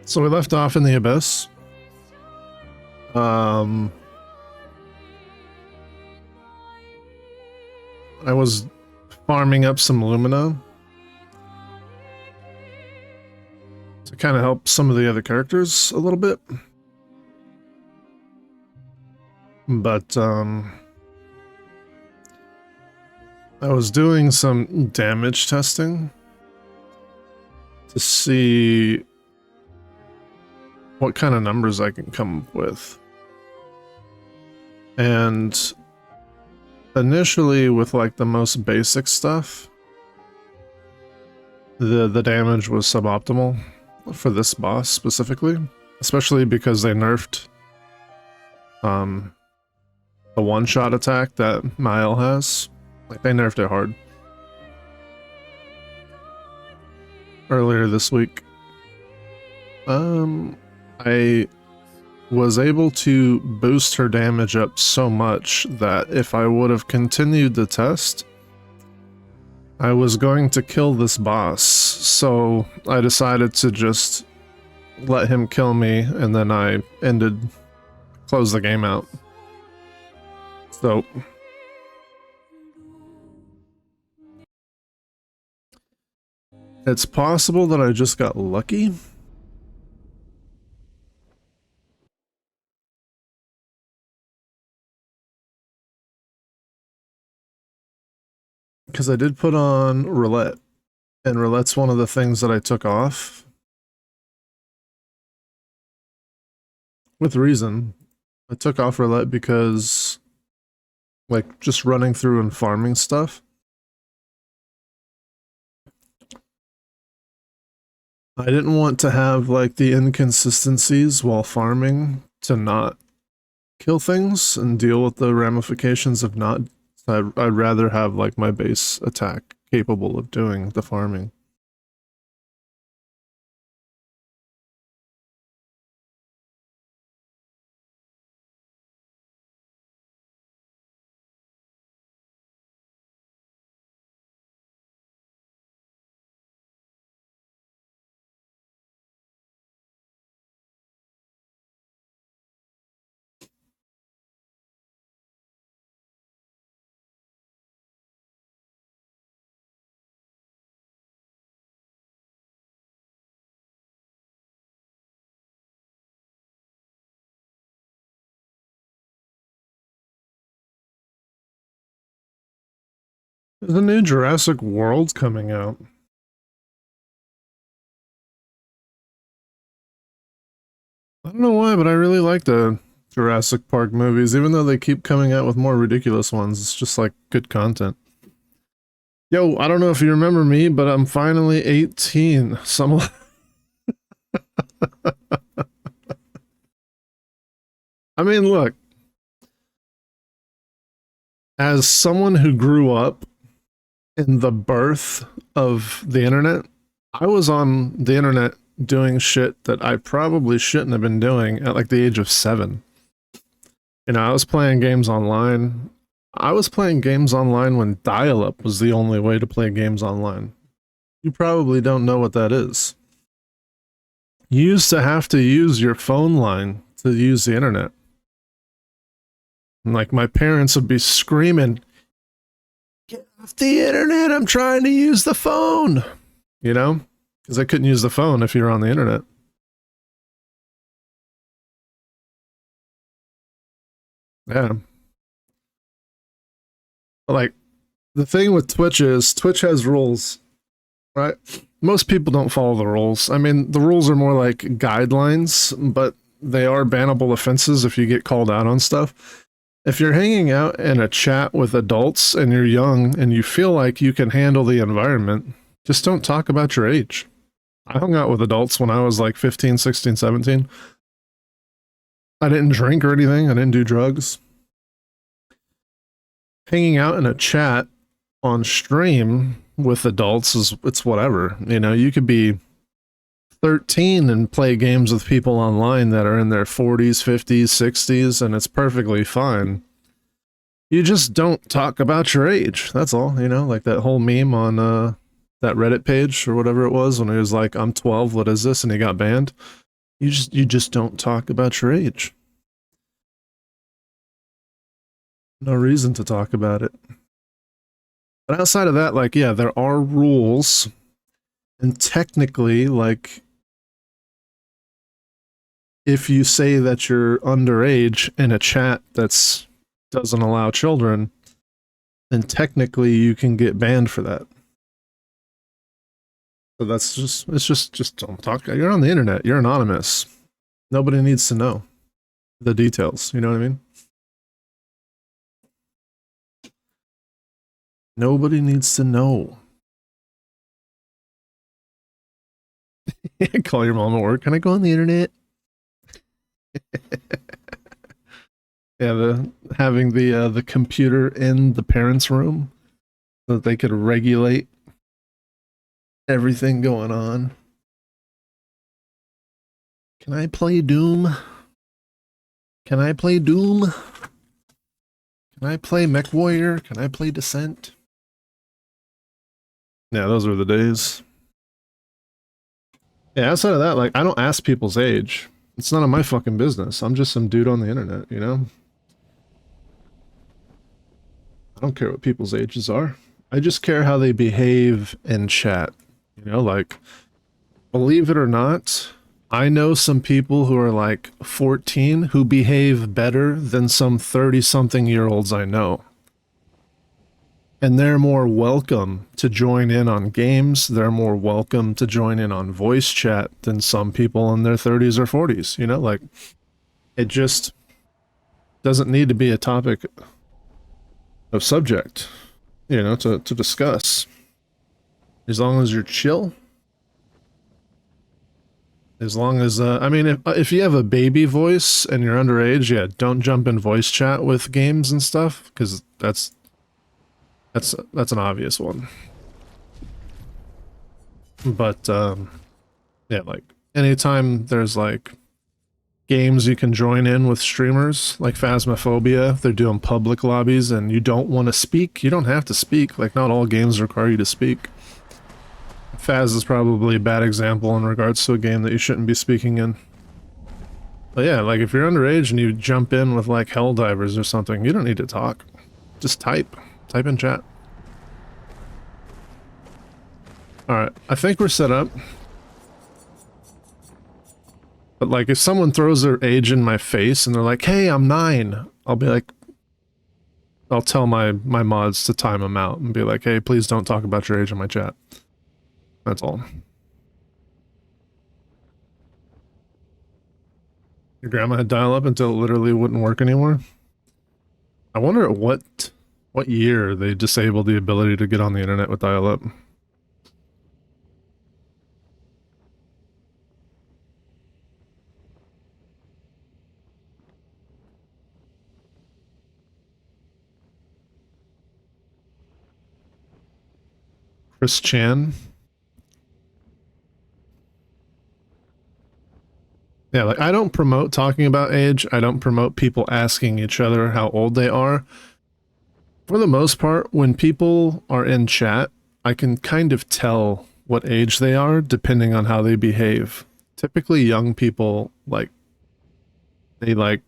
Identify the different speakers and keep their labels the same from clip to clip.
Speaker 1: So we left off in the Abyss. I was farming up some Lumina to kind of help some of the other characters a little bit. But I was doing some damage testing to see what kind of numbers I can come up with. And initially with like the most basic stuff, the damage was suboptimal for this boss specifically, especially because they nerfed the one-shot attack that Mael has. Like, they nerfed it hard earlier this week. I was able to boost her damage up so much that if I would have continued the test, I was going to kill this boss. So I decided to just let him kill me, and then I closed the game out. So it's possible that I just got lucky. Because I did put on roulette, and roulette's one of the things that I took off. With reason. I took off roulette because, like, just running through and farming stuff, I didn't want to have, like, the inconsistencies while farming to not kill things and deal with the ramifications of not. I'd rather have, like, my base attack capable of doing the farming. There's a new Jurassic World coming out. I don't know why, but I really like the Jurassic Park movies, even though they keep coming out with more ridiculous ones. It's just like good content. Yo, I don't know if you remember me, but I'm finally 18. I mean, look, as someone who grew up in the birth of the internet, I was on the internet doing shit that I probably shouldn't have been doing at like the age of 7. You know, I was playing games online. I was playing games online when dial-up was the only way to play games online. You probably don't know what that is. You used to have to use your phone line to use the internet. And like, my parents would be screaming, "Get off the internet, I'm trying to use the phone!" You know? Because I couldn't use the phone if you're on the internet. Yeah. Like, the thing with Twitch is, Twitch has rules, right? Most people don't follow the rules. I mean, the rules are more like guidelines, but they are bannable offenses if you get called out on stuff. If you're hanging out in a chat with adults and you're young and you feel like you can handle the environment, just don't talk about your age. I hung out with adults when I was like 15, 16, 17. I didn't drink or anything. I didn't do drugs. Hanging out in a chat on stream with adults it's whatever. You know, you could be 13 and play games with people online that are in their 40s, 50s, 60s, and it's perfectly fine. You just don't talk about your age. That's all, you know, like that whole meme on that Reddit page or whatever it was when he was like, "I'm 12, what is this?" and he got banned. You just don't talk about your age. No reason to talk about it. But outside of that, like, yeah, there are rules. And technically, like, if you say that you're underage in a chat that's doesn't allow children, then technically you can get banned for that. So that's just don't talk. You're on the internet. You're anonymous. Nobody needs to know the details. You know what I mean? Nobody needs to know. Call your mom at work. Can I go on the internet? Yeah, having the computer in the parents' room so that they could regulate everything going on. Can I play Doom? Can I play Doom? Can I play Mech Warrior? Can I play Descent? Yeah, those were the days. Yeah, outside of that, like, I don't ask people's age. It's none of my fucking business. I'm just some dude on the internet, you know? I don't care what people's ages are. I just care how they behave in chat. You know, like, believe it or not, I know some people who are like 14 who behave better than some 30-something-year-olds I know. And they're more welcome to join in on games. They're more welcome to join in on voice chat than some people in their 30s or 40s. You know, like, it just doesn't need to be a topic of subject, you know, to discuss. As long as you're chill. As long as, I mean, if you have a baby voice and you're underage, yeah, don't jump in voice chat with games and stuff, because that's an obvious one. But, yeah, like, anytime there's, like, games you can join in with streamers, like Phasmophobia, they're doing public lobbies, and you don't want to speak, you don't have to speak. Like, not all games require you to speak. Phaz is probably a bad example in regards to a game that you shouldn't be speaking in. But yeah, like, if you're underage and you jump in with, like, Helldivers or something, you don't need to talk. Just type. Type in chat. Alright, I think we're set up. But, like, if someone throws their age in my face and they're like, hey, I'm 9, I'll be like, I'll tell my mods to time them out and be like, hey, please don't talk about your age in my chat. That's all. Your grandma had dial-up until it literally wouldn't work anymore? I wonder at what year they disabled the ability to get on the internet with dial-up. Chris Chan. Yeah, like, I don't promote talking about age. I don't promote people asking each other how old they are. For the most part, when people are in chat, I can kind of tell what age they are depending on how they behave. Typically, young people, like, they, like,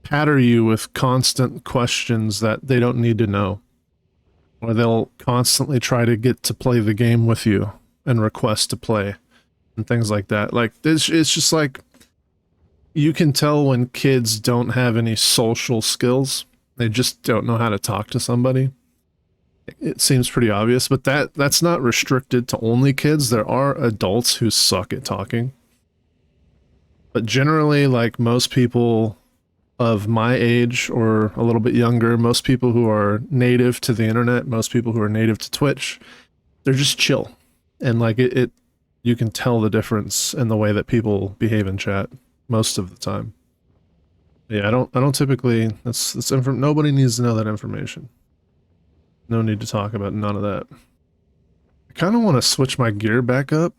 Speaker 1: patter you with constant questions that they don't need to know. Or they'll constantly try to get to play the game with you and request to play and things like that. Like, it's just like, you can tell when kids don't have any social skills. They just don't know how to talk to somebody. It seems pretty obvious, but that's not restricted to only kids. There are adults who suck at talking. But generally, like, most people of my age or a little bit younger, most people who are native to the internet, most people who are native to Twitch, they're just chill. And, like, you can tell the difference in the way that people behave in chat most of the time. Yeah, I don't typically, nobody needs to know that information. No need to talk about none of that. I kind of want to switch my gear back up.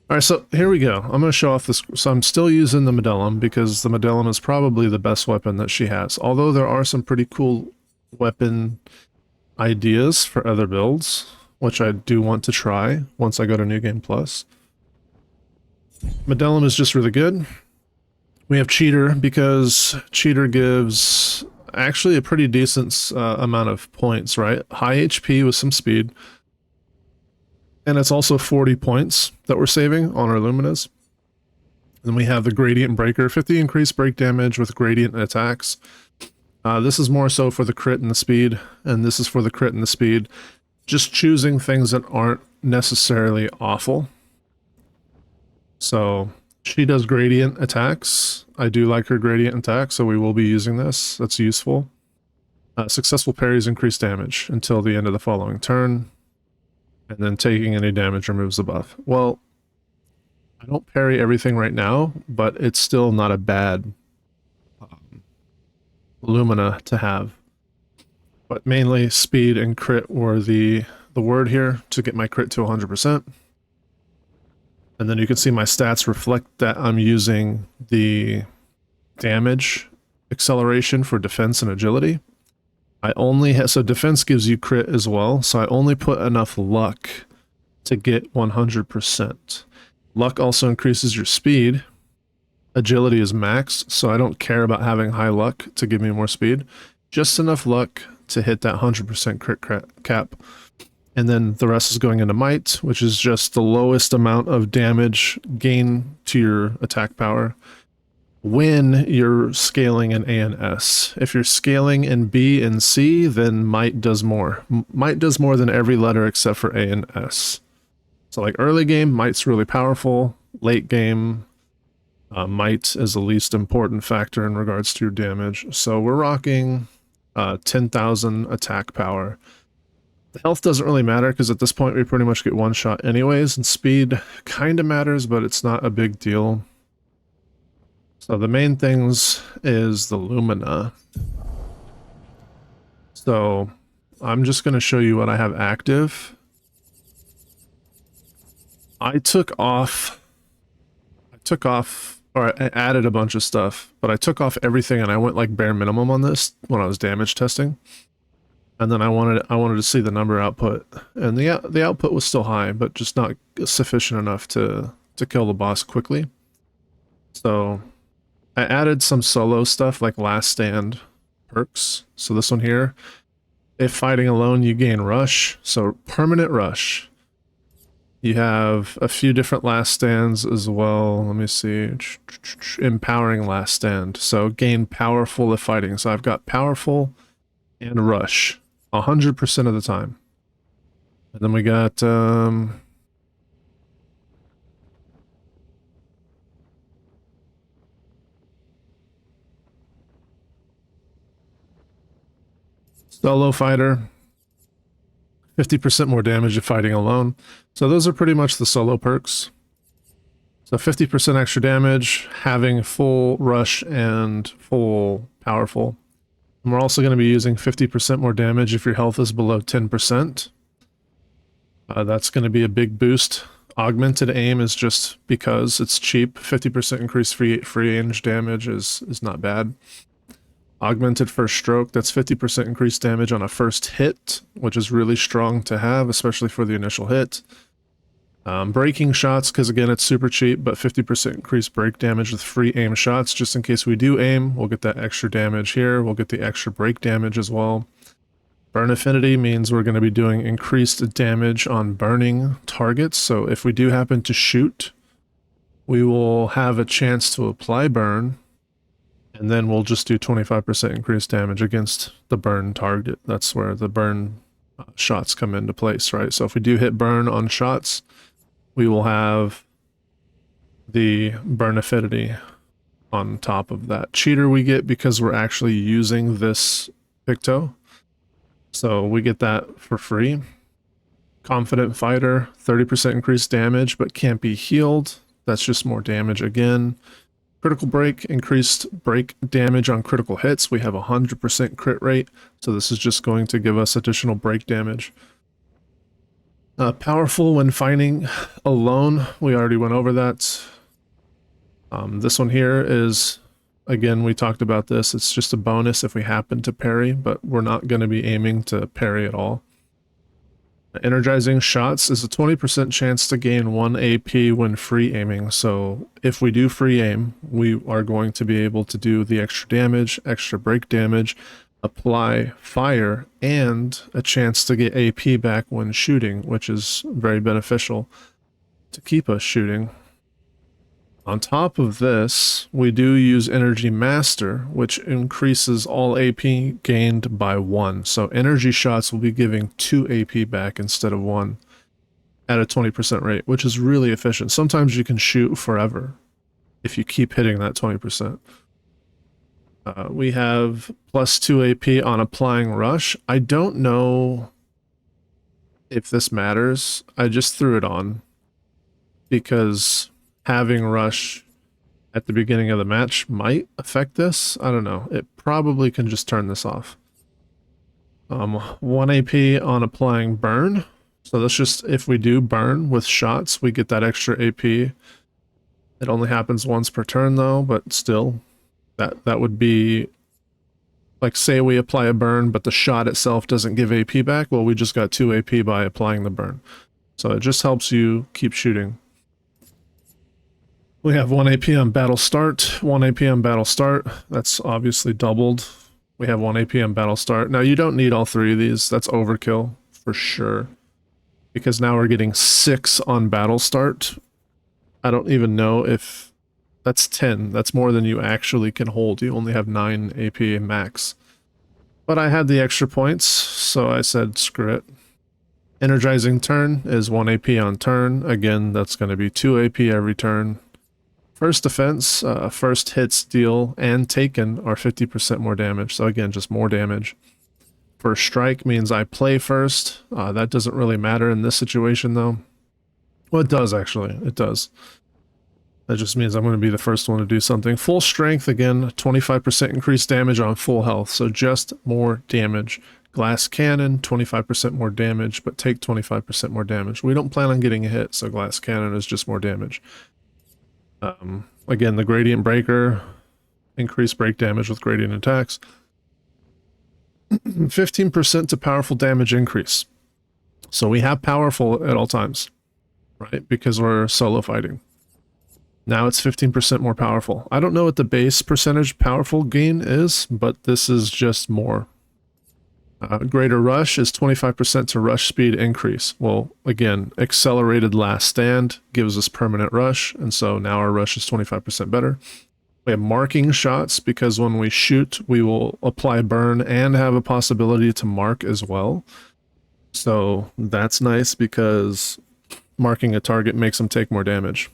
Speaker 1: Alright, so here we go. I'm going to show off this. So I'm still using the Medellum because the Medellum is probably the best weapon that she has. Although there are some pretty cool weapon ideas for other builds, which I do want to try once I go to New Game Plus. Medellum is just really good. We have Cheater because Cheater gives actually a pretty decent amount of points, right? High HP with some speed. And it's also 40 points that we're saving on our Luminas. Then we have the Gradient Breaker, 50 increased break damage with gradient attacks. This is more so for the crit and the speed, and this is for the crit and the speed. Just choosing things that aren't necessarily awful. So she does gradient attacks. I do like her gradient attack, so we will be using this. That's useful. Successful parries increase damage until the end of the following turn. And then taking any damage removes the buff. Well, I don't parry everything right now, but it's still not a bad Lumina to have. But mainly speed and crit were the word here to get my crit to 100%. And then you can see my stats reflect that I'm using the damage acceleration for defense and agility. I only have, so defense gives you crit as well, so I only put enough luck to get 100%. Luck also increases your speed. Agility is maxed, so I don't care about having high luck to give me more speed. Just enough luck to hit that 100% crit cap. And then the rest is going into might, which is just the lowest amount of damage gain to your attack power when you're scaling in A and S. If you're scaling in B and C, then might does more. Might does more than every letter except for A and S. So like early game, might's really powerful. Late game, might is the least important factor in regards to your damage. So we're rocking 10,000 attack power. The health doesn't really matter because at this point we pretty much get one shot anyways, and speed kind of matters, but it's not a big deal. So the main things is the Lumina. So I'm just going to show you what I have active. I took off, or I added a bunch of stuff, but I took off everything and I went like bare minimum on this when I was damage testing. And then I wanted to see the number output, and the output was still high, but just not sufficient enough to kill the boss quickly. So I added some solo stuff like Last Stand perks. So this one here, if fighting alone, you gain rush. So permanent rush. You have a few different Last Stands as well. Let me see. Empowering Last Stand. So gain powerful if fighting. So I've got powerful and rush 100% of the time. And then we got solo fighter, 50% more damage if fighting alone. So those are pretty much the solo perks. So 50% extra damage, having full rush and full powerful. And we're also going to be using 50% more damage if your health is below 10%. That's going to be a big boost. Augmented aim is just because it's cheap. 50% increased free range damage is not bad. Augmented first stroke, that's 50% increased damage on a first hit, which is really strong to have, especially for the initial hit. Breaking shots, because again, it's super cheap, but 50% increased break damage with free aim shots. Just in case we do aim, we'll get that extra damage here. We'll get the extra break damage as well. Burn affinity means we're going to be doing increased damage on burning targets. So if we do happen to shoot, we will have a chance to apply burn, and then we'll just do 25% increased damage against the burn target. That's where the burn shots come into place, right? So if we do hit burn on shots, we will have the burn affinity on top of that. Cheater we get because we're actually using this Picto. So we get that for free. Confident Fighter, 30% increased damage, but can't be healed. That's just more damage again. Critical Break, increased break damage on critical hits. We have a 100% crit rate, so this is just going to give us additional break damage. Powerful when fighting alone. We already went over that. This one here is, again, we talked about this. It's just a bonus if we happen to parry, but we're not going to be aiming to parry at all. Energizing shots is a 20% chance to gain 1 AP when free aiming. So if we do free aim, we are going to be able to do the extra damage, extra break damage, apply fire, and a chance to get AP back when shooting, which is very beneficial to keep us shooting. On top of this, we do use Energy Master, which increases all AP gained by 1. So energy shots will be giving 2 AP back instead of 1 at a 20% rate, which is really efficient. Sometimes you can shoot forever if you keep hitting that 20%. We have plus 2 AP on applying rush. I don't know if this matters. I just threw it on because having rush at the beginning of the match might affect this. I don't know. It probably can just turn this off. 1 AP on applying burn. So that's just if we do burn with shots, we get that extra AP. It only happens once per turn though, but still, that would be like, say we apply a burn, but the shot itself doesn't give AP back. Well, we just got 2 AP by applying the burn. So it just helps you keep shooting. We have 1 AP on battle start, 1 AP on battle start. That's obviously doubled. We have 1 AP on battle start. Now you don't need all 3 of these. That's overkill for sure. Because now we're getting 6 on battle start. I don't even know if that's 10. That's more than you actually can hold. You only have 9 AP max. But I had the extra points, so I said screw it. Energizing turn is 1 AP on turn. Again, that's going to be 2 AP every turn. First defense, first hits, deal, and taken are 50% more damage. So again, just more damage. First strike means I play first. That doesn't really matter in this situation though. Well, it does actually. It does. That just means I'm going to be the first one to do something. Full strength, again, 25% increased damage on full health. So just more damage. Glass cannon, 25% more damage, but take 25% more damage. We don't plan on getting a hit, so glass cannon is just more damage. Again, the gradient breaker, increased break damage with gradient attacks. 15% to powerful damage increase. So we have powerful at all times, right? Because we're solo fighting. Now it's 15% more powerful. I don't know what the base percentage powerful gain is, but this is just more. Greater rush is 25% to rush speed increase. Well, again, accelerated last stand gives us permanent rush, and so now our rush is 25% better. We have marking shots because when we shoot, we will apply burn and have a possibility to mark as well. So that's nice because marking a target makes them take more damage.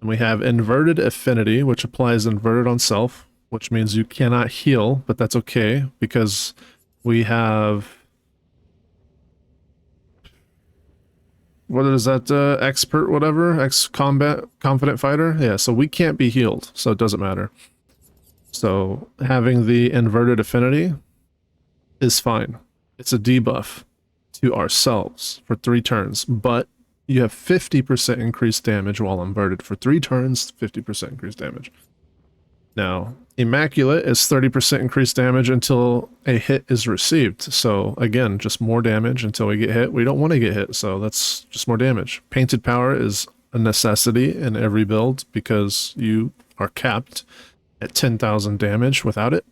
Speaker 1: And we have inverted affinity, which applies inverted on self, which means you cannot heal, but that's okay because we have, what is that, expert whatever, ex-combat confident fighter? Yeah, so we can't be healed, so it doesn't matter. So having the inverted affinity is fine. It's a debuff to ourselves for 3 turns, but you have 50% increased damage while inverted. For 3 turns, 50% increased damage. Now, Immaculate is 30% increased damage until a hit is received. So again, just more damage until we get hit. We don't want to get hit, so that's just more damage. Painted Power is a necessity in every build because you are capped at 10,000 damage without it.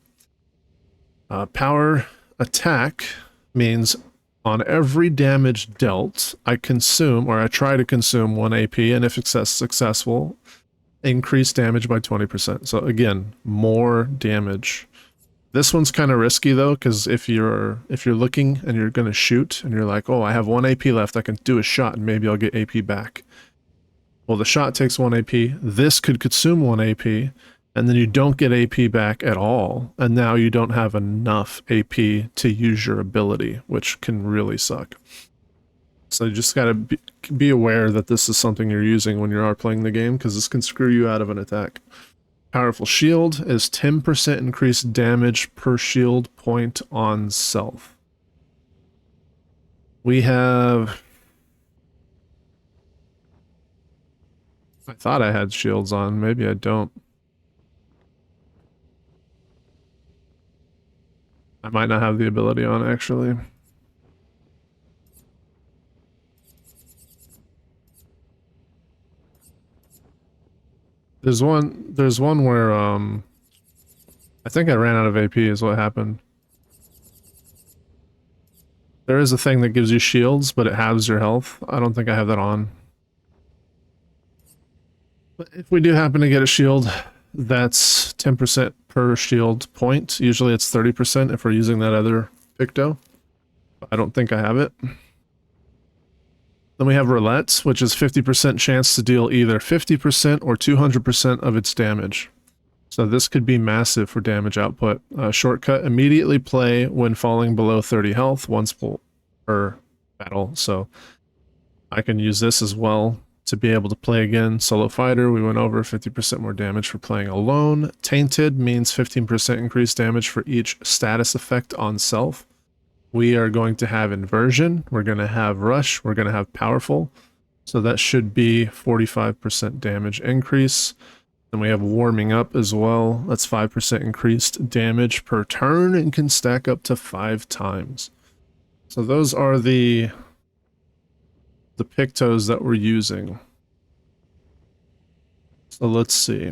Speaker 1: Power Attack means on every damage dealt, I consume, or I try to consume 1 AP, and if it's successful, increase damage by 20%. So again, more damage. This one's kind of risky though, because if you're looking and you're gonna shoot and you're like, oh, I have 1 AP left, I can do a shot and maybe I'll get AP back. Well, the shot takes 1 AP. This could consume 1 AP, and then you don't get AP back at all, and now you don't have enough AP to use your ability, which can really suck. So you just gotta be aware that this is something you're using when you are playing the game, because this can screw you out of an attack. Powerful Shield is 10% increased damage per shield point on self. We have... I thought I had shields on, maybe I don't. I might not have the ability on, actually. There's one where I think I ran out of AP is what happened. There is a thing that gives you shields, but it halves your health. I don't think I have that on. But if we do happen to get a shield, that's 10% per shield point. Usually it's 30% if we're using that other Picto. I don't think I have it. Then we have Roulette, which is 50% chance to deal either 50% or 200% of its damage. So this could be massive for damage output. Shortcut, immediately play when falling below 30 health once per battle. So I can use this as well to be able to play again. Solo fighter, we went over 50% more damage for playing alone. Tainted means 15% increased damage for each status effect on self. We are going to have inversion, we're going to have rush, we're going to have powerful. So that should be 45% damage increase. Then we have warming up as well. That's 5% increased damage per turn and can stack up to 5 times. So those are the Pictos that we're using. So let's see.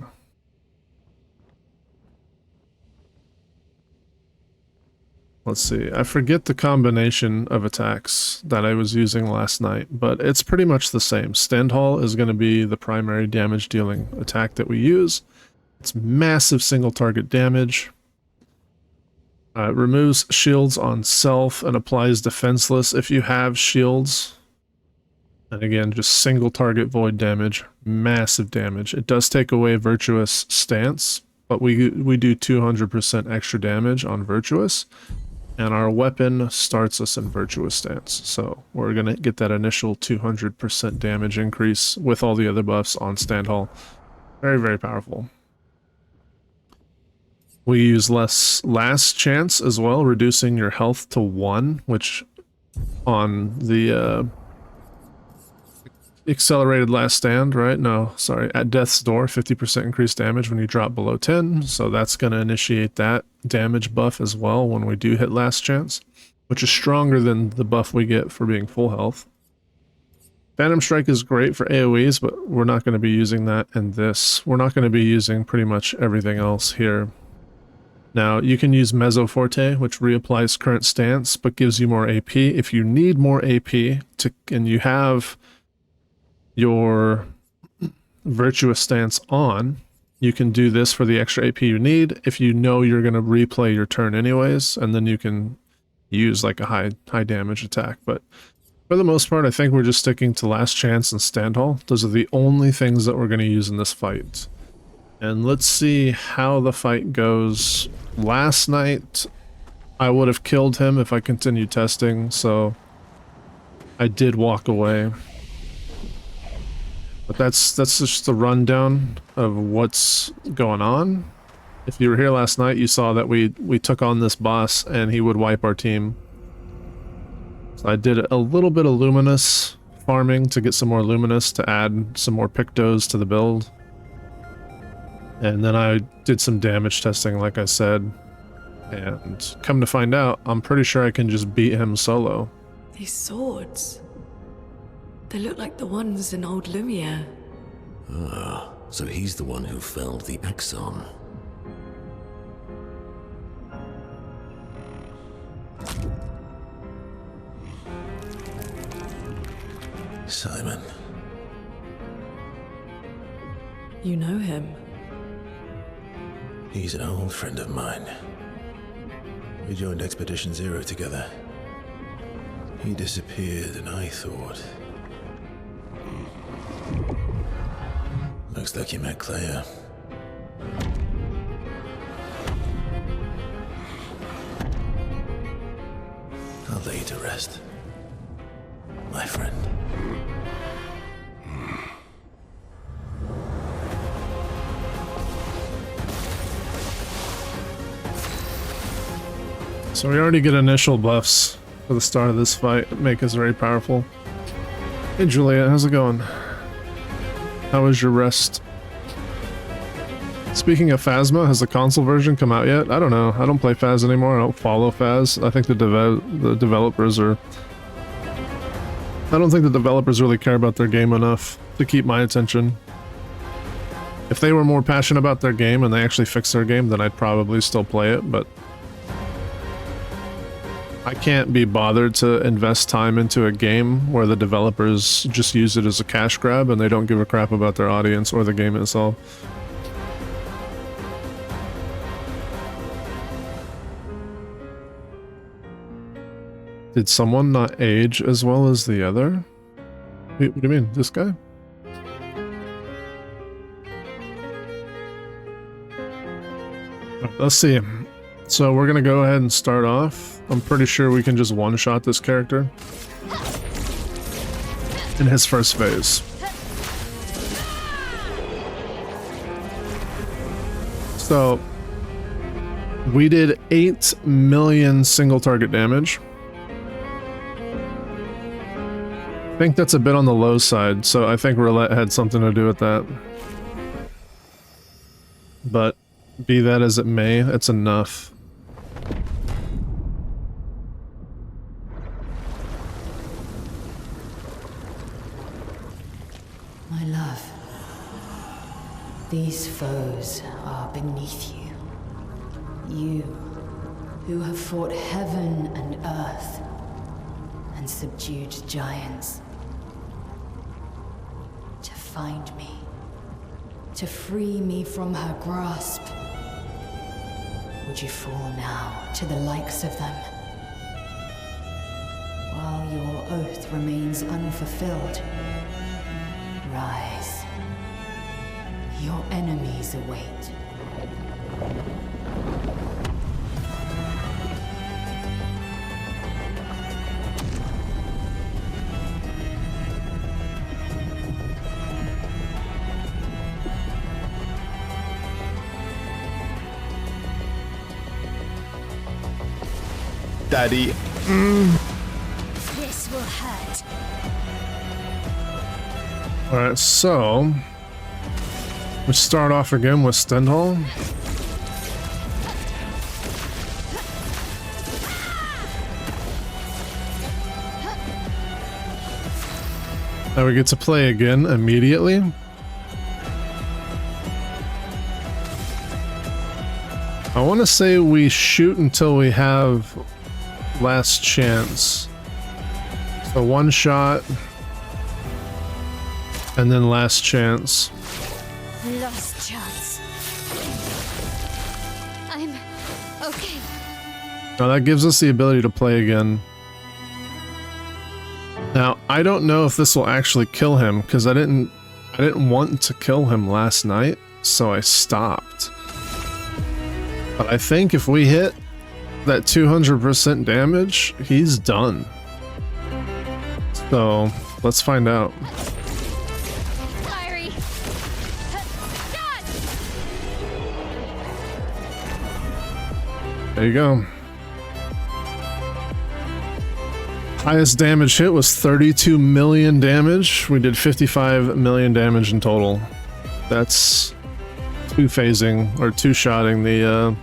Speaker 1: Let's see. I forget the combination of attacks that I was using last night, but it's pretty much the same. Standhaul is going to be the primary damage dealing attack that we use. It's massive single target damage. It removes shields on self and applies defenseless if you have shields. And again, just single target void damage, massive damage. It does take away Virtuous Stance, but we do 200% extra damage on Virtuous. And our weapon starts us in Virtuous Stance. So we're going to get that initial 200% damage increase with all the other buffs on Standhaul. Very, very powerful. We use less Last Chance as well, reducing your health to 1, which on the accelerated last stand, right? No, sorry, at Death's Door, 50% increased damage when you drop below 10. So that's going to initiate that damage buff as well when we do hit Last Chance, which is stronger than the buff we get for being full health. Phantom Strike is great for AoEs, but we're not going to be using that in this. We're not going to be using pretty much everything else here. Now, you can use Mezzo Forte, which reapplies current stance, but gives you more AP. If you need more AP, and you have your Virtuous Stance on, you can do this for the extra AP you need if you know you're going to replay your turn anyways, and then you can use like a high damage attack. But for the most part, I think we're just sticking to Last Chance and Standhaul. Those are the only things that we're going to use in this fight. And let's see how the fight goes. Last night, I would have killed him if I continued testing, so I did walk away. But that's just the rundown of what's going on. If you were here last night, you saw that we took on this boss and he would wipe our team. So I did a little bit of Luminous farming to get some more Luminous to add some more Pictos to the build. And then I did some damage testing, like I said. And come to find out, I'm pretty sure I can just beat him solo.
Speaker 2: These swords... they look like the ones in old Lumiere.
Speaker 3: Ah, so he's the one who felled the Axon. Simon.
Speaker 2: You know him?
Speaker 3: He's an old friend of mine. We joined Expedition Zero together. He disappeared and I thought... looks like you met Clair. I'll lay you to rest, my friend.
Speaker 1: So we already get initial buffs for the start of this fight that make us very powerful. Hey Juliet, how's it going? How was your rest? Speaking of Phasma, has the console version come out yet? I don't know. I don't play Phas anymore. I don't follow Phas. I think the developers are... I don't think the developers really care about their game enough to keep my attention. If they were more passionate about their game and they actually fixed their game, then I'd probably still play it, but I can't be bothered to invest time into a game where the developers just use it as a cash grab and they don't give a crap about their audience or the game itself. Did someone not age as well as the other? Wait, what do you mean? This guy? Let's see. So we're gonna go ahead and start off. I'm pretty sure we can just one-shot this character in his first phase. So we did 8 million single target damage. I think that's a bit on the low side, so I think roulette had something to do with that. But be that as it may, it's enough.
Speaker 4: My love, these foes are beneath you. You, who have fought heaven and earth and subdued giants. To find me, to free me from her grasp. Would you fall now to the likes of them? While your oath remains unfulfilled, rise. Your enemies await.
Speaker 3: Daddy.
Speaker 4: This will hurt.
Speaker 1: Alright, so we start off again with Stendhal. Now we get to play again immediately. I want to say we shoot until we have last chance. So one shot and then last chance.
Speaker 4: Last chance. I'm okay.
Speaker 1: Now that gives us the ability to play again. Now I don't know if this will actually kill him because I didn't want to kill him last night, so I stopped. But I think if we hit that 200% damage, he's done. So let's find out.
Speaker 4: Fiery.
Speaker 1: There you go. Highest damage hit was 32 million damage. We did 55 million damage in total. That's two-phasing or two-shotting the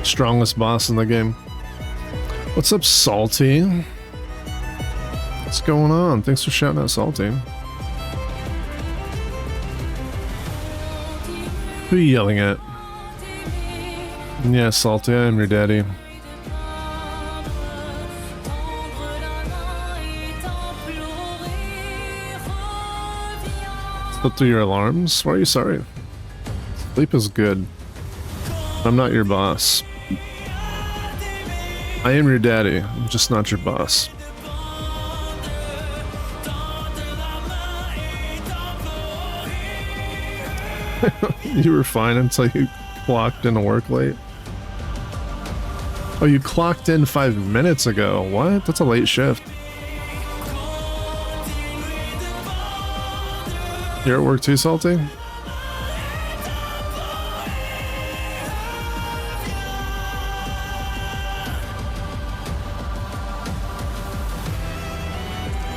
Speaker 1: strongest boss in the game. What's up, Salty? What's going on? Thanks for shouting out, Salty. Who are you yelling at? Yeah, Salty, I am your daddy. Slip through your alarms? Why are you sorry? Sleep is good. I'm not your boss. I am your daddy, I'm just not your boss. You were fine until you clocked into work late. Oh, you clocked in 5 minutes ago. What? That's a late shift. You're at work too, Salty?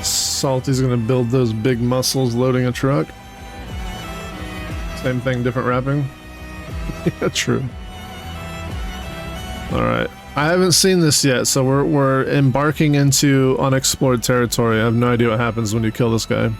Speaker 1: Salty's gonna build those big muscles loading a truck. Same thing, different wrapping. Yeah, true. Alright. I haven't seen this yet, so we're embarking into unexplored territory. I have no idea what happens when you kill this guy.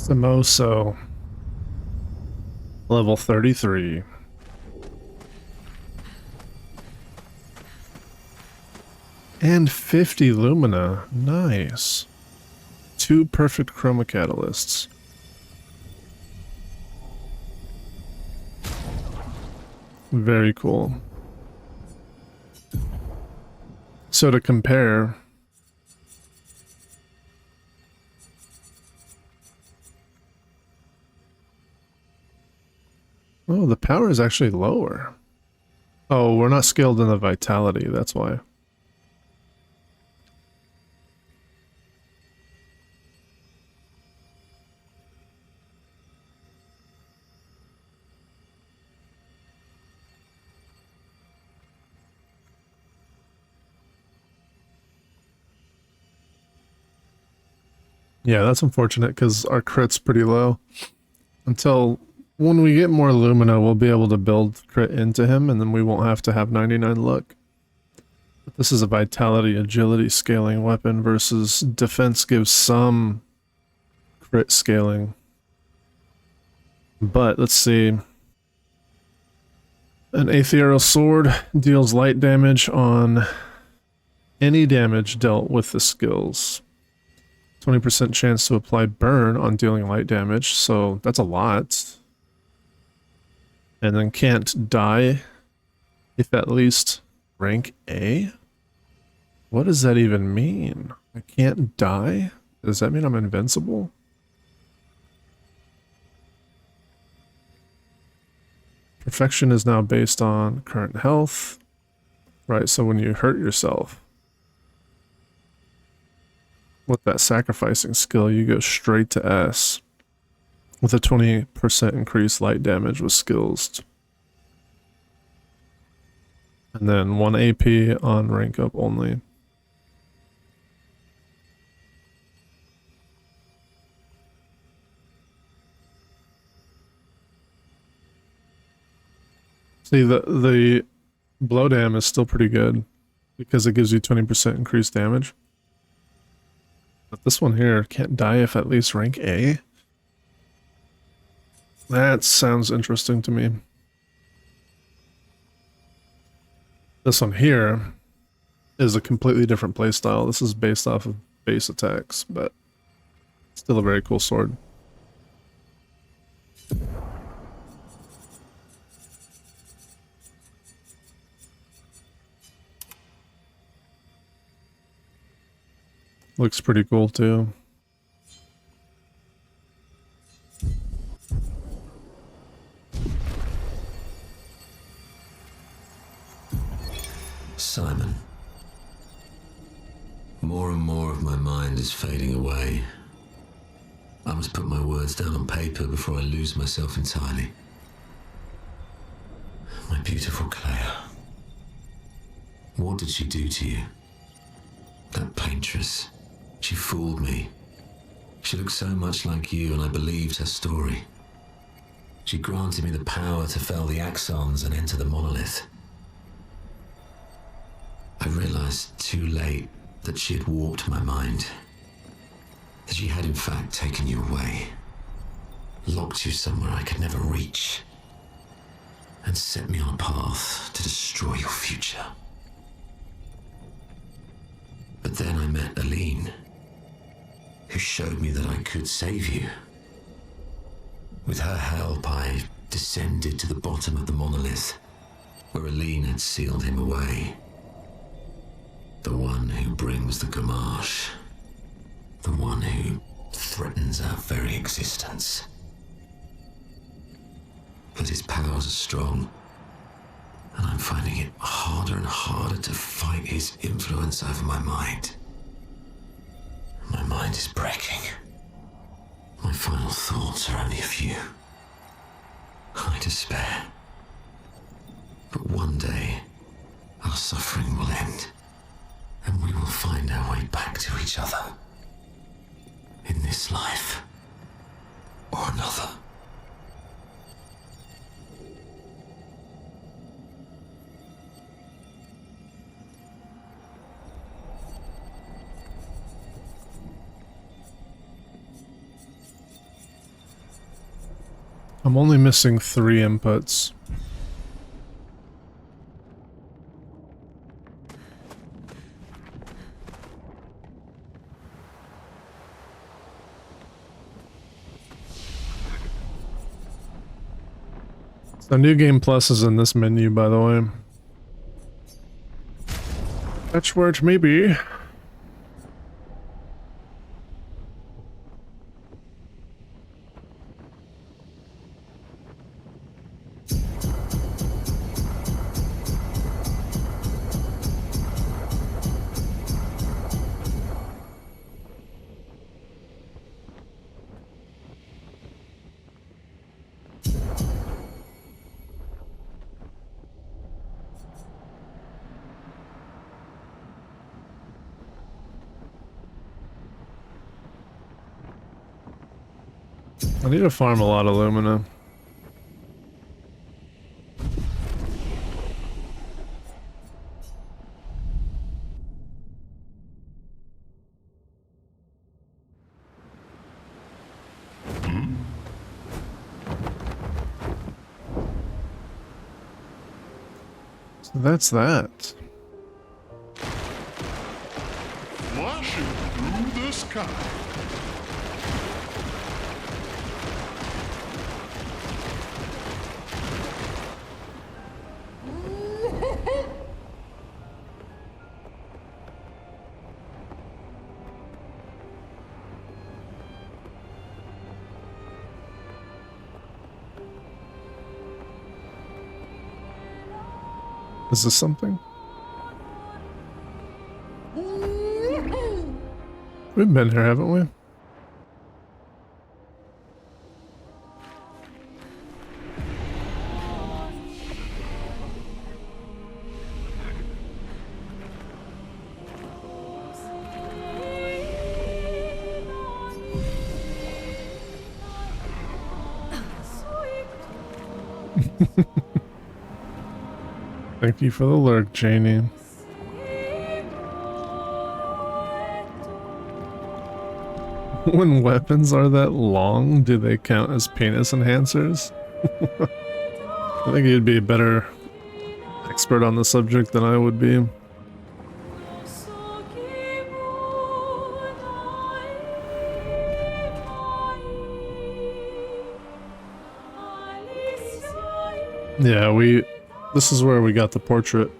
Speaker 1: Samoso. Level 33. And 50 Lumina. Nice. 2 perfect chroma catalysts. Very cool. So to compare, oh, the power is actually lower. Oh, we're not scaled in the vitality, that's why. Yeah, that's unfortunate because our crit's pretty low. Until when we get more Lumina, we'll be able to build crit into him, and then we won't have to have 99 luck. But this is a vitality, agility scaling weapon versus defense gives some crit scaling. But let's see. An Aetherial Sword deals light damage on any damage dealt with the skills. 20% chance to apply burn on dealing light damage, so that's a lot. And then can't die if at least rank A? What does that even mean? I can't die? Does that mean I'm invincible? Perfection is now based on current health. Right, so when you hurt yourself with that sacrificing skill, you go straight to S with a 20% increased light damage with skills. And then 1 AP on rank up only. See, the blow dam is still pretty good because it gives you 20% increased damage. But this one here, can't die if at least rank A? That sounds interesting to me. This one here is a completely different playstyle. This is based off of base attacks, but still a very cool sword. Looks pretty cool too.
Speaker 5: Simon. More and more of my mind is fading away. I must put my words down on paper before I lose myself entirely. My beautiful Clair. What did she do to you? That paintress. She fooled me. She looked so much like you, and I believed her story. She granted me the power to fell the axons and enter the monolith. I realized too late that she had warped my mind. That she had in fact taken you away, locked you somewhere I could never reach, and set me on a path to destroy your future. But then I met Aline, who showed me that I could save you. With her help, I descended to the bottom of the monolith, where Aline had sealed him away. The one who brings the Gamache. The one who threatens our very existence. But his powers are strong, and I'm finding it harder and harder to fight his influence over my mind. My mind is breaking. My final thoughts are only a few. I despair. But one day, our suffering will end, and we will find our way back to each other. In this life, or another.
Speaker 1: I'm only missing 3 inputs. So New Game Plus is in this menu, by the way. That's where it may be. I need to farm a lot of Lumina. So that's that.
Speaker 6: Flashing through the sky.
Speaker 1: Is this something? We've been here, haven't we? Thank you for the lurk, Janie. When weapons are that long, do they count as penis enhancers? I think you'd be a better expert on the subject than I would be. Yeah, this is where we got the portrait.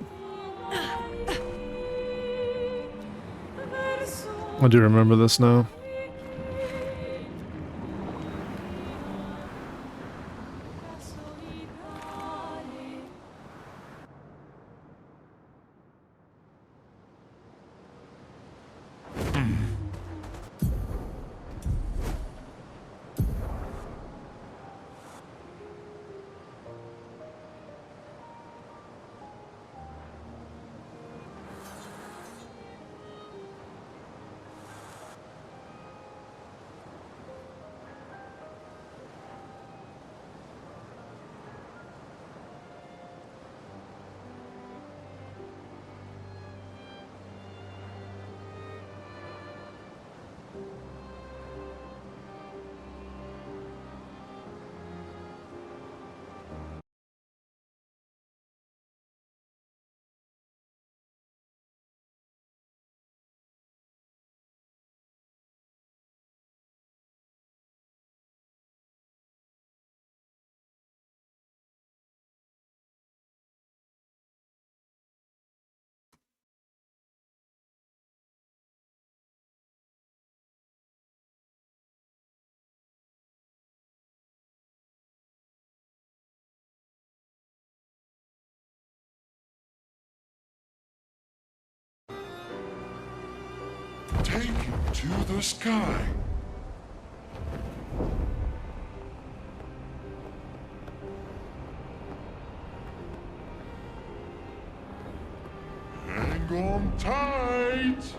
Speaker 1: I do remember this now.
Speaker 6: Take it to the sky. Hang on tight.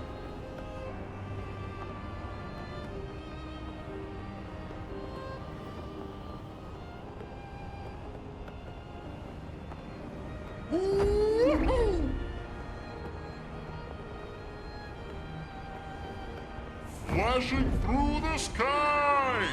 Speaker 6: Flashing through the sky!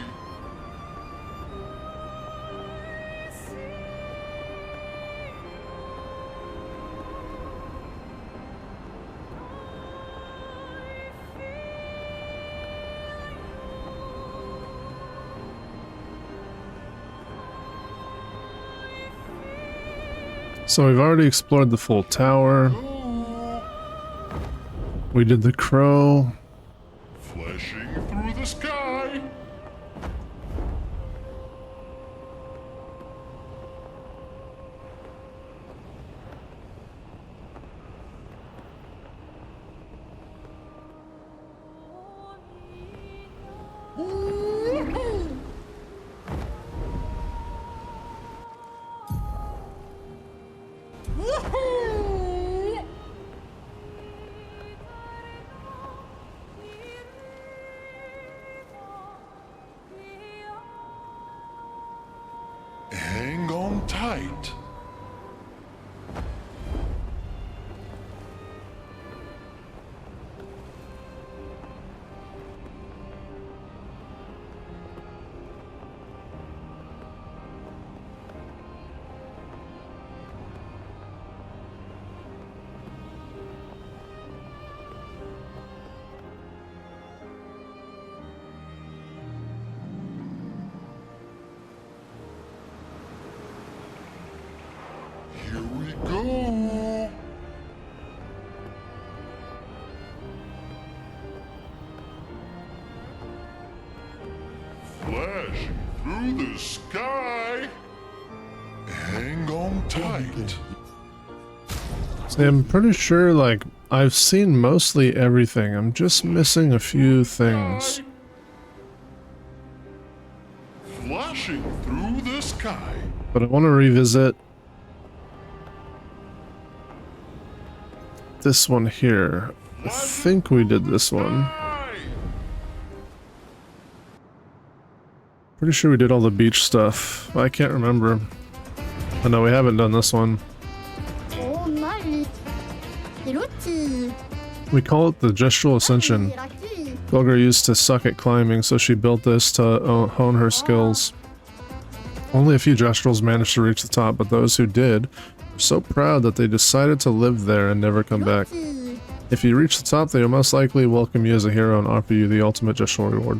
Speaker 1: So we've already explored the full tower. We did the crow.
Speaker 6: Flashing through the sky! Hang on tight. Here we go. Flashing through the sky. Hang on tight.
Speaker 1: See, I'm pretty sure, like, I've seen mostly everything. I'm just missing a few things.
Speaker 6: Flashing through the sky.
Speaker 1: But I want to revisit this one here. I think we did this one. Pretty sure we did all the beach stuff. I can't remember. Oh no, we haven't done this one. We call it the gestural ascension. Golgar used to suck at climbing, so she built this to hone her skills. Only a few gestrals managed to reach the top, but those who did were so proud that they decided to live there and never come back. If you reach the top, they will most likely welcome you as a hero and offer you the ultimate gestral reward.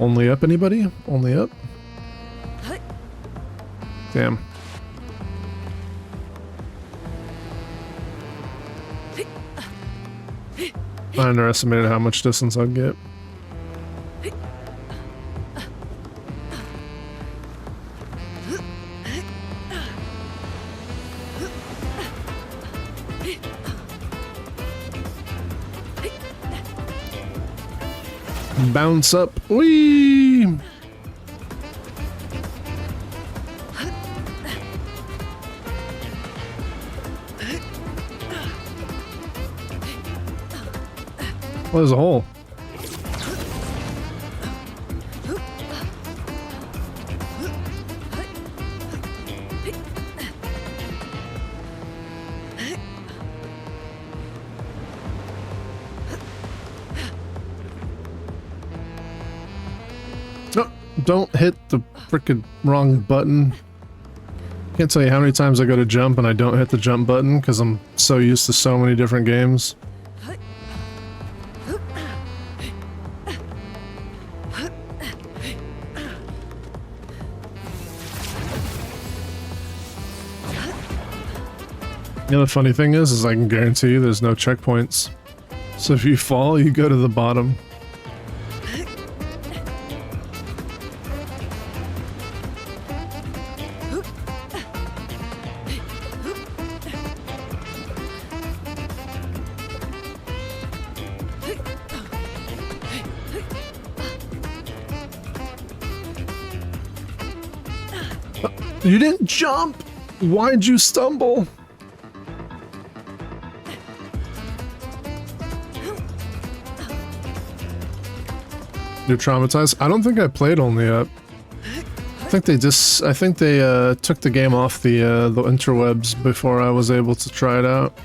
Speaker 1: Only up, anybody? Only up? Damn. I underestimated how much distance I'd get. Bounce up. Whee! Well, there's a hole. No, don't hit the frickin' wrong button. Can't tell you how many times I go to jump and I don't hit the jump button because I'm so used to so many different games. You know, the funny thing is I can guarantee you there's no checkpoints. So if you fall, you go to the bottom. You didn't jump! Why'd you stumble? You're traumatized? I don't think I played Only Up. I think they took the game off the interwebs before I was able to try it out.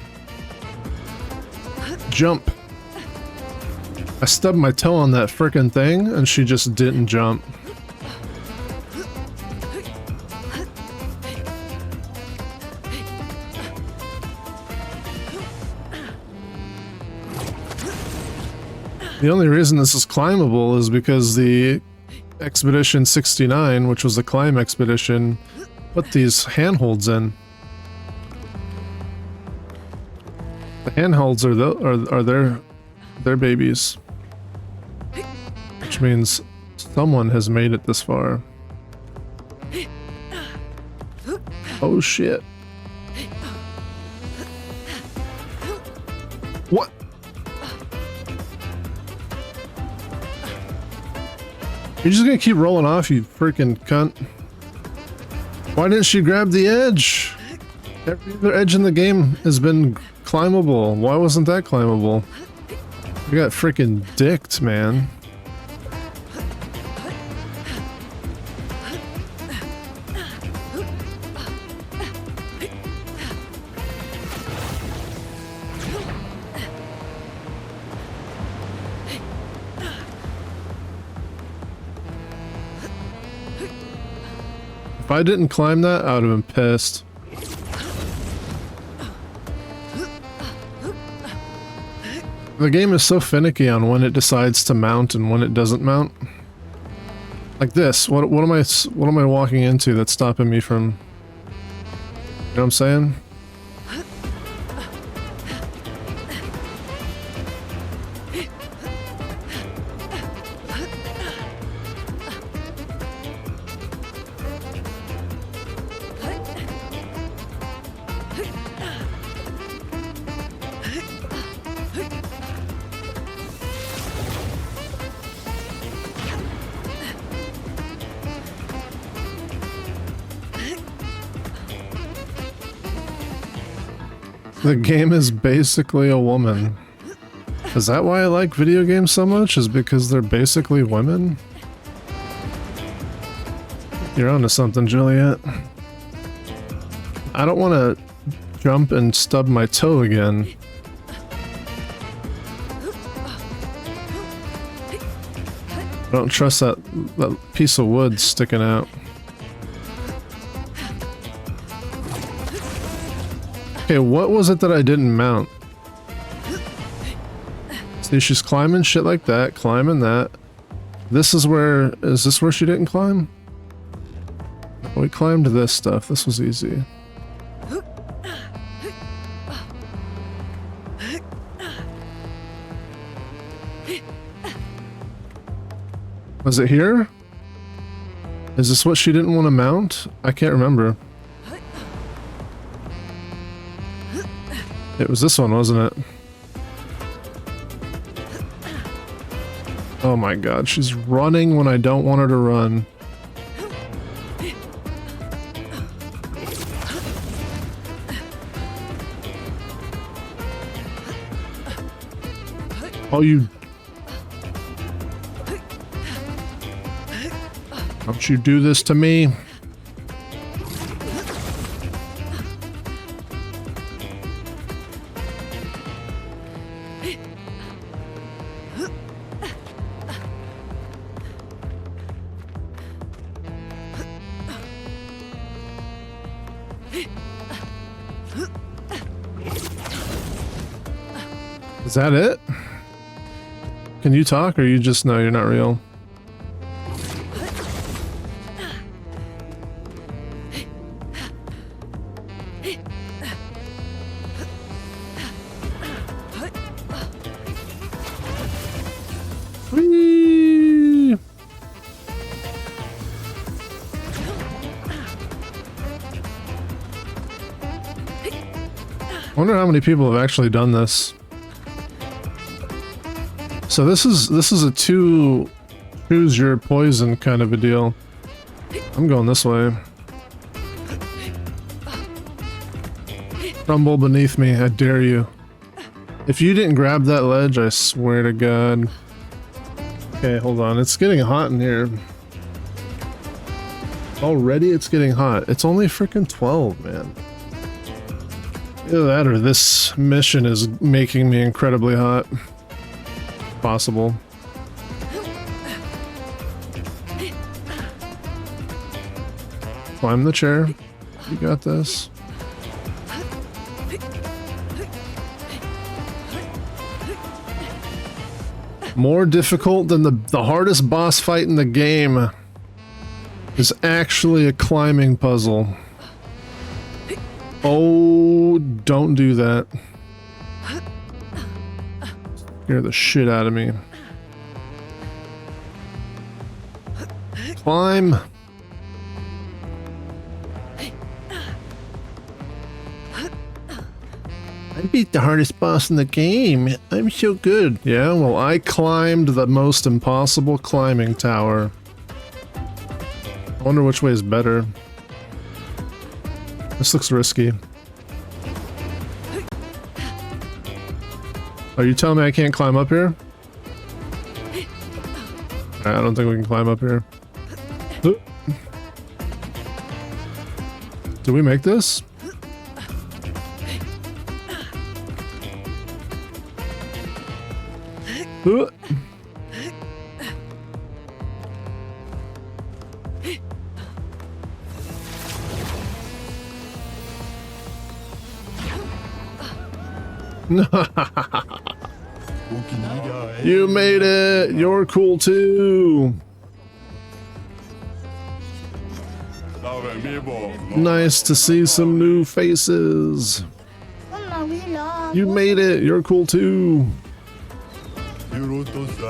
Speaker 1: Jump. I stubbed my toe on that frickin' thing and she just didn't jump. The only reason this is climbable is because the Expedition 69, which was the climb expedition, put these handholds in. The handholds are their babies, which means someone has made it this far. Oh shit! What? You're just gonna keep rolling off, you freaking cunt. Why didn't she grab the edge? Every other edge in the game has been climbable. Why wasn't that climbable? You got freaking dicked, man. If I didn't climb that, I would have been pissed. The game is so finicky on when it decides to mount and when it doesn't mount. Like this, what am I walking into that's stopping me from... You know what I'm saying? The game is basically a woman. Is that why I like video games so much? Is because they're basically women? You're onto something, Juliet. I don't want to jump and stub my toe again. I don't trust that piece of wood sticking out. Okay, what was it that I didn't mount? See, she's climbing shit like that, climbing that. This is where... Is this where she didn't climb? We climbed this stuff. This was easy. Was it here? Is this what she didn't want to mount? I can't remember. It was this one, wasn't it? Oh my god, she's running when I don't want her to run. Oh, you... Don't you do this to me? Is that it? Can you talk, or you just know you're not real? Whee! I wonder how many people have actually done this. So this is a choose your poison kind of a deal. I'm going this way. Crumble beneath me, I dare you. If you didn't grab that ledge, I swear to God. Okay, hold on. It's getting hot in here. Already it's getting hot. It's only freaking 12, man. Either that or this mission is making me incredibly hot. Possible. Climb the chair. You got this. More difficult than the hardest boss fight in the game is actually a climbing puzzle. Oh, don't do that. Scare the shit out of me. Climb. I beat the hardest boss in the game. I'm so good. Yeah, well, I climbed the most impossible climbing tower. I wonder which way is better. This looks risky. Are you telling me I can't climb up here? I don't think we can climb up here. Do we make this? You made it! You're cool too! Nice to see some new faces! You made it! You're cool too!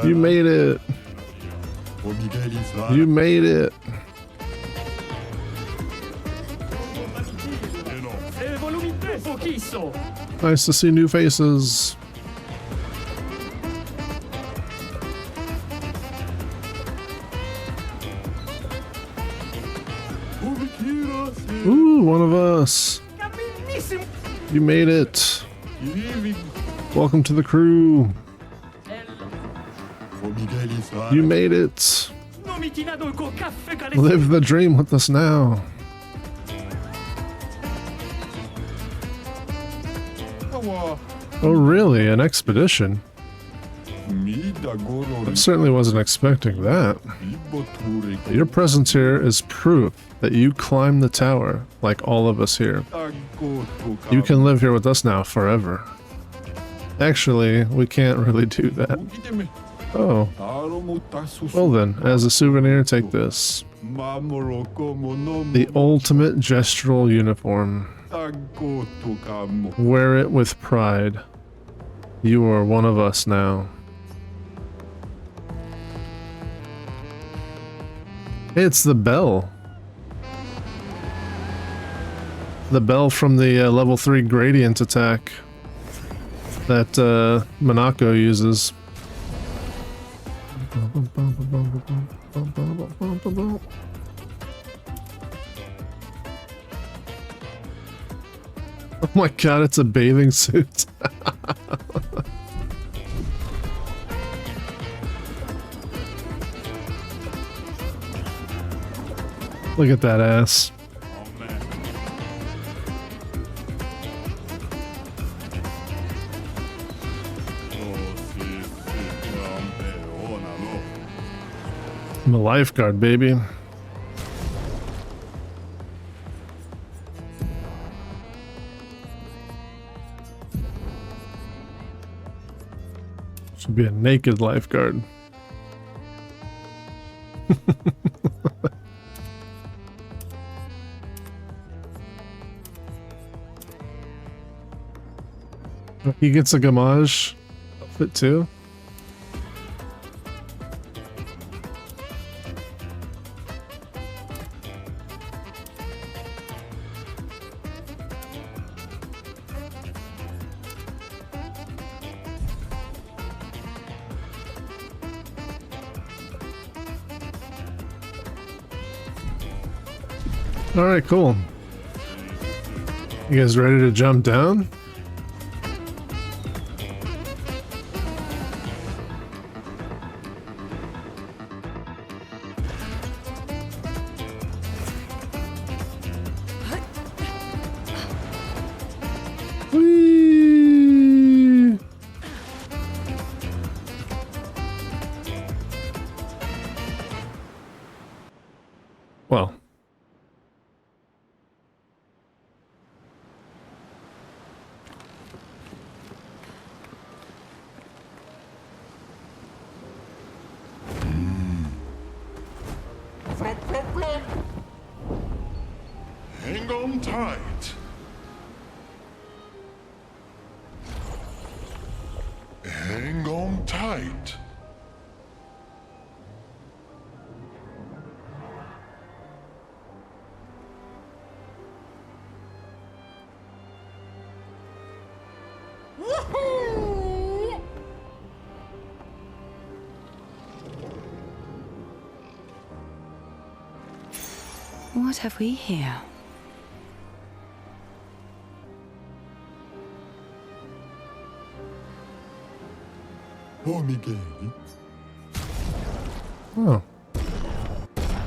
Speaker 1: You made it! You made it! Nice to see new faces. Ooh, one of us. You made it. Welcome to the crew. You made it. Live the dream with us now. Oh really? An expedition? I certainly wasn't expecting that. Your presence here is proof that you climbed the tower, like all of us here. You can live here with us now forever. Actually, we can't really do that. Oh. Well then, as a souvenir, take this. The ultimate gestural uniform. Wear it with pride. You are one of us now. Hey, it's the bell. The bell from the level 3 gradient attack that Monaco uses. Oh my god, it's a bathing suit. Look at that ass. I'm a lifeguard, baby. Should be a naked lifeguard. He gets a Gamage outfit too. All right, cool. You guys ready to jump down? Whee! Well.
Speaker 6: Hang on tight. Hang on tight.
Speaker 4: What have we here?
Speaker 6: Oh, Miguel.
Speaker 1: Oh.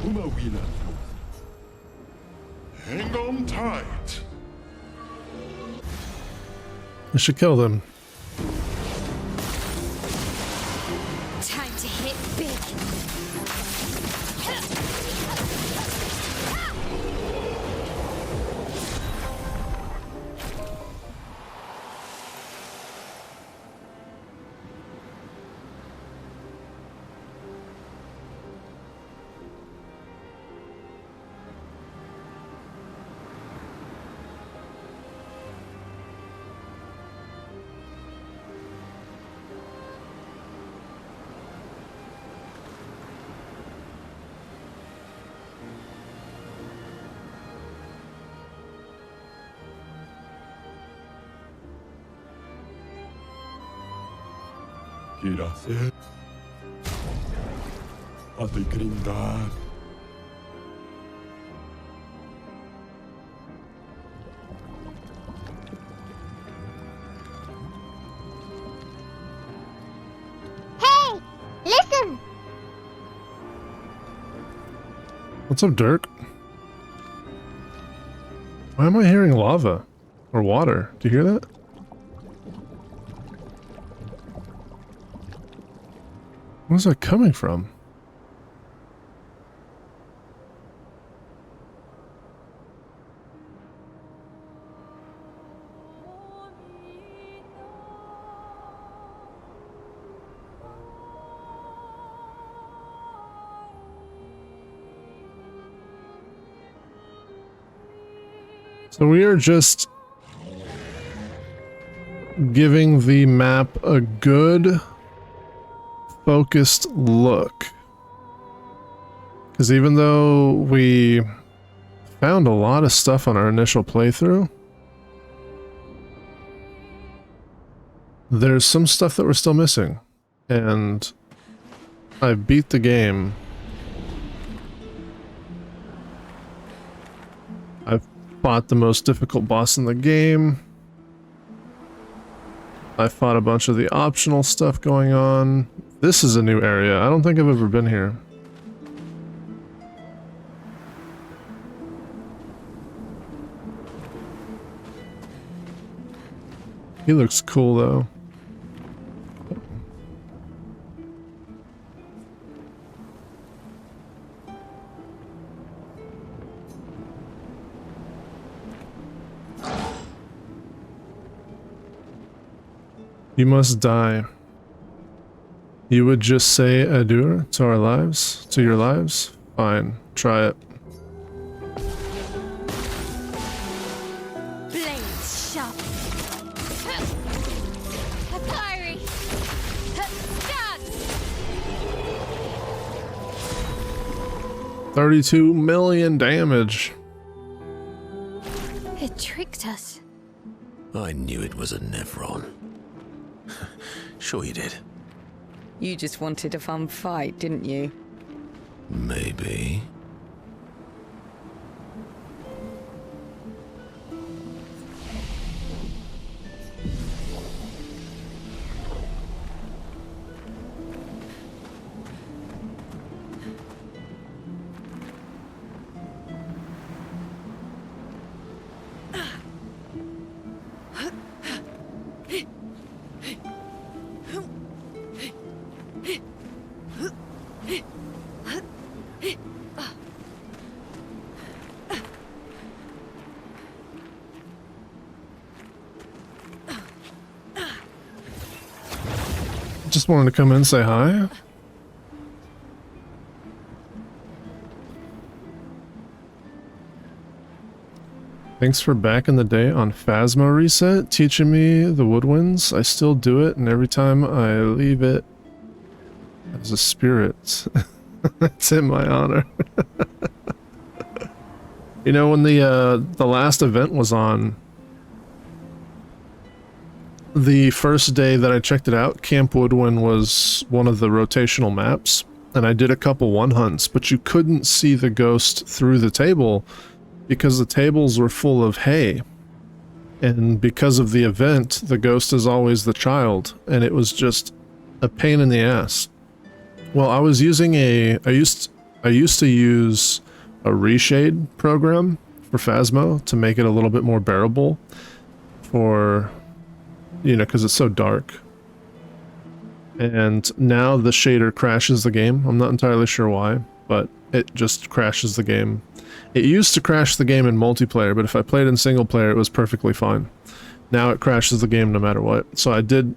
Speaker 6: Uma wheeler. Hang on tight.
Speaker 1: I should kill them.
Speaker 7: Time to hit big.
Speaker 6: Gracias. A te grindar.
Speaker 7: Hey! Listen!
Speaker 1: What's up, Dirk? Why am I hearing lava? Or water? Do you hear that? Where's that coming from? So we are just giving the map a good focused look. Because even though we found a lot of stuff on our initial playthrough, there's some stuff that we're still missing. And I beat the game. I've fought the most difficult boss in the game. I fought a bunch of the optional stuff going on. This is a new area. I don't think I've ever been here. He looks cool though. You must die. You would just say adieu to our lives? To your lives? Fine. Try it.
Speaker 7: Blades sharp. Papyri. Stance.
Speaker 1: 32 million damage.
Speaker 7: It tricked us.
Speaker 5: I knew it was a Nevron. Sure you did.
Speaker 8: You just wanted a fun fight, didn't you?
Speaker 5: Maybe.
Speaker 1: just wanted to come in and say hi. Thanks for back in the day on Phasma reset, teaching me the woodwinds. I still do it, and every time I leave it as a spirit, it's in my honor. You know, when the last event was on, the first day that I checked it out, Camp Woodwind was one of the rotational maps, and I did a couple one hunts, but you couldn't see the ghost through the table because the tables were full of hay. And because of the event, the ghost is always the child, and it was just a pain in the ass. Well, I was using I used to use a reshade program for Phasmo to make it a little bit more bearable for, you know, because it's so dark. And now the shader crashes the game. I'm not entirely sure why, but it just crashes the game. It used to crash the game in multiplayer, but if I played in single player, it was perfectly fine. Now it crashes the game no matter what. So I did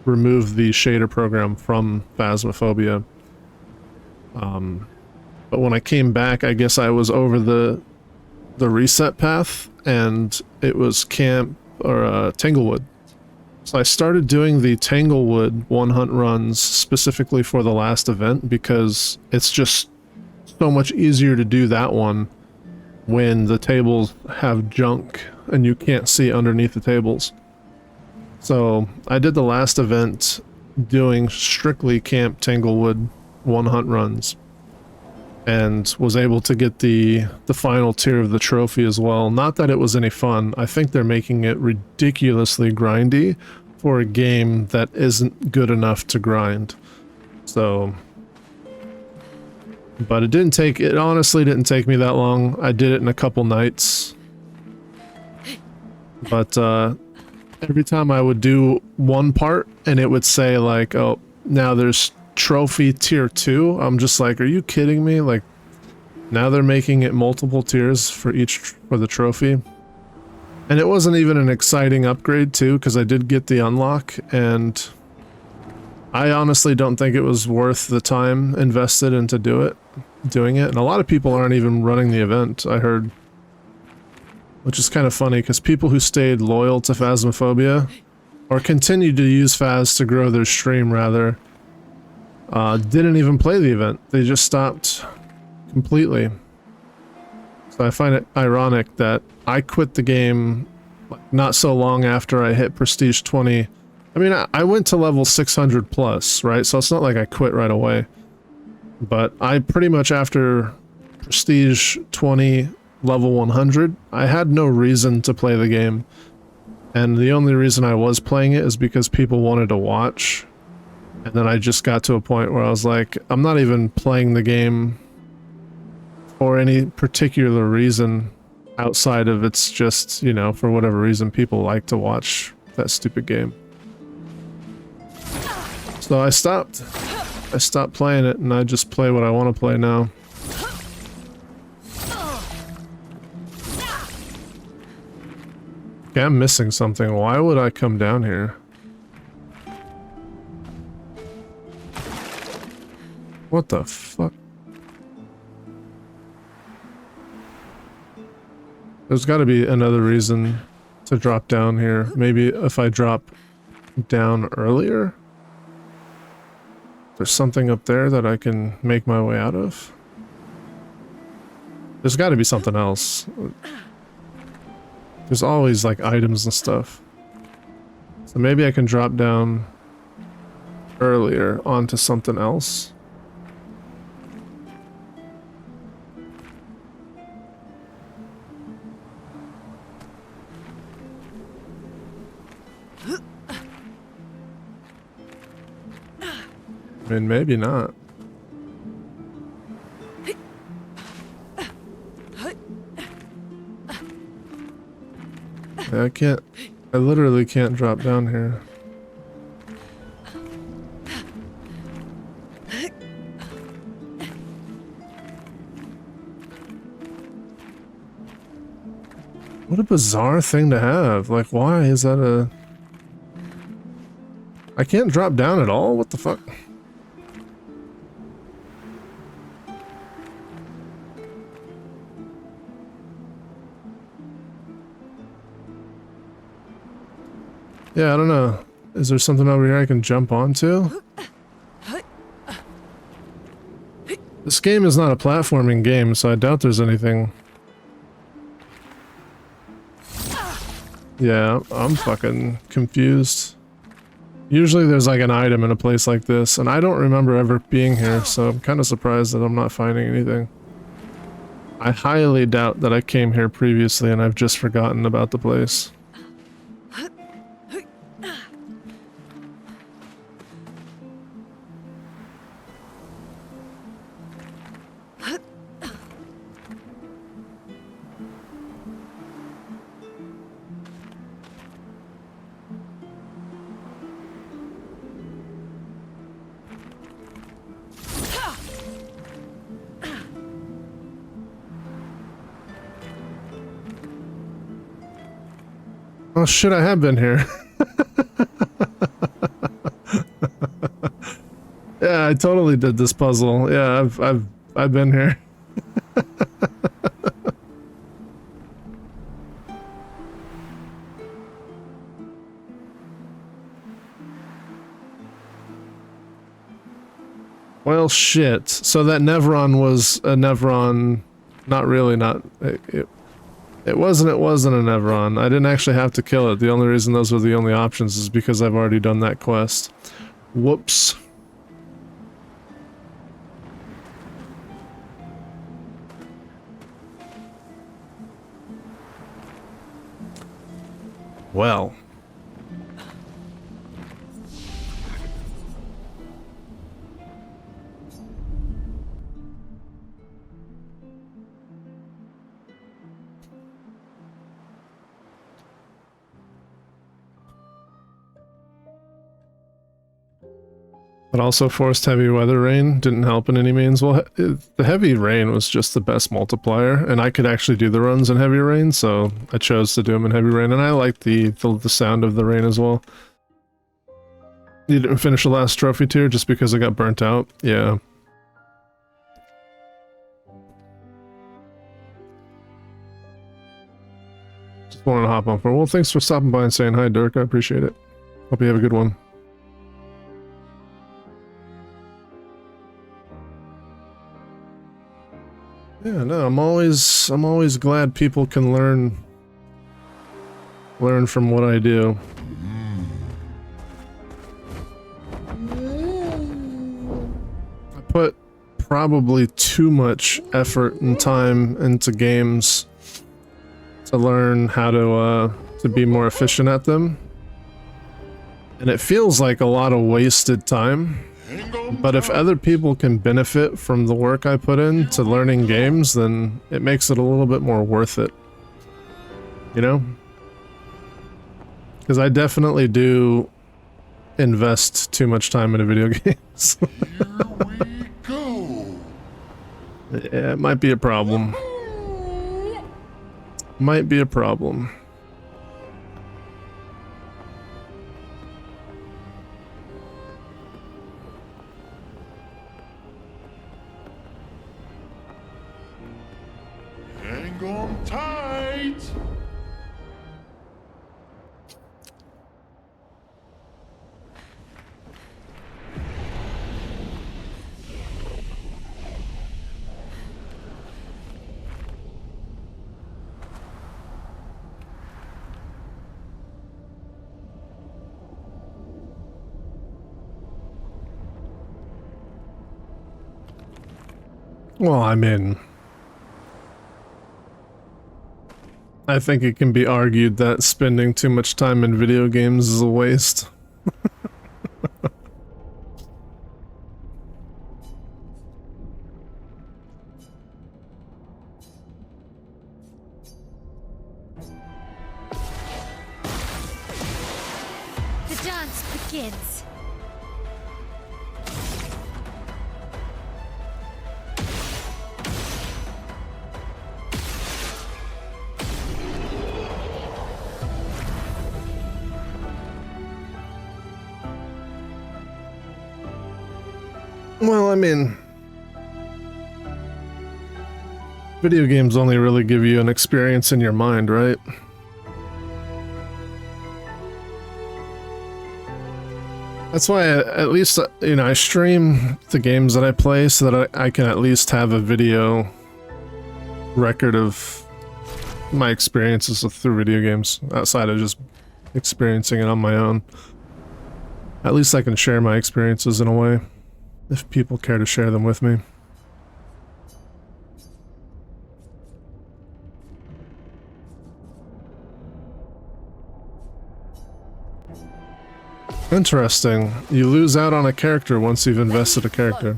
Speaker 1: remove the shader program from Phasmophobia. But when I came back, I guess I was over the reset path, and it was Tanglewood. So I started doing the Tanglewood one hunt runs specifically for the last event because it's just so much easier to do that one when the tables have junk and you can't see underneath the tables. So I did the last event doing strictly Camp Tanglewood one hunt runs and was able to get the final tier of the trophy as well. Not that it was any fun. I think they're making it ridiculously grindy for a game that isn't good enough to grind. So, but it honestly didn't take me that long. I did it in a couple nights. But every time I would do one part and it would say like, oh, now there's trophy tier 2, I'm just like, are you kidding me? Like, now they're making it multiple tiers for the trophy. And it wasn't even an exciting upgrade too, because I did get the unlock, and I honestly don't think it was worth the time invested into doing it. And a lot of people aren't even running the event, I heard, which is kind of funny because people who stayed loyal to Phasmophobia or continued to use Phas to grow their stream rather, didn't even play the event. They just stopped completely. So I find it ironic that I quit the game not so long after I hit Prestige 20. I mean, I went to level 600 plus, right? So it's not like I quit right away. But I pretty much after Prestige 20 level 100, I had no reason to play the game. And the only reason I was playing it is because people wanted to watch. And then I just got to a point where I was like, I'm not even playing the game for any particular reason outside of it's just, you know, for whatever reason people like to watch that stupid game. So I stopped playing it and I just play what I want to play now. Okay, I'm missing something. Why would I come down here? What the fuck? There's got to be another reason to drop down here. Maybe if I drop down earlier? There's something up there that I can make my way out of? There's got to be something else. There's always like items and stuff. So maybe I can drop down earlier onto something else. I mean, maybe not. Yeah, I literally can't drop down here. What a bizarre thing to have. Like, why is that a... I can't drop down at all? What the fuck? Yeah, I don't know. Is there something over here I can jump onto? This game is not a platforming game, so I doubt there's anything. Yeah, I'm fucking confused. Usually there's like an item in a place like this, and I don't remember ever being here, so I'm kind of surprised that I'm not finding anything. I highly doubt that I came here previously and I've just forgotten about the place. Oh shit, I have been here. Yeah, I totally did this puzzle. Yeah, I've been here. Well, shit. So that Nevron was a Nevron. Not really, not... It wasn't a Nevron. I didn't actually have to kill it. The only reason those were the only options is because I've already done that quest. Whoops. Well. But also forced heavy weather rain didn't help in any means. Well, the heavy rain was just the best multiplier, and I could actually do the runs in heavy rain, so I chose to do them in heavy rain, and I liked the sound of the rain as well. You didn't finish the last trophy tier just because I got burnt out? Yeah. Just wanted to hop on for it. Well, thanks for stopping by and saying hi, Dirk. I appreciate it. Hope you have a good one. Yeah, no, I'm always glad people can learn from what I do. I put probably too much effort and time into games to learn how to be more efficient at them. And it feels like a lot of wasted time. But if other people can benefit from the work I put in to learning games, then it makes it a little bit more worth it. You know? Because I definitely do invest too much time into video games.
Speaker 6: Here we go.
Speaker 1: Yeah, it might be a problem. Might be a problem.
Speaker 6: Hang on tight.
Speaker 1: Well, I mean, I think it can be argued that spending too much time in video games is a waste.
Speaker 7: The dance begins.
Speaker 1: Well, I mean, video games only really give you an experience in your mind, right? That's why, at least, you know, I stream the games that I play so that I can at least have a video record of my experiences through video games, outside of just experiencing it on my own. At least I can share my experiences in a way, if people care to share them with me. Interesting. You lose out on a character once you've invested a character.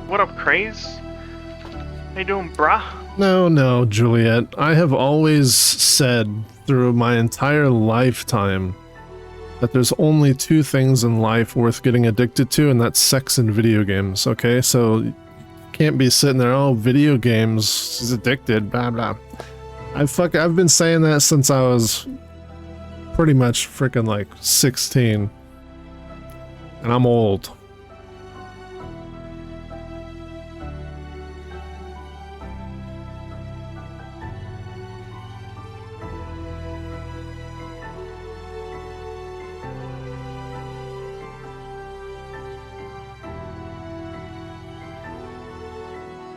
Speaker 9: What up, Craze? How you doing, brah?
Speaker 1: No, Juliet. I have always said through my entire lifetime that there's only two things in life worth getting addicted to, and that's sex and video games, okay? So you can't be sitting there, oh, video games, she's addicted, blah, blah. I've been saying that since I was pretty much freaking like 16. And I'm old.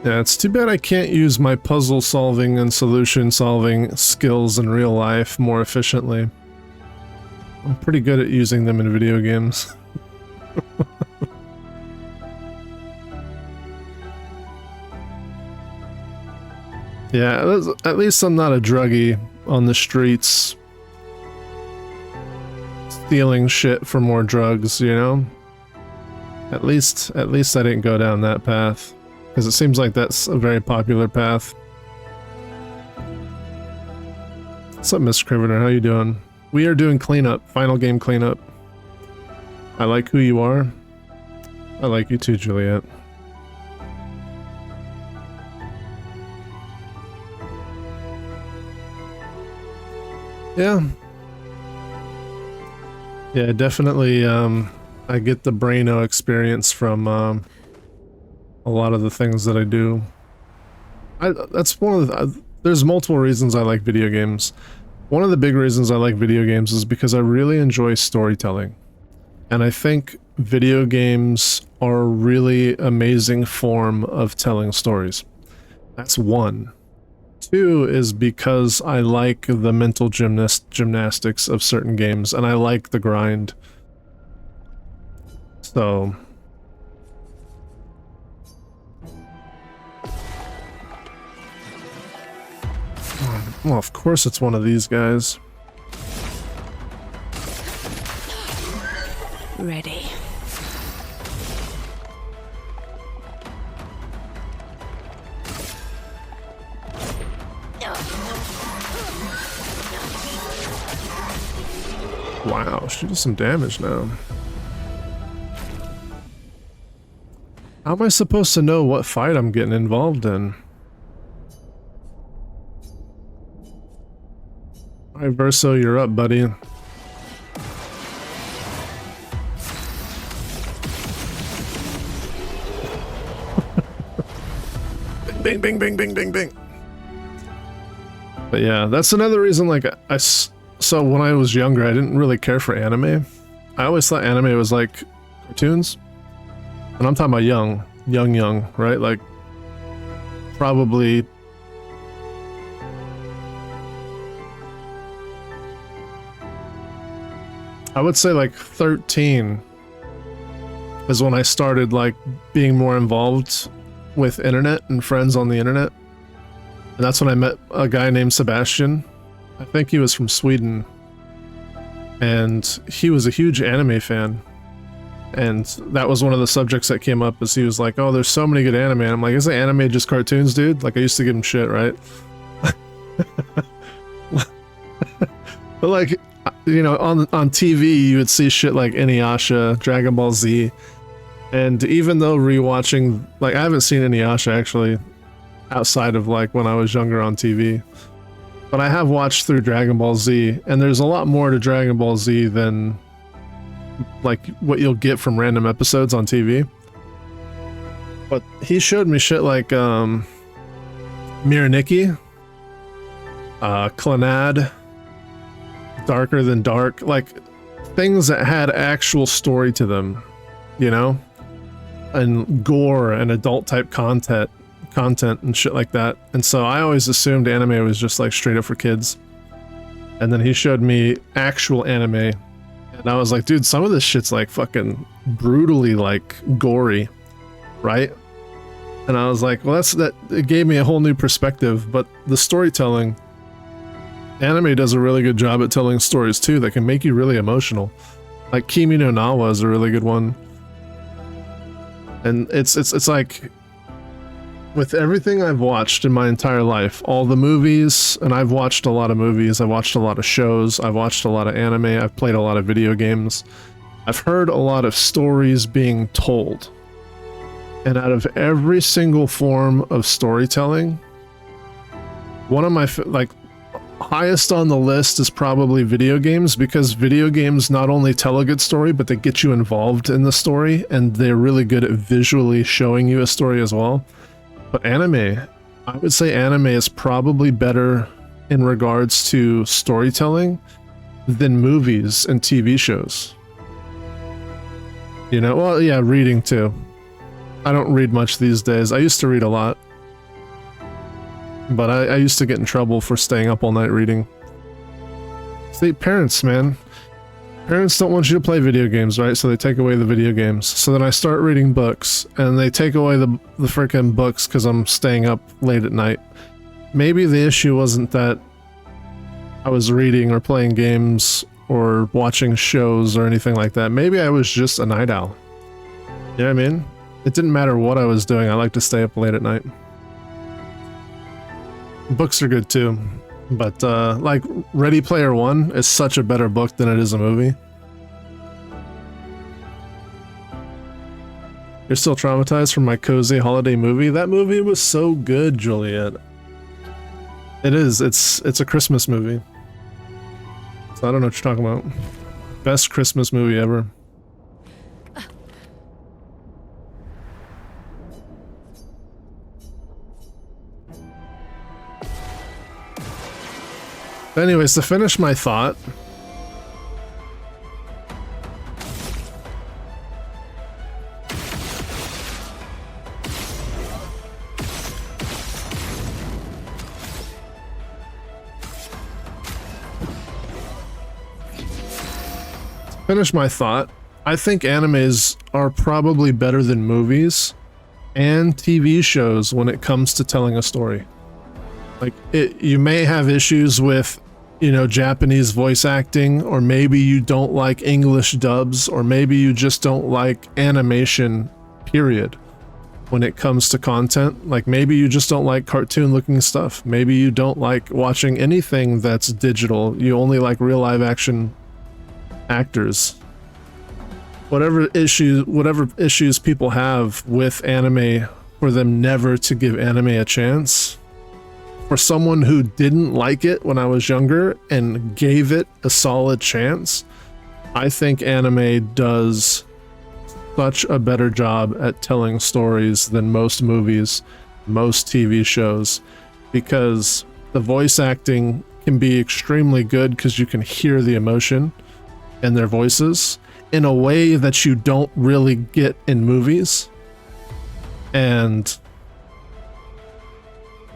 Speaker 1: Yeah, it's too bad I can't use my puzzle solving and solution solving skills in real life more efficiently. I'm pretty good at using them in video games. Yeah, at least I'm not a druggie on the streets stealing shit for more drugs, you know? At least I didn't go down that path. Because it seems like that's a very popular path. What's up, Miss Scrivener? How you doing? We are doing cleanup. Final game cleanup. I like who you are. I like you too, Juliet. Yeah. Yeah, definitely, I get the Braino experience from, a lot of the things that I do. That's one of the, there's multiple reasons I like video games. One of the big reasons I like video games is because I really enjoy storytelling. And I think video games are a really amazing form of telling stories. That's one. Two is because I like the mental gymnastics of certain games, and I like the grind. So... well, of course it's one of these guys.
Speaker 2: Ready.
Speaker 1: Wow, she does some damage now. How am I supposed to know what fight I'm getting involved in? Alright, Verso, you're up, buddy. Bing, bing, bing, bing, bing, bing. But yeah, that's another reason, like, so when I was younger, I didn't really care for anime. I always thought anime was like cartoons. And I'm talking about young, right? Like, probably... I would say like 13 is when I started like being more involved with internet and friends on the internet. And that's when I met a guy named Sebastian. I think he was from Sweden. And he was a huge anime fan. And that was one of the subjects that came up, is he was like, oh, there's so many good anime. And I'm like, isn't anime just cartoons, dude? Like, I used to give him shit, right? But like, you know, on TV, you would see shit like Inuyasha, Dragon Ball Z, And even though rewatching, like, I haven't seen Inuyasha actually outside of like when I was younger on TV, but I have watched through Dragon Ball Z, and there's a lot more to Dragon Ball Z than like what you'll get from random episodes on TV. But he showed me shit like Miraniki, Clannad, Darker Than Dark, like things that had actual story to them, you know, and gore and adult type content and shit like that. And so I always assumed anime was just like straight up for kids. And then he showed me actual anime, and I was like, dude, some of this shit's like fucking brutally like gory, right? And I was like, well, it gave me a whole new perspective. But the storytelling, anime does a really good job at telling stories too that can make you really emotional. Like Kimi no Na wa is a really good one. And it's like, with everything I've watched in my entire life, all the movies, and I've watched a lot of movies, I've watched a lot of shows, I've watched a lot of anime, I've played a lot of video games, I've heard a lot of stories being told. And out of every single form of storytelling, one of my like highest on the list is probably video games, because video games not only tell a good story, but they get you involved in the story, and they're really good at visually showing you a story as well. But anime, I would say anime is probably better in regards to storytelling than movies and TV shows. You know, well, yeah, reading too. I don't read much these days. I used to read a lot. But I used to get in trouble for staying up all night reading. See, parents, man. Parents don't want you to play video games, right? So they take away the video games. So then I start reading books, and they take away the freaking books because I'm staying up late at night. Maybe the issue wasn't that I was reading or playing games or watching shows or anything like that. Maybe I was just a night owl. You know what I mean? It didn't matter what I was doing. I like to stay up late at night. Books are good too. But, like, Ready Player One is such a better book than it is a movie. You're still traumatized from my cozy holiday movie? That movie was so good, Juliet. It is. It's a Christmas movie. So I don't know what you're talking about. Best Christmas movie ever. Anyways, to finish my thought, I think animes are probably better than movies and TV shows when it comes to telling a story. Like, you may have issues with, you know, Japanese voice acting, or maybe you don't like English dubs, or maybe you just don't like animation, period, when it comes to content. Like, maybe you just don't like cartoon looking stuff. Maybe you don't like watching anything that's digital. You only like real live action actors. Whatever issues people have with anime, for them never to give anime a chance, for someone who didn't like it when I was younger and gave it a solid chance, I think anime does such a better job at telling stories than most movies, most TV shows, because the voice acting can be extremely good because you can hear the emotion in their voices in a way that you don't really get in movies. And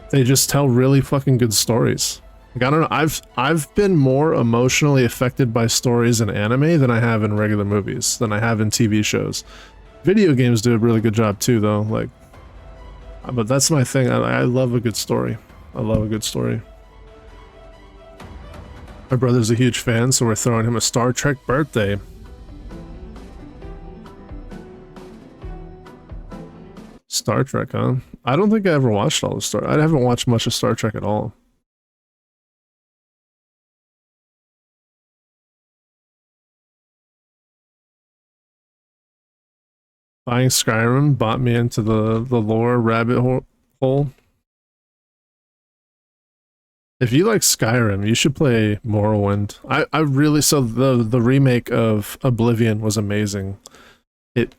Speaker 1: they just tell really fucking good stories. Like, I don't know, I've been more emotionally affected by stories in anime than I have in regular movies, than I have in TV shows. Video games do a really good job too, though. Like, but that's my thing. I love a good story. I love a good story. My brother's a huge fan, so we're throwing him a Star Trek birthday. Star Trek, huh? I don't think I ever watched all the Star. I haven't watched much of Star Trek at all. Buying Skyrim bought me into the lore rabbit hole. If you like Skyrim, you should play Morrowind. I really, so the remake of Oblivion was amazing. It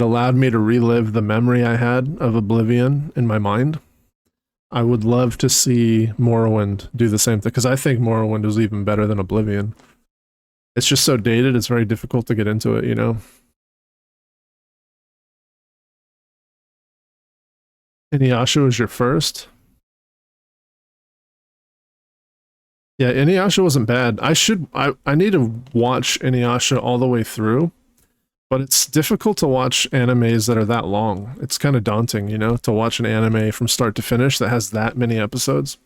Speaker 1: allowed me to relive the memory I had of Oblivion in my mind. I would love to see Morrowind do the same thing, because I think Morrowind is even better than Oblivion. It's just so dated, it's very difficult to get into it, you know? Inuyasha was your first? Yeah, Inuyasha wasn't bad. I need to watch Inuyasha all the way through, but it's difficult to watch animes that are that long. It's kind of daunting, you know, to watch an anime from start to finish that has that many episodes.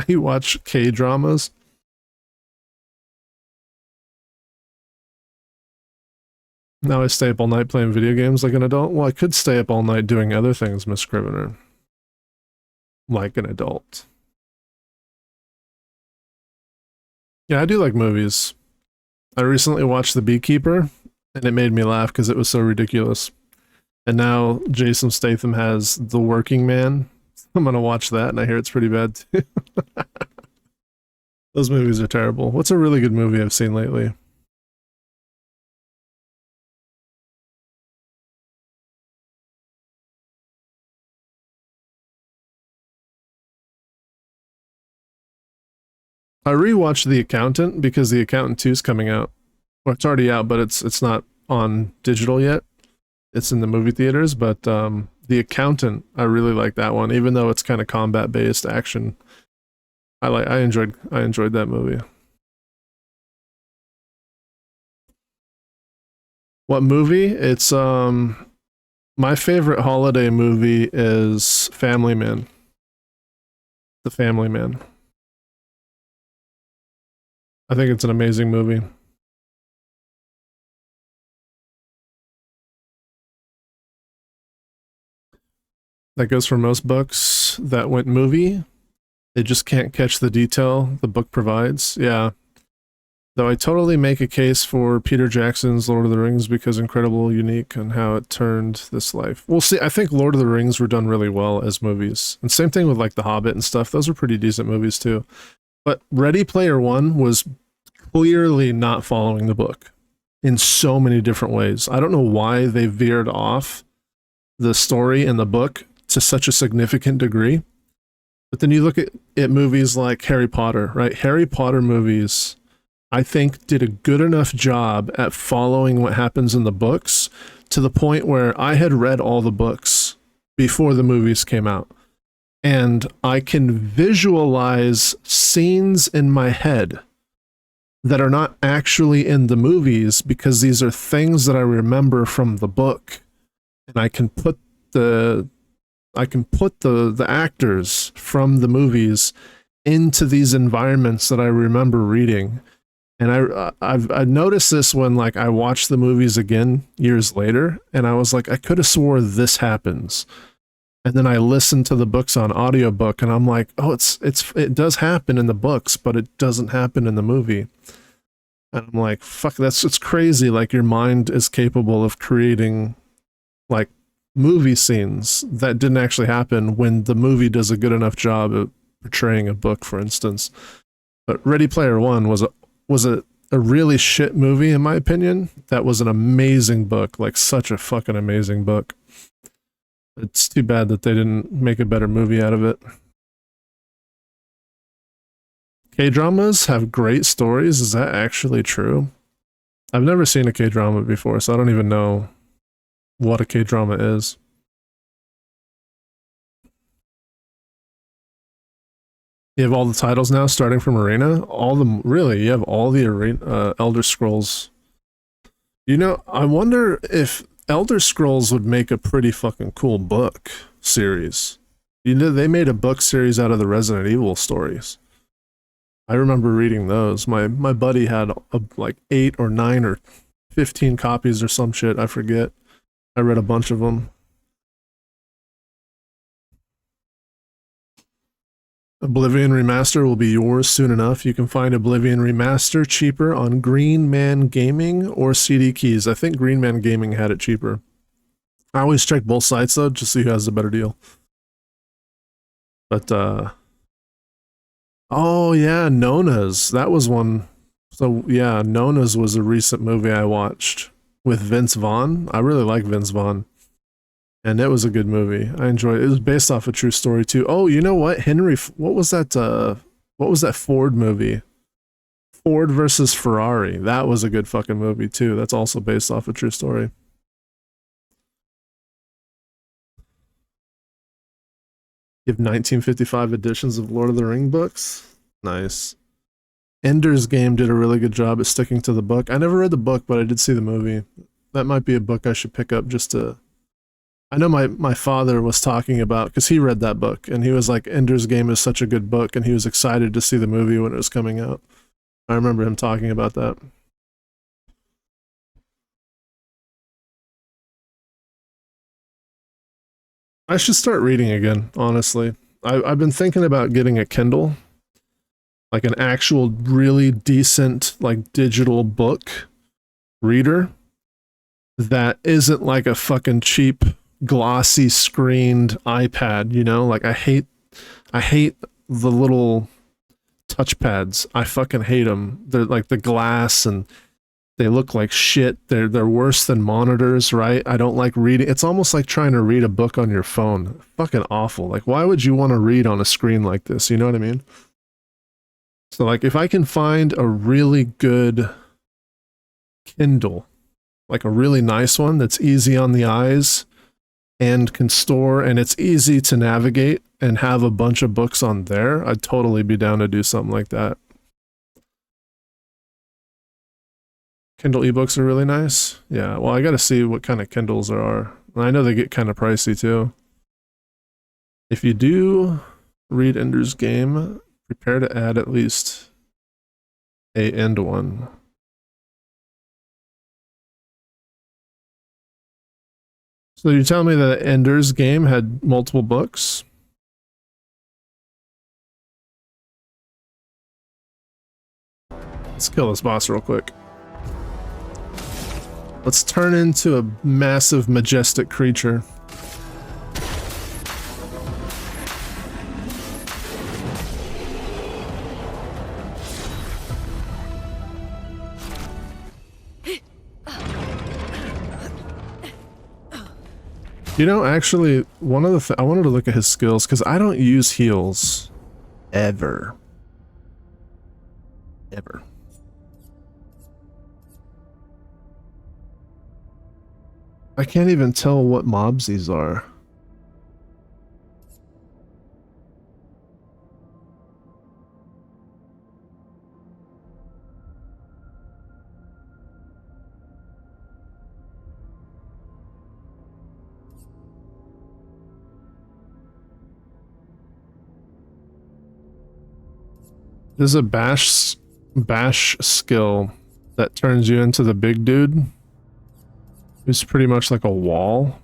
Speaker 1: You watch K-dramas? Now I stay up all night playing video games like an adult? Well, I could stay up all night doing other things, Miss Scrivener. Like an adult. Yeah, I do like movies. I recently watched The Beekeeper, and it made me laugh because it was so ridiculous. And now Jason Statham has The Working Man. I'm gonna watch that, and I hear it's pretty bad too. Those movies are terrible. What's a really good movie I've seen lately? I rewatched The Accountant because The Accountant 2 is coming out. Well, it's already out, but it's not on digital yet. It's in the movie theaters, but The Accountant, I really like that one, even though it's kind of combat-based action. I enjoyed that movie. What movie? It's my favorite holiday movie is Family Man. The Family Man. I think it's an amazing movie. That goes for most books that went movie. They just can't catch the detail the book provides. Yeah. Though I totally make a case for Peter Jackson's Lord of the Rings because incredible, unique, and how it turned this life. We'll see. I think Lord of the Rings were done really well as movies. And same thing with like The Hobbit and stuff. Those are pretty decent movies too. But Ready Player One was clearly not following the book in so many different ways. I don't know why they veered off the story in the book to such a significant degree. But then you look at movies like Harry Potter, right? Harry Potter movies, I think, did a good enough job at following what happens in the books to the point where I had read all the books before the movies came out. And I can visualize scenes in my head that are not actually in the movies because these are things that I remember from the book. And I can put the actors from the movies into these environments that I remember reading. And I noticed this when like I watched the movies again years later, and I was like, I could have swore this happens. And then I listened to the books on audiobook, and I'm like, oh, it does happen in the books, but it doesn't happen in the movie. And I'm like, fuck, it's crazy. Like your mind is capable of creating like movie scenes that didn't actually happen when the movie does a good enough job of portraying a book, for instance. But Ready Player One was a really shit movie, in my opinion. That was an amazing book, like such a fucking amazing book. It's too bad that they didn't make a better movie out of it. K-dramas have great stories. Is that actually true? I've never seen a K-drama before, so I don't even know what a K-drama is. You have all the titles now, starting from Arena? All the really, you have all the Arena, Elder Scrolls. You know, I wonder if Elder Scrolls would make a pretty fucking cool book series. You know, they made a book series out of the Resident Evil stories. I remember reading those. My buddy had like 8 or 9 or 15 copies or some shit. I forget. I read a bunch of them. Oblivion Remaster will be yours soon enough. You can find Oblivion Remaster cheaper on Green Man Gaming or CD Keys. I think Green Man Gaming had it cheaper. I always check both sites though, just to see who has the better deal. But oh yeah, Nona's. That was one. So yeah, Nona's was a recent movie I watched with Vince Vaughn. I really like Vince Vaughn. And it was a good movie. I enjoyed it. It was based off a true story too. Oh, you know what? What was that Ford movie? Ford versus Ferrari. That was a good fucking movie too. That's also based off a true story. You have 1955 editions of Lord of the Ring books. Nice. Ender's Game did a really good job at sticking to the book. I never read the book, but I did see the movie. That might be a book I should pick up just to... I know my father was talking about, because he read that book, and he was like, Ender's Game is such a good book, and he was excited to see the movie when it was coming out. I remember him talking about that. I should start reading again, honestly. I've been thinking about getting a Kindle, like an actual really decent, like digital book reader that isn't like a fucking cheap glossy screened iPad, you know? Like I hate the little touchpads. I fucking hate them. They're like the glass and they look like shit. They're worse than monitors, right? I don't like reading. It's almost like trying to read a book on your phone. Fucking awful. Like why would you want to read on a screen like this? You know what I mean? So like if I can find a really good Kindle, like a really nice one that's easy on the eyes and can store, and it's easy to navigate and have a bunch of books on there, I'd totally be down to do something like that. Kindle ebooks are really nice. Yeah, well, I gotta see what kind of Kindles there are. I know they get kind of pricey too. If you do read Ender's Game, prepare to add at least a end one. So you tell me that Ender's Game had multiple books? Let's kill this boss real quick. Let's turn into a massive, majestic creature. You know, actually, one of the I wanted to look at his skills because I don't use heals ever. Ever. I can't even tell what mobs these are. There's a bash skill that turns you into the big dude. It's pretty much like a wall.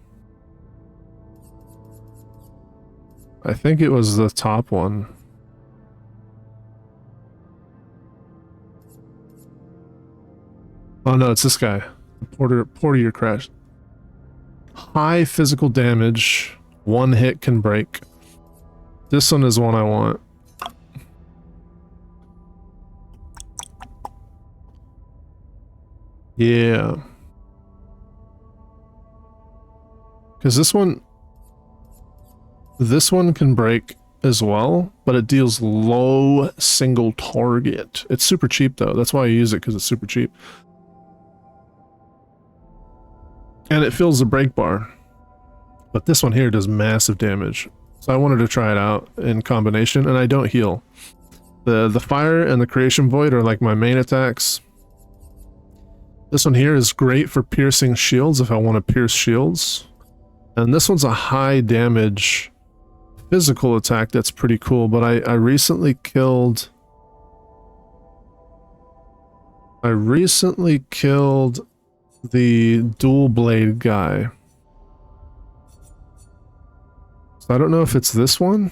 Speaker 1: I think it was the top one. Oh no, it's this guy. Porter your crash. High physical damage. One hit can break. This one is one I want. Yeah. Because this one can break as well, but it deals low single target. It's super cheap though. That's why I use it, because it's super cheap. And it fills the break bar. But this one here does massive damage. So I wanted to try it out in combination, and I don't heal. The fire and the creation void are like my main attacks. This one here is great for piercing shields if I want to pierce shields. And this one's a high damage physical attack that's pretty cool, but I recently killed the dual blade guy. So I don't know if it's this one.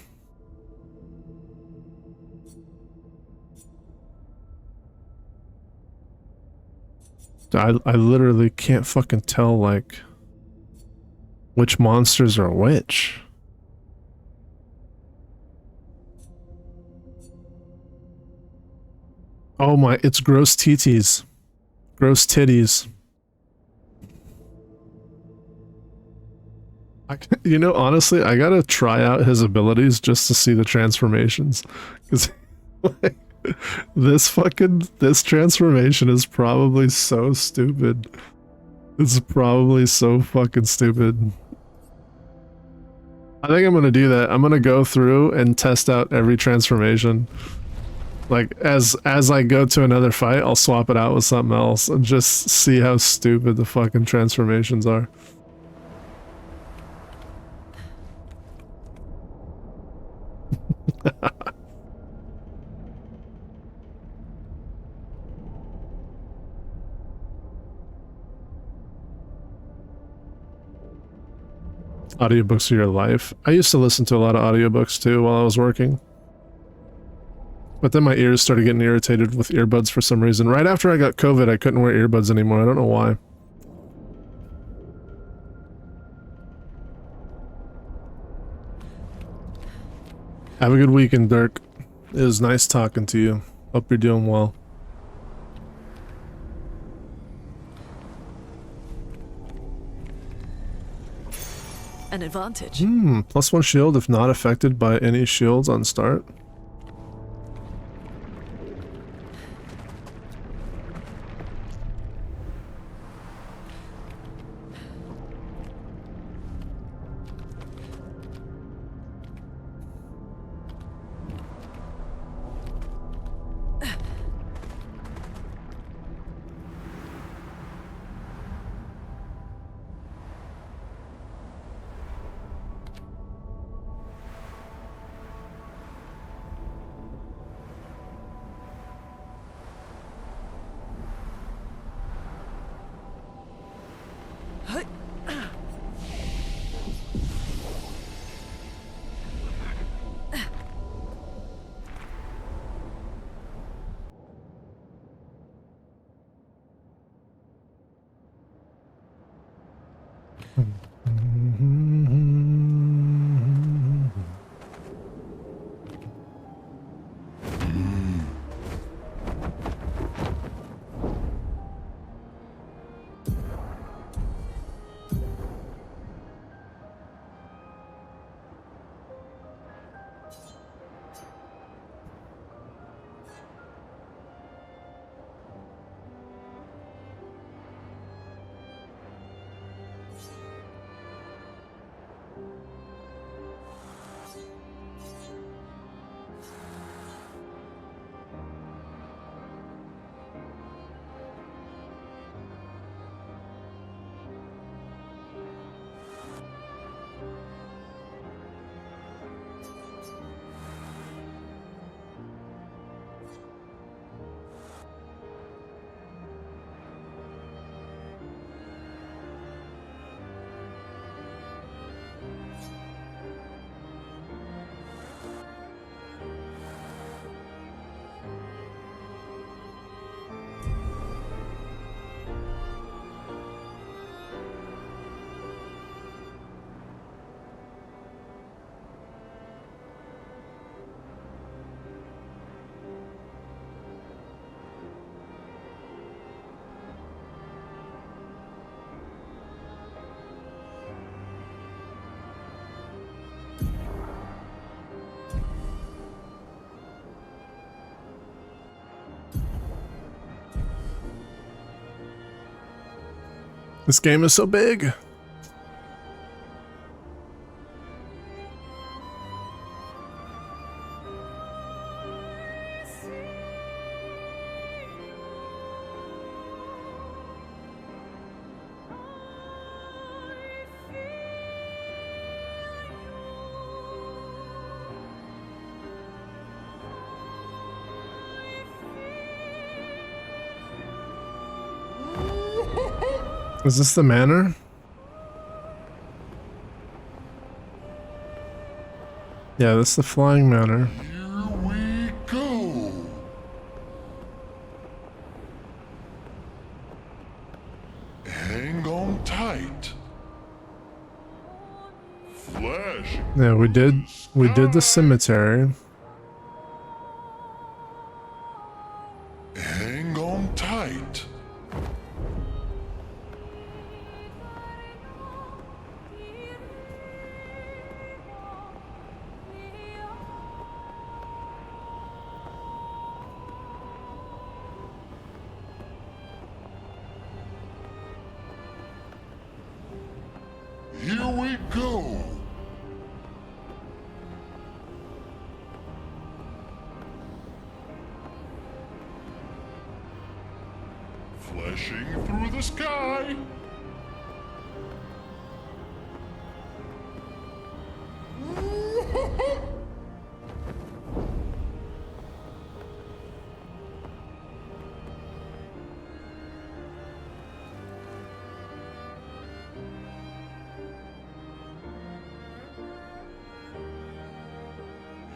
Speaker 1: I literally can't fucking tell, like, which monsters are which. Oh my, it's gross titties. Gross titties. You know, honestly, I gotta try out his abilities just to see the transformations. Because, like, this transformation is probably so stupid. It's probably so fucking stupid. I think I'm gonna do that. I'm gonna go through and test out every transformation. Like, as I go to another fight, I'll swap it out with something else and just see how stupid the fucking transformations are. Audiobooks are your life. I used to listen to a lot of audiobooks too while I was working. But then my ears started getting irritated with earbuds for some reason. Right after I got COVID, I couldn't wear earbuds anymore. I don't know why. Have a good weekend, Dirk. It was nice talking to you. Hope you're doing well.
Speaker 2: An advantage.
Speaker 1: +1 shield if not affected by any shields on start. This game is so big. Is this the manor? Yeah, this is the flying manor.
Speaker 6: Here we go.
Speaker 1: Yeah, we did the cemetery.
Speaker 6: Hang on tight. Here we go. Flashing through the sky.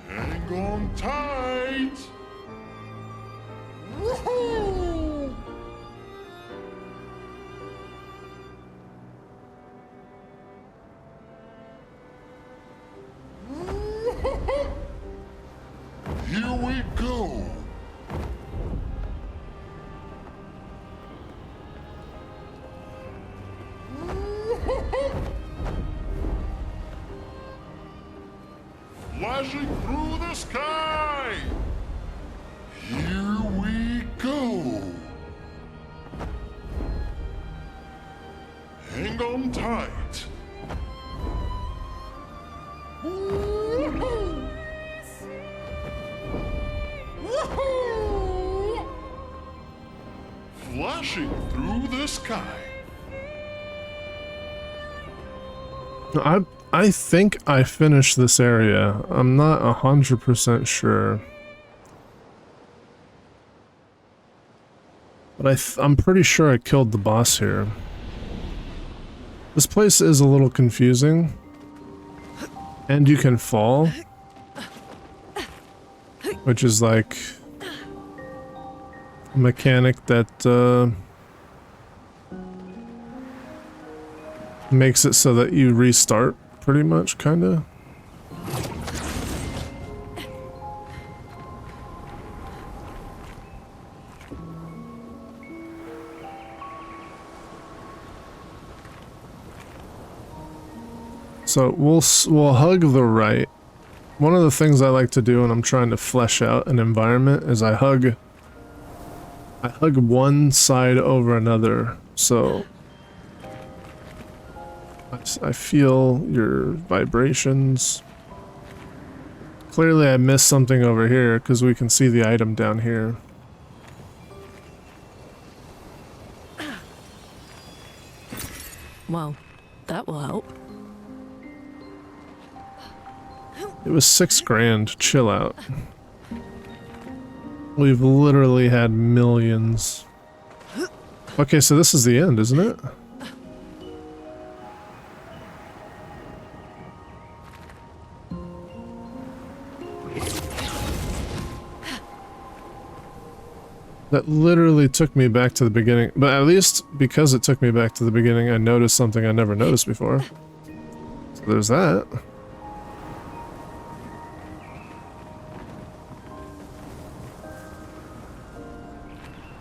Speaker 6: Hang on tight. Woohoo! Here we go. Flashing through the sky. Here we go. Hang on tight. Woohoo! Woohoo! Flashing through the sky.
Speaker 1: I think I finished this area. I'm not 100% sure. But I'm pretty sure I killed the boss here. This place is a little confusing. And you can fall. Which is like a mechanic that makes it so that you restart pretty much, kinda. So we'll hug the right. One of the things I like to do when I'm trying to flesh out an environment is I hug one side over another, so I feel your vibrations. Clearly I missed something over here because we can see the item down here.
Speaker 2: Well, that will help.
Speaker 1: It was $6 grand. Chill out. We've literally had millions. Okay, so this is the end, isn't it? That literally took me back to the beginning, but at least because it took me back to the beginning, I noticed something I never noticed before. So there's that.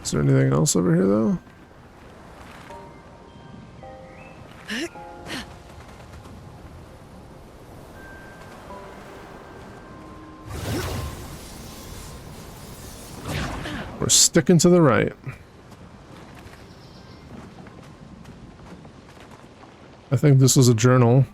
Speaker 1: Is there anything else over here, though? We're sticking to the right. I think this was a journal.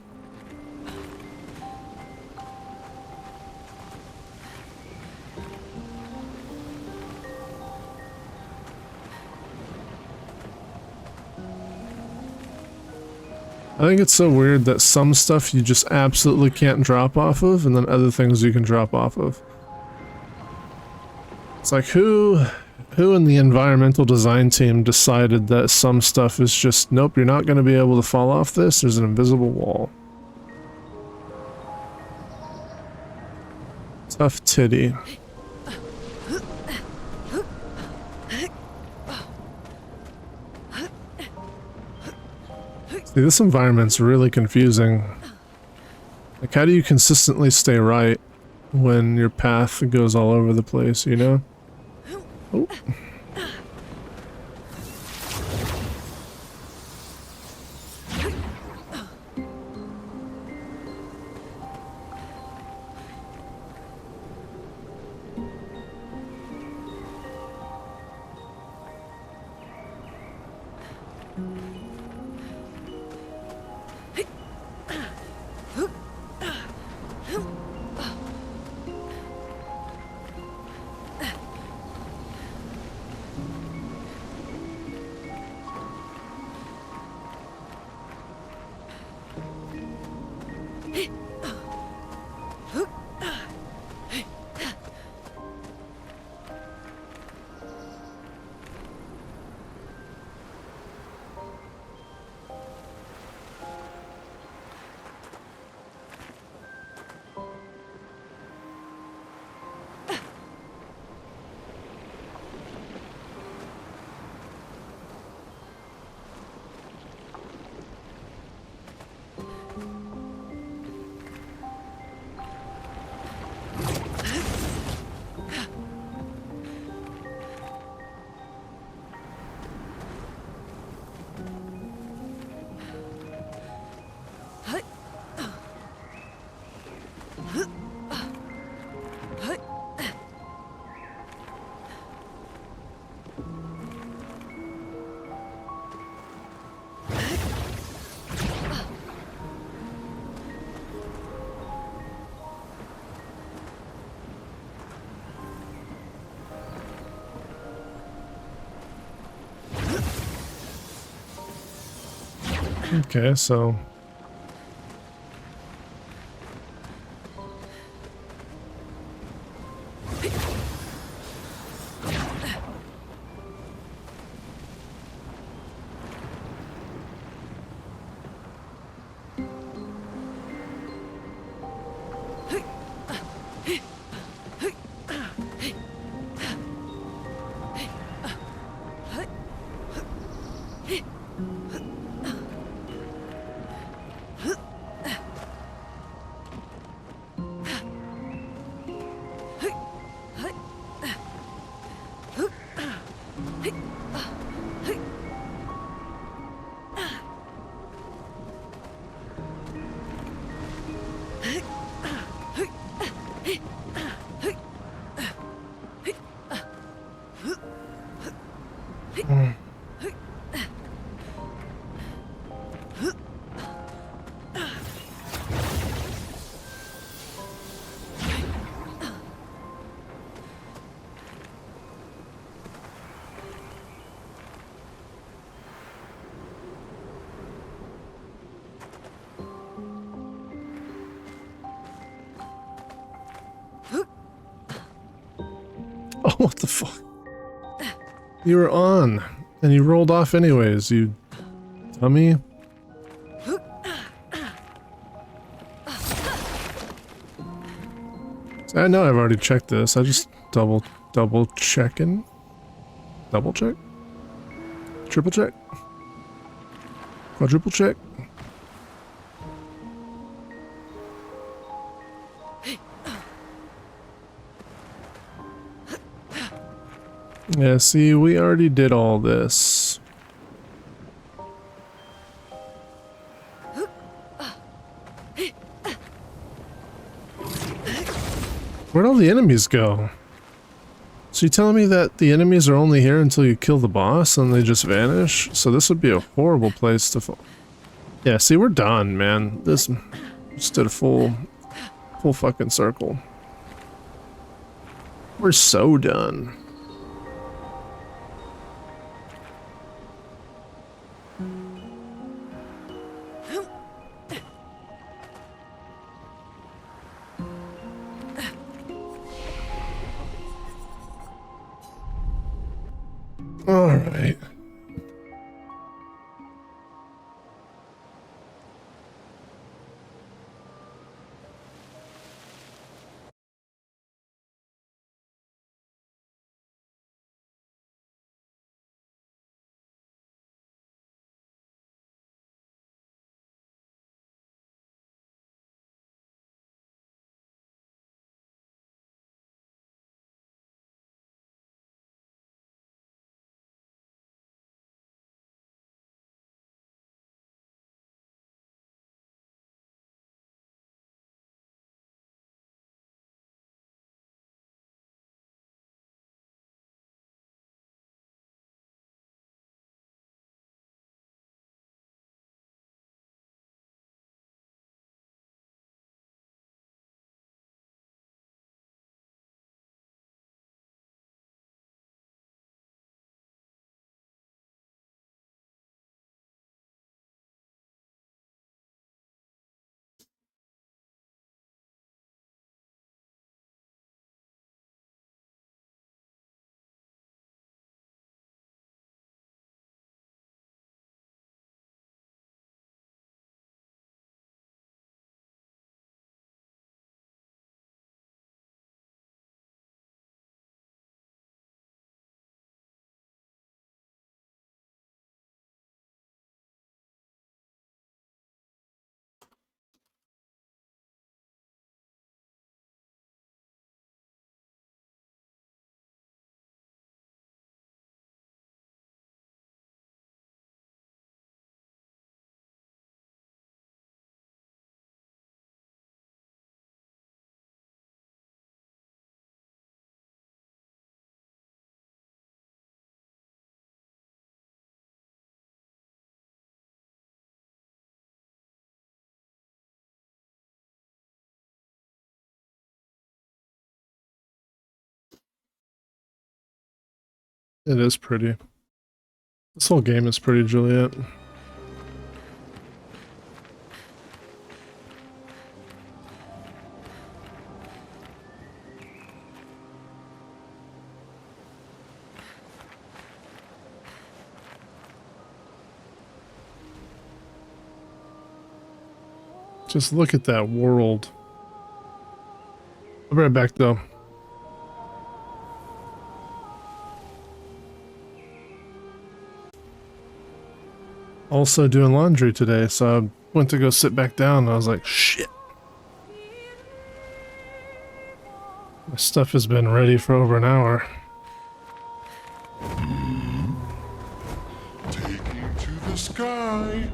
Speaker 1: I think it's so weird that some stuff you just absolutely can't drop off of, and then other things you can drop off of. It's like, who in the environmental design team decided that some stuff is just, nope, you're not going to be able to fall off this, there's an invisible wall. Tough titty. See, this environment's really confusing. Like, how do you consistently stay right when your path goes all over the place, you know? Oh. Okay, so oh, what the fuck? You were on, and you rolled off anyways, you dummy. I know I've already checked this, I just double checking. Double check? Triple check? Quadruple check? Yeah, see, we already did all this. Where'd all the enemies go? So you're telling me that the enemies are only here until you kill the boss and they just vanish? So this would be a horrible place to fall. Yeah, see, we're done, man. This just did a full fucking circle. We're so done. All right. It is pretty. This whole game is pretty, Juliet. Just look at that world. I'll be right back though. Also doing laundry today, so I went to go sit back down and I was like, shit. My stuff has been ready for over an hour.
Speaker 6: Taking to the sky.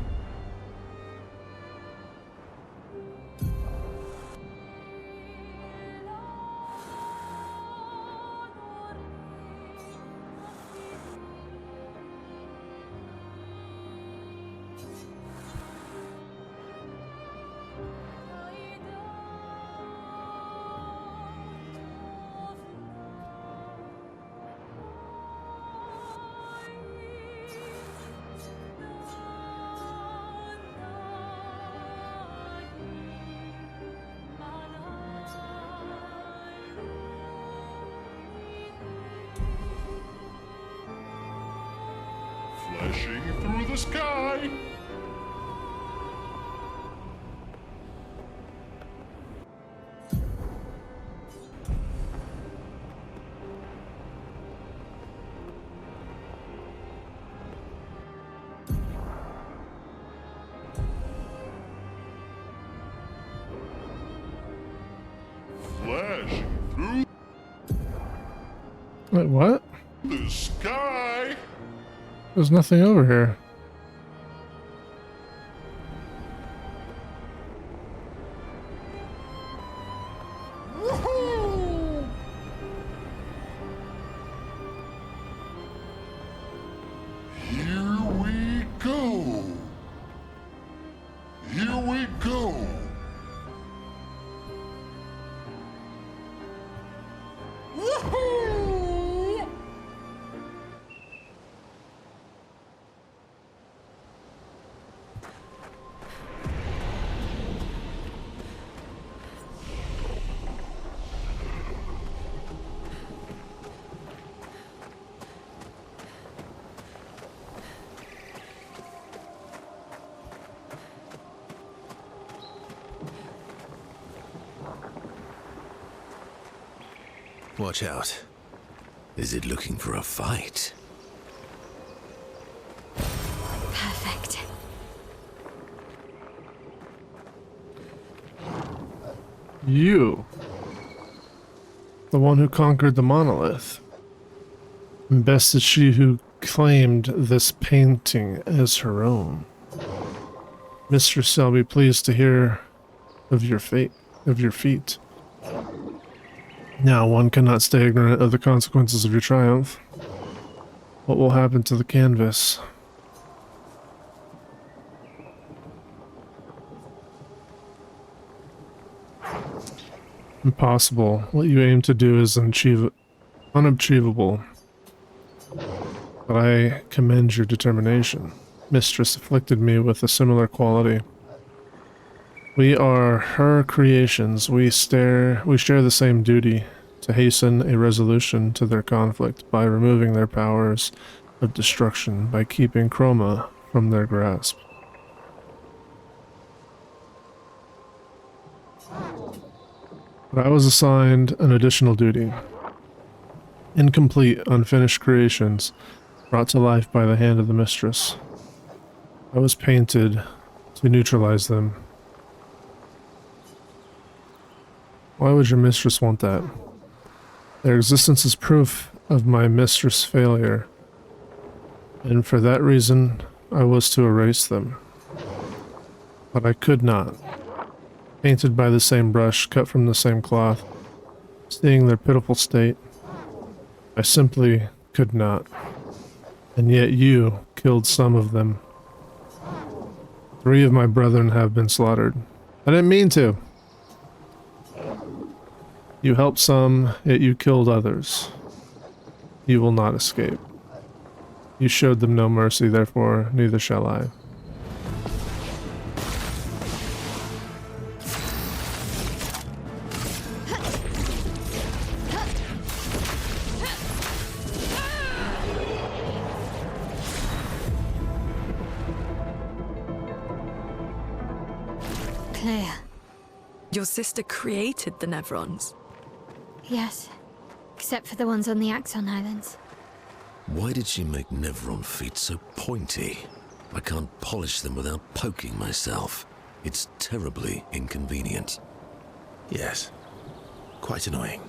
Speaker 6: Flashing through the sky. Flashing through
Speaker 1: Wait, what?
Speaker 6: the sky.
Speaker 1: There's nothing over here.
Speaker 6: Woohoo! Here we go. Here we go. Woohoo!
Speaker 3: Watch out. Is it looking for a fight?
Speaker 7: Perfect.
Speaker 1: You. The one who conquered the monolith. And best is she who claimed this painting as her own. Mistress shall be pleased to hear of your fate, of your feat. Now one cannot stay ignorant of the consequences of your triumph. What will happen to the canvas? Impossible. What you aim to do is unachievable. But I commend your determination. Mistress afflicted me with a similar quality. We are her creations. We share the same duty to hasten a resolution to their conflict by removing their powers of destruction, by keeping Chroma from their grasp. But I was assigned an additional duty. Incomplete, unfinished creations brought to life by the hand of the mistress. I was painted to neutralize them. Why would your mistress want that? Their existence is proof of my mistress' failure, and for that reason I was to erase them. But I could not. Painted by the same brush, cut from the same cloth, seeing their pitiful state, I simply could not. And yet you killed some of them. 3 of my brethren have been slaughtered. I didn't mean to. You helped some, yet you killed others. You will not escape. You showed them no mercy, therefore neither shall I.
Speaker 7: Clair.
Speaker 2: Your sister created the Nevrons.
Speaker 7: Yes. Except for the ones on the Axon Islands.
Speaker 5: Why did she make Nevron feet so pointy? I can't polish them without poking myself. It's terribly inconvenient.
Speaker 3: Yes. Quite annoying.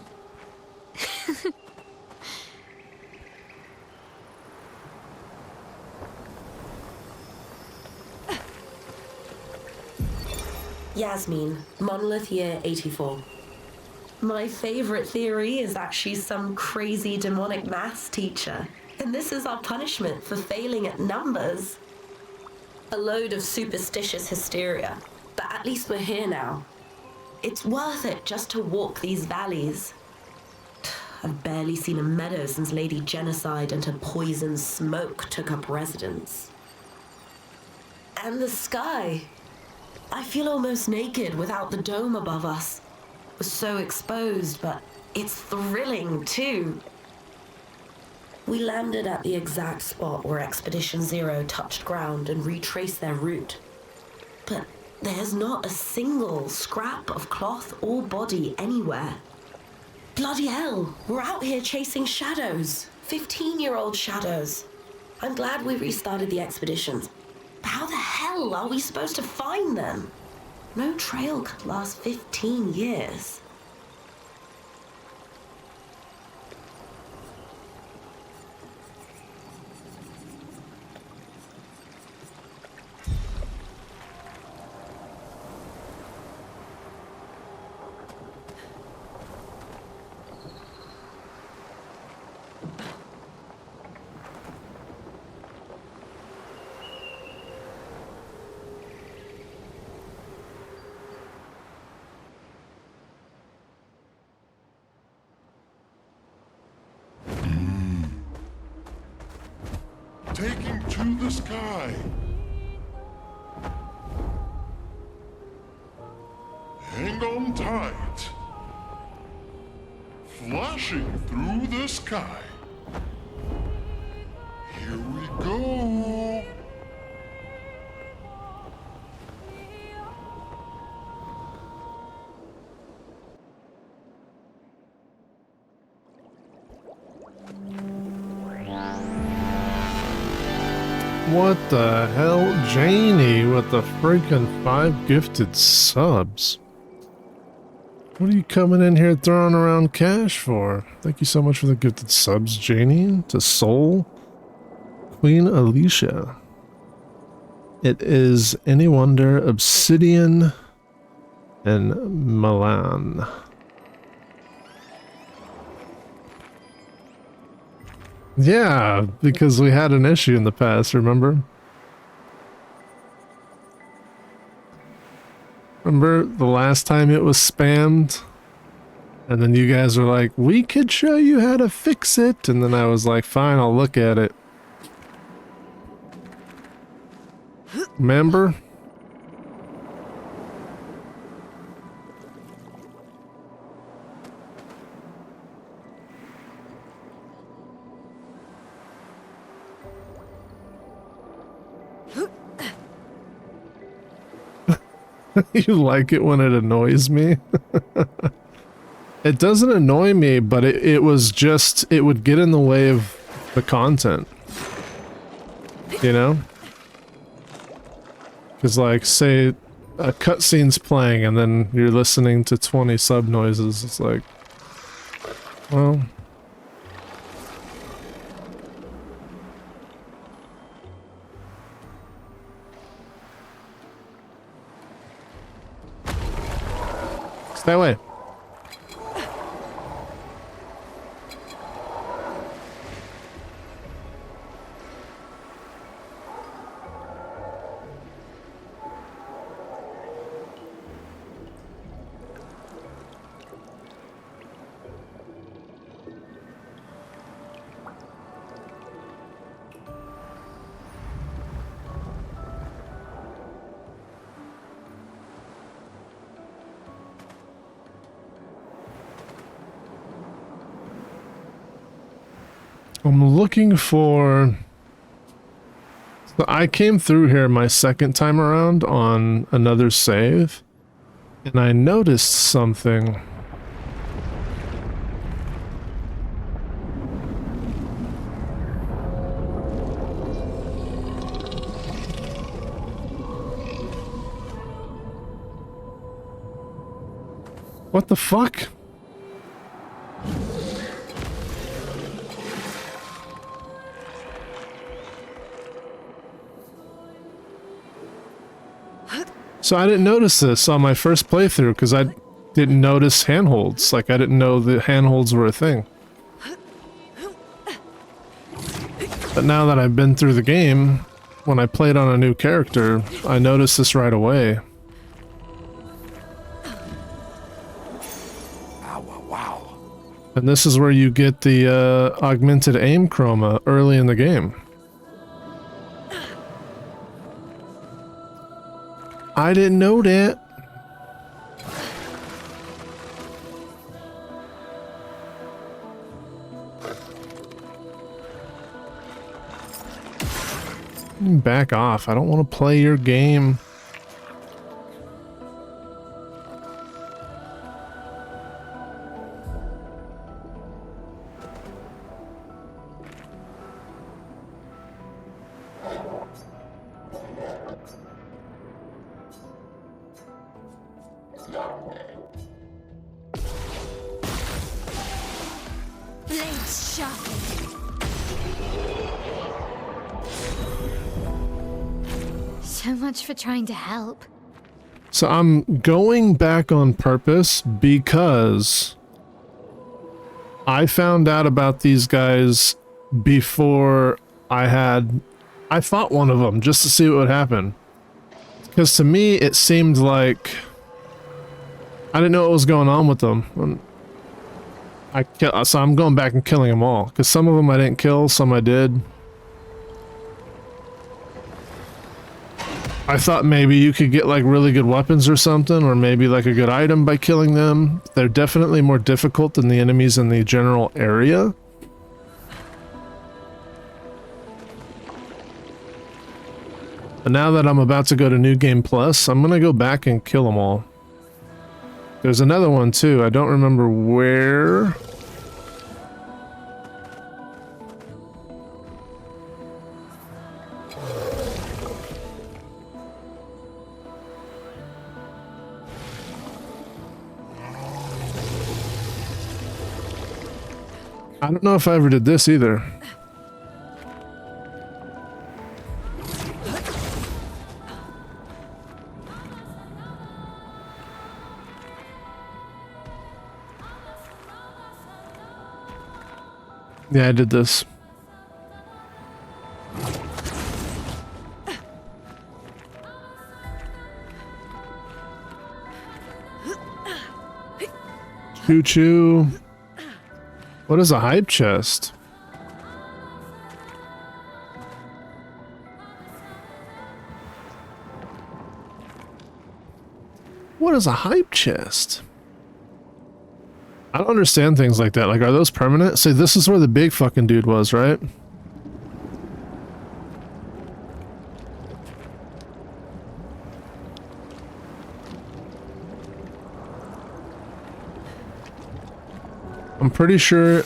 Speaker 10: Yasmin, Monolith Year 84. My favorite theory is that she's some crazy demonic maths teacher, and this is our punishment for failing at numbers. A load of superstitious hysteria, but at least we're here now. It's worth it just to walk these valleys. I've barely seen a meadow since Lady Genocide and her poison smoke took up residence. And the sky. I feel almost naked without the dome above us. We're so exposed, but it's thrilling too. We landed at the exact spot where Expedition Zero touched ground and retraced their route. But there's not a single scrap of cloth or body anywhere. Bloody hell, we're out here chasing shadows. 15-year-old shadows. I'm glad we restarted the expeditions. But how the hell are we supposed to find them? No trail could last 15 years.
Speaker 6: Taking to the sky. Hang on tight. Flashing through the sky. Here we go.
Speaker 1: What the hell? Janie with the freaking 5 gifted subs. What are you coming in here throwing around cash for? Thank you so much for the gifted subs, Janie. To Soul. Queen Alicia. It is Any Wonder, Obsidian, and Milan. Yeah, because we had an issue in the past, remember? Remember the last time it was spammed? And then you guys were like, we could show you how to fix it. And then I was like, fine, I'll look at it. Remember? You like it when it annoys me? It doesn't annoy me, but it was just, it would get in the way of the content. You know? Because like, say a cutscene's playing and then you're listening to 20 sub noises, it's like, well... Stay away. I'm looking for... So I came through here my second time around on another save, and I noticed something. What the fuck? So I didn't notice this on my first playthrough because I didn't notice handholds. Like I didn't know the handholds were a thing. But now that I've been through the game, when I played on a new character, I noticed this right away.
Speaker 6: Wow.
Speaker 1: And this is where you get the augmented aim chroma early in the game. I didn't know that. Back off. I don't want to play your game.
Speaker 7: Blades sharpened. So much for trying to help.
Speaker 1: So I'm going back on purpose because I found out about these guys before I fought one of them just to see what would happen. Because to me, it seemed like I didn't know what was going on with them. So I'm going back and killing them all. Because some of them I didn't kill, some I did. I thought maybe you could get like really good weapons or something, or maybe like a good item by killing them. They're definitely more difficult than the enemies in the general area. But now that I'm about to go to New Game Plus, I'm gonna go back and kill them all. There's another one too, I don't remember where. I don't know if I ever did this either. Yeah, I did this. Choo-choo. What is a hype chest? What is a hype chest? I don't understand things like that. Like, are those permanent? See, this is where the big fucking dude was, right? I'm pretty sure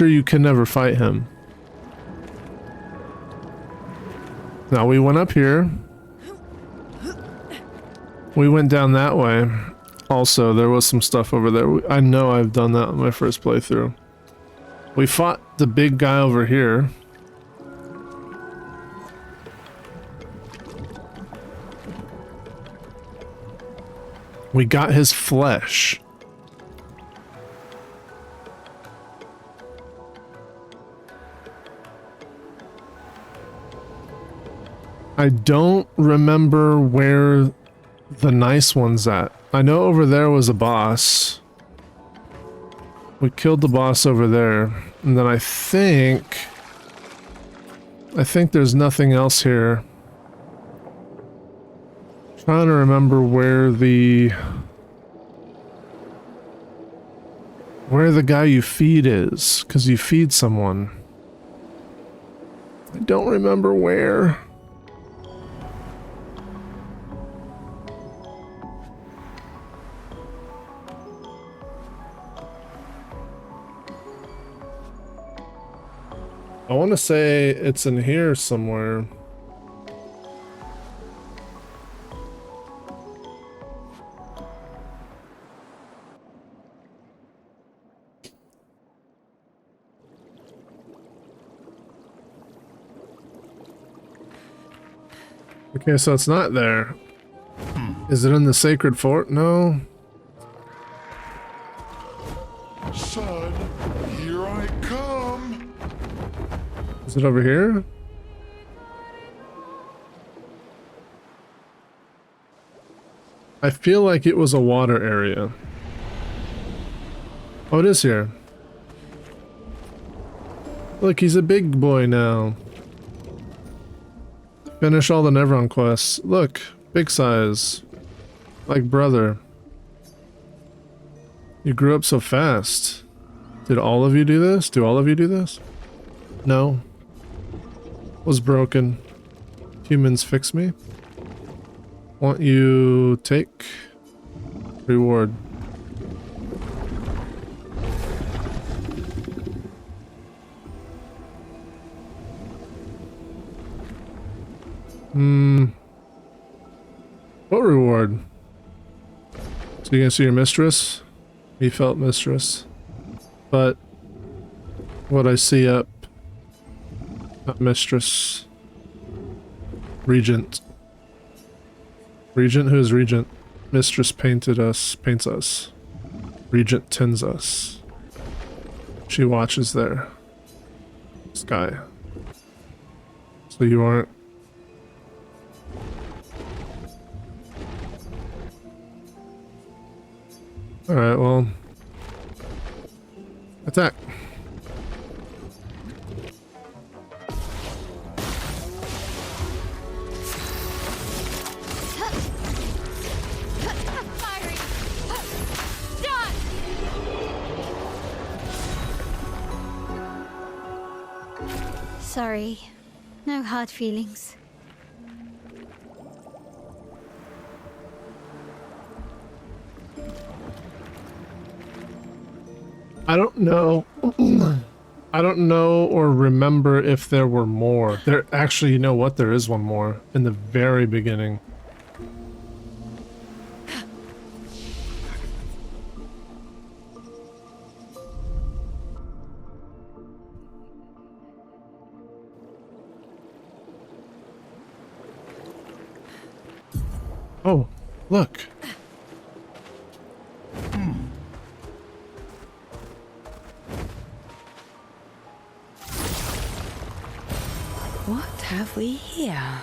Speaker 1: you can never fight him. Now we went up here. We went down that way. Also, there was some stuff over there. I know I've done that on my first playthrough. We fought the big guy over here. We got his flesh. I don't remember where the nice one's at. I know over there was a boss. We killed the boss over there. And then I think there's nothing else here. Trying to remember where the... where the guy you feed is, because you feed someone. I don't remember where. I want to say it's in here somewhere. Okay, so it's not there. Is it in the sacred fort? No.
Speaker 6: Son, here I come.
Speaker 1: Is it over here? I feel like it was a water area. Oh, it is here. Look, he's a big boy now. Finish all the Nevron quests. Look, big size. Like brother. You grew up so fast. Did all of you do this? Do all of you do this? No. Was broken. Humans fix me. Want you take reward. What reward? So you gonna see your mistress? Me felt mistress. But what I see up, not mistress. Regent. Regent? Who is Regent? Mistress paints us. Regent tends us. She watches there. Sky. So you aren't. Alright, well. Attack.
Speaker 7: Sorry. No hard feelings.
Speaker 1: I don't know. I don't know or remember if there were more. There actually, you know what? There is one more in the very beginning. Oh, look.
Speaker 8: What have we here?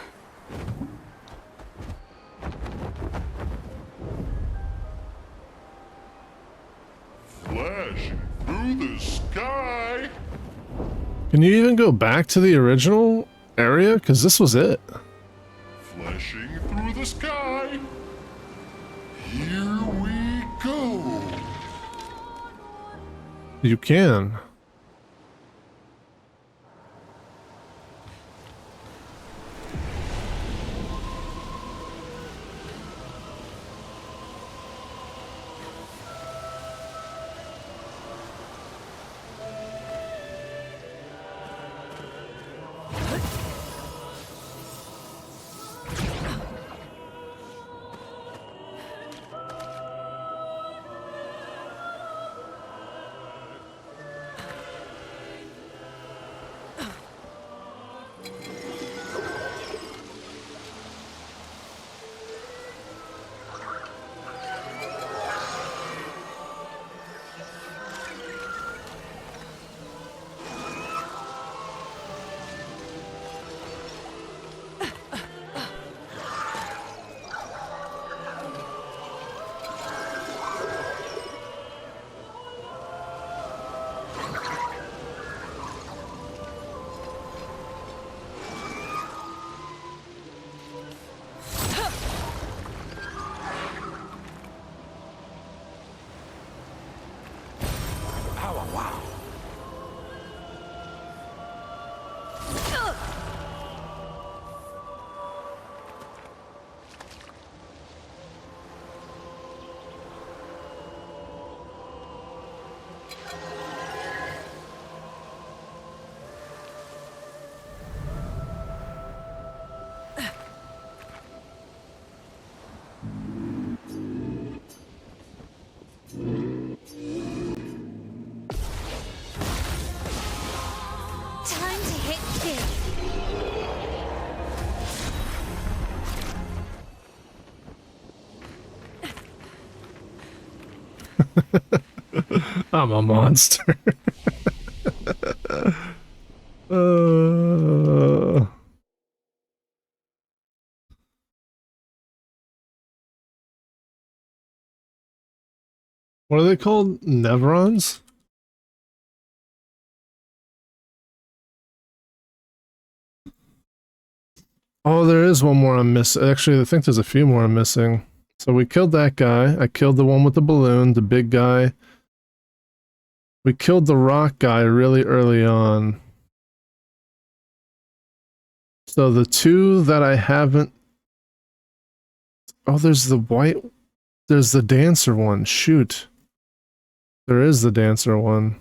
Speaker 6: Flashing through the sky.
Speaker 1: Can you even go back to the original area? Because this was it.
Speaker 6: Flashing through the sky. Here we go.
Speaker 1: You can.
Speaker 7: Time to hit big.
Speaker 1: I'm a monster. What are they called? Nevrons? Oh, there is one more I'm missing. Actually, I think there's a few more I'm missing. So we killed that guy. I killed the one with the balloon, the big guy. We killed the rock guy really early on. So the two that I haven't... Oh, there's the white... There's the dancer one. Shoot. There is the dancer one.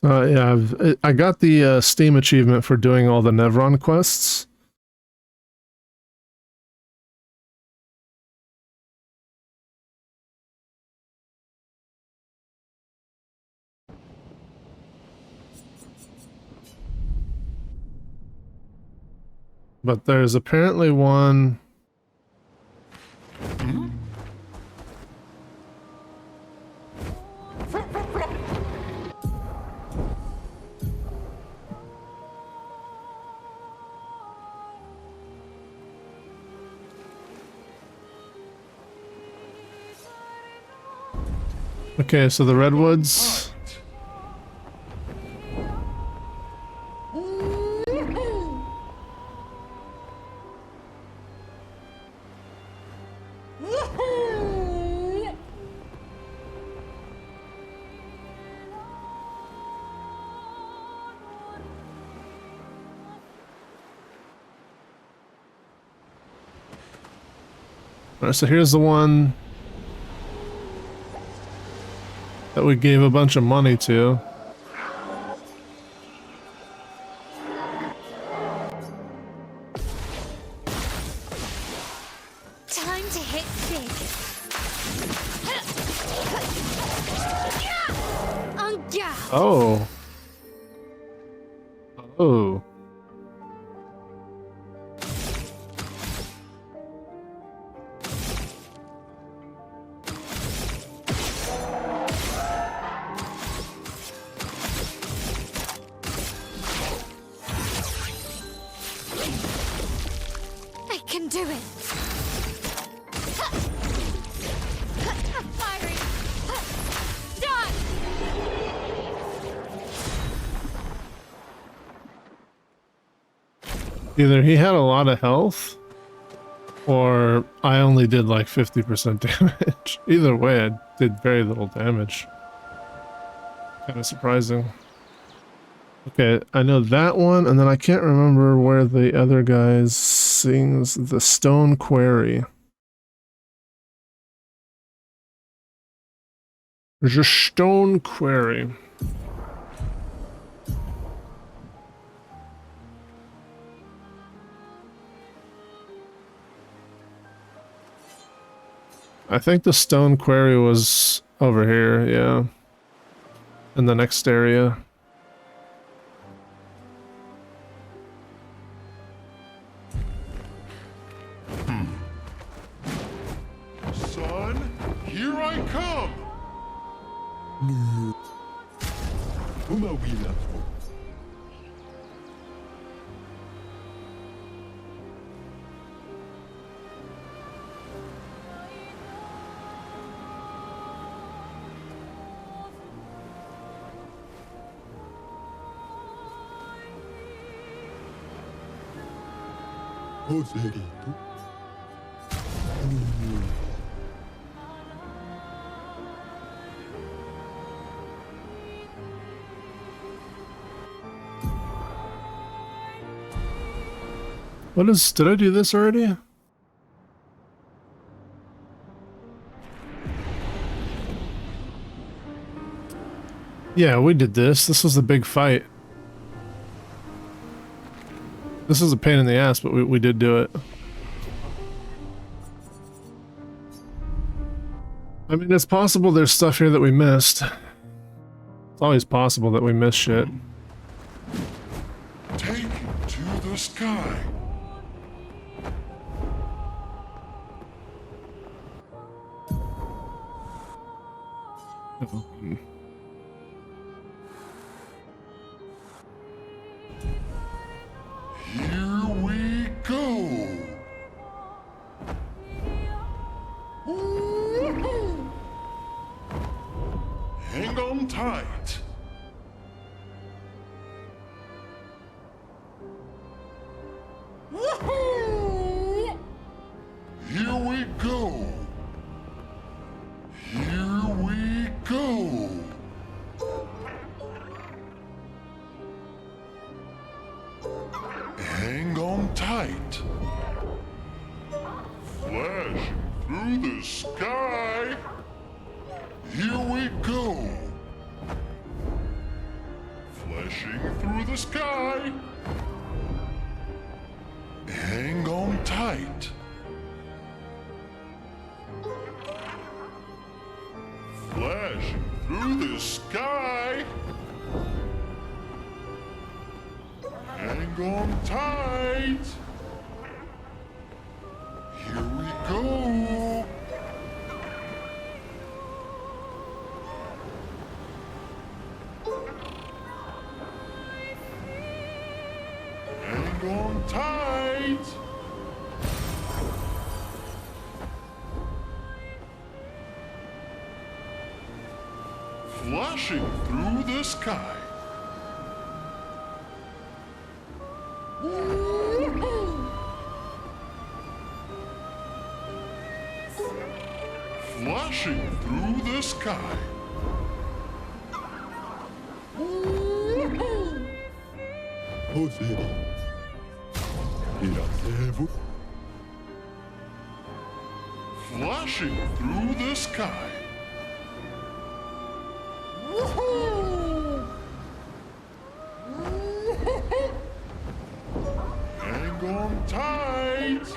Speaker 1: Yeah, I got the Steam achievement for doing all the Nevron quests. But there's apparently one... Okay, so the redwoods. Alright, so here's the one that we gave a bunch of money to.
Speaker 7: Time to hit big.
Speaker 1: Oh. Oh.
Speaker 7: I can do it. Firing. Done.
Speaker 1: Either he had a lot of health, or I only did like 50% damage. Either way, I did very little damage. Kind of surprising. Okay, I know that one, and then I can't remember where the other guy sings the Stone Quarry. There's a Stone Quarry. I think the Stone Quarry was over here, yeah. In the next area.
Speaker 6: Son, here I come!
Speaker 1: What is... Did I do this already? Yeah, we did this. This was the big fight. This is a pain in the ass, but we did do it. I mean, it's possible there's stuff here that we missed. It's always possible that we miss shit.
Speaker 6: Take it to the sky. Here we go. Hang on tight. Here we go. Here we go. Hang on tight. Flashing through the sky. Here we go. Flashing through the sky. Hang on tight. Flashing through the sky. Hang on tight. Here we go. Hang on tight. Flashing through the sky. Flashing through the sky. Flashing through the sky. Hang on tight.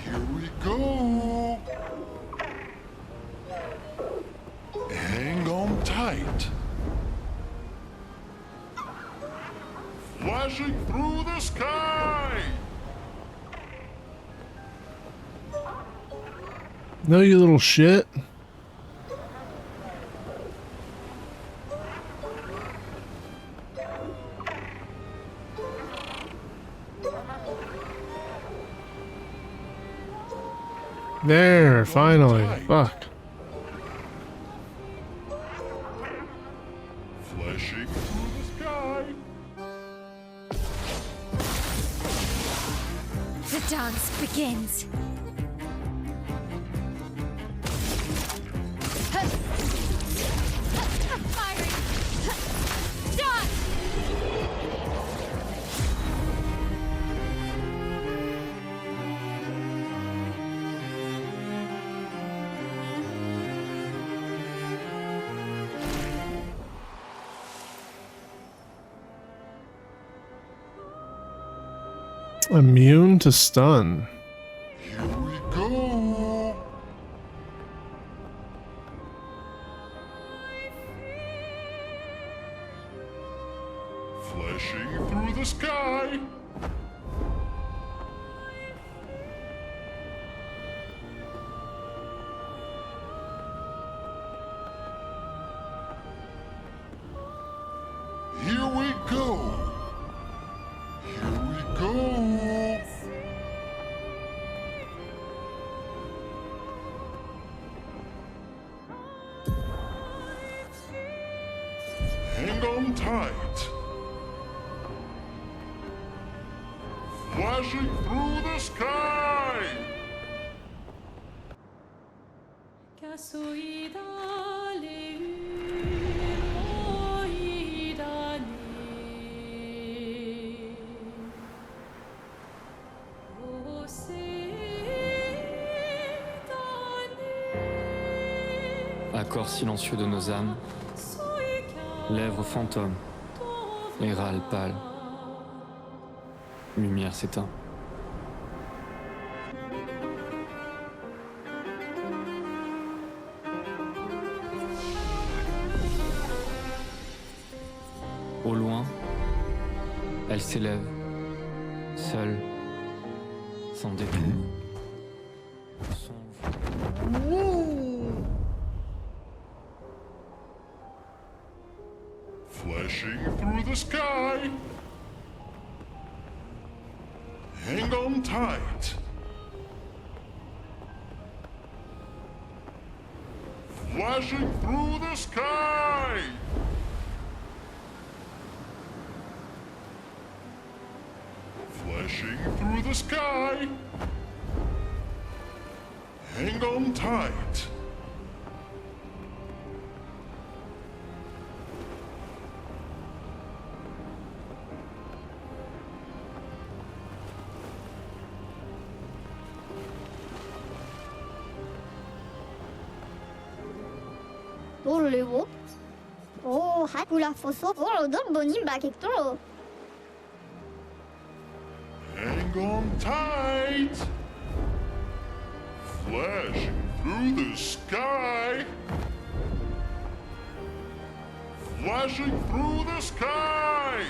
Speaker 6: Here we go. Hang on tight. Flashing through the sky.
Speaker 1: No, you little shit. There, finally. Fuck.
Speaker 6: Flashing through the sky.
Speaker 7: The dance begins.
Speaker 1: Immune to stun.
Speaker 6: Here we go. Flashing through the sky. Here we go. Here we go. Hang on tight. Flashing through the sky.
Speaker 11: Accord silencieux de nos âmes, lèvres fantômes, et râle pâle. Lumière s'éteint. Au loin, elle s'élève, seule, sans détour.
Speaker 6: Flashing through the sky. Hang on tight. Flashing through the sky. Flashing through the sky. Hang on tight.
Speaker 7: 놀래고? 오, 하이구라 포소 보로도 보님 바객도로.
Speaker 6: Hang on tight. Flashing through the sky. Flashing through the sky.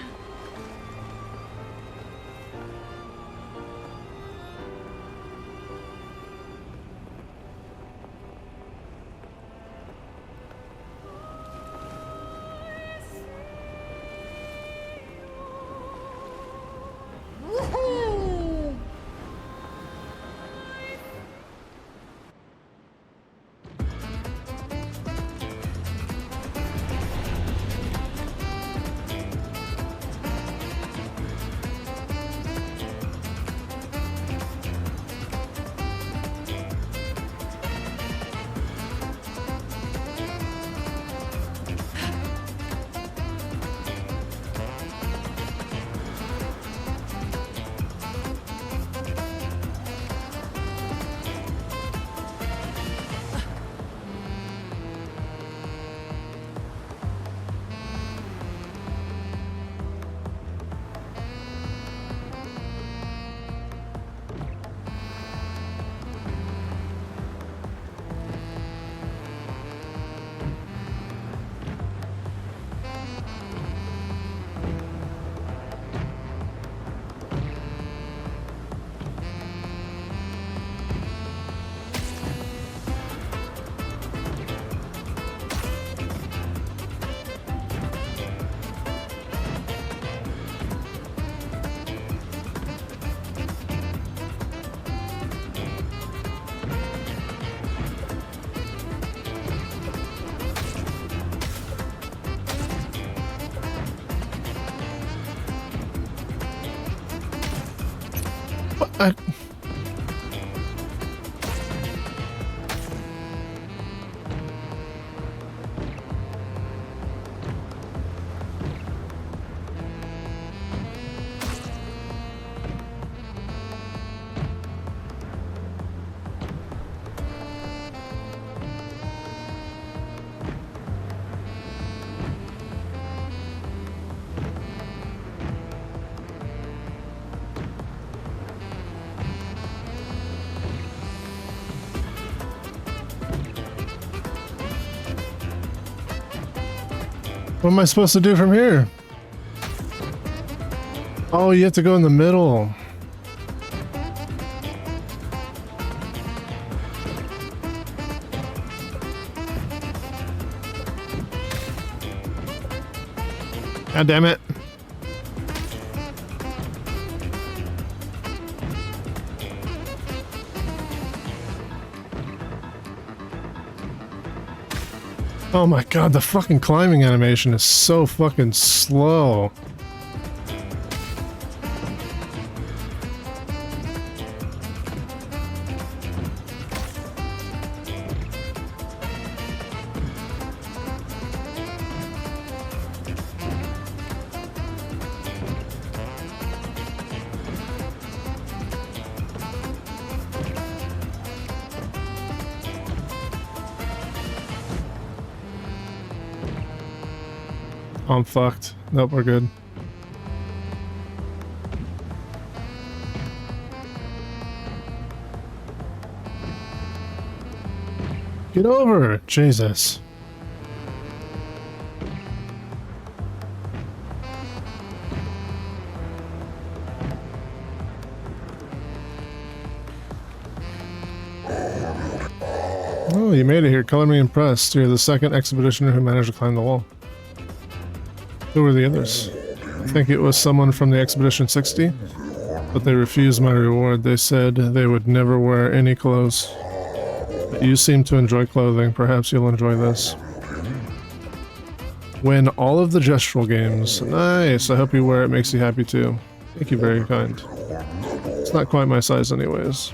Speaker 1: What am I supposed to do from here? Oh, you have to go in the middle. God damn it. Oh my god, the fucking climbing animation is so fucking slow. I'm fucked. Nope, we're good. Get over! Jesus. Oh, you made it here. Color me impressed. You're the second expeditioner who managed to climb the wall. Who were the others? I think it was someone from the Expedition 60, but they refused my reward. They said they would never wear any clothes. But you seem to enjoy clothing. Perhaps you'll enjoy this. Win all of the gestural games. Nice. I hope you wear it. Makes you happy too. Thank you, very kind. It's not quite my size anyways.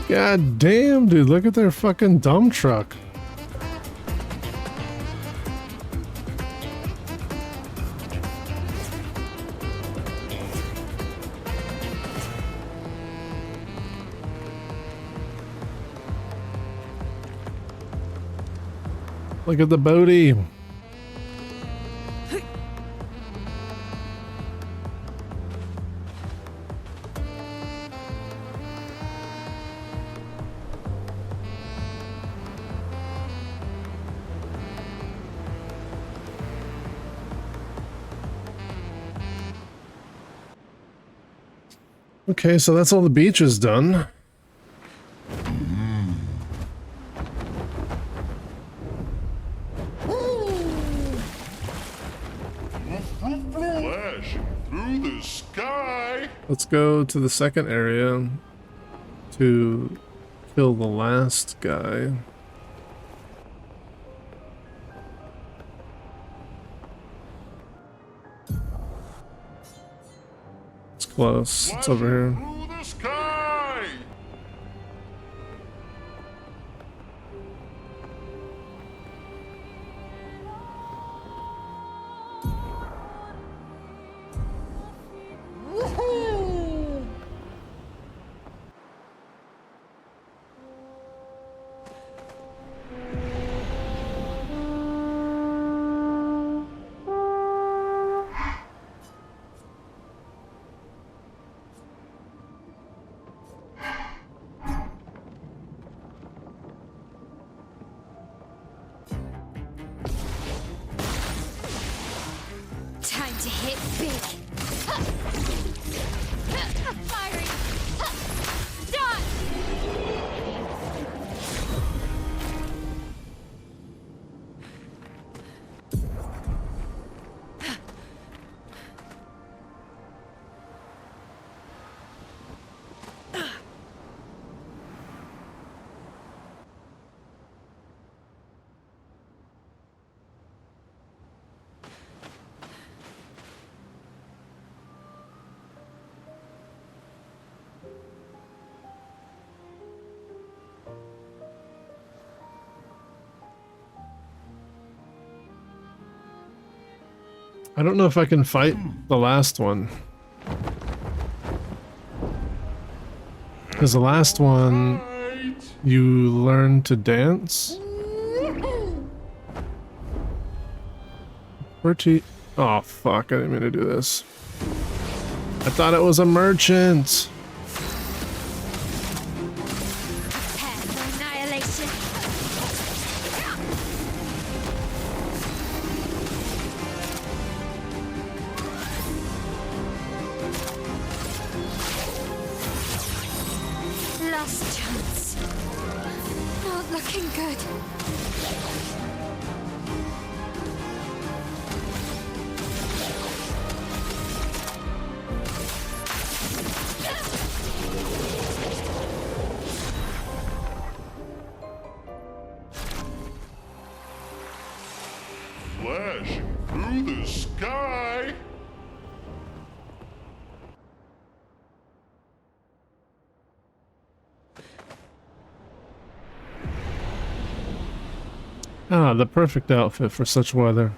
Speaker 1: God damn, dude, look at their fucking dump truck. Look at the boaty. Okay, so that's all the beaches done.
Speaker 6: Flashing through the sky.
Speaker 1: Let's go to the second area to kill the last guy. It's close. It's over here.
Speaker 6: Through the sky.
Speaker 1: I don't know if I can fight the last one. Because the last one, you learn to dance. Pretty. Oh fuck! I didn't mean to do this. I thought it was a merchant.
Speaker 7: Last chance. Not looking good.
Speaker 6: Flashing through the sky.
Speaker 1: Ah, the perfect outfit for such weather.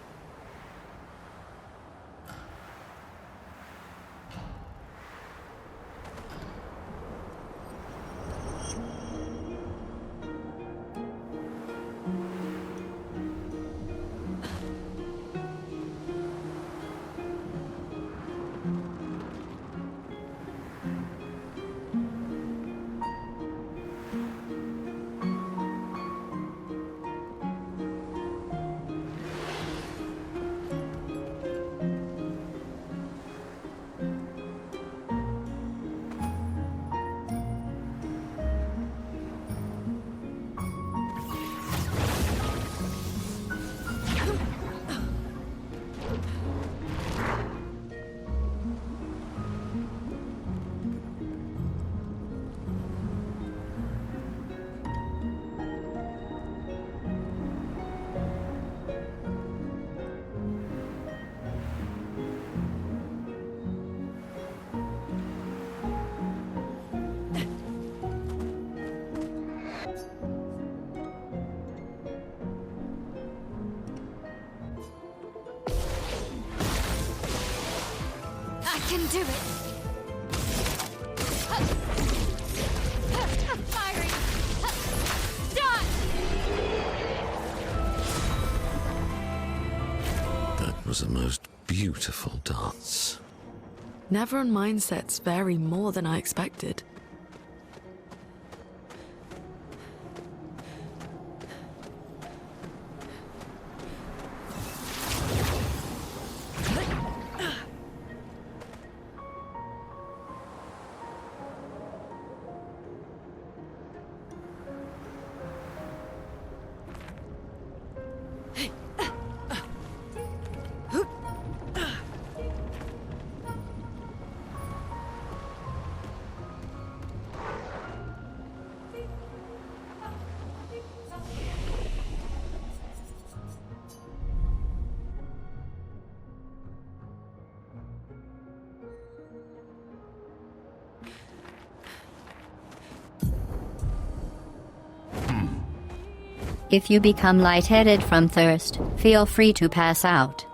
Speaker 7: I can do it. Firing. Done.
Speaker 5: That was a most beautiful dance.
Speaker 2: Neveron mindsets vary more than I expected.
Speaker 12: If you become lightheaded from thirst, feel free to pass out.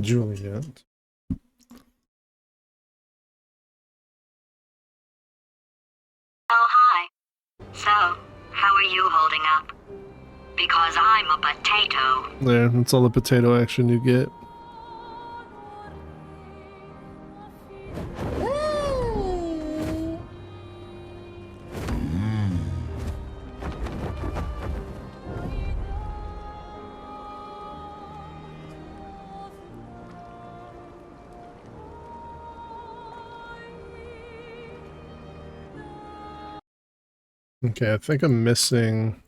Speaker 1: Juliet.
Speaker 13: Oh, hi. So, how are you holding up? Because I'm a potato.
Speaker 1: There, that's all the potato action you get. Okay, I think I'm missing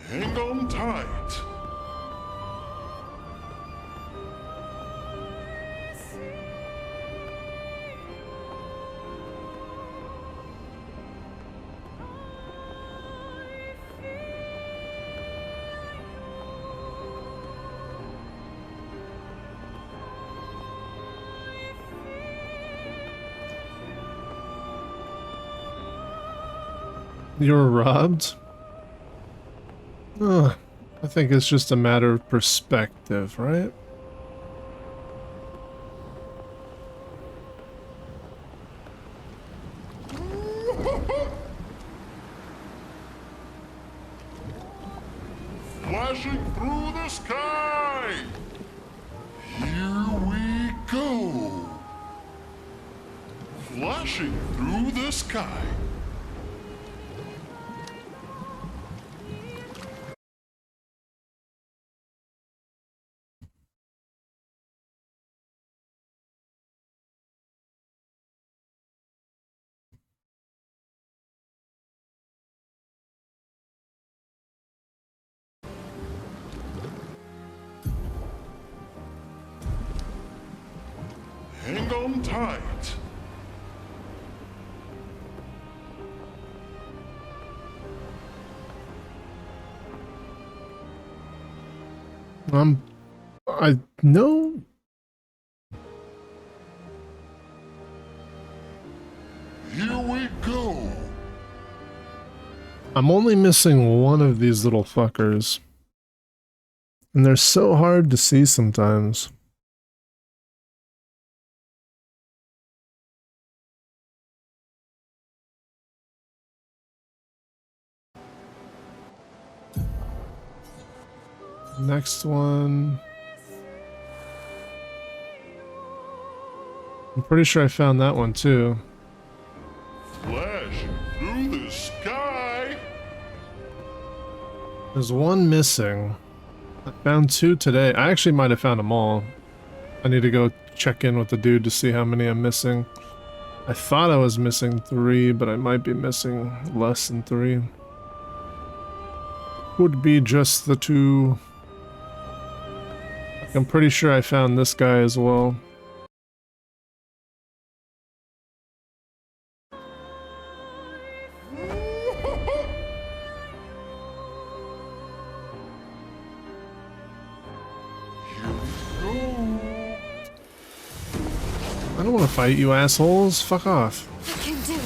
Speaker 6: Hang on tight.
Speaker 1: You were robbed? Ugh, I think it's just a matter of perspective, right?
Speaker 6: Flashing through the sky! Here we go! Flashing through the sky. Hang on tight.
Speaker 1: I know.
Speaker 6: Here we go.
Speaker 1: I'm only missing one of these little fuckers. And they're so hard to see sometimes. Next one. I'm pretty sure I found that one too.
Speaker 6: Flashing through the sky.
Speaker 1: There's one missing. I found two today. I actually might have found them all. I need to go check in with the dude to see how many I'm missing. I thought I was missing 3, but I might be missing less than 3. Could be just the 2. I'm pretty sure I found this guy as well. I don't want to fight you assholes. Fuck off.
Speaker 7: I can do it.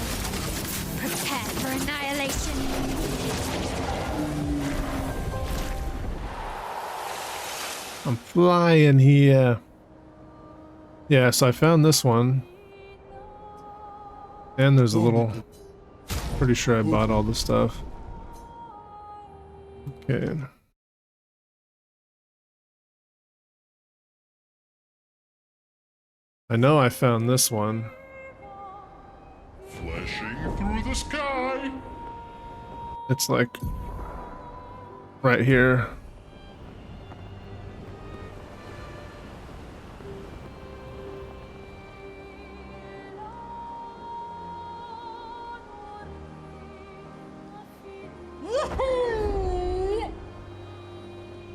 Speaker 7: Prepare for annihilation.
Speaker 1: I'm flying here. Yeah, so I found this one. And there's a little... Pretty sure I bought all the stuff. Okay. I know I found this one.
Speaker 6: Flashing through the sky.
Speaker 1: It's like... right here.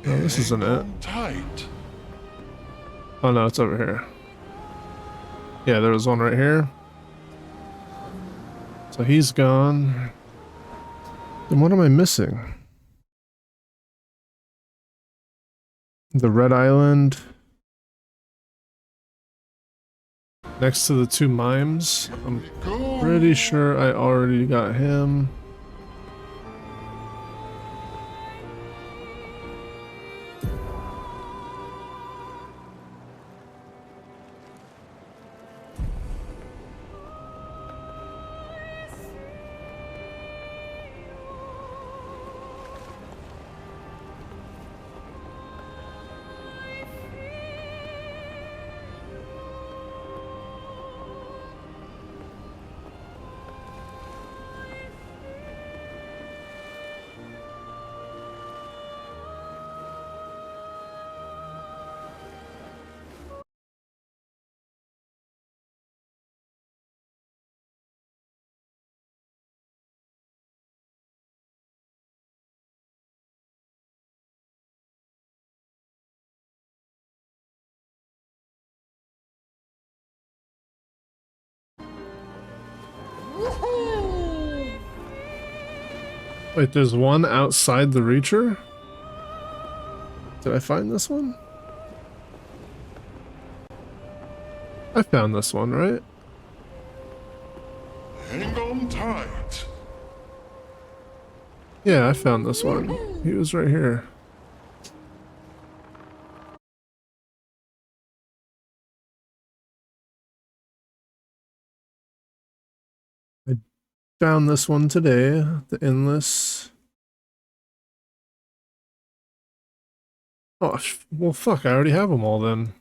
Speaker 1: No, this isn't it.
Speaker 6: Tight.
Speaker 1: Oh no, it's over here. Yeah, there was one right here. So he's gone. Then what am I missing? The Red Island. Next to the 2 mimes. I'm pretty sure I already got him. Wait, there's one outside the Reacher? Did I find this one? I found this one, right?
Speaker 6: Hang on tight.
Speaker 1: Yeah, I found this one. He was right here. I found this one today, the Endless. Oh, well, fuck, I already have them all then.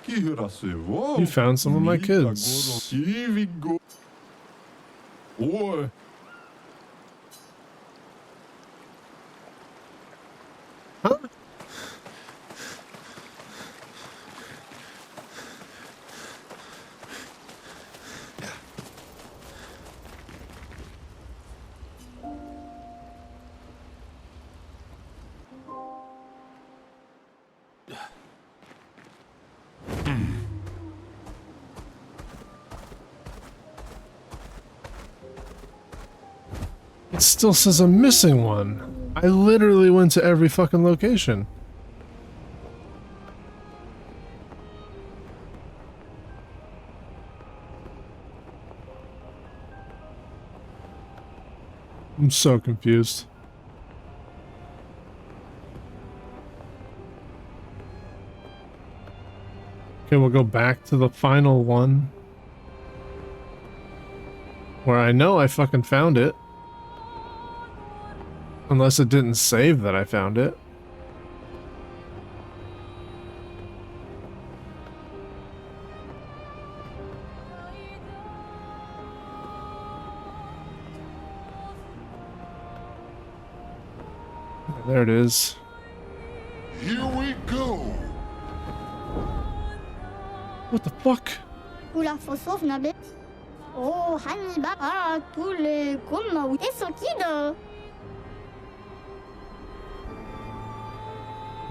Speaker 1: You found some of my kids.
Speaker 6: Oi.
Speaker 1: Huh? It still says I'm missing one. I literally went to every fucking location. I'm so confused. Okay, we'll go back to the final one. Where I know I fucking found it. Unless it didn't save that I found it. There it is.
Speaker 6: Here we go.
Speaker 1: What the fuck?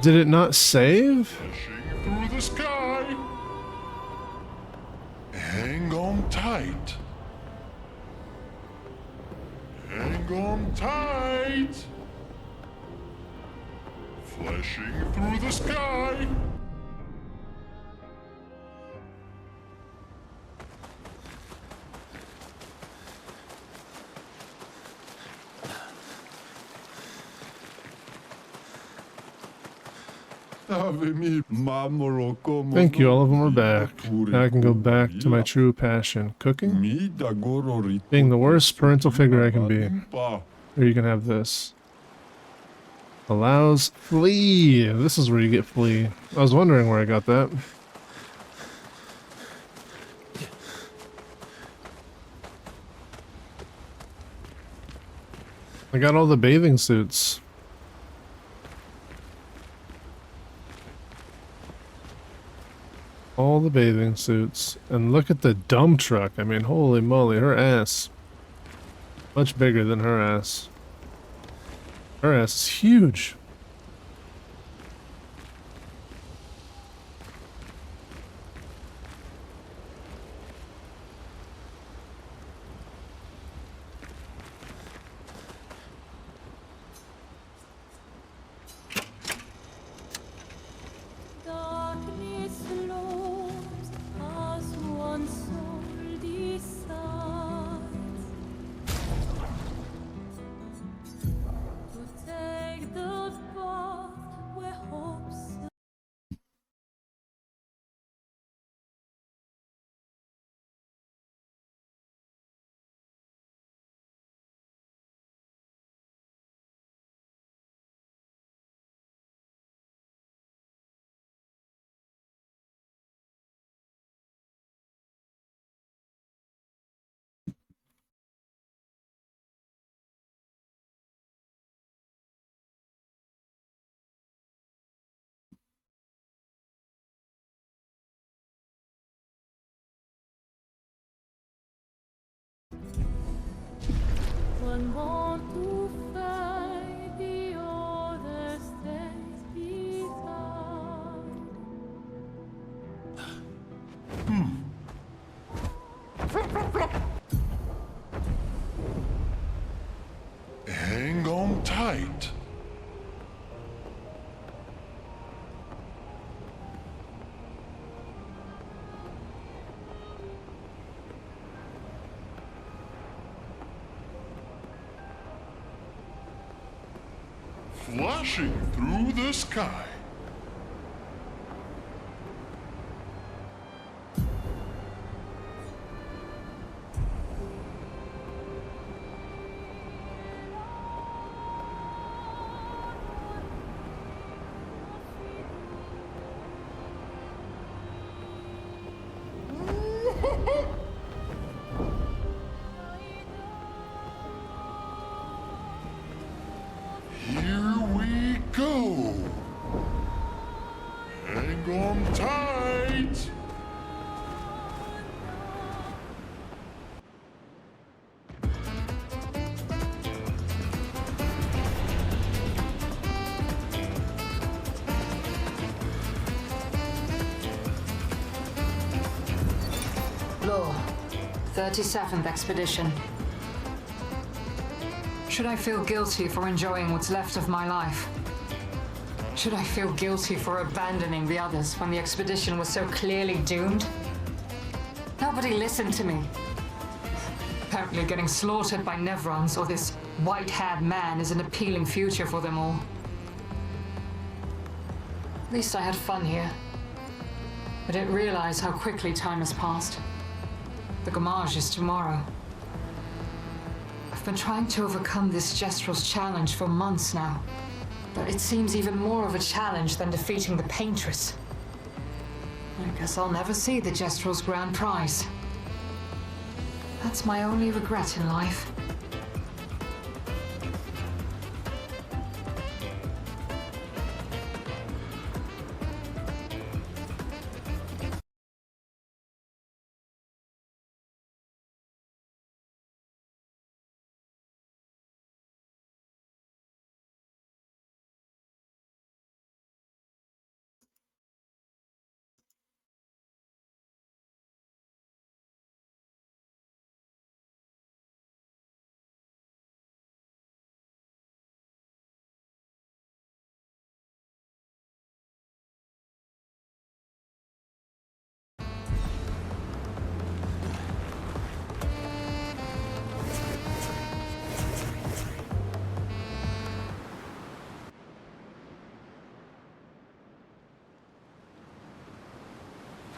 Speaker 1: Did it not save?
Speaker 6: Flashing through the sky. Hang on tight. Hang on tight. Flashing through the sky.
Speaker 1: Thank you, all of them are back. Now I can go back to my true passion. Cooking? Being the worst parental figure I can be. Or you can have this. Allows flee. This is where you get flee. I was wondering where I got that. I got all the bathing suits. All the bathing suits. And look at the dump truck. I mean, holy moly, her ass. Much bigger than her ass. Her ass is huge.
Speaker 14: Take the
Speaker 6: Hang on tight. Flashing through the sky. Here we go. Hang on tight.
Speaker 14: Law, 37th Expedition. Should I feel guilty for enjoying what's left of my life? Should I feel guilty for abandoning the others when the expedition was so clearly doomed? Nobody listened to me. Apparently getting slaughtered by Nevrons or this white-haired man is an appealing future for them all. At least I had fun here. I didn't realize how quickly time has passed. The Gamage is tomorrow. I've been trying to overcome this Jestrel's challenge for months now, but it seems even more of a challenge than defeating the Paintress. I guess I'll never see the Jestrel's grand prize. That's my only regret in life.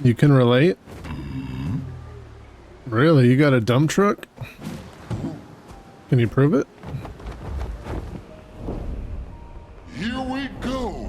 Speaker 1: You can relate? Really? You got a dump truck? Can you prove it?
Speaker 6: Here we go.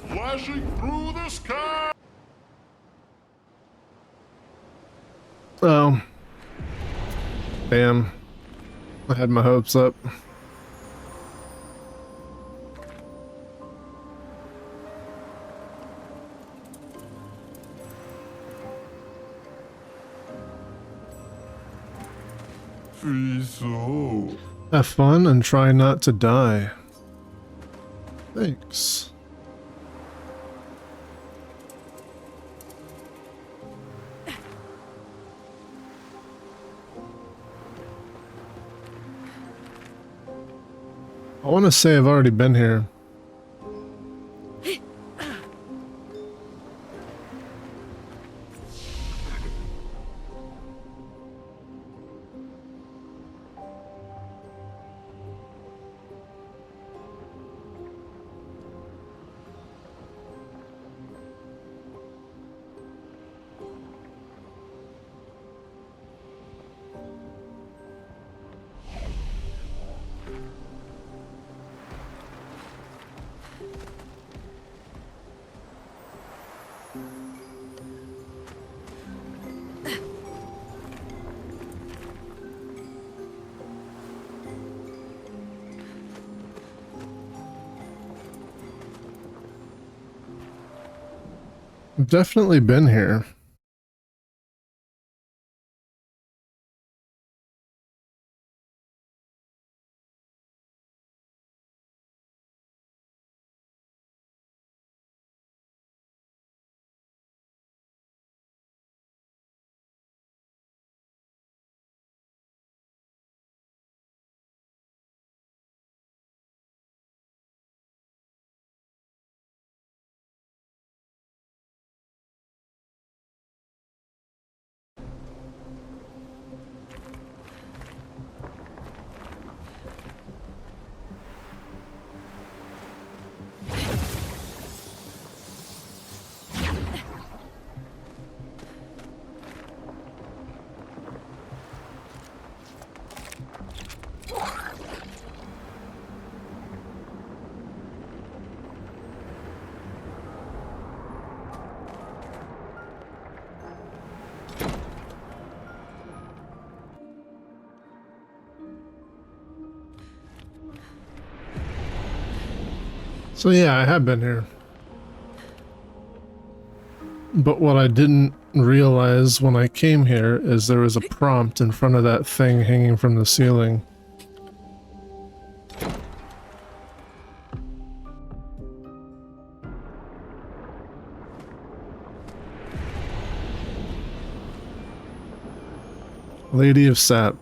Speaker 6: Flashing through the sky.
Speaker 1: Oh. Damn. I had my hopes up. Have fun and try not to die. Thanks. I want to say I've already been here. I've definitely been here. So yeah, I have been here. But what I didn't realize when I came here is there was a prompt in front of that thing hanging from the ceiling. Lady of Sap.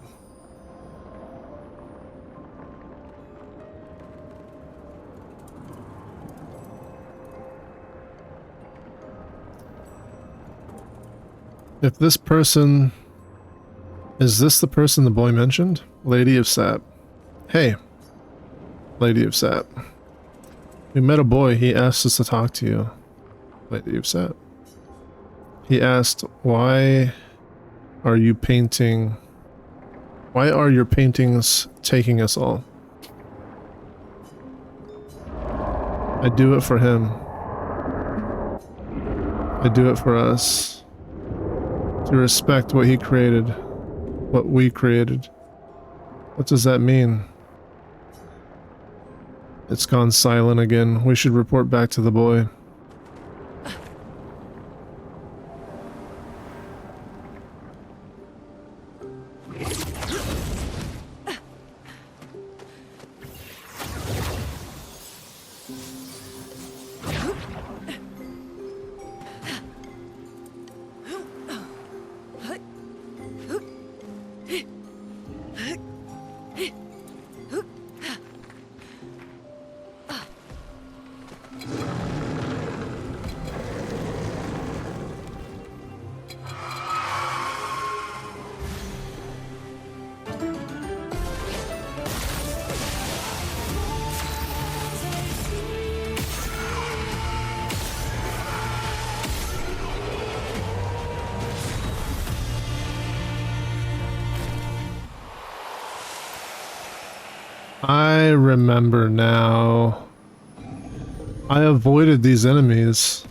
Speaker 1: If this person... Is this the person the boy mentioned? Lady of Sap. Hey. Lady of Sap. We met a boy, he asked us to talk to you. Lady of Sap. He asked, why are you painting... Why are your paintings taking us all? I do it for him. I do it for us. To respect what he created. What we created. What does that mean? It's gone silent again. We should report back to the boy. I remember now. I avoided these enemies.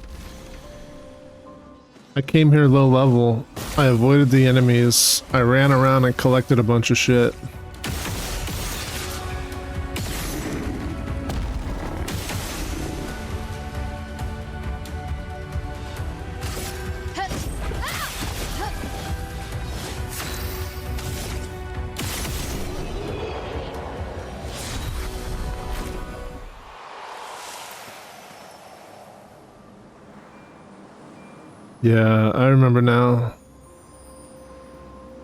Speaker 1: I came here low level. I avoided the enemies. I ran around and collected a bunch of shit. Yeah, I remember now.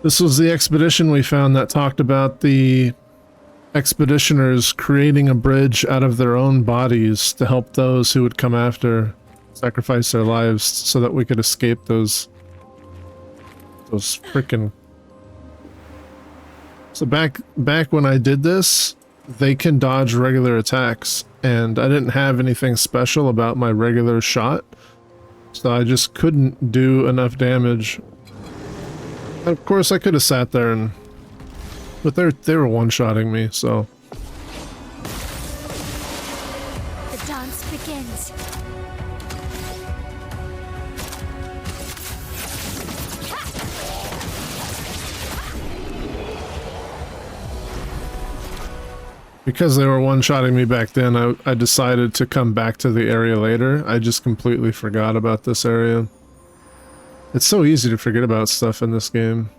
Speaker 1: This was the expedition we found that talked about the expeditioners creating a bridge out of their own bodies to help those who would come after, sacrifice their lives so that we could escape those frickin'... So back when I did this, they can dodge regular attacks, and I didn't have anything special about my regular shot. So I just couldn't do enough damage. And of course I could have sat there and... But they were one-shotting me, so...
Speaker 7: The dance begins.
Speaker 1: Because they were one-shotting me back then, I decided to come back to the area later. I just completely forgot about this area. It's so easy to forget about stuff in this game.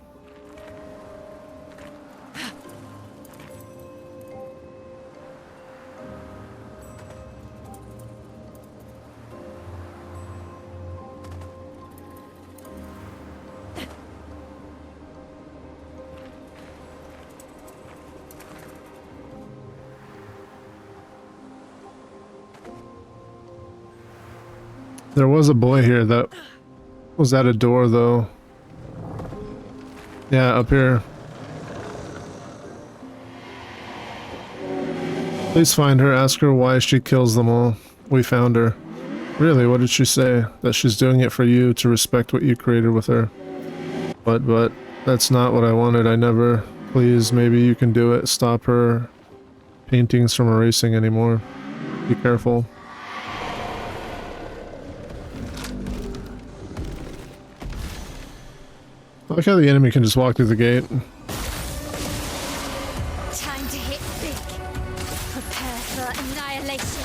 Speaker 1: There was a boy here that was at a door, though. Yeah, up here. Please find her. Ask her why she kills them all. We found her. Really, what did she say? That she's doing it for you, to respect what you created with her. But, that's not what I wanted. I never... Please, maybe you can do it. Stop her paintings from erasing anymore. Be careful. I like how the enemy can just walk through the gate.
Speaker 7: Time to hit big. Prepare for annihilation.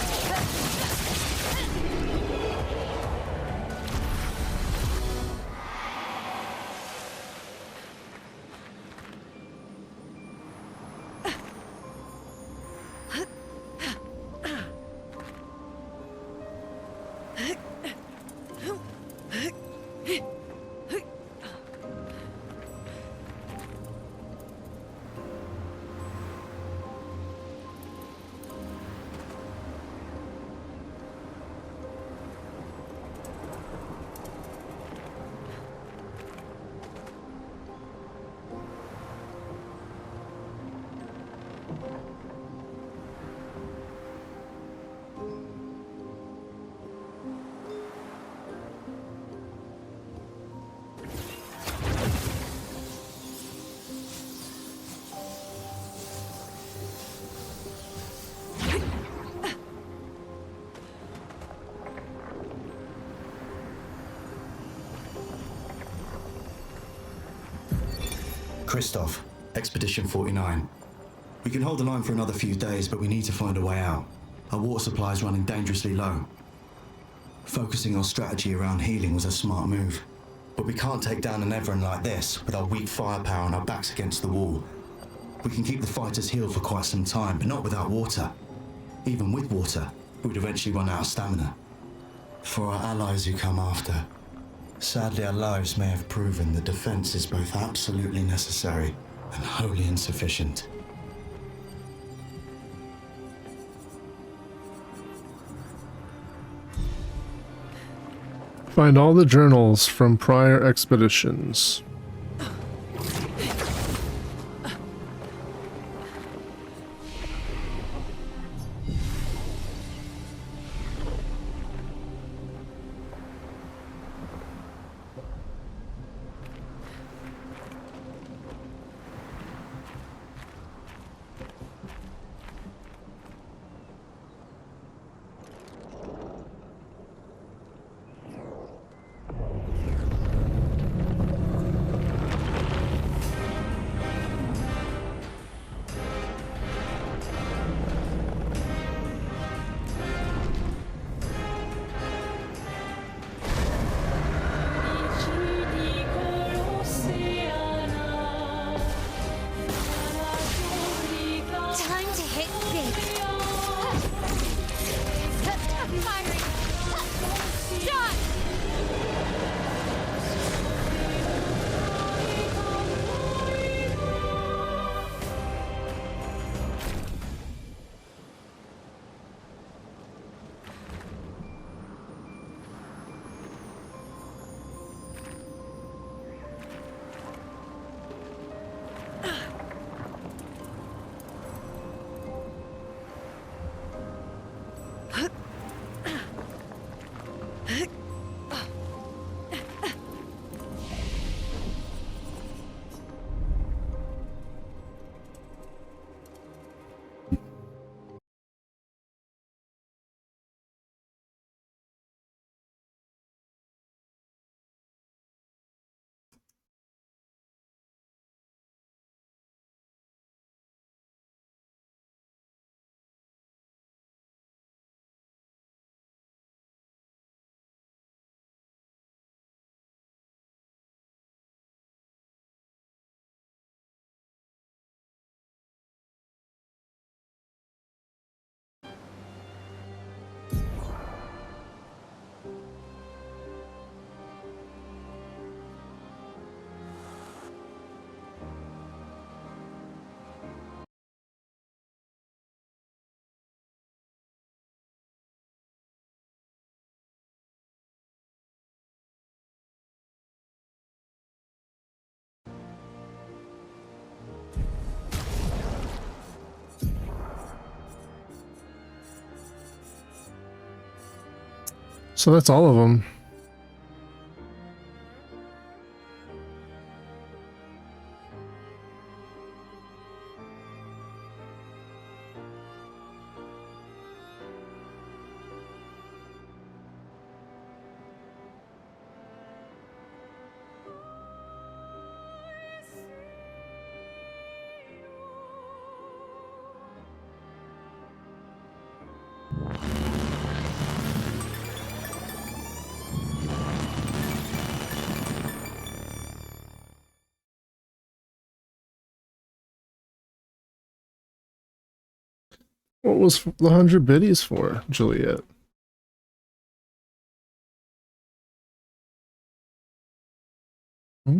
Speaker 15: Christoph, Expedition 49. We can hold the line for another few days, but we need to find a way out. Our water supply is running dangerously low. Focusing our strategy around healing was a smart move. But we can't take down an Everin like this with our weak firepower and our backs against the wall. We can keep the fighters healed for quite some time, but not without water. Even with water, we'd eventually run out of stamina. For our allies who come after, sadly our lives may have proven that defense is both absolutely necessary and wholly insufficient.
Speaker 1: Find all the journals from prior expeditions. So that's all of them. What was the 100 biddies for, Juliet? Hmm?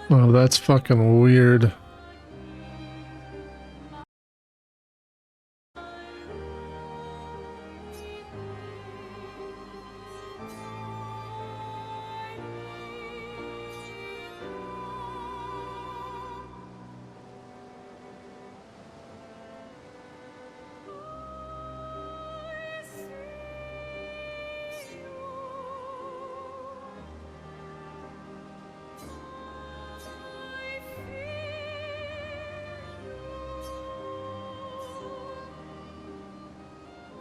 Speaker 1: Oh, that's fucking weird.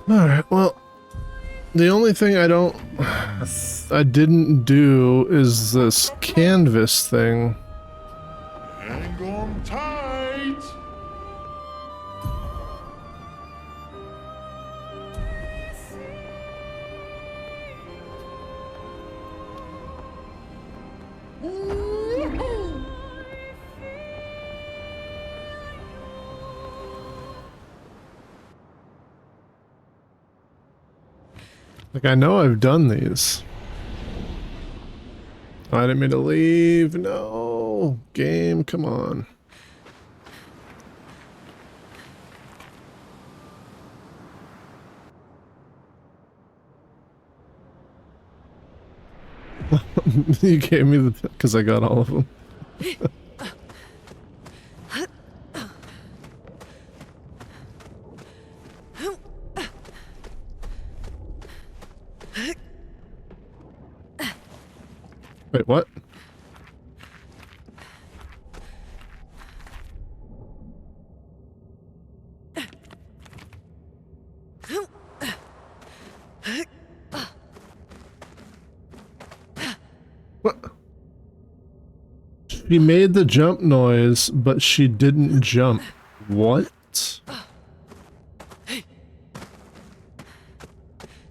Speaker 1: Alright, well, the only thing I didn't do is this canvas thing.
Speaker 6: Hang on tight.
Speaker 1: Like, I know I've done these. I didn't mean to leave. No. Game, come on. You gave me the... because I got all of them. Wait, what? What? She made the jump noise, but she didn't jump. What? She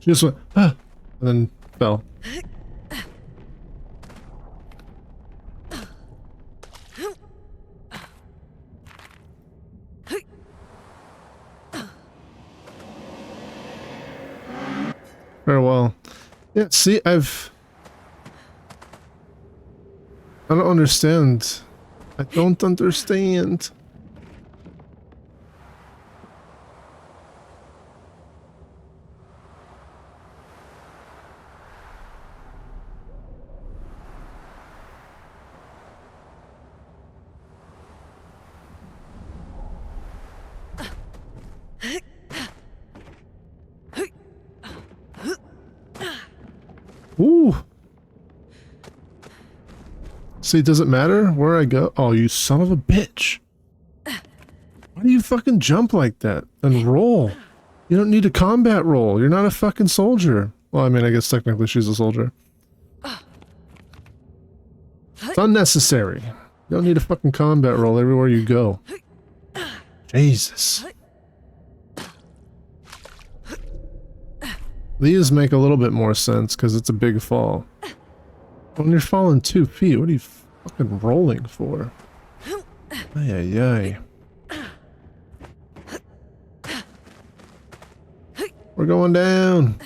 Speaker 1: just went, ah, and then fell. Very well. Yeah, see, I don't understand. I don't understand. Ooh. See, does it matter where I go? Oh, you son of a bitch. Why do you fucking jump like that and roll? You don't need a combat roll. You're not a fucking soldier. Well, I mean, I guess technically she's a soldier. It's unnecessary. You don't need a fucking combat roll everywhere you go. Jesus. These make a little bit more sense because it's a big fall. When you're falling 2 feet, what are you fucking rolling for? Ay, ay, ay. We're going down.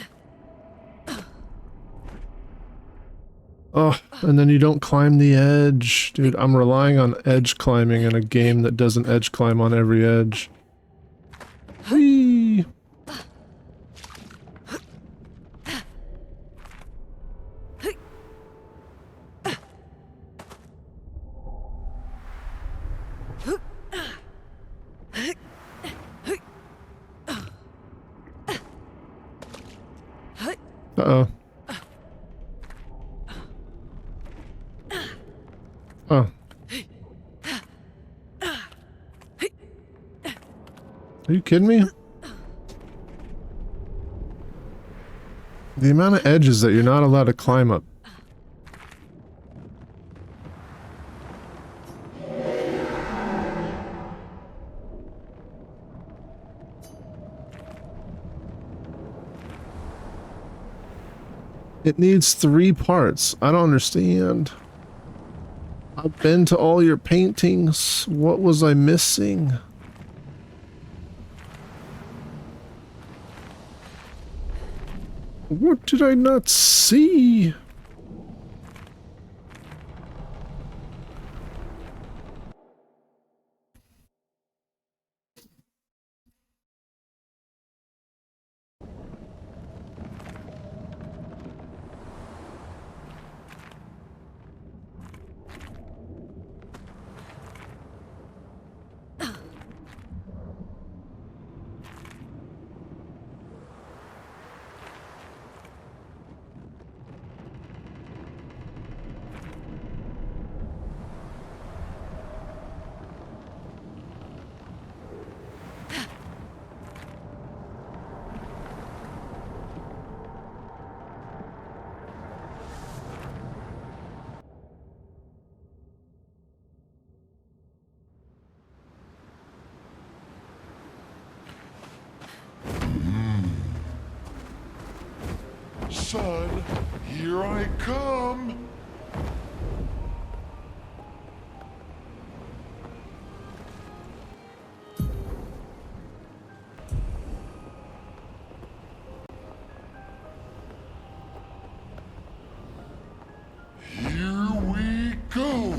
Speaker 1: Oh, and then you don't climb the edge. Dude, I'm relying on edge climbing in a game that doesn't edge climb on every edge. Whee! Uh-oh. Oh. Are you kidding me? The amount of edges that you're not allowed to climb up. It needs 3 parts. I don't understand. I've been to all your paintings. What was I missing? What did I not see?
Speaker 6: Son, here I come. Here we go.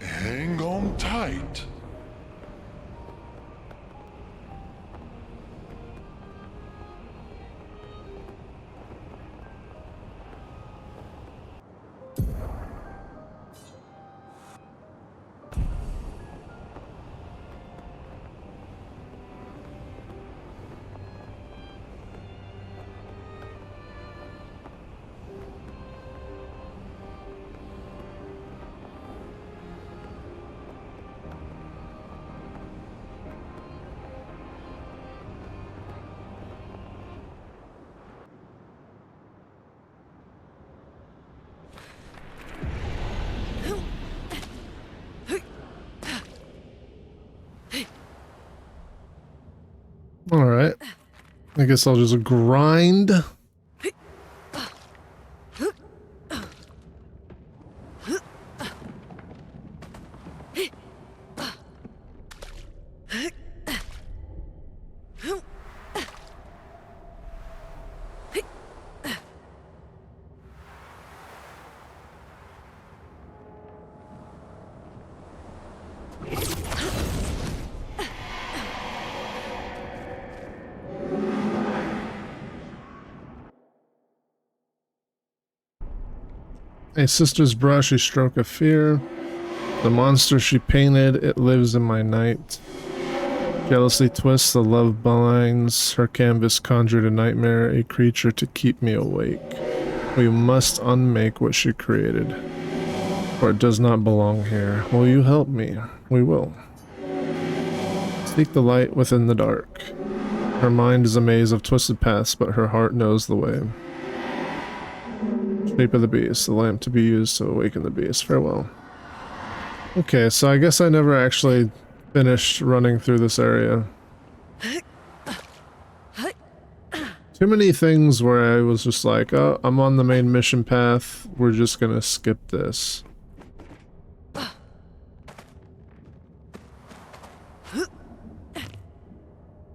Speaker 6: Hang on tight.
Speaker 1: I guess I'll just grind. A sister's brush, a stroke of fear. The monster she painted, it lives in my night. Jealously twists the love binds. Her canvas conjured a nightmare, a creature to keep me awake. We must unmake what she created, for it does not belong here. Will you help me? We will. Seek the light within the dark. Her mind is a maze of twisted paths, but her heart knows the way. Shape of the beast, the lamp to be used to awaken the beast. Farewell. Okay, so I guess I never actually finished running through this area. Too many things where I was just like, oh, I'm on the main mission path, we're just gonna skip this.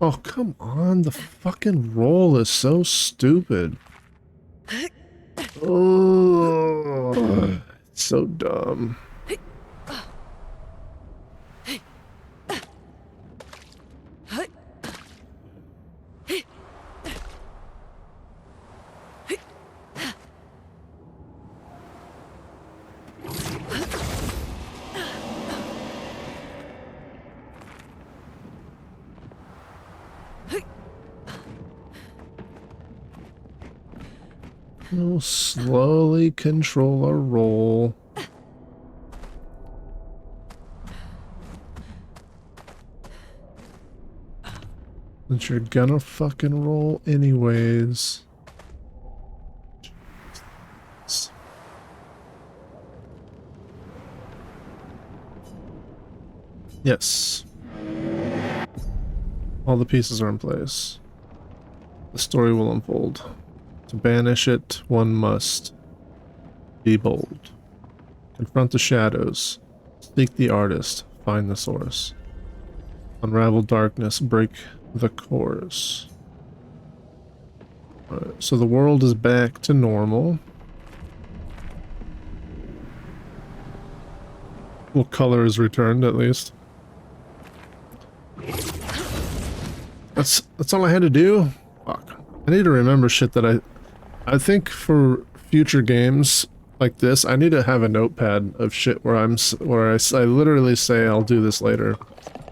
Speaker 1: Oh, come on, the fucking roll is so stupid. Oh, it's so dumb. We'll slowly control our roll. Since you're gonna fucking roll anyways. Yes. All the pieces are in place. The story will unfold. To banish it, one must be bold. Confront the shadows. Seek the artist. Find the source. Unravel darkness. Break the cores. Alright, so the world is back to normal. Well, color is returned at least. That's all I had to do? Fuck. I need to remember shit that I think for future games like this, I need to have a notepad of shit where I literally say I'll do this later,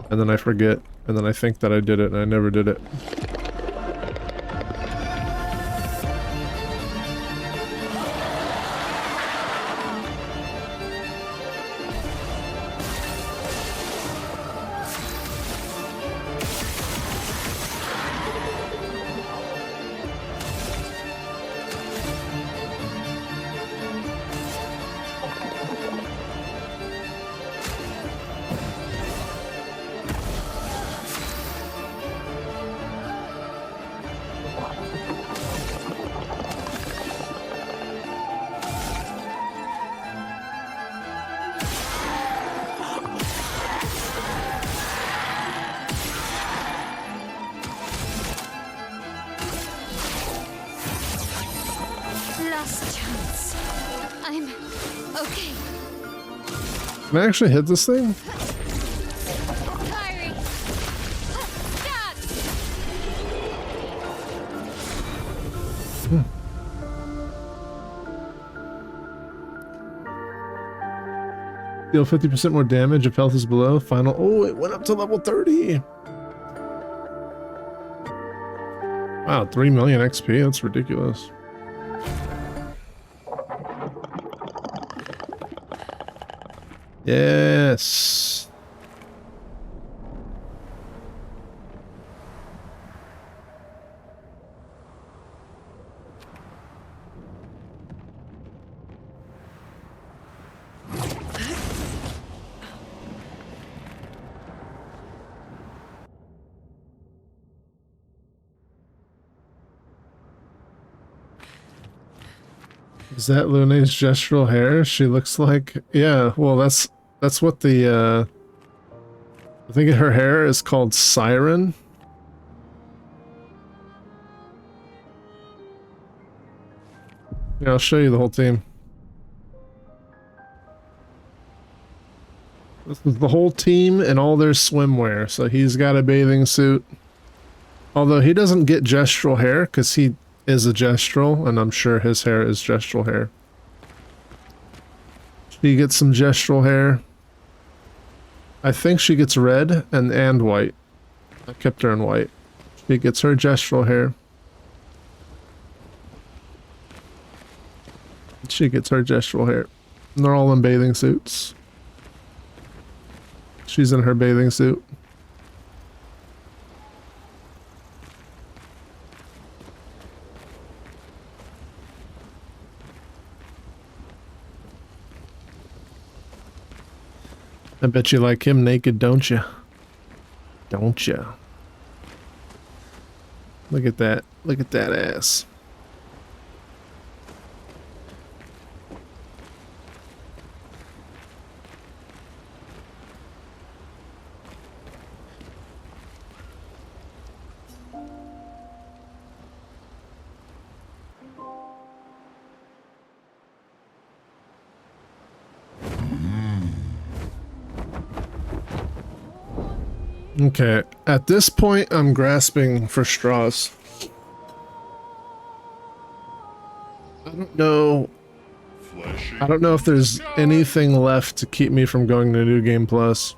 Speaker 1: and then I forget, and then I think that I did it, and I never did it.
Speaker 7: Last chance. I'm okay.
Speaker 1: Can I actually hit this thing?
Speaker 7: Kyrie. Dad.
Speaker 1: Deal 50% more damage if health is below. Final. Oh, it went up to level 30. Wow, 3 million XP. That's ridiculous. Yes. Is that Lune's gestural hair? She looks like, yeah, well that's what the I think her hair is called Siren. Yeah, I'll show you the whole team. This is the whole team and all their swimwear. So he's got a bathing suit. Although he doesn't get gestural hair because he is a gestural, and I'm sure his hair is gestural hair. She gets some gestural hair. I think she gets red and white. I kept her in white. She gets her gestural hair. She gets her gestural hair. And they're all in bathing suits. She's in her bathing suit. I bet you like him naked, don't you? Don't you? Look at that. Look at that ass. Okay, at this point, I'm grasping for straws. I don't know if there's anything left to keep me from going to New Game Plus.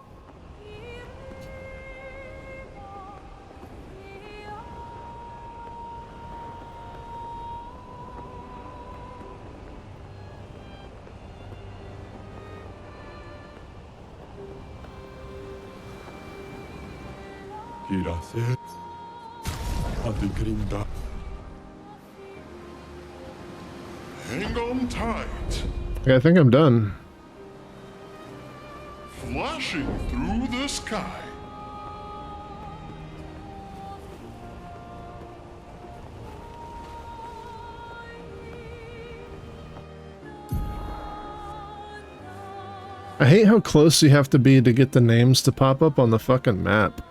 Speaker 6: Hang on tight.
Speaker 1: Okay, I think I'm done.
Speaker 6: Flashing through the sky.
Speaker 1: I hate how close you have to be to get the names to pop up on the fucking map.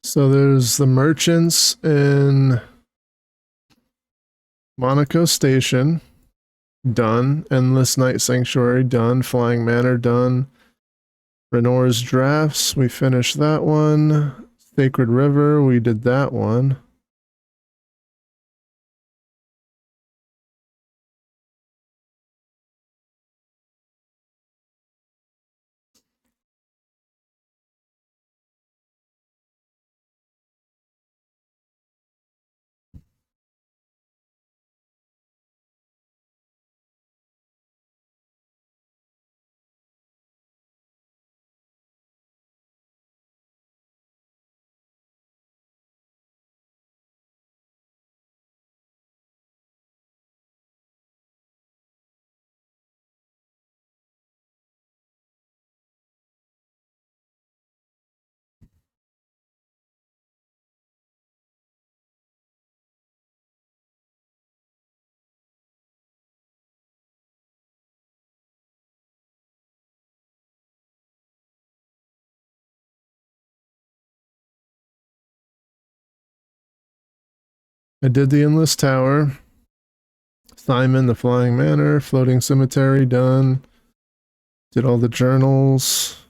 Speaker 1: So there's the merchants in Monaco Station, done. Endless Night Sanctuary, done. Flying Manor, done. Renor's Drafts, we finished that one. Sacred River, we did that one. I did the Endless Tower. Simon, the Flying Manor, Floating Cemetery, done. Did all the journals.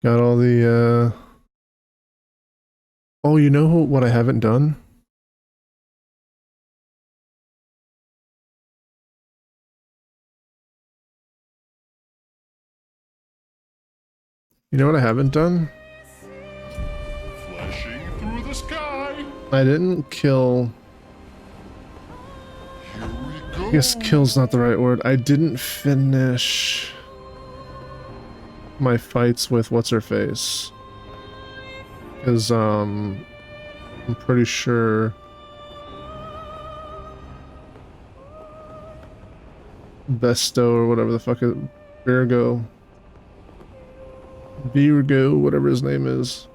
Speaker 1: Got all the, Oh, you know what I haven't done? You know what I haven't done?
Speaker 6: Flashing through the sky.
Speaker 1: I didn't kill... I guess kill's not the right word. I didn't finish my fights with what's-her-face. Because, I'm pretty sure... Besto or whatever the fuck it... Virgo, whatever his name is.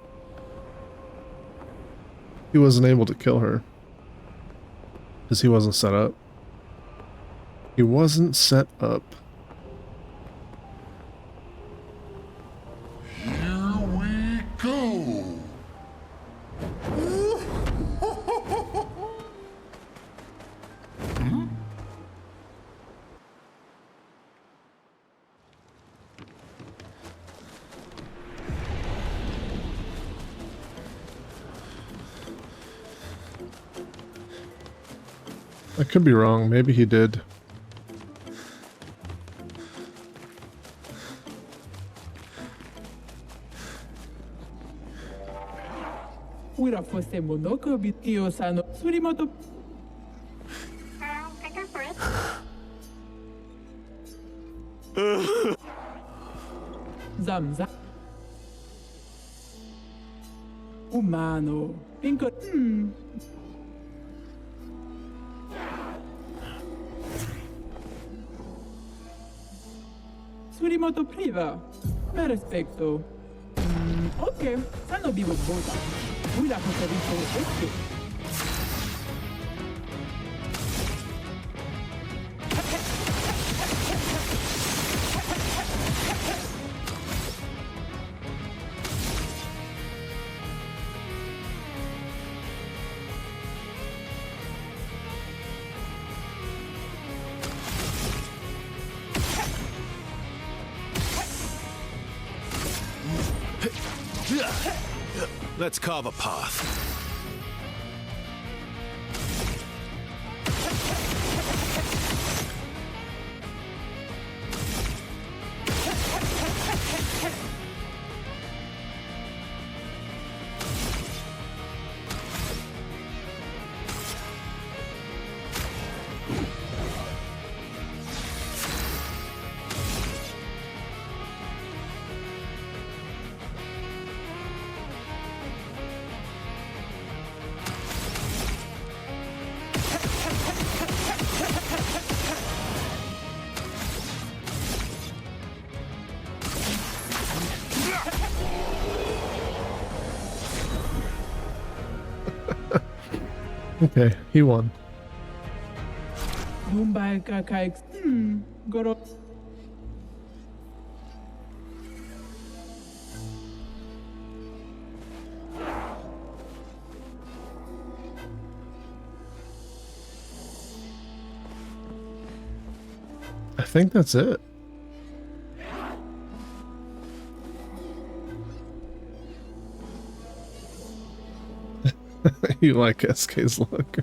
Speaker 1: He wasn't able to kill her. Because he wasn't set up. He wasn't set up.
Speaker 6: Here we go.
Speaker 1: I could be wrong. Maybe he did.
Speaker 16: Ura fosse monoko bitio sano surimoto. Zamza. Umano. Pinko. Surimoto priva. Per respecto. Ok, sanno vivo bota. Ura fosse bitio.
Speaker 3: Let's carve a path.
Speaker 1: Okay, he won.
Speaker 16: Goro.
Speaker 1: I think that's it. You like SK's look.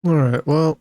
Speaker 1: All right, well.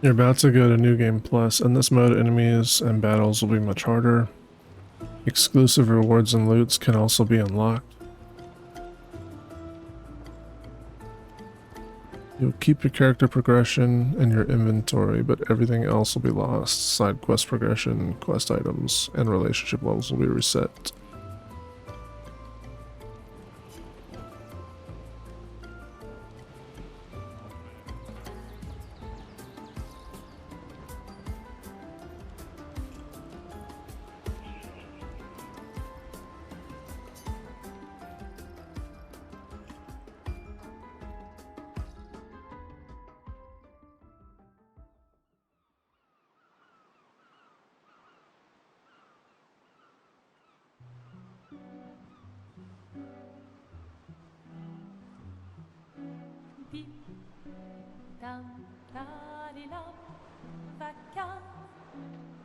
Speaker 1: You're about to go to New Game Plus. In this mode, enemies and battles will be much harder. Exclusive rewards and loots can also be unlocked. You'll keep your character progression and your inventory, but everything else will be lost. Side quest progression, quest items, and relationship levels will be reset.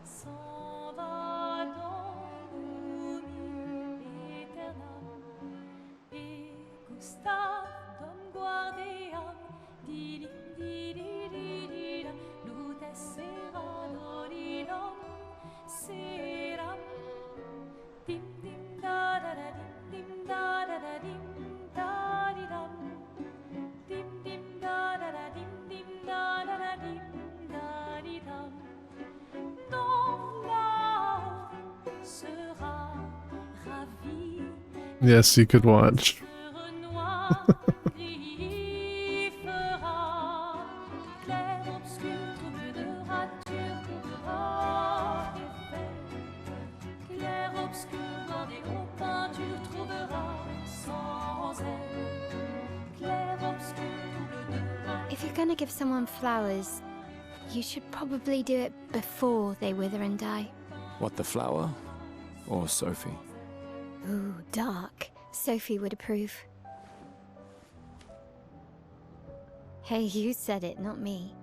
Speaker 17: S'en va dans l'oubli éternel. Et Gustave, Dom Guardian, di di di di di di. sera ravi.
Speaker 1: Yes, you could watch.
Speaker 17: Gris fera clair, obscur, trouble de rature, trouvera effet. Clair, obscur, bordé aux peintures, trouvera sans elle. Clair, obscur, trouble de rature.
Speaker 7: If you're gonna give someone flowers, you should probably do it before they wither and die.
Speaker 18: What, the flower? Or Sophie?
Speaker 7: Ooh, dark. Sophie would approve. Hey, you said it, not me.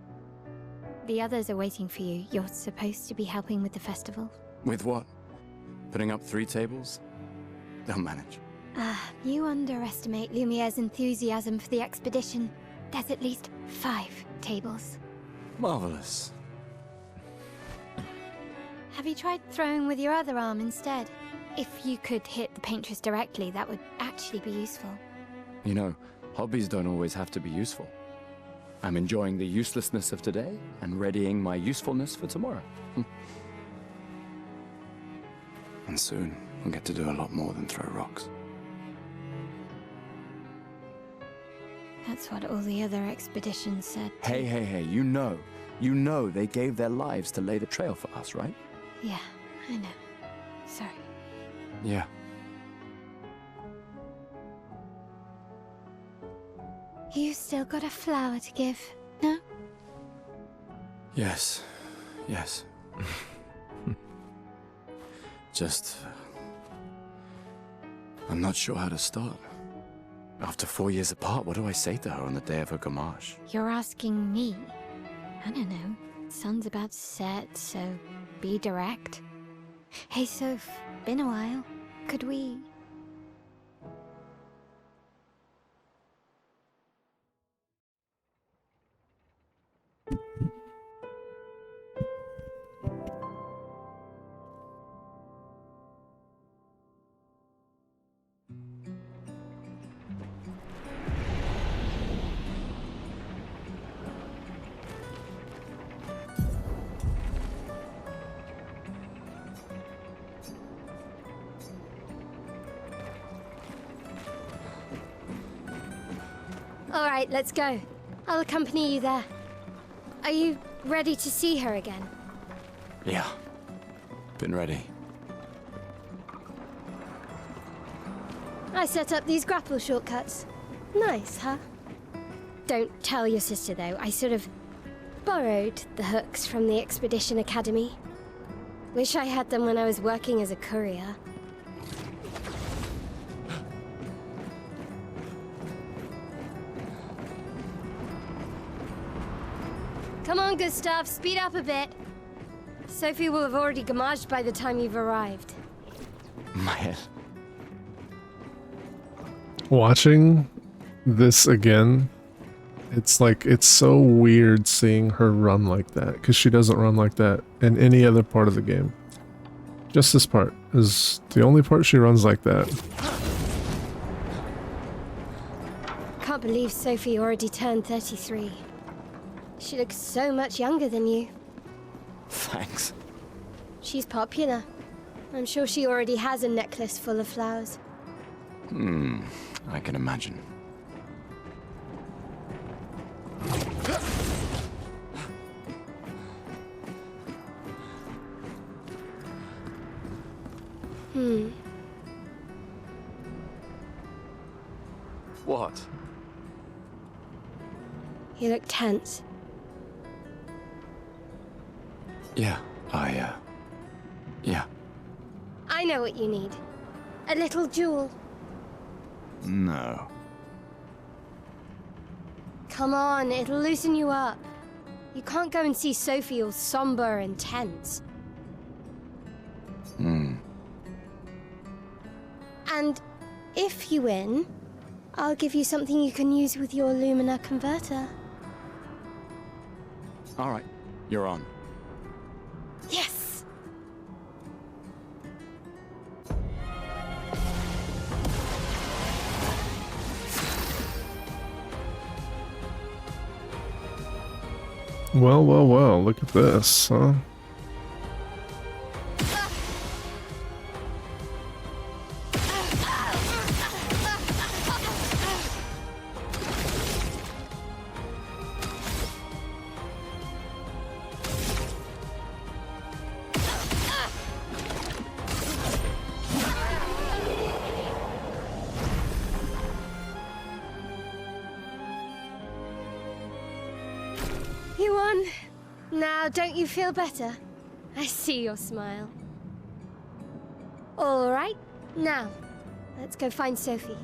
Speaker 7: The others are waiting for you. You're supposed to be helping with the festival.
Speaker 18: With what? Putting up 3 tables? They'll manage.
Speaker 7: You underestimate Lumiere's enthusiasm for the expedition. There's at least 5 tables.
Speaker 18: Marvelous.
Speaker 7: Have you tried throwing with your other arm instead? If you could hit the paintress directly, that would actually be useful.
Speaker 18: You know, hobbies don't always have to be useful. I'm enjoying the uselessness of today and readying my usefulness for tomorrow. And soon, we'll get to do a lot more than throw rocks.
Speaker 7: That's what all the other expeditions said.
Speaker 18: Hey, you know they gave their lives to lay the trail for us, right?
Speaker 7: Yeah, I know. Sorry.
Speaker 18: Yeah.
Speaker 7: You still got a flower to give, no?
Speaker 18: Yes. Just... I'm not sure how to start. After 4 years apart, what do I say to her on the day of her gamage?
Speaker 7: You're asking me? I don't know. Sun's about to set, so be direct. Hey, Soph, been a while. Could we... Alright, let's go. I'll accompany you there. Are you ready to see her again?
Speaker 18: Yeah. Been ready.
Speaker 7: I set up these grapple shortcuts. Nice, huh? Don't tell your sister, though. I sort of borrowed the hooks from the Expedition Academy. Wish I had them when I was working as a courier. Come on, Gustav, speed up a bit. Sophie will have already gamaged by the time you've arrived.
Speaker 18: My head.
Speaker 1: Watching this again, it's like, it's so weird seeing her run like that, because she doesn't run like that in any other part of the game. Just this part is the only part she runs like that.
Speaker 7: Can't believe Sophie already turned 33. She looks so much younger than you.
Speaker 18: Thanks.
Speaker 7: She's popular. I'm sure she already has a necklace full of flowers.
Speaker 18: I can imagine. What?
Speaker 7: You look tense.
Speaker 18: Yeah, yeah.
Speaker 7: I know what you need. A little jewel.
Speaker 18: No.
Speaker 7: Come on, it'll loosen you up. You can't go and see Sophie all somber and tense. And if you win, I'll give you something you can use with your Lumina converter.
Speaker 18: All right, you're on.
Speaker 7: Yes!
Speaker 1: Well, look at this, huh?
Speaker 7: Now, don't you feel better? I see your smile. All right, now, let's go find Sophie.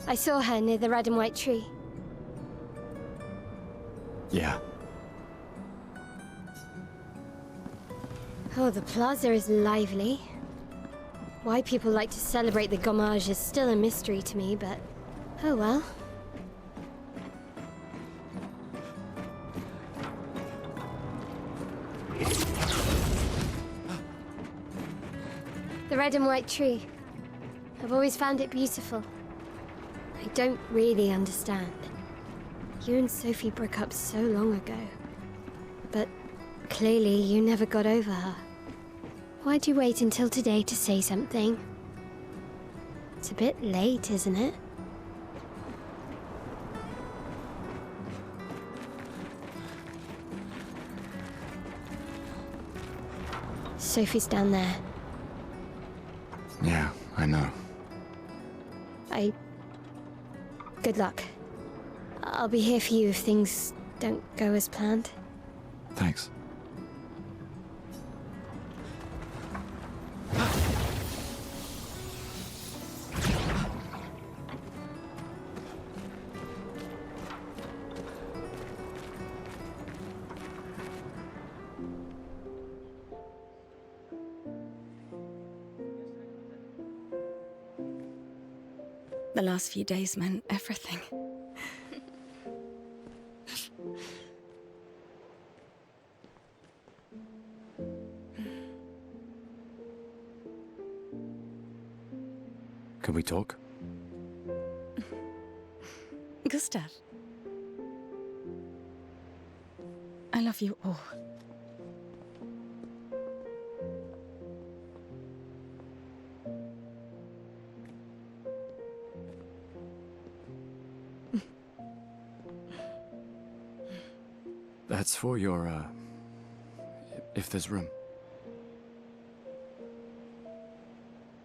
Speaker 7: I saw her near the red and white tree.
Speaker 18: Yeah.
Speaker 7: Oh, the plaza is lively. Why people like to celebrate the gommage is still a mystery to me, but oh well. The red and white tree. I've always found it beautiful. I don't really understand. You and Sophie broke up so long ago. But clearly you never got over her. Why'd you wait until today to say something? It's a bit late, isn't it? Sophie's down there.
Speaker 18: Yeah, I know.
Speaker 7: Good luck. I'll be here for you if things don't go as planned.
Speaker 18: Thanks.
Speaker 19: The last few days meant everything.
Speaker 18: Can we talk?
Speaker 19: Gustav. I love you all.
Speaker 18: That's for your, if there's room.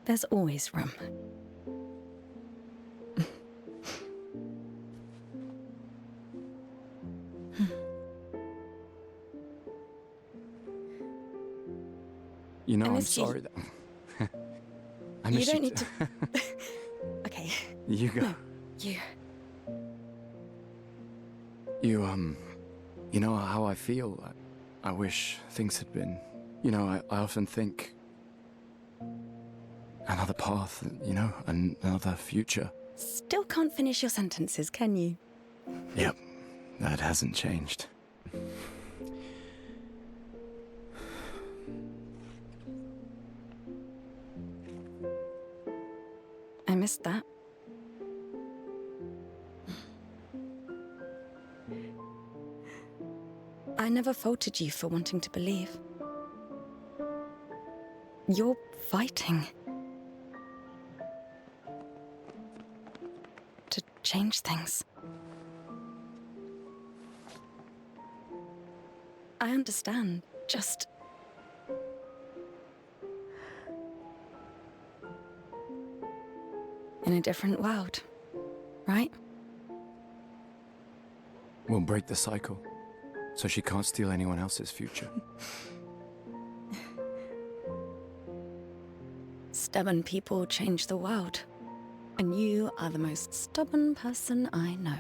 Speaker 19: There's always room.
Speaker 18: You know, I'm
Speaker 19: missed you.
Speaker 18: sorry that... I
Speaker 19: You
Speaker 18: miss
Speaker 19: don't
Speaker 18: you
Speaker 19: need to... Okay.
Speaker 18: You go.
Speaker 19: No, you.
Speaker 18: You know how I feel? I wish things had been... You know, I often think... Another path, you know, another future.
Speaker 19: Still can't finish your sentences, can you?
Speaker 18: Yep, that hasn't changed.
Speaker 19: I missed that. I never faulted you for wanting to believe. You're fighting to change things. I understand, just... in a different world, right?
Speaker 18: We'll break the cycle, so she can't steal anyone else's future.
Speaker 19: Stubborn people change the world. And you are the most stubborn person I know.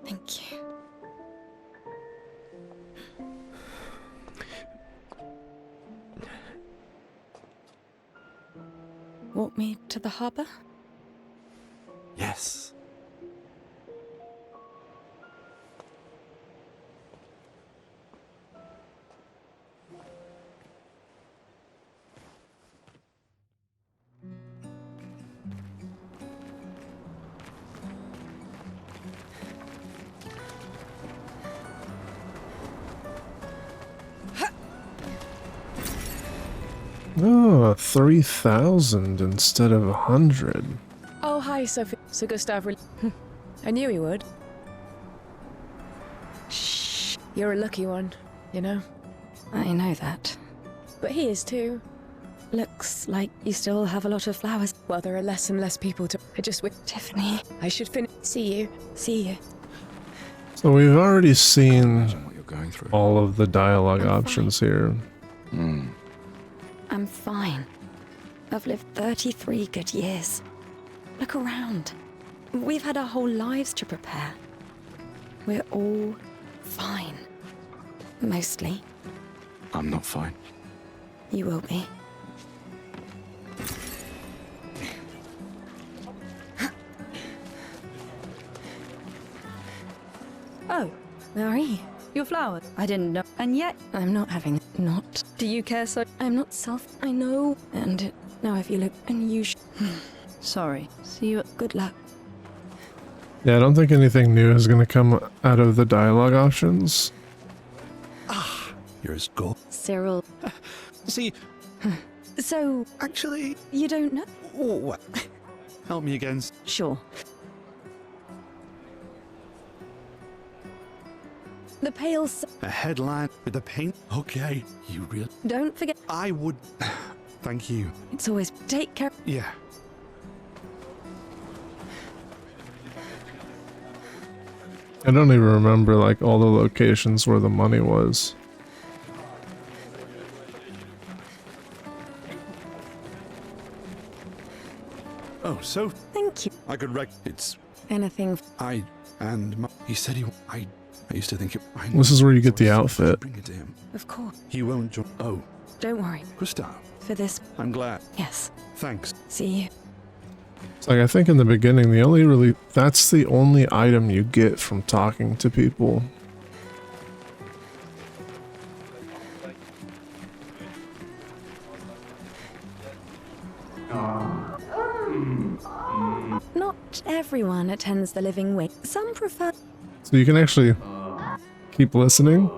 Speaker 19: Thank you. Walk me to the harbor?
Speaker 18: Yes.
Speaker 1: Oh, 3,000 instead of 100.
Speaker 20: Oh, hi, Sophie. So Gustav I knew he would. Shh. You're a lucky one, you know?
Speaker 19: I know that.
Speaker 20: But he is too.
Speaker 19: Looks like you still have a lot of flowers.
Speaker 20: Well, there are less and less people to... I just wish...
Speaker 19: Tiffany.
Speaker 20: I should finish... See you. See you.
Speaker 1: So we've already seen
Speaker 18: What you're going through.
Speaker 1: all of the dialogue options here.
Speaker 19: I'm fine. I've lived 33 good years. Look around. We've had our whole lives to prepare. We're all fine. Mostly.
Speaker 18: I'm not fine.
Speaker 19: You will be.
Speaker 8: Oh, Marie, your flower. I didn't know. And yet,
Speaker 19: I'm not having not.
Speaker 8: do you care so?
Speaker 19: I'm not self. I know. And now if you look unusual.
Speaker 8: Sorry. See you.
Speaker 19: Good luck.
Speaker 1: Yeah, I don't think anything new is going to come out of the dialogue options.
Speaker 3: You're as gold.
Speaker 19: Cyril.
Speaker 3: See,
Speaker 19: So,
Speaker 3: actually,
Speaker 19: you don't know?
Speaker 3: what? Help me again.
Speaker 19: Sure. The pale
Speaker 3: A headline with the paint. Okay, you real.
Speaker 19: Don't forget.
Speaker 3: I would. Thank you.
Speaker 19: It's always take care.
Speaker 3: Yeah.
Speaker 1: I don't even remember like all the locations where the money was.
Speaker 3: Oh, so
Speaker 19: Thank you.
Speaker 3: I could It's
Speaker 19: Anything.
Speaker 3: he said I used to think it.
Speaker 1: This is where you get the outfit.
Speaker 3: Bring it to him.
Speaker 19: Of course.
Speaker 3: He won't join. Oh,
Speaker 19: Don't worry.
Speaker 3: Gustav.
Speaker 19: For this.
Speaker 3: I'm glad.
Speaker 19: Yes.
Speaker 3: Thanks.
Speaker 19: See you.
Speaker 1: It's like I think in the beginning that's the only item you get from talking to people.
Speaker 19: Not everyone attends the living wing. Some prefer.
Speaker 1: So you can actually keep listening.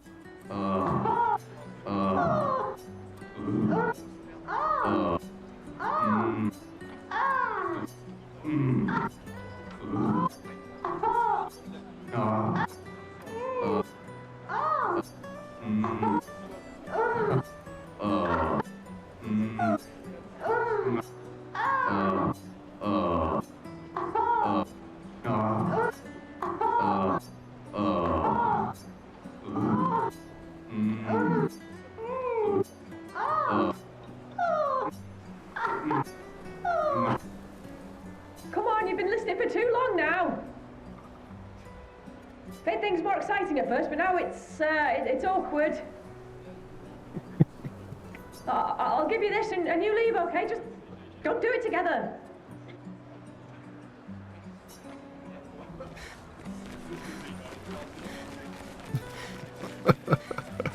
Speaker 21: Come on, you've been listening for too long now. Made things more exciting at first, but now it's awkward. I'll give you this and you leave, okay? Just don't do it together.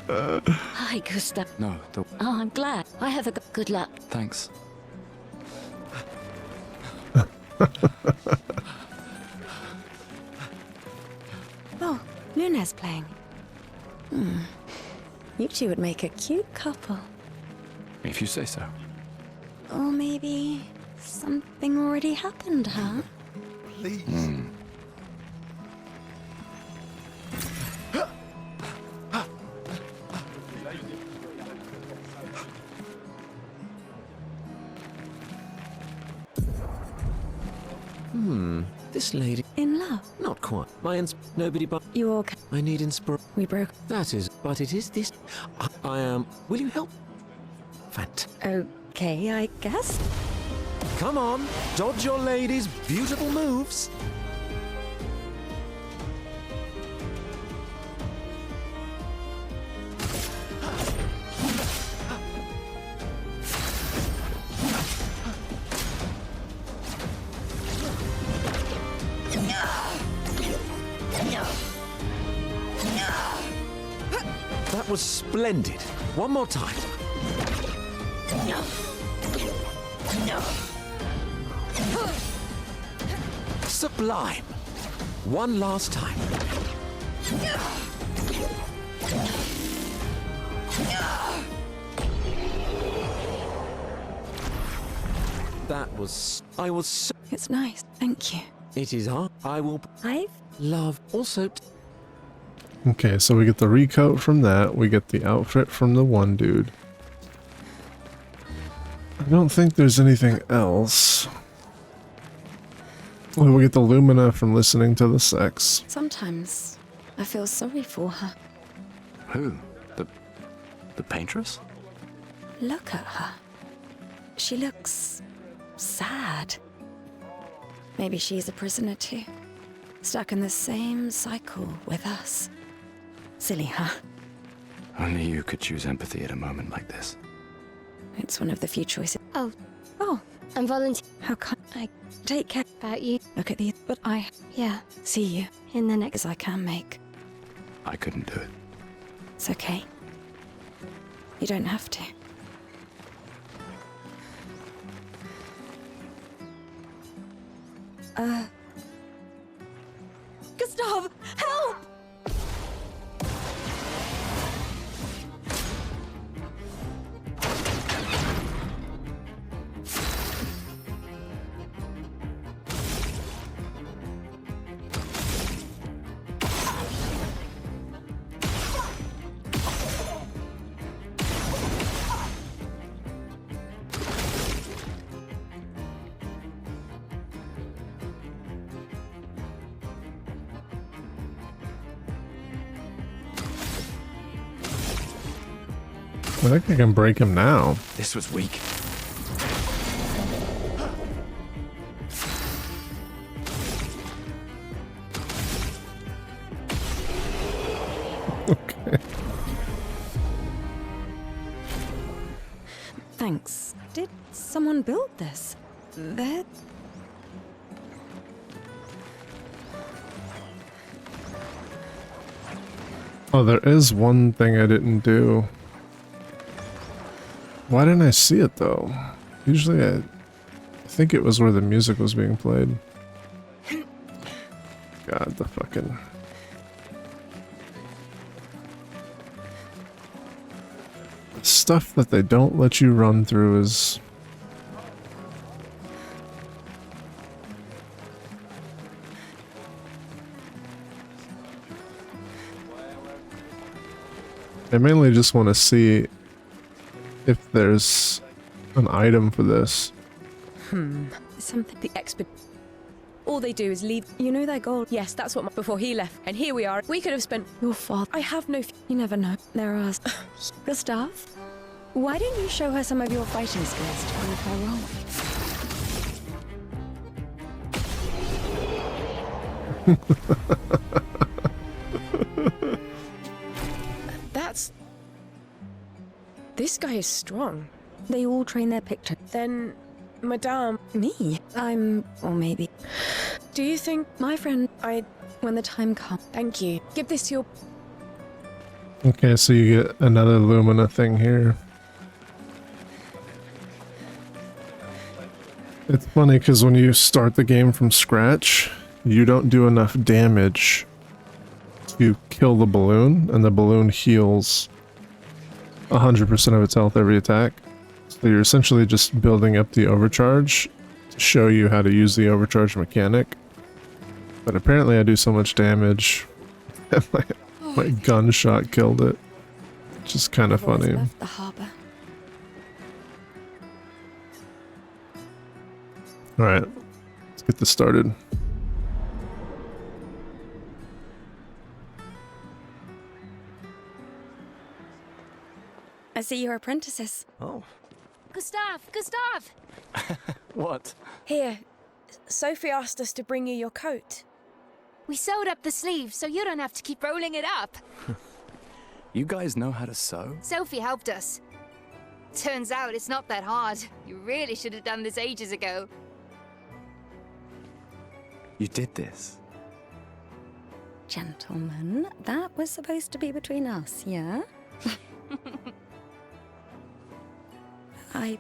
Speaker 22: Hi, Gustav.
Speaker 18: No,
Speaker 22: Oh, I'm glad. I have a good luck.
Speaker 18: thanks.
Speaker 19: Oh, Luna's playing. You two would make a cute couple.
Speaker 18: If you say so.
Speaker 19: Or maybe something already happened, huh?
Speaker 3: Please.
Speaker 5: This lady.
Speaker 19: In love.
Speaker 5: Not quite. Nobody but.
Speaker 19: You all.
Speaker 5: I need inspiration.
Speaker 19: We broke.
Speaker 5: That is. But it is this. I am. Will you help?
Speaker 19: Okay, I guess.
Speaker 5: Come on. Dodge your lady's beautiful moves. That was splendid. One more time. Sublime. One last time. That was... I was...
Speaker 19: It's nice. Thank you.
Speaker 5: It is hard. I will...
Speaker 19: I've...
Speaker 5: Love. Also...
Speaker 1: Okay, so we get the recoat from that. We get the outfit from the one dude. I don't think there's anything else. Well, we get the Lumina from listening to the sex.
Speaker 19: Sometimes I feel sorry for her.
Speaker 18: Who? The paintress?
Speaker 19: Look at her. She looks sad. Maybe she's a prisoner too. Stuck in the same cycle with us. Silly, huh?
Speaker 18: Only you could choose empathy at a moment like this.
Speaker 19: It's one of the few choices.
Speaker 7: Oh, I'm volunteering.
Speaker 19: How can I take care
Speaker 7: About you.
Speaker 19: Look at these, but I
Speaker 7: Yeah,
Speaker 19: see you
Speaker 7: in the next.
Speaker 19: as I can make.
Speaker 18: I couldn't do it.
Speaker 19: It's okay. You don't have to.
Speaker 22: Gustav, help!
Speaker 1: I think I can break him now.
Speaker 18: This was weak.
Speaker 1: Okay.
Speaker 19: Thanks. Did someone build this? There.
Speaker 1: Oh, there is one thing I didn't do. Why didn't I see it though? Usually I think it was where the music was being played. God, the fucking... stuff that they don't let you run through is... I mainly just want to see if there's an item for this.
Speaker 20: Something the expert. All they do is leave.
Speaker 19: You know their goal.
Speaker 20: Yes, that's what. Before he left, and here we are. We could have spent.
Speaker 19: Your father.
Speaker 20: I have no.
Speaker 19: You never know. There are. Gustav, why don't you show her some of your fighting skills to prove her wrong?
Speaker 20: That's. This guy is strong.
Speaker 19: They all train their picture.
Speaker 20: Then, Madame.
Speaker 19: Me? Or maybe.
Speaker 20: Do you think
Speaker 19: my friend? When the time comes.
Speaker 20: Thank you. Give this to your.
Speaker 1: Okay, so you get another Lumina thing here. It's funny because when you start the game from scratch, you don't do enough damage to kill the balloon, and the balloon heals 100% of its health every attack. So you're essentially just building up the overcharge to show you how to use the overcharge mechanic. But apparently I do so much damage that my gunshot killed it. Which is kind of funny.
Speaker 19: Left the harbor.
Speaker 1: Alright, let's get this started.
Speaker 19: I see you're apprentices.
Speaker 18: Oh.
Speaker 22: Gustav!
Speaker 18: What?
Speaker 20: Here, Sophie asked us to bring you your coat.
Speaker 22: We sewed up the sleeves so you don't have to keep rolling it up.
Speaker 18: You guys know how to sew?
Speaker 22: Sophie helped us. Turns out it's not that hard. You really should have done this ages ago.
Speaker 18: You did this?
Speaker 19: Gentlemen, that was supposed to be between us, yeah? I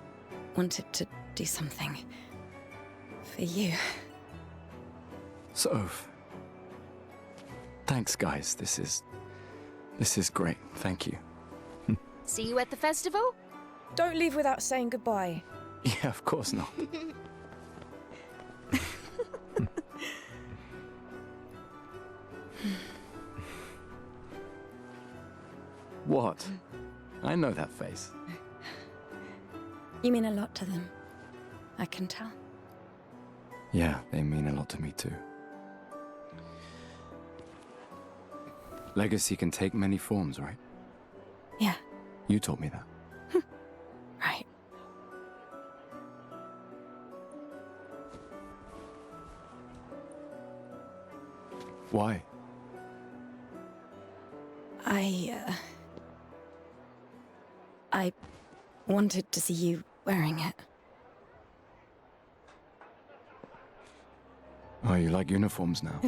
Speaker 19: wanted to do something for you.
Speaker 18: Soph. Thanks, guys. This is great. Thank you.
Speaker 22: See you at the festival?
Speaker 20: Don't leave without saying goodbye.
Speaker 18: Yeah, of course not. What? I know that face.
Speaker 19: You mean a lot to them. I can tell.
Speaker 18: Yeah, they mean a lot to me too. Legacy can take many forms, right?
Speaker 19: Yeah.
Speaker 18: You taught me that.
Speaker 19: Right.
Speaker 18: Why?
Speaker 19: I wanted to see you wearing it.
Speaker 18: Oh, you like uniforms now?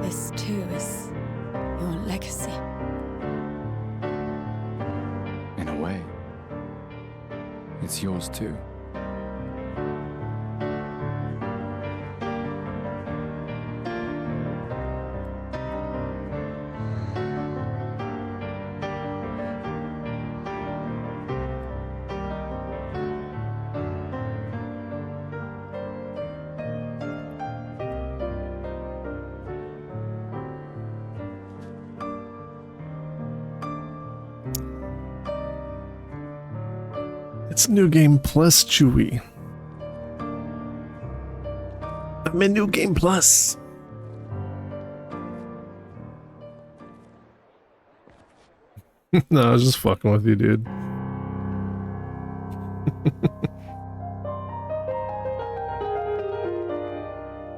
Speaker 19: This too is your legacy.
Speaker 18: In a way. It's yours too.
Speaker 1: It's New Game Plus, Chewie. I'm in New Game Plus. No, I was just fucking with you, dude.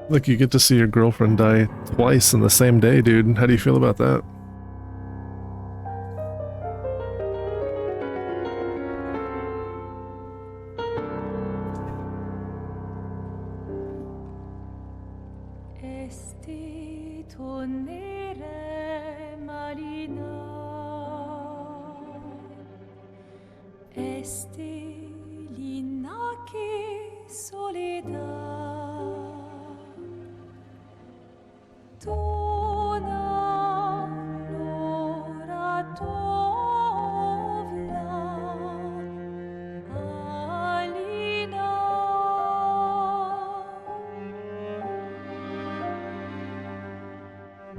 Speaker 1: Look, you get to see your girlfriend die twice in the same day, dude. How do you feel about that?
Speaker 17: Esti tornere marina, esti l'inaki soledad, tona l'ora tovla, alina.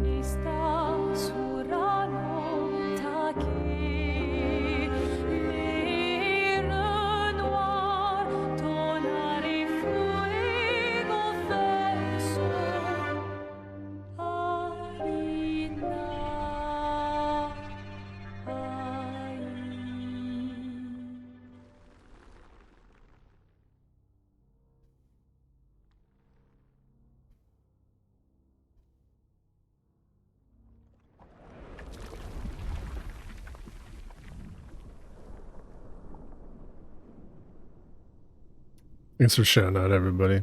Speaker 17: Ista surano taki le noir tonari fuego verso alina ai.
Speaker 1: Thanks for shouting out, everybody.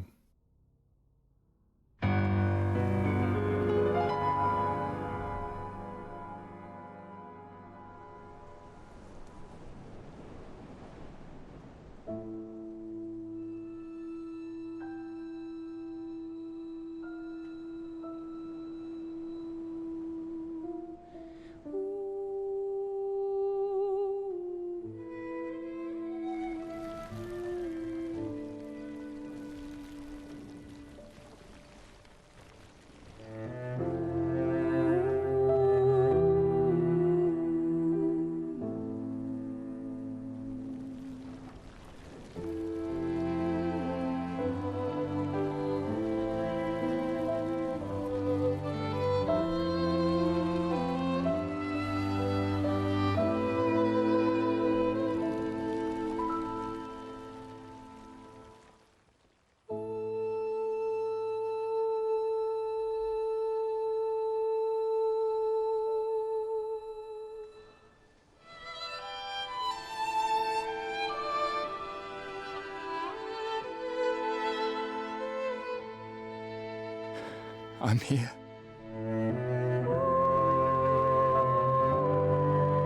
Speaker 18: I'm here.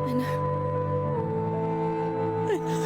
Speaker 19: I know. I know.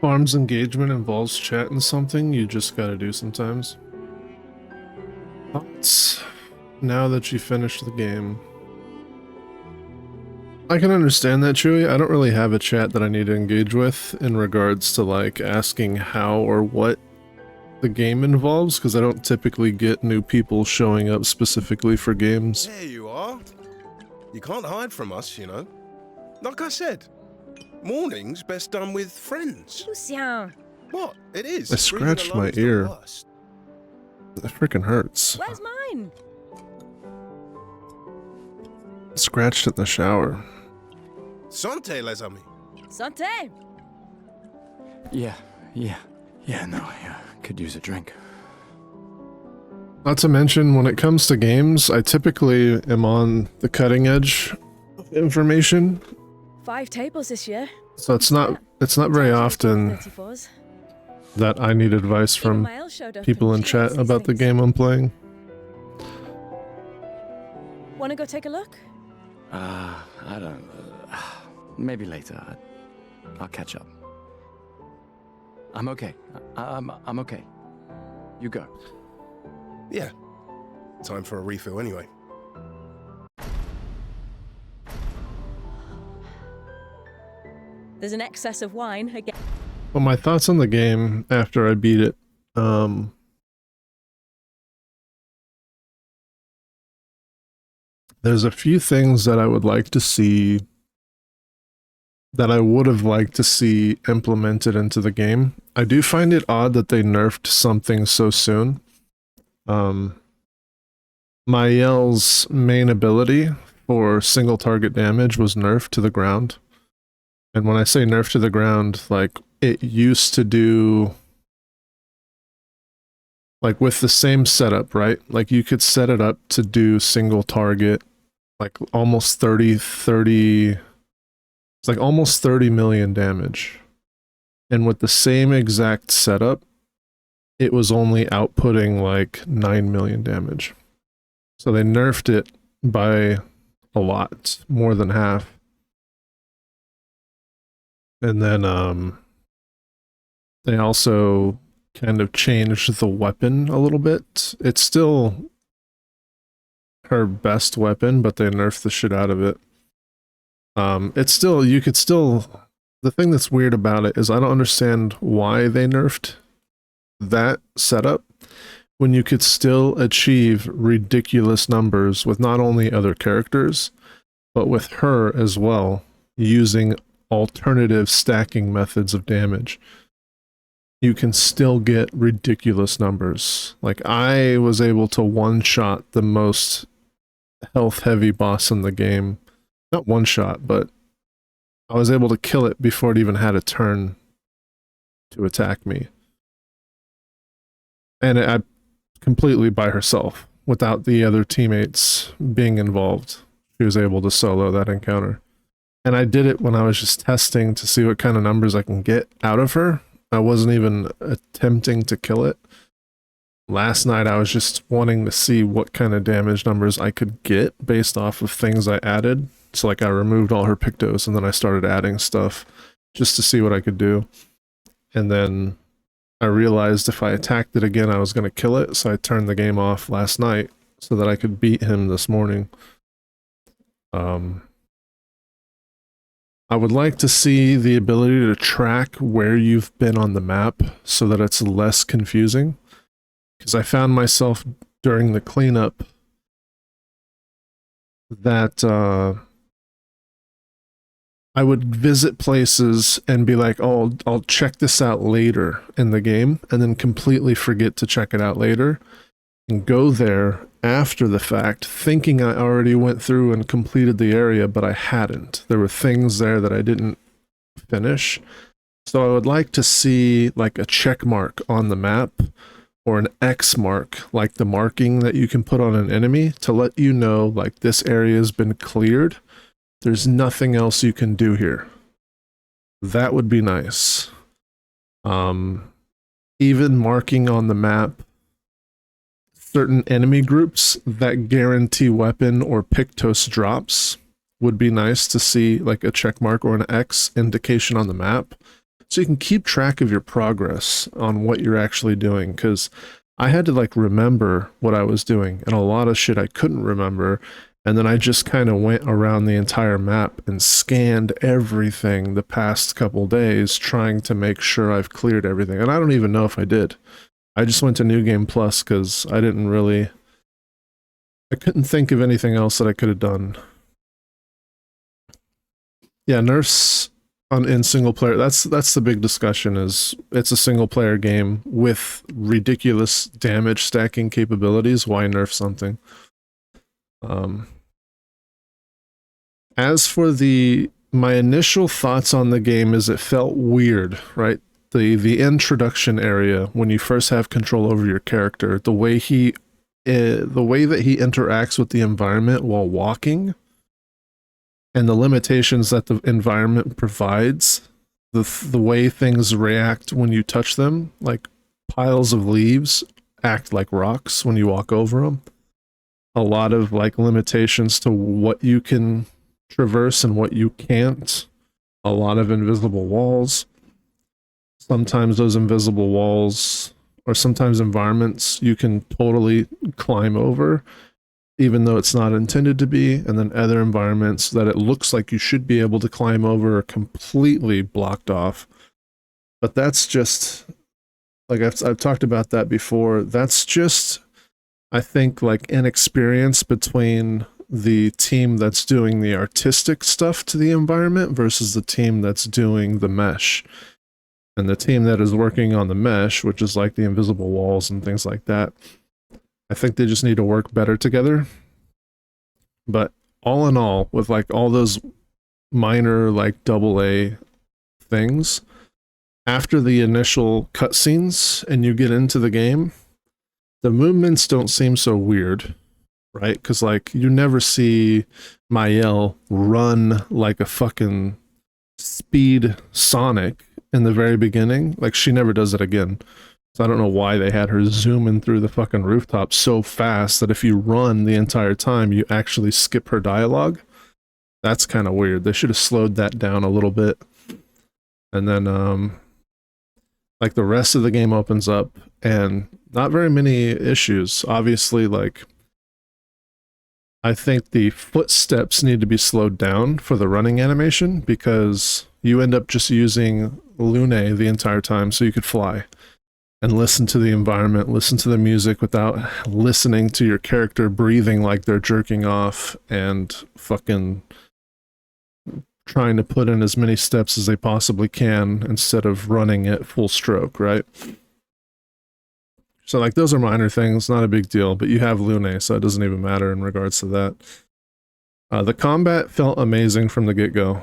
Speaker 1: Farms engagement involves chatting something you just gotta do sometimes. Thoughts now that you finished the game? I can understand that, Chewie. I don't really have a chat that I need to engage with in regards to like asking how or what the game involves, because I don't typically get new people showing up specifically for games.
Speaker 4: There you are. You can't hide from us, you know. Like I said, morning's best done with friends.
Speaker 20: Lucien.
Speaker 4: What? It is.
Speaker 1: I scratched my ear. It freaking hurts.
Speaker 20: Where's mine?
Speaker 1: Scratched it in the shower.
Speaker 4: Santé, les amis.
Speaker 20: Santé.
Speaker 18: Yeah, no, could use a drink.
Speaker 1: Not to mention, when it comes to games, I typically am on the cutting edge of information.
Speaker 20: 5 tables this year.
Speaker 1: So it's not very often that I need advice from people in chat about the game I'm playing.
Speaker 20: Wanna go take a look?
Speaker 18: I don't... maybe later. I'll catch up. I'm okay. I'm okay. You go.
Speaker 4: Yeah. Time for a refill anyway.
Speaker 20: There's an excess of wine again.
Speaker 1: Well, my thoughts on the game after I beat it. There's a few things that I would like to see, that I would have liked to see implemented into the game. I do find it odd that they nerfed something so soon. Mael's main ability for single target damage was nerfed to the ground. And when I say nerfed to the ground, like, it used to do, like, with the same setup, right? Like, you could set it up to do single target, like, almost 30, it's like almost 30 million damage. And with the same exact setup, it was only outputting, like, 9 million damage. So they nerfed it by a lot, more than half. And then, they also kind of changed the weapon a little bit. It's still her best weapon, but they nerfed the shit out of it. It's still, you could still, the thing that's weird about it is I don't understand why they nerfed that setup when you could still achieve ridiculous numbers with not only other characters, but with her as well, using alternative stacking methods of damage. You can still get ridiculous numbers. Like, I was able to one-shot the most health-heavy boss in the game. Not one-shot, but I was able to kill it before it even had a turn to attack me. And I completely by herself, without the other teammates being involved. She was able to solo that encounter. And I did it when I was just testing to see what kind of numbers I can get out of her. I wasn't even attempting to kill it. Last night I was just wanting to see what kind of damage numbers I could get based off of things I added. So like I removed all her pictos and then I started adding stuff just to see what I could do. And then I realized if I attacked it again I was going to kill it, so I turned the game off last night so that I could beat him this morning. I would like to see the ability to track where you've been on the map so that it's less confusing. Because I found myself during the cleanup that I would visit places and be like, oh, I'll check this out later in the game, and then completely forget to check it out later, and go there after the fact, thinking I already went through and completed the area, but I hadn't. There were things there that I didn't finish. So I would like to see like a check mark on the map, or an X mark, like the marking that you can put on an enemy to let you know, like, this area has been cleared. There's nothing else you can do here. That would be nice. Even marking on the map certain enemy groups that guarantee weapon or Pictos drops would be nice to see, like a check mark or an X indication on the map, so you can keep track of your progress on what you're actually doing. Because I had to like remember what I was doing, and a lot of shit I couldn't remember. And then I just kind of went around the entire map and scanned everything the past couple days, trying to make sure I've cleared everything. And I don't even know if I did. I just went to New Game Plus because I couldn't think of anything else that I could have done. Yeah, nerfs in single player. That's the big discussion. Is it's a single player game with ridiculous damage stacking capabilities. Why nerf something? As for my initial thoughts on the game is it felt weird, right? The introduction area when you first have control over your character, the way that he interacts with the environment while walking, and the limitations that the environment provides, the way things react when you touch them, like piles of leaves act like rocks when you walk over them. A lot of like limitations to what you can traverse and what you can't. A lot of invisible walls. Sometimes those invisible walls, or sometimes environments, you can totally climb over, even though it's not intended to be. And then other environments that it looks like you should be able to climb over are completely blocked off. But that's just, like I've talked about that before. That's just, I think, like inexperience between the team that's doing the artistic stuff to the environment versus the team that's doing the mesh. And the team that is working on the mesh, which is like the invisible walls and things like that, I think they just need to work better together. But all in all, with like all those minor like AA things, after the initial cutscenes and you get into the game, the movements don't seem so weird. Right? Because like you never see Mael run like a fucking speed Sonic in the very beginning. Like she never does it again. So I don't know why they had her zooming through the fucking rooftop so fast that if you run the entire time, you actually skip her dialogue. That's kind of weird. They should have slowed that down a little bit. And then like the rest of the game opens up and not very many issues. Obviously, like I think the footsteps need to be slowed down for the running animation because you end up just using Lune the entire time so you could fly and listen to the environment, listen to the music without listening to your character breathing like they're jerking off and fucking trying to put in as many steps as they possibly can instead of running at full stroke, right? So like those are minor things, not a big deal, but you have Lune, so it doesn't even matter in regards to that. The combat felt amazing from the get-go.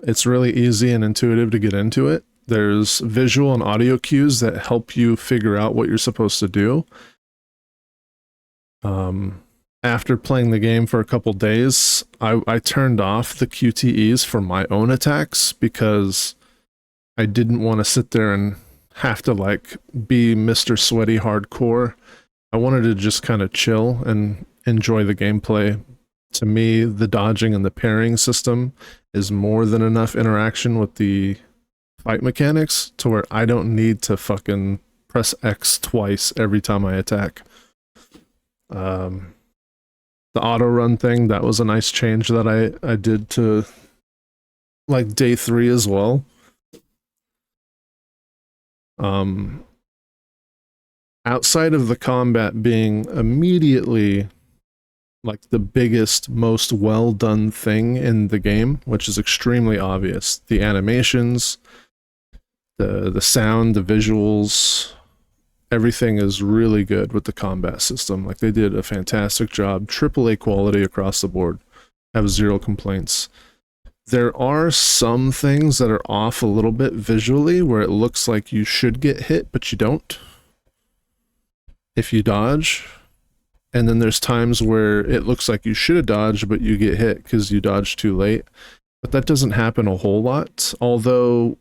Speaker 1: It's really easy and intuitive to get into it. There's visual and audio cues that help you figure out what you're supposed to do. After playing the game for a couple days, I turned off the QTEs for my own attacks because I didn't want to sit there and have to like be Mr. Sweaty hardcore. I wanted to just kind of chill and enjoy the gameplay. To me, the dodging and the parrying system is more than enough interaction with the fight mechanics to where I don't need to fucking press X twice every time I attack. The auto run thing, that was a nice change that I did to like day 3 as well. Outside of the combat being immediately like the biggest, most well done thing in the game, which is extremely obvious, the animations, the sound, the visuals, everything is really good with the combat system. Like they did a fantastic job, AAA quality across the board. I have zero complaints. There are some things that are off a little bit visually where it looks like you should get hit, but you don't if you dodge. And then there's times where it looks like you should have dodged, but you get hit because you dodged too late. But that doesn't happen a whole lot, although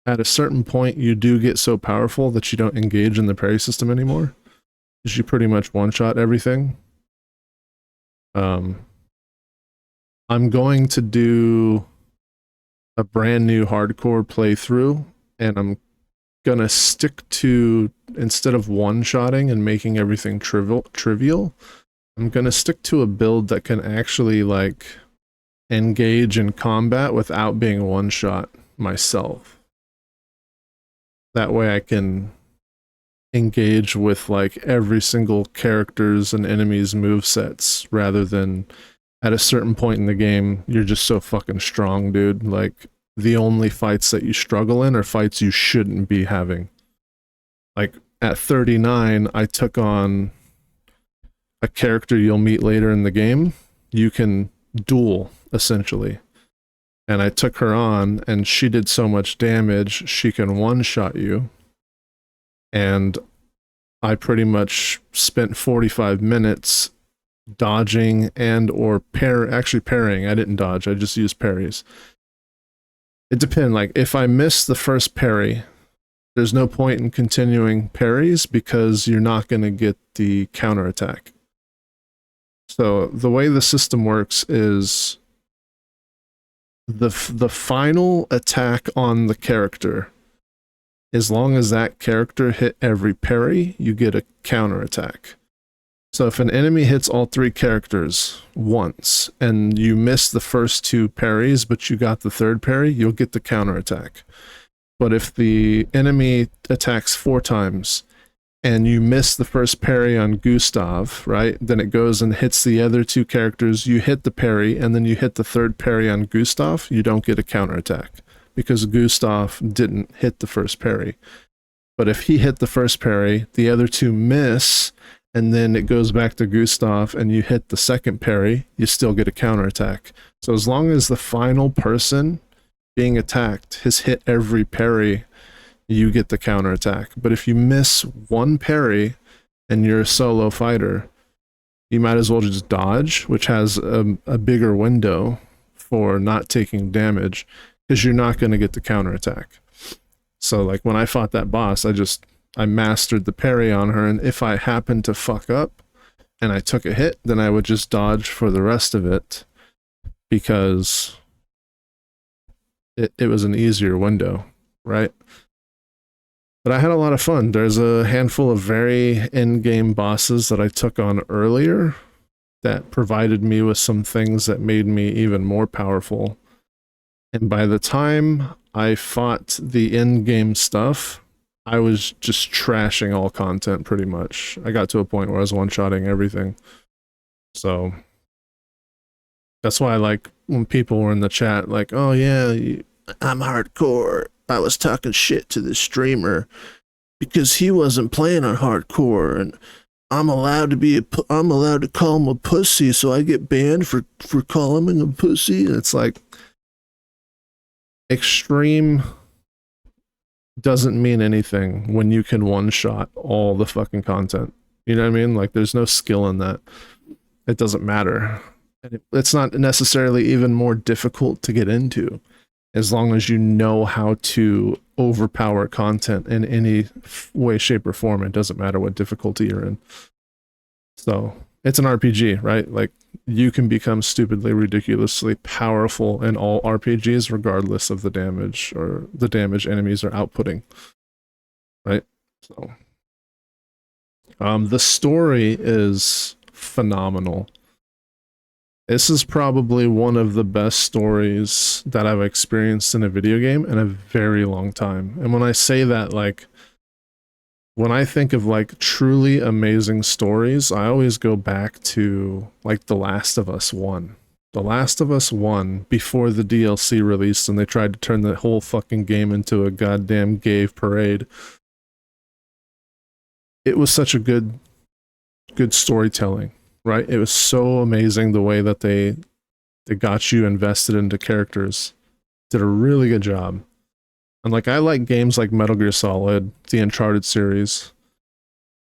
Speaker 1: at a certain point you do get so powerful that you don't engage in the parry system anymore, because you pretty much one-shot everything. I'm going to do a brand new hardcore playthrough and I'm gonna stick to, instead of one-shotting and making everything trivial, I'm gonna stick to a build that can actually like engage in combat without being one-shot myself. That way I can engage with like every single character's and enemy's movesets, rather than at a certain point in the game you're just so fucking strong, dude. Like, the only fights that you struggle in are fights you shouldn't be having. Like, at 39, I took on a character you'll meet later in the game. You can duel, essentially. And I took her on, and she did so much damage, she can one-shot you. And I pretty much spent 45 minutes dodging and or parrying. I didn't dodge, I just used parries. It depends. Like, if I miss the first parry, there's no point in continuing parries because you're not going to get the counterattack. So the way the system works is the final attack on the character, as long as that character hit every parry, you get a counterattack. So if an enemy hits all three characters once, and you miss the first two parries, but you got the third parry, you'll get the counterattack. But if the enemy attacks 4 times, and you miss the first parry on Gustav, right? Then it goes and hits the other 2 characters, you hit the parry, and then you hit the third parry on Gustav, you don't get a counterattack, because Gustav didn't hit the first parry. But if he hit the first parry, the other 2 miss, and then it goes back to Gustav and you hit the second parry, you still get a counterattack. So as long as the final person being attacked has hit every parry, you get the counterattack. But if you miss one parry and you're a solo fighter, you might as well just dodge, which has a bigger window for not taking damage, because you're not going to get the counterattack. So like when I fought that boss, I mastered the parry on her, and if I happened to fuck up and I took a hit, then I would just dodge for the rest of it, because it was an easier window, right? But I had a lot of fun. There's a handful of very in-game bosses that I took on earlier that provided me with some things that made me even more powerful. And by the time I fought the in-game stuff, I was just trashing all content pretty much. I got to a point where I was one-shotting everything. So that's why I like when people were in the chat like, oh yeah, I'm hardcore. I was talking shit to the streamer because he wasn't playing on hardcore, and I'm allowed to call him a pussy, so I get banned for calling him a pussy. And it's like, extreme doesn't mean anything when you can one-shot all the fucking content. You know what I mean? Like, there's no skill in that. It doesn't matter. And it's not necessarily even more difficult to get into, as long as you know how to overpower content in any way, shape, or form. It doesn't matter what difficulty you're in. So it's an RPG, right? Like, you can become stupidly, ridiculously powerful in all RPGs, regardless of the damage or the damage enemies are outputting, right? So the story is phenomenal. This is probably one of the best stories that I've experienced in a video game in a very long time. And when I say that, like, when I think of like truly amazing stories, I always go back to like The Last of Us 1. The Last of Us 1, before the DLC released and they tried to turn the whole fucking game into a goddamn gay parade. It was such a good storytelling, right? It was so amazing the way that they got you invested into characters. Did a really good job. And like, I like games like Metal Gear Solid, the Uncharted series,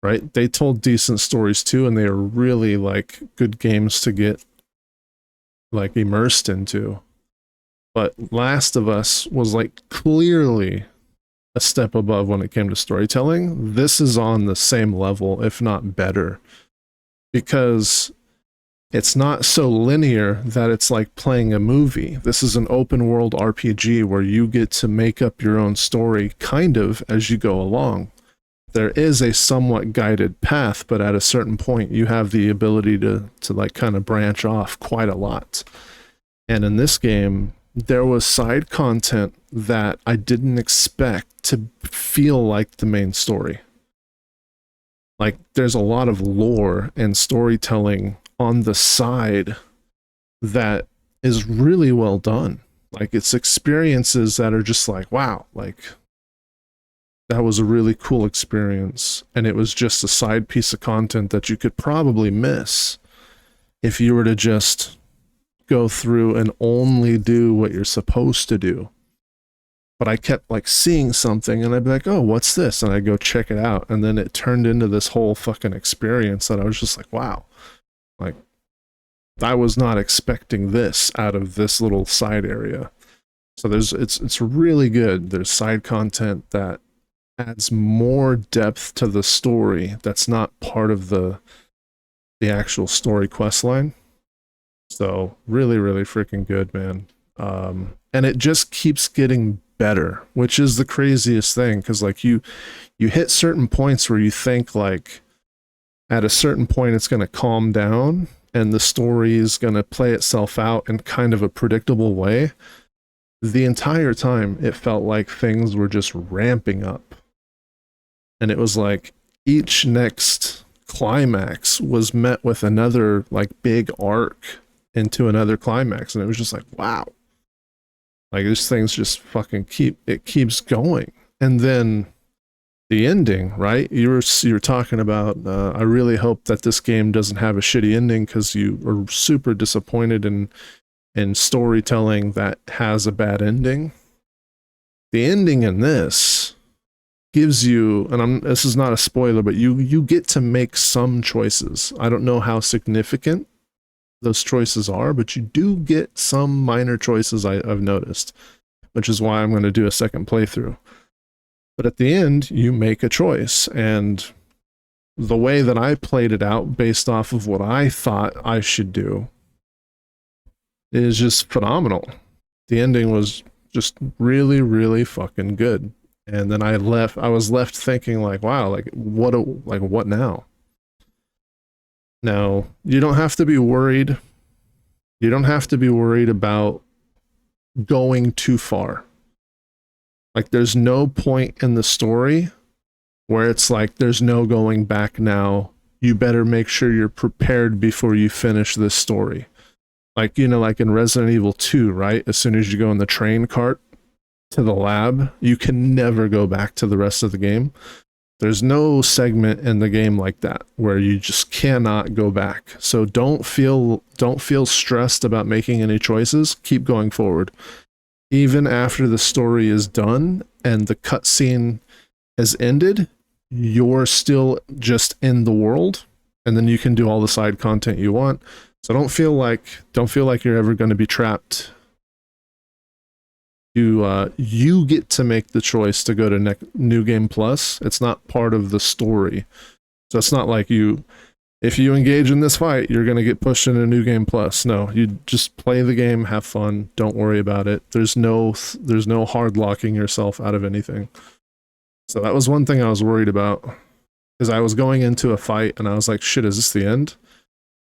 Speaker 1: right? They told decent stories too, and they are really like good games to get like immersed into. But Last of Us was like clearly a step above when it came to storytelling. This is on the same level, if not better, because it's not so linear that it's like playing a movie. This is an open world RPG where you get to make up your own story kind of as you go along. There is a somewhat guided path, but at a certain point you have the ability to like kind of branch off quite a lot. And in this game, there was side content that I didn't expect to feel like the main story. Like, there's a lot of lore and storytelling on the side that is really well done. Like, it's experiences that are just like, wow, like, that was a really cool experience. And it was just a side piece of content that you could probably miss if you were to just go through and only do what you're supposed to do. But I kept like seeing something and I'd be like, oh, what's this? And I'd go check it out. And then it turned into this whole fucking experience that I was just like, wow, like I was not expecting this out of this little side area. So it's really good. There's side content that adds more depth to the story that's not part of the actual story quest line. So really, really freaking good, man. And it just keeps getting better, which is the craziest thing, because like you hit certain points where you think like at a certain point it's going to calm down and the story is going to play itself out in kind of a predictable way. The entire time it felt like things were just ramping up, and it was like each next climax was met with another like big arc into another climax, and it was just like, wow, like this thing's just fucking keeps going. And then the ending, right? You're talking about I really hope that this game doesn't have a shitty ending, because you are super disappointed in storytelling that has a bad ending. The ending in this gives you, and this is not a spoiler, but you get to make some choices. I don't know how significant those choices are, but you do get some minor choices I've noticed, which is why I'm going to do a second playthrough. But at the end, you make a choice, and the way that I played it out based off of what I thought I should do is just phenomenal. The ending was just really, really fucking good. And then I was left thinking like, wow, like what now? Now, you don't have to be worried. You don't have to be worried about going too far. Like, there's no point in the story where it's like, there's no going back now. You better make sure you're prepared before you finish this story. Like, you know, like in Resident Evil 2, right? As soon as you go in the train cart to the lab, you can never go back to the rest of the game. There's no segment in the game like that where you just cannot go back. So don't feel stressed about making any choices. Keep going forward. Even after the story is done and the cutscene has ended, you're still just in the world, and then you can do all the side content you want. So don't feel like you're ever going to be trapped. You get to make the choice to go to New Game Plus. It's not part of the story. So it's not like if you engage in this fight, you're going to get pushed into New Game Plus. No, you just play the game, have fun, don't worry about it. There's no hard locking yourself out of anything. So that was one thing I was worried about, because I was going into a fight and I was like, shit, is this the end?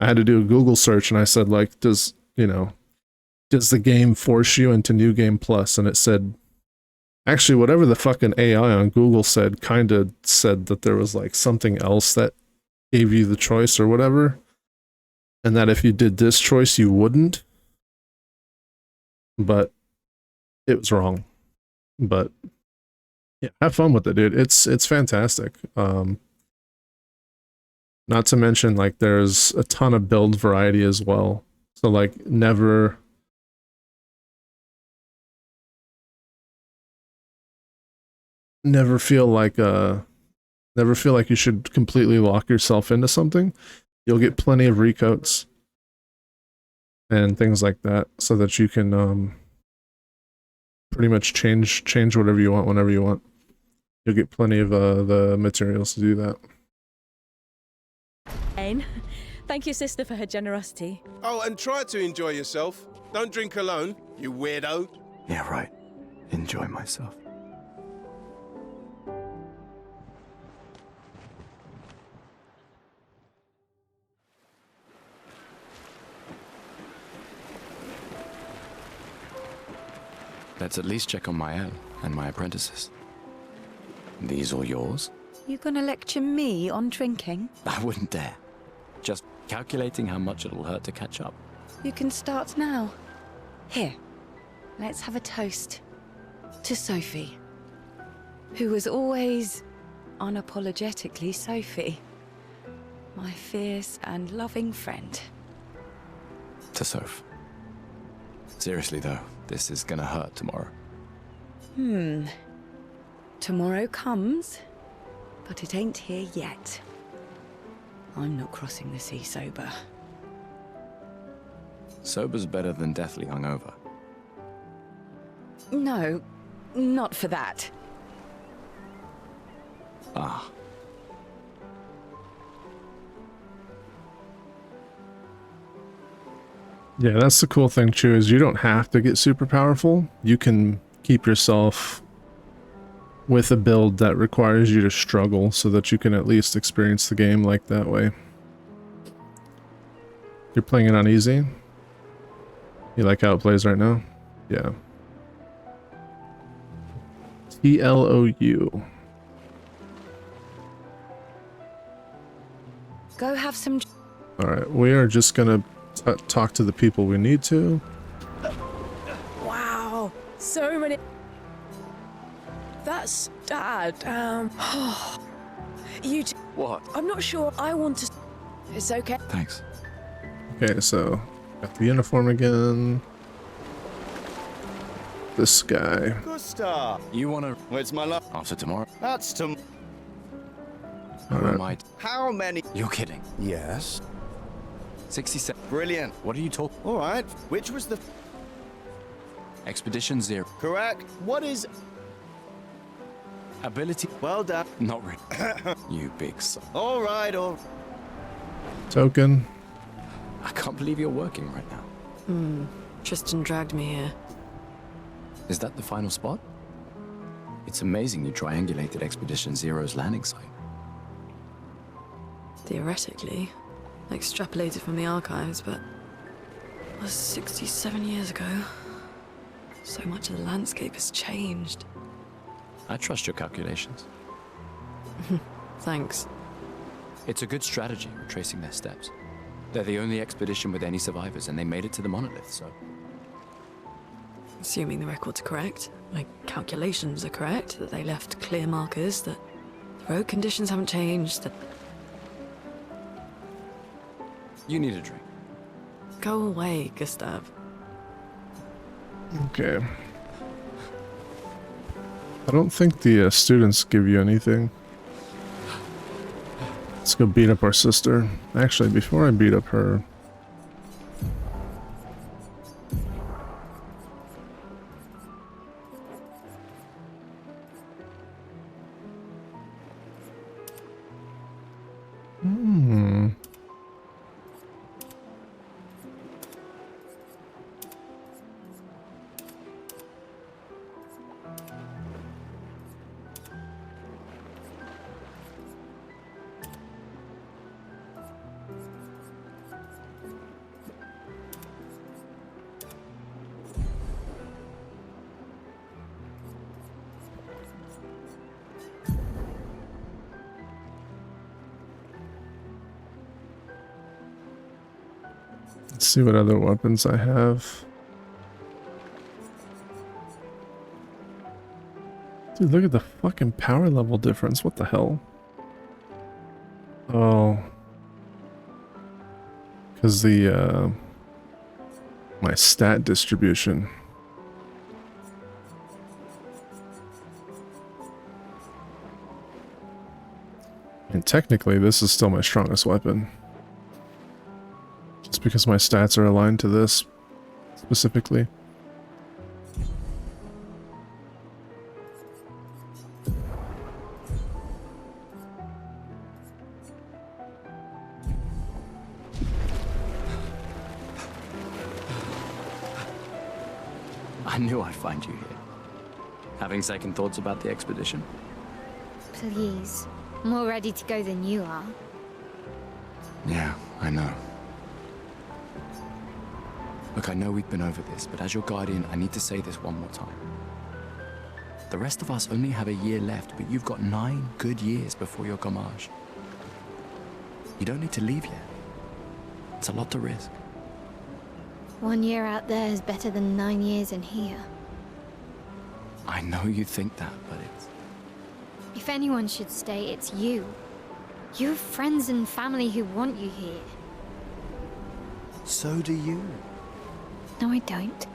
Speaker 1: I had to do a Google search and I said, like, does the game force you into New Game Plus? And it said, actually, whatever the fucking AI on Google said, kind of said that there was like something else that gave you the choice or whatever. And that if you did this choice, you wouldn't. But it was wrong. But yeah, have fun with it, dude. It's fantastic. Not to mention, like, there's a ton of build variety as well. So like never feel like you should completely lock yourself into something. You'll get plenty of recoats and things like that, so that you can pretty much change whatever you want whenever you want. You'll get plenty of the materials to do that.
Speaker 20: Thank your sister for her generosity.
Speaker 4: Oh, and try to enjoy yourself. Don't drink alone, you weirdo.
Speaker 18: Yeah, right. Enjoy myself. Let's at least check on Mael and my apprentices. These all yours?
Speaker 8: You gonna lecture me on drinking?
Speaker 18: I wouldn't dare. Just calculating how much it'll hurt to catch up.
Speaker 8: You can start now. Here, let's have a toast to Sophie, who was always unapologetically Sophie, my fierce and loving friend.
Speaker 18: To Soph. Seriously though, this is gonna hurt tomorrow.
Speaker 8: Tomorrow comes, but it ain't here yet. I'm not crossing the sea sober.
Speaker 18: Sober's better than deathly hungover.
Speaker 8: No, not for that.
Speaker 18: Ah.
Speaker 1: Yeah, that's the cool thing, Chew, is you don't have to get super powerful. You can keep yourself with a build that requires you to struggle so that you can at least experience the game like that way. You're playing it on easy? You like how it plays right now? Yeah. TLOU.
Speaker 8: Go have some...
Speaker 1: Alright, we are just gonna talk to the people we need to.
Speaker 21: Wow, so many. That's Dad. You.
Speaker 18: What?
Speaker 21: I'm not sure I want to. It's okay.
Speaker 18: Thanks.
Speaker 1: Okay, so got the uniform again. This guy.
Speaker 9: Gustav.
Speaker 18: You wanna...
Speaker 9: Where's my love?
Speaker 18: After tomorrow?
Speaker 9: That's
Speaker 18: Who
Speaker 1: Alright.
Speaker 18: am I?
Speaker 9: How many?
Speaker 18: You're kidding.
Speaker 9: Yes.
Speaker 18: 67.
Speaker 9: Brilliant.
Speaker 18: What are you talking?
Speaker 9: All right. Which was the
Speaker 18: Expedition 0.
Speaker 9: correct? What is
Speaker 18: Ability?
Speaker 9: well done?
Speaker 18: Not really. You big son.
Speaker 9: All right. All.
Speaker 1: Token.
Speaker 18: I can't believe you're working right now.
Speaker 2: Tristan dragged me here.
Speaker 18: Is that the final spot? It's amazing you triangulated Expedition 0's landing site.
Speaker 2: Theoretically. Extrapolated from the archives, but it was 67 years ago. So much of the landscape has changed.
Speaker 18: I trust your calculations.
Speaker 2: Thanks.
Speaker 18: It's a good strategy, retracing their steps. They're the only expedition with any survivors, and they made it to the monolith, so...
Speaker 2: Assuming the records are correct, my calculations are correct, that they left clear markers, that the road conditions haven't changed, that...
Speaker 18: You need a drink.
Speaker 2: Go away, Gustav.
Speaker 1: Okay. I don't think the students give you anything. Let's go beat up our sister. Actually, before I beat up her... Let's see what other weapons I have. Dude, look at the fucking power level difference. What the hell? Oh. Because the, my stat distribution. And technically, this is still my strongest weapon. Just because my stats are aligned to this specifically.
Speaker 18: I knew I'd find you here. Having second thoughts about the expedition?
Speaker 7: Please. More ready to go than you are.
Speaker 18: Yeah, I know. Look, I know we've been over this, but as your guardian, I need to say this one more time. The rest of us only have a year left, but you've got 9 good years before your Gamage. You don't need to leave yet. It's a lot to risk.
Speaker 7: 1 year out there is better than 9 years in here.
Speaker 18: I know you think that, but it's...
Speaker 7: If anyone should stay, it's you. You have friends and family who want you here.
Speaker 18: So do you.
Speaker 7: No, I don't.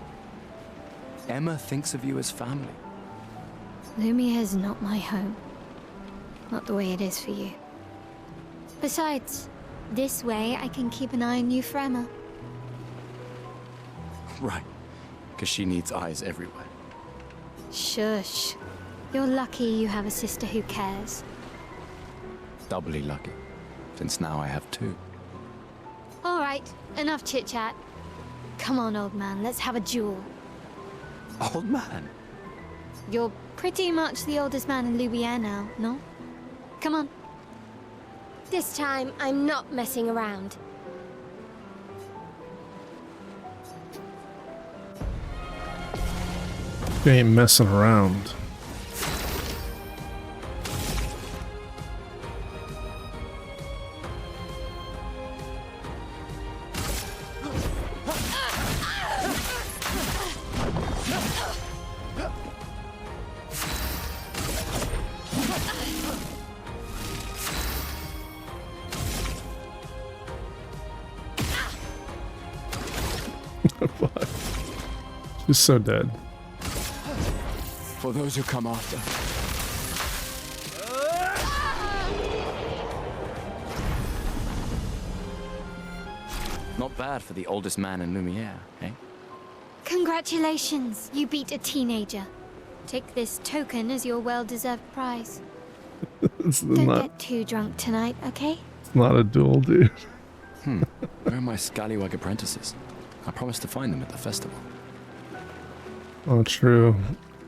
Speaker 18: Emma thinks of you as family.
Speaker 7: Lumia is not my home. Not the way it is for you. Besides, this way I can keep an eye on you for Emma.
Speaker 18: Right, because she needs eyes everywhere.
Speaker 7: Shush. You're lucky you have a sister who cares.
Speaker 18: Doubly lucky, since now I have 2.
Speaker 7: All right, enough chit-chat. Come on, old man, let's have a duel.
Speaker 18: Old man?
Speaker 7: You're pretty much the oldest man in Louisiana now, no? Come on. This time, I'm not messing around.
Speaker 1: You ain't messing around. She's so dead.
Speaker 18: For those who come after. Not bad for the oldest man in Lumiere, eh?
Speaker 7: Congratulations, you beat a teenager. Take this token as your well-deserved prize. Don't get too drunk tonight, okay?
Speaker 1: It's not a duel, dude.
Speaker 18: Where are my scallywag apprentices? I promised to find them at the festival.
Speaker 1: Oh, true.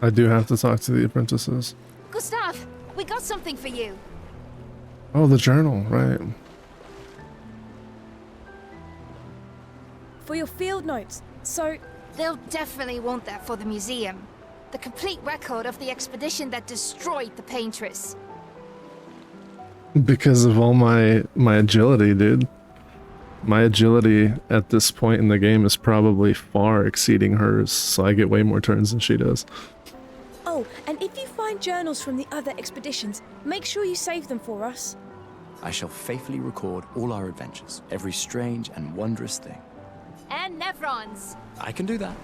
Speaker 1: I do have to talk to the apprentices.
Speaker 22: Gustav, we got something for you.
Speaker 1: Oh, the journal, right.
Speaker 10: For your field notes, so...
Speaker 22: They'll definitely want that for the museum. The complete record of the expedition that destroyed the Paintress.
Speaker 1: Because of all my agility, dude. My agility at this point in the game is probably far exceeding hers, so I get way more turns than she does.
Speaker 10: Oh, and if you find journals from the other expeditions, make sure you save them for us.
Speaker 18: I shall faithfully record all our adventures, every strange and wondrous thing.
Speaker 22: And Nevrons.
Speaker 18: I can do that.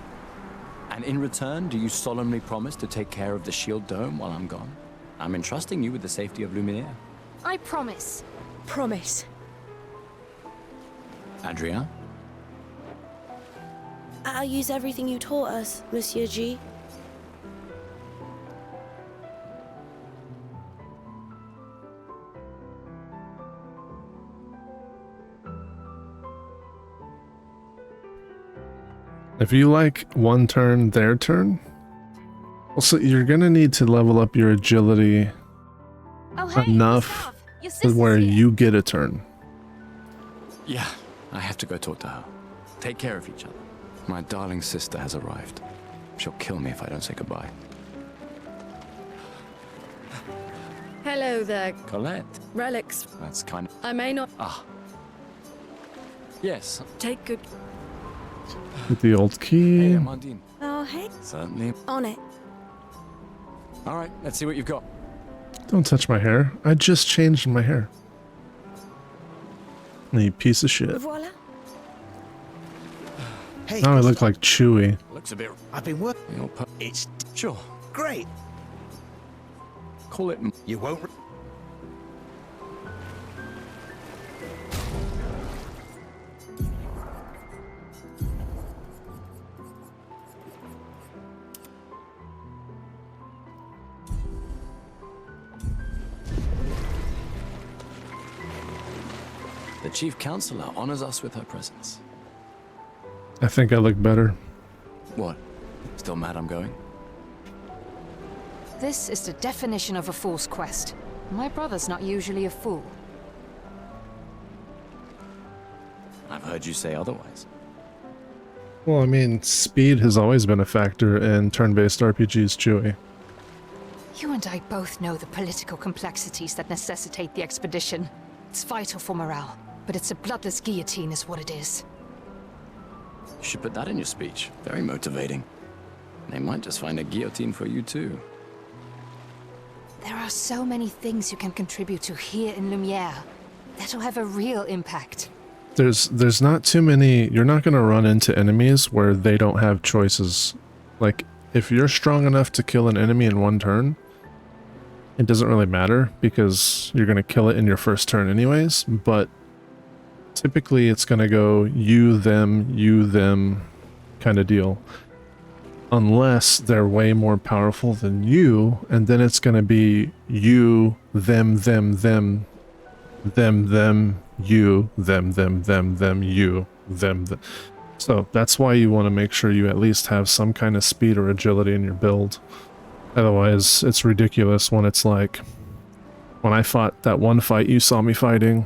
Speaker 18: And in return, do you solemnly promise to take care of the shield dome while I'm gone? I'm entrusting you with the safety of Lumiere.
Speaker 22: I promise.
Speaker 10: Promise.
Speaker 18: Adrien?
Speaker 10: I'll use everything you taught us, Monsieur G.
Speaker 1: If you like one turn, their turn, also you're gonna need to level up your agility enough to where you get a turn.
Speaker 18: Yeah, I have to go talk to her. Take care of each other. My darling sister has arrived. She'll kill me if I don't say goodbye.
Speaker 20: Hello there.
Speaker 18: Colette.
Speaker 20: Relics.
Speaker 18: That's kind of...
Speaker 20: I may not...
Speaker 18: Ah. Yes.
Speaker 20: Take good...
Speaker 1: With the old key.
Speaker 18: Hey, Amandine.
Speaker 10: Oh, hey.
Speaker 18: Certainly.
Speaker 10: On it.
Speaker 18: All right, let's see what you've got.
Speaker 1: Don't touch my hair. I just changed my hair. You piece of shit.
Speaker 10: Voila.
Speaker 9: Hey,
Speaker 1: now I look like Chewie.
Speaker 18: Looks a bit...
Speaker 9: I've been working. It's
Speaker 18: sure.
Speaker 9: Great.
Speaker 18: Call it...
Speaker 9: You won't...
Speaker 18: The Chief Counselor honors us with her presence.
Speaker 1: I think I look better.
Speaker 18: What? Still mad I'm going?
Speaker 20: This is the definition of a fool's quest. My brother's not usually a fool.
Speaker 18: I've heard you say otherwise.
Speaker 1: Well, I mean, speed has always been a factor in turn-based RPGs, Chewie.
Speaker 20: You and I both know the political complexities that necessitate the expedition. It's vital for morale, but it's a bloodless guillotine is what it is.
Speaker 18: You should put that in your speech. Very motivating. They might just find a guillotine for you too.
Speaker 20: There are so many things you can contribute to here in Lumiere that'll have a real impact.
Speaker 1: There's not too many. You're not going to run into enemies where they don't have choices. Like, if you're strong enough to kill an enemy in one turn, it doesn't really matter because you're going to kill it in your first turn anyways, but typically it's going to go you, them kind of deal. Unless they're way more powerful than you, and then it's going to be you, them, you, them, you, them. So that's why you want to make sure you at least have some kind of speed or agility in your build. Otherwise, it's ridiculous when it's like, when I fought that one fight you saw me fighting,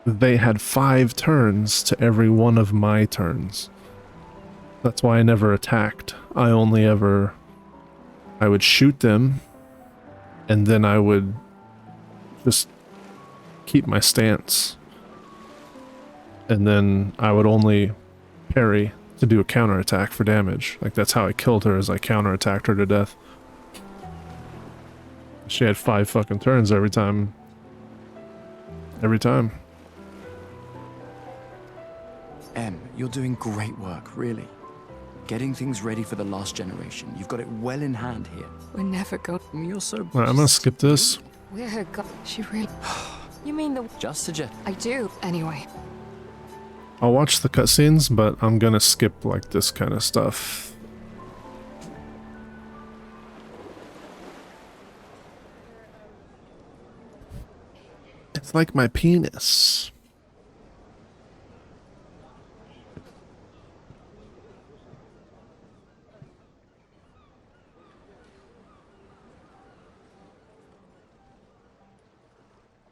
Speaker 1: they had 5 turns to every one of my turns. That's why I never attacked. I would shoot them, and then I would just keep my stance. And then I would only parry to do a counterattack for damage. Like, that's how I killed her, as I counterattacked her to death. She had 5 fucking turns every time. Every time.
Speaker 18: Em, you're doing great work, really. Getting things ready for the last generation. You've got it well in hand here.
Speaker 20: We're never going.
Speaker 18: You're so.
Speaker 1: Alright, I'm gonna skip this.
Speaker 20: We're her god. She really. You mean the.
Speaker 18: Just suggest.
Speaker 20: I do, anyway.
Speaker 1: I'll watch the cutscenes, but I'm gonna skip like this kind of stuff. It's like my penis.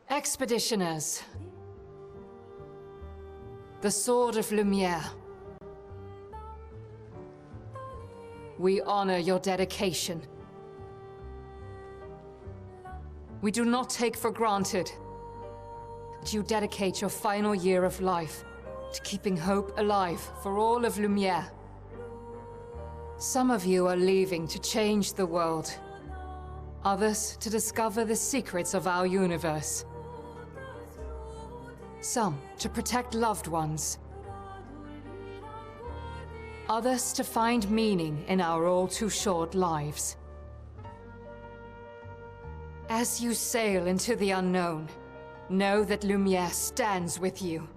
Speaker 14: Expeditioners. The Sword of Lumiere. We honor your dedication. We do not take for granted that you dedicate your final year of life to keeping hope alive for all of Lumiere. Some of you are leaving to change the world. Others to discover the secrets of our universe. Some to protect loved ones. Others to find meaning in our all too short lives. As you sail into the unknown, know that Lumiere stands with you.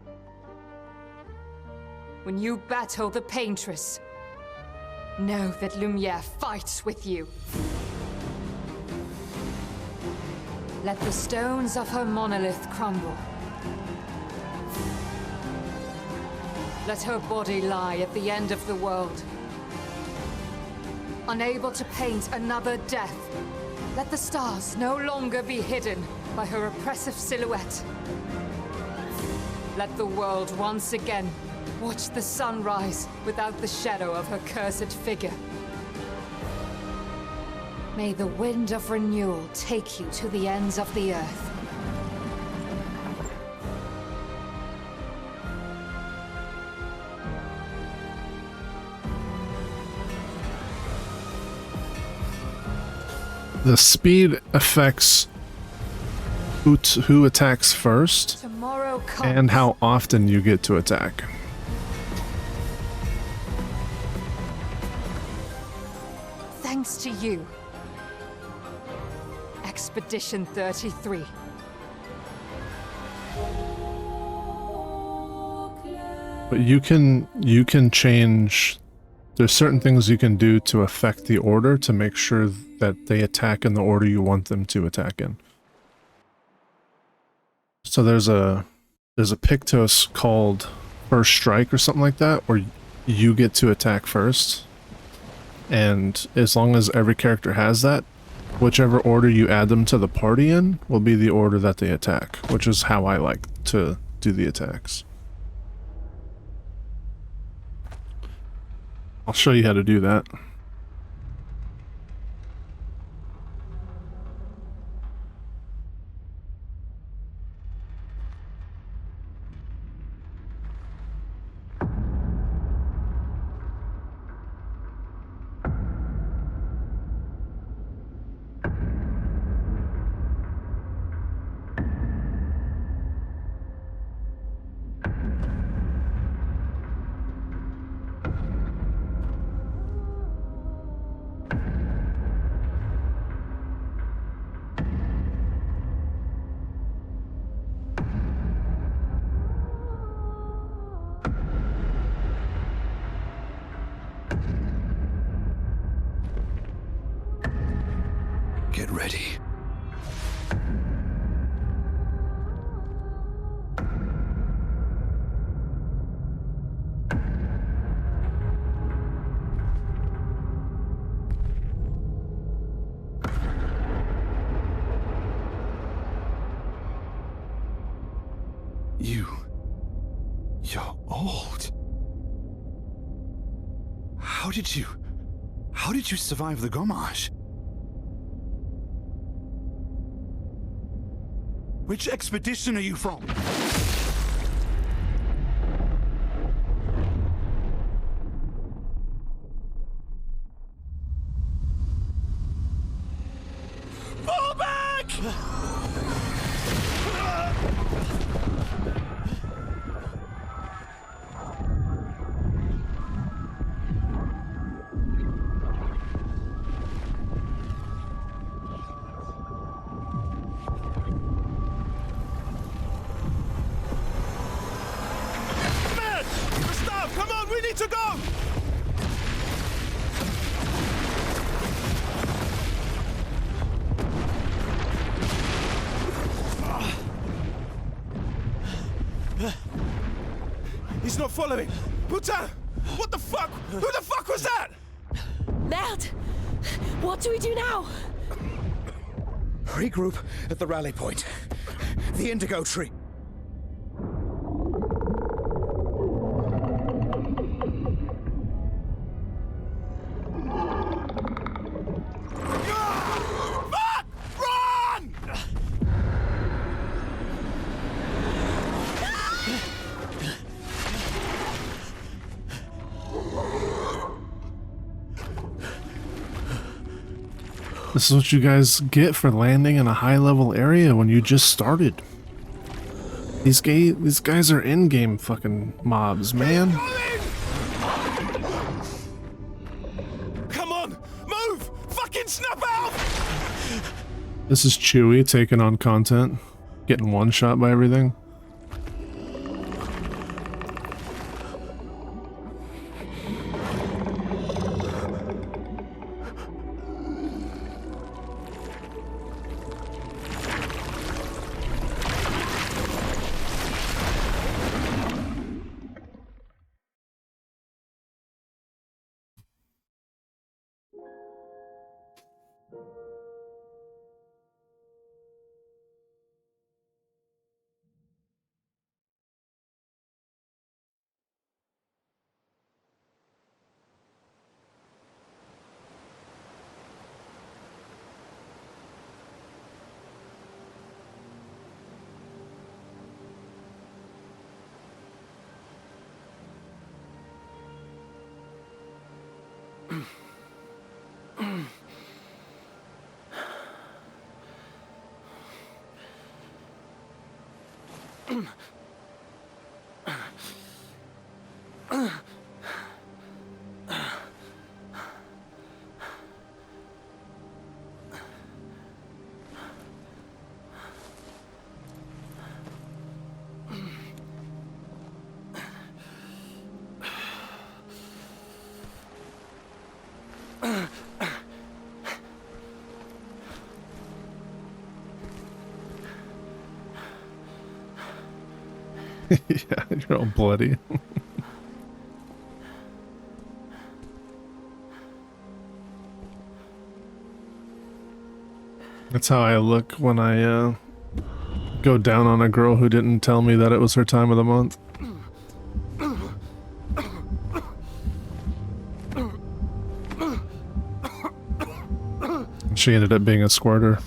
Speaker 14: When you battle the Paintress, know that Lumiere fights with you. Let the stones of her monolith crumble. Let her body lie at the end of the world. Unable to paint another death, let the stars no longer be hidden by her oppressive silhouette. Let the world once again watch the sun rise without the shadow of her cursed figure. May the wind of renewal take you to the ends of the earth.
Speaker 1: The speed affects who attacks first and how often you get to attack.
Speaker 14: Thanks to you, Expedition 33.
Speaker 1: But you can change. There's certain things you can do to affect the order to make sure that they attack in the order you want them to attack in. So there's a Pictos called First Strike or something like that, where you get to attack first. And as long as every character has that, whichever order you add them to the party in will be the order that they attack, which is how I like to do the attacks. I'll show you how to do that.
Speaker 5: Get ready. You're old. How did you survive the Gomage? Which expedition are you from? Fall back!
Speaker 4: To go! He's not following. Putain! What the fuck? Who the fuck was that?
Speaker 10: Merde! What do we do now?
Speaker 9: Regroup at the rally point. The Indigo Tree.
Speaker 1: This is what you guys get for landing in a high-level area when you just started. These guys are in-game fucking mobs, man.
Speaker 4: Come on, move! Fucking snap out!
Speaker 1: This is Chewie taking on content, getting one-shot by everything. Yeah, you're all bloody. That's how I look when I go down on a girl who didn't tell me that it was her time of the month. She ended up being a squirter.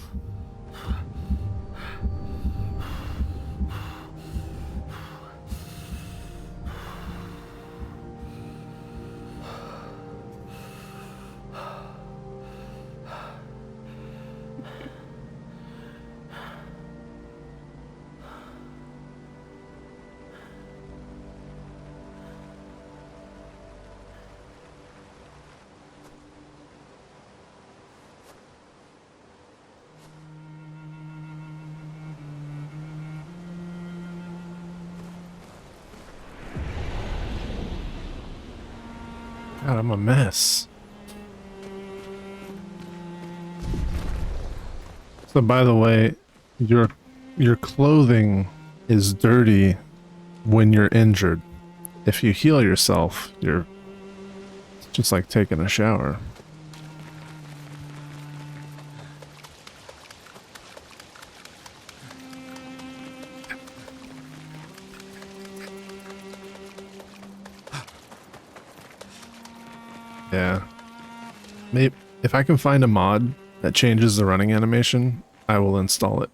Speaker 1: God, I'm a mess. So by the way, your clothing is dirty when you're injured. If you heal yourself, it's just like taking a shower. Yeah. Maybe if I can find a mod that changes the running animation, I will install it.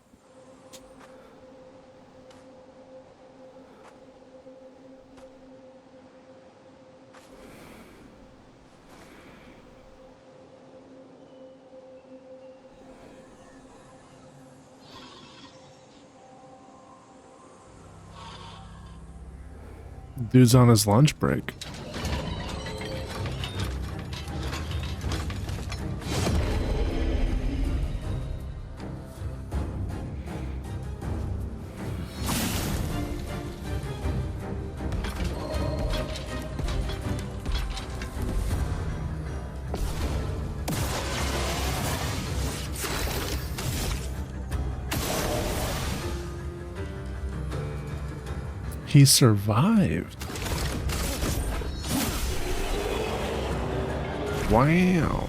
Speaker 1: Dude's on his lunch break. He survived. Wow.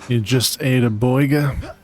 Speaker 1: You just ate a boiga?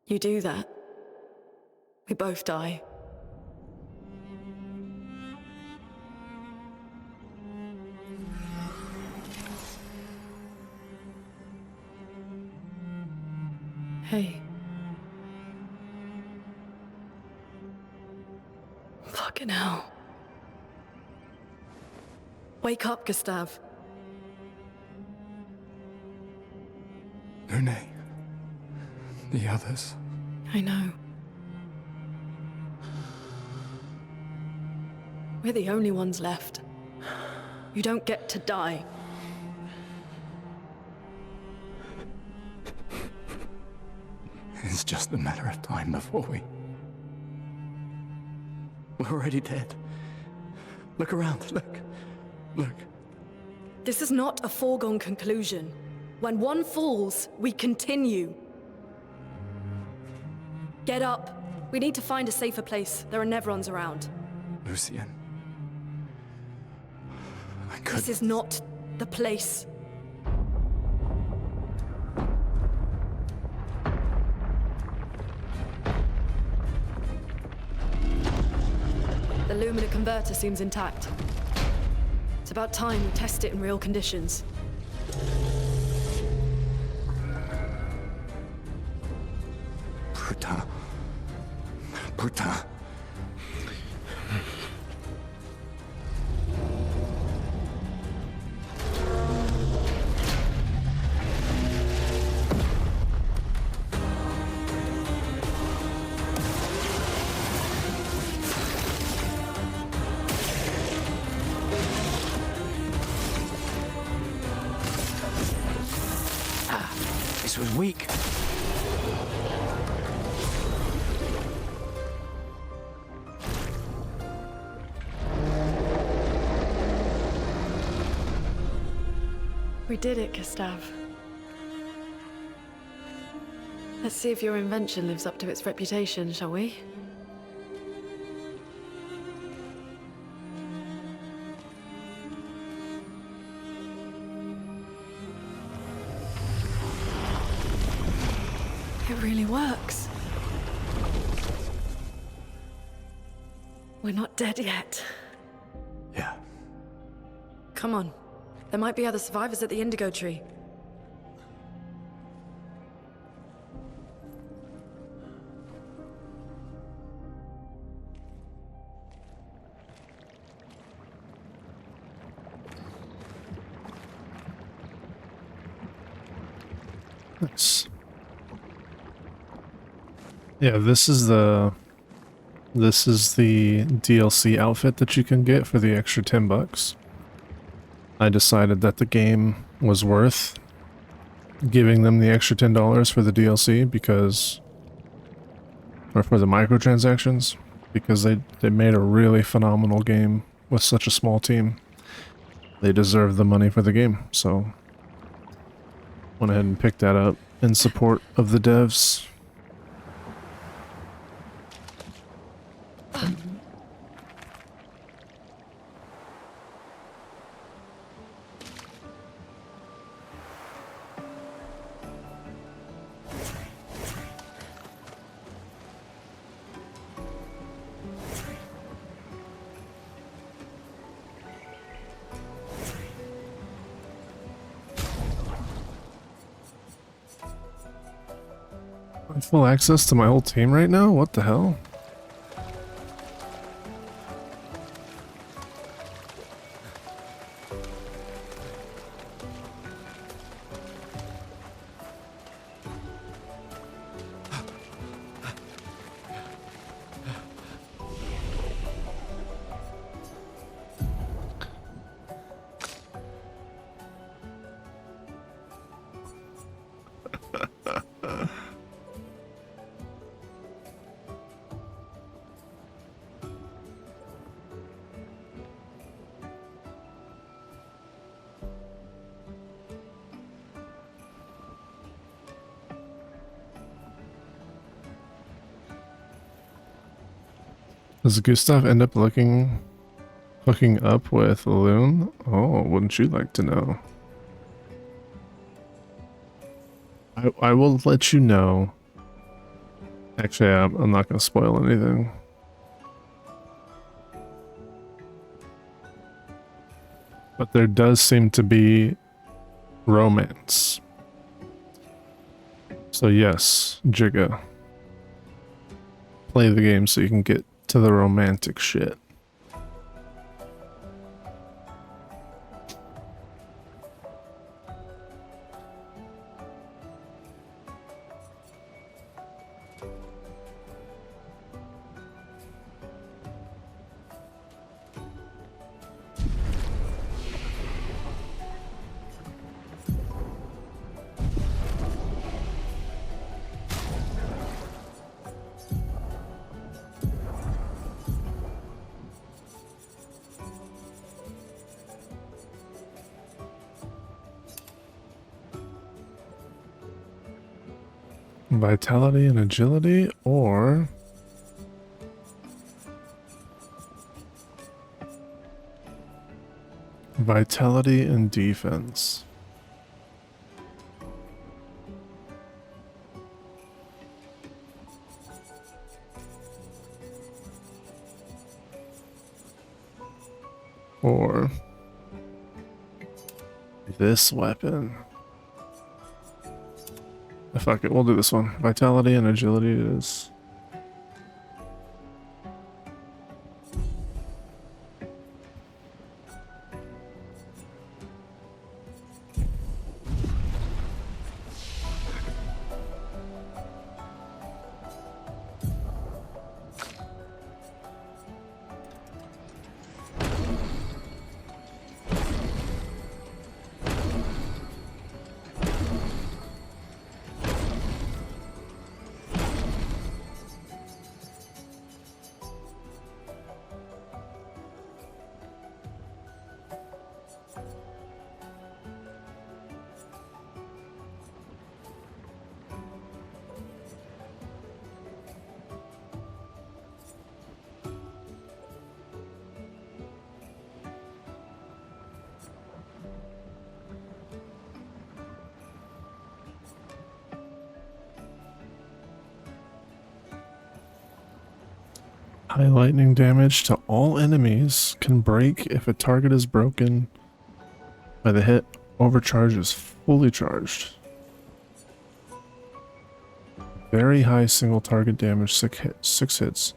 Speaker 2: You do that, we both die. Hey. Fucking hell. Wake up, Gustav.
Speaker 18: Lune. The others.
Speaker 2: I know. We're the only ones left. You don't get to die.
Speaker 18: It's just a matter of time before we're already dead. Look around, look.
Speaker 2: This is not a foregone conclusion. When one falls, we continue. Get up. We need to find a safer place. There are Nevrons around.
Speaker 18: Lucien.
Speaker 2: This is not the place. The Lumina converter seems intact. It's about time we test it in real conditions.
Speaker 18: Putain. This was weak.
Speaker 2: We did it, Gustav. Let's see if your invention lives up to its reputation, shall we? It really works. We're not dead yet.
Speaker 18: Yeah.
Speaker 2: Come on. There might be other survivors at the Indigo Tree.
Speaker 1: Nice. Yeah, this is the DLC outfit that you can get for the extra $10. I decided that the game was worth giving them the extra $10 for the DLC because, or for the microtransactions, because they made a really phenomenal game with such a small team. They deserve the money for the game, so went ahead and picked that up in support of the devs. Full access to my whole team right now? What the hell? Does Gustav end up looking Hooking up with Loon? Oh, wouldn't you like to know? I will let you know. Actually, I'm not going to spoil anything. But there does seem to be romance. So yes, Jigga. Play the game so you can get to the romantic shit. Vitality and agility, or vitality and defense. Or this weapon. Fuck it, we'll do this one. Vitality and agility it is. High lightning damage to all enemies can break if a target is broken by the hit. Overcharge is fully charged. Very high single target damage, 6 hits.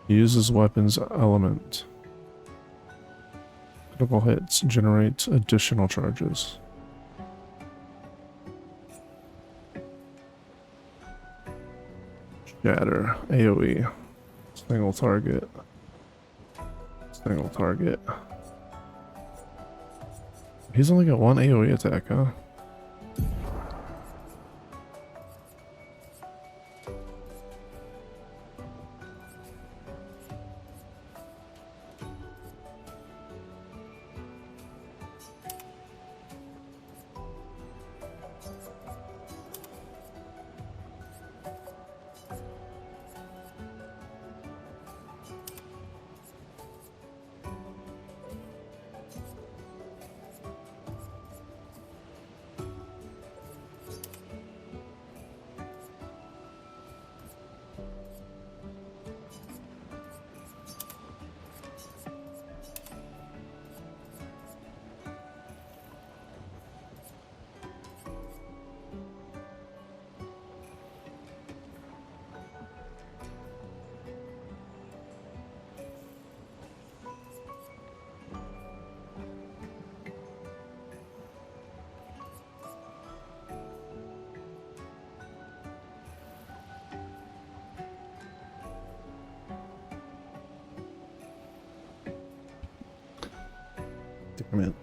Speaker 1: Uses weapons element. Critical hits generate additional charges. Shatter, AoE. Single target. Single target. He's only got one AoE attack, huh? Damn it.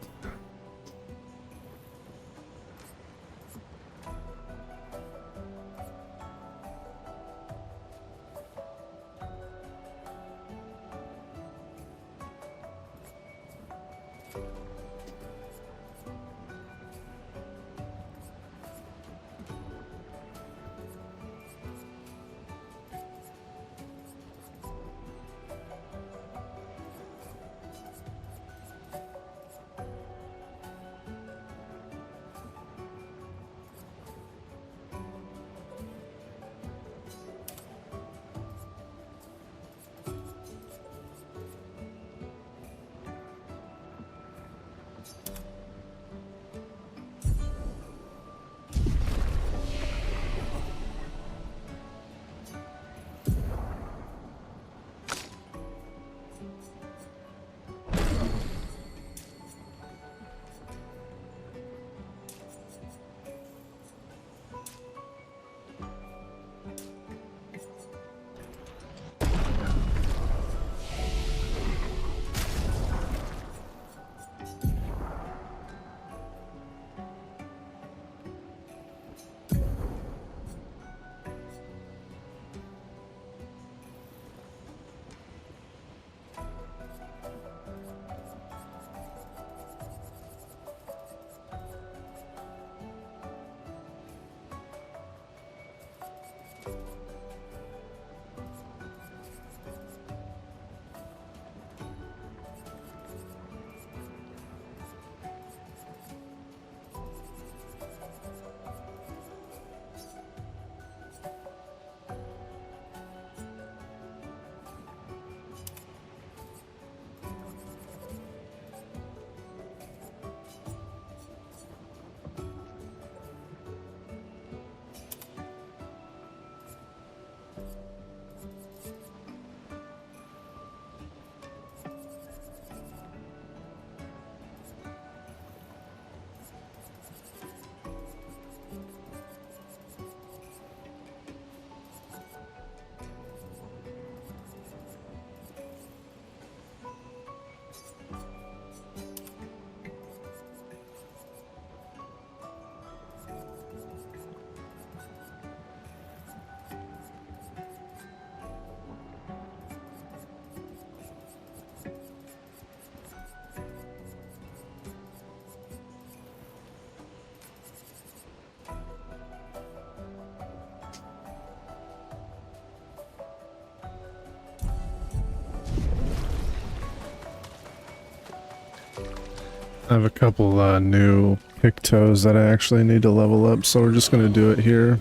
Speaker 1: I have a couple new pictos that I actually need to level up, so we're just gonna do it here.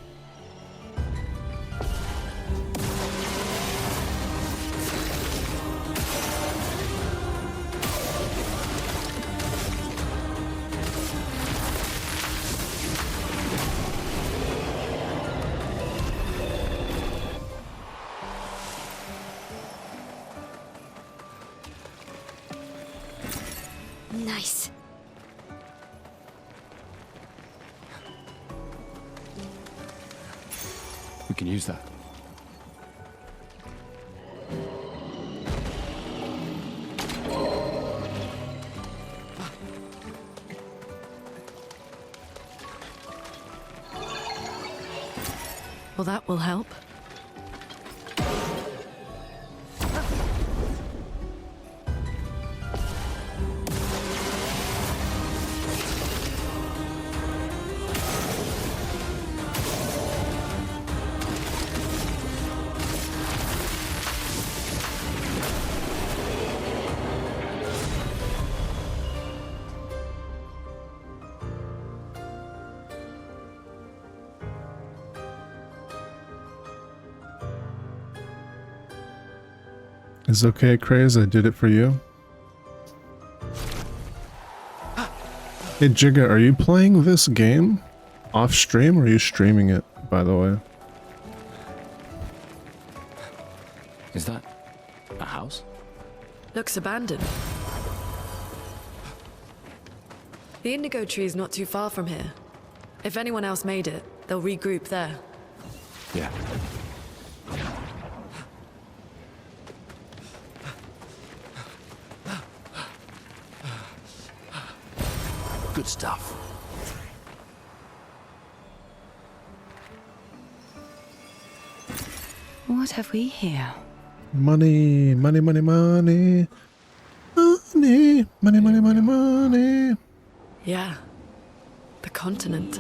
Speaker 7: Nice.
Speaker 18: We can use that.
Speaker 2: Well, that will help.
Speaker 1: Is it okay, Craze? I did it for you. Hey, Jigga, are you playing this game off stream or are you streaming it, by the way?
Speaker 18: Is that a house?
Speaker 2: Looks abandoned. The indigo tree is not too far from here. If anyone else made it, they'll regroup there.
Speaker 18: Yeah.
Speaker 5: Good stuff.
Speaker 8: What have we here?
Speaker 1: Money, money, money, money. Money, money, money, money, money.
Speaker 2: Yeah. The continent.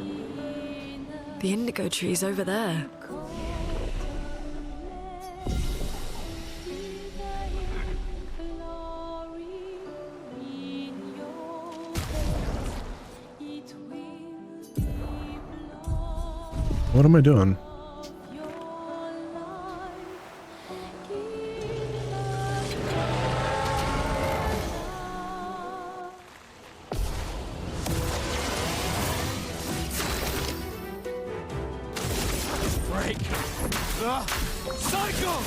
Speaker 2: The indigo tree's over there.
Speaker 1: What am I doing?
Speaker 6: Break the cycle!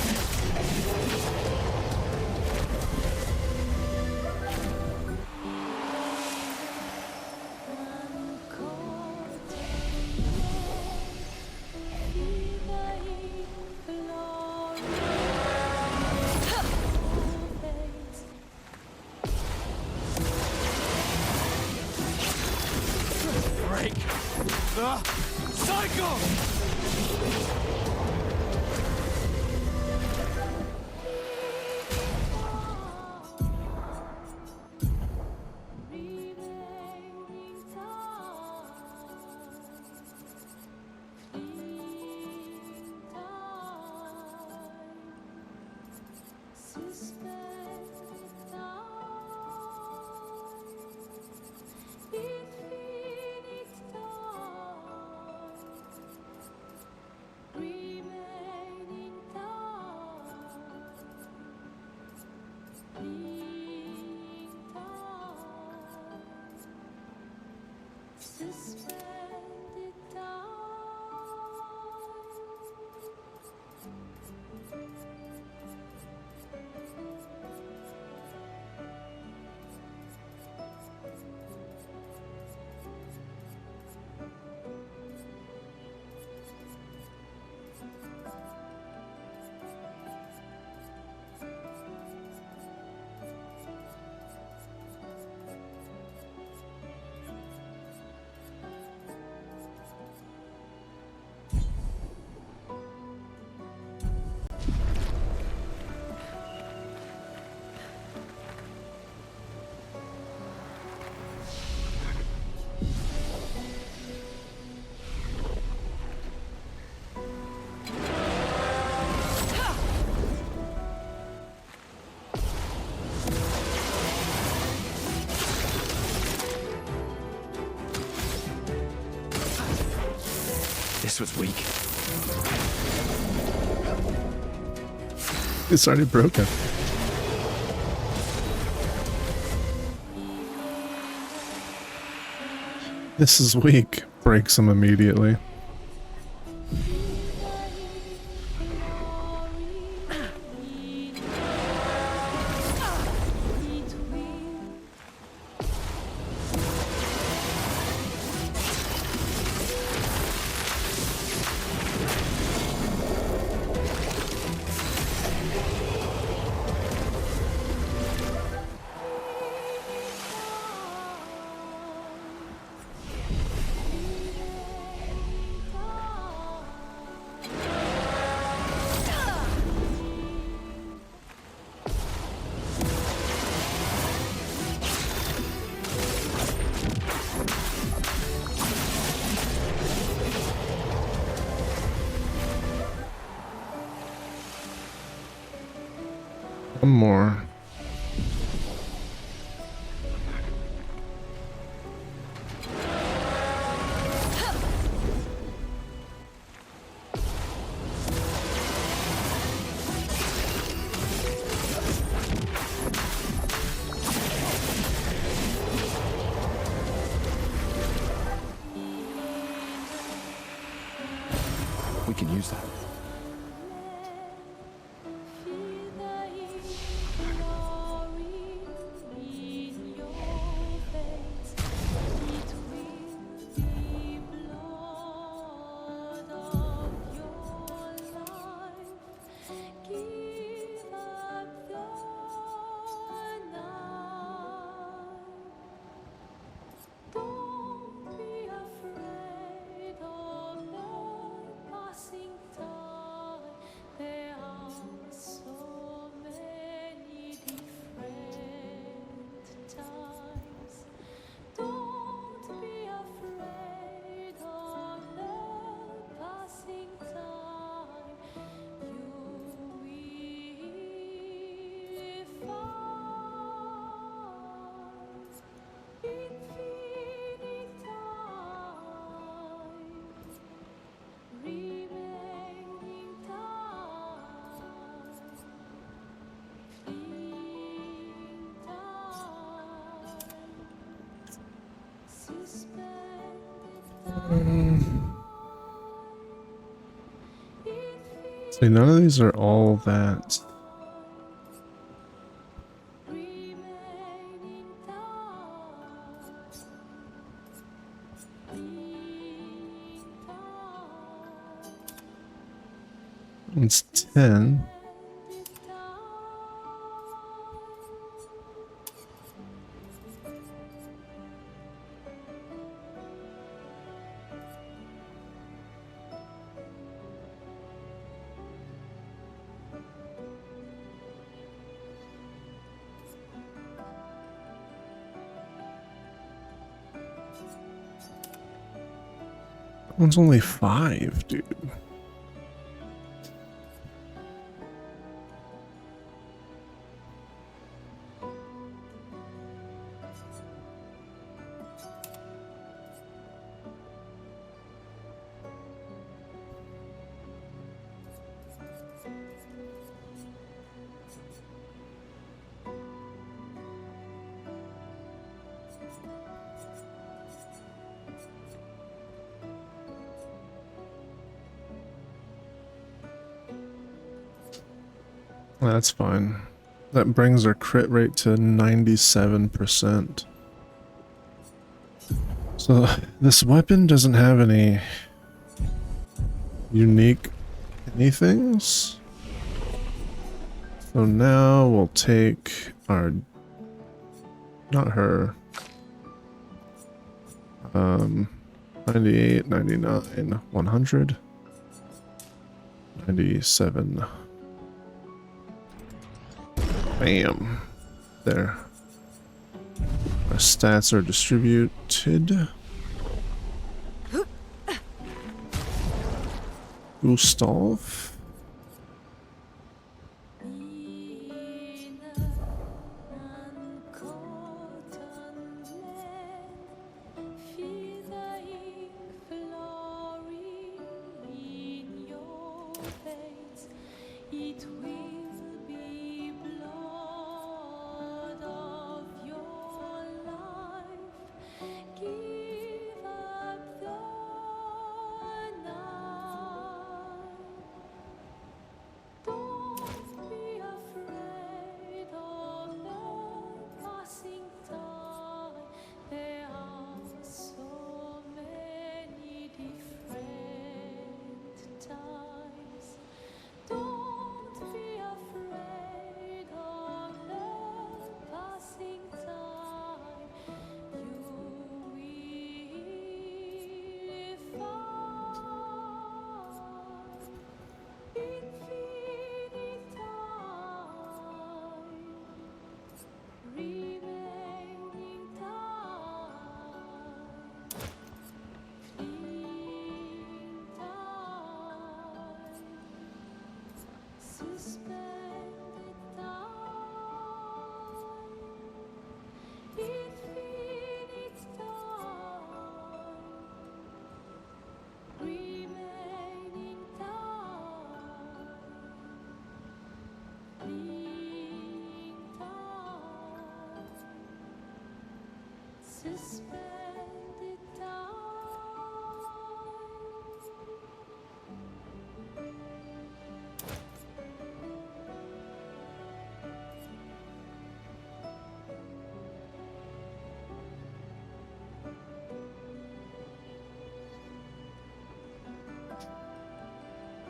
Speaker 6: Break the cycle!
Speaker 17: Breathe
Speaker 18: This was weak.
Speaker 1: It's already broken. This is weak. Breaks him immediately. One more.
Speaker 18: We can use that.
Speaker 1: See, none of these are all that. It's 10. One's only 5, dude. That's fine. That brings our crit rate to 97%. So this weapon doesn't have any unique anythings. So now we'll take our, not her, 98, 99, 100, 97. Bam. There. Our stats are distributed. Gustav.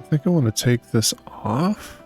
Speaker 1: I think I want to take this off.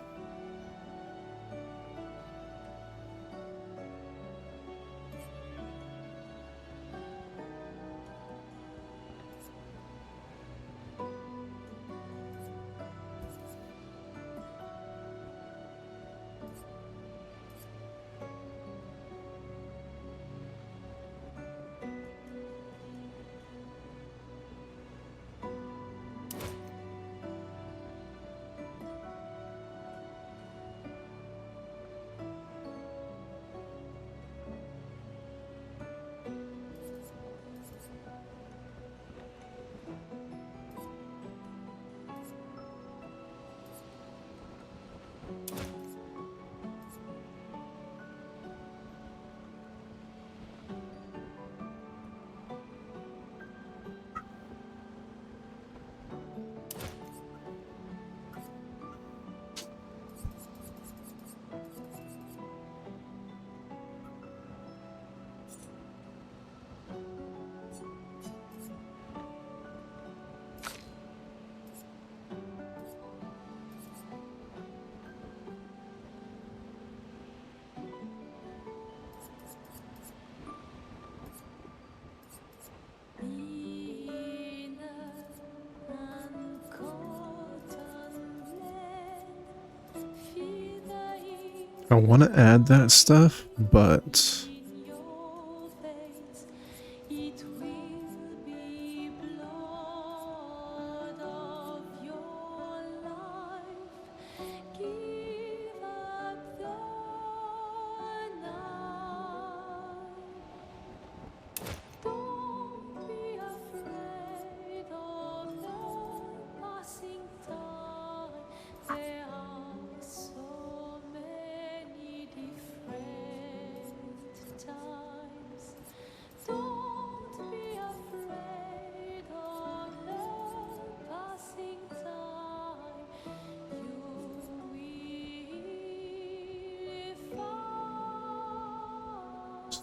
Speaker 1: I want to add that stuff, but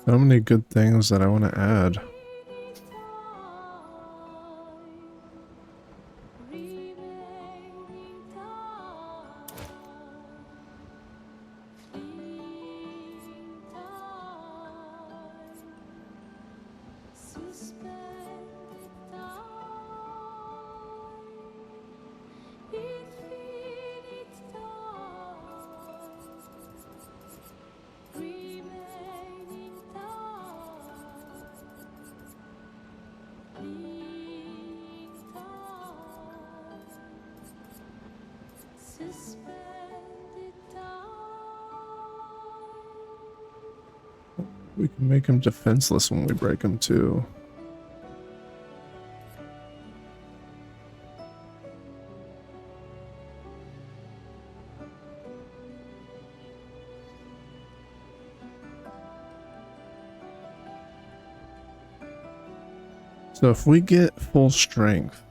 Speaker 1: so many good things that I want to add. We can make him defenseless when we break him too. So if we get full strength,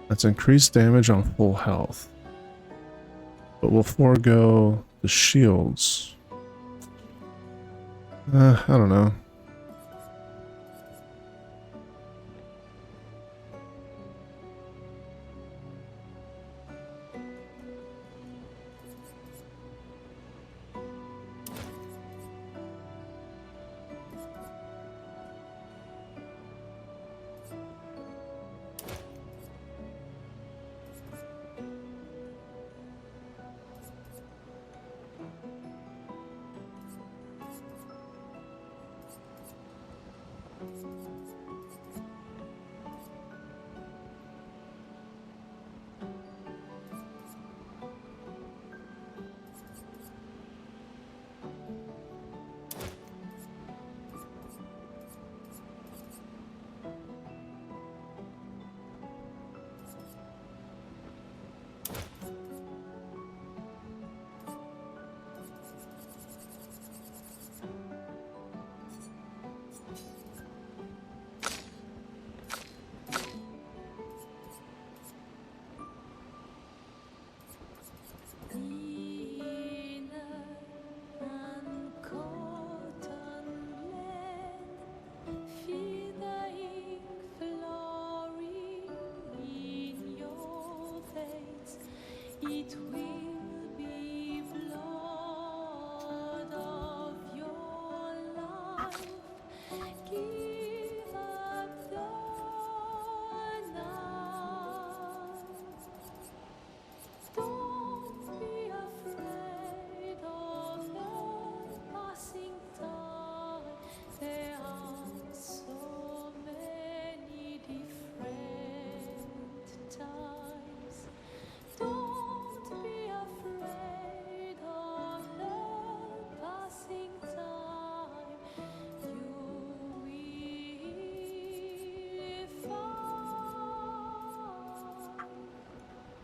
Speaker 1: that's increased damage on full health, but we'll forego the shields. I don't know.
Speaker 17: It will be blood of your life. Give up the night. Don't be afraid of the passing time. There are so many different times. Don't be afraid of the passing time. You will find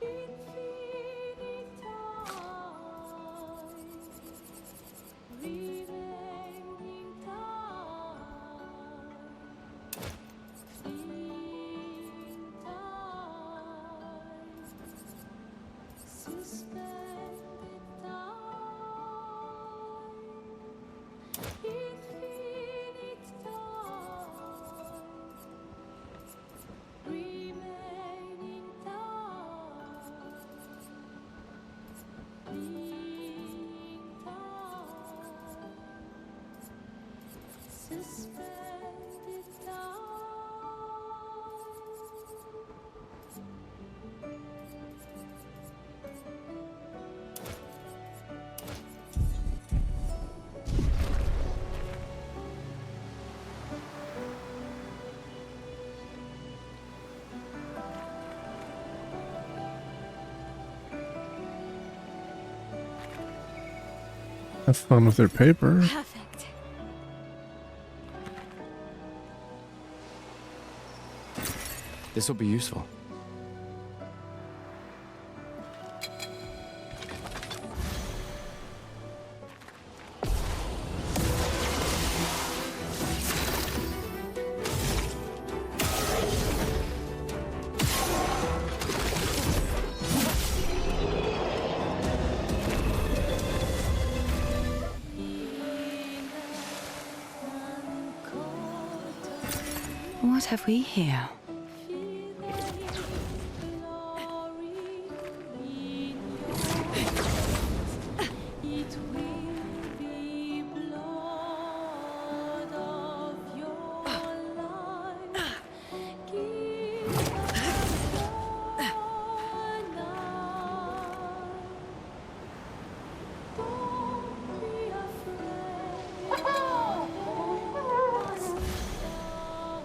Speaker 17: infinite time, remaining time, fleeing time, suspended time, infinite time, remaining time, fleeing time, suspended time.
Speaker 1: Have fun with their paper.
Speaker 7: Perfect.
Speaker 18: This will be useful.
Speaker 8: What have we here?
Speaker 17: It will be blood of your life. Give up the night. Don't be afraid of passing time.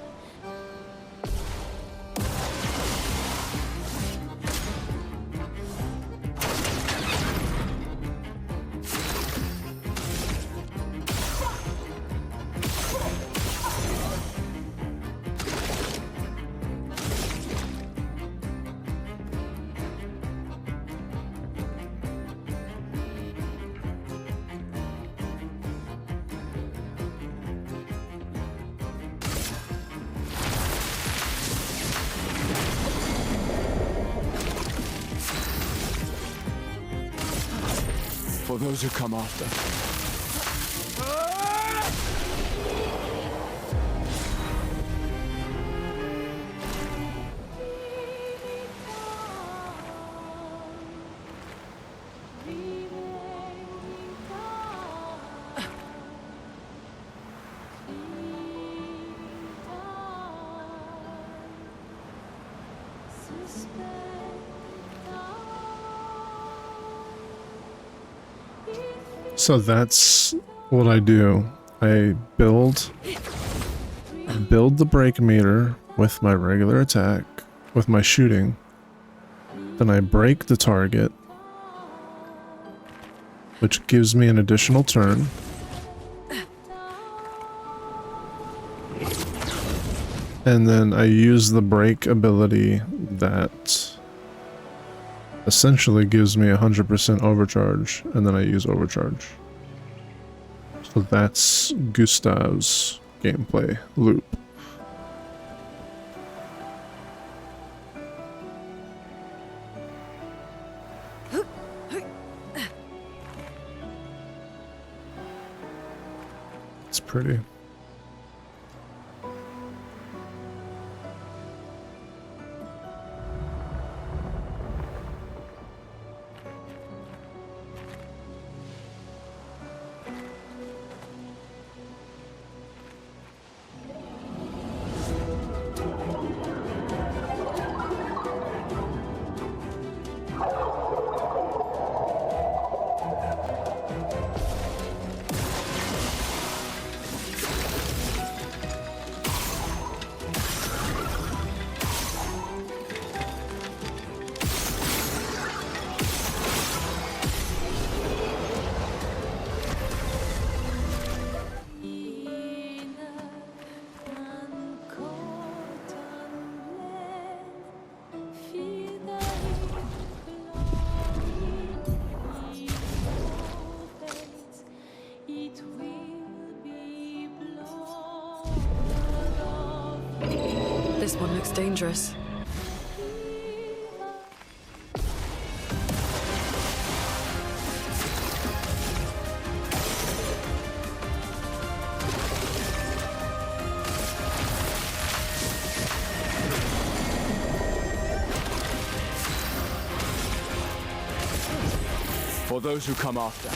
Speaker 18: For those who come after.
Speaker 1: So that's what I do. I build the break meter with my regular attack, with my shooting. Then I break the target, which gives me an additional turn. And then I use the break ability that essentially gives me 100% overcharge, and then I use overcharge. So that's Gustav's gameplay loop. It's pretty.
Speaker 2: This one looks dangerous.
Speaker 18: For those who come after.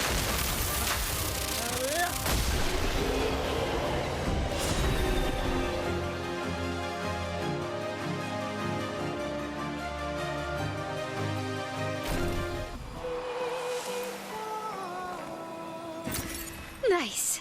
Speaker 7: Nice.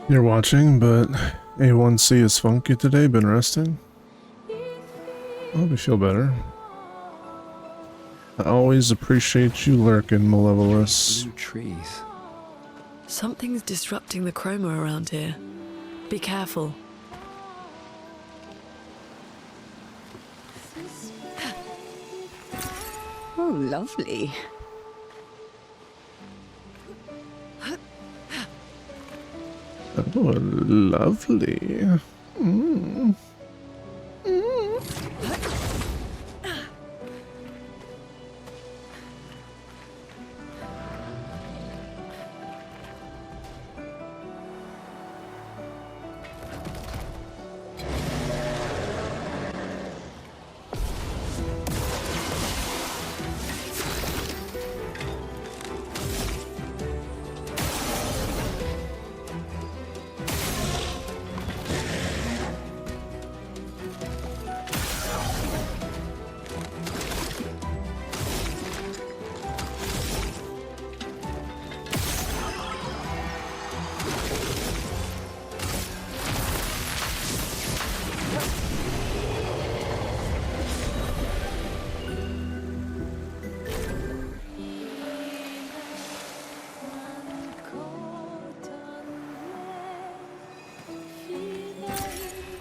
Speaker 1: You're watching, but A1C is funky today. Been resting? I hope you feel better. I always appreciate you lurking, Malevolous.
Speaker 18: Blue trees.
Speaker 2: Something's disrupting the chroma around here. Be careful.
Speaker 8: Oh, lovely.
Speaker 1: Oh, lovely. Mm.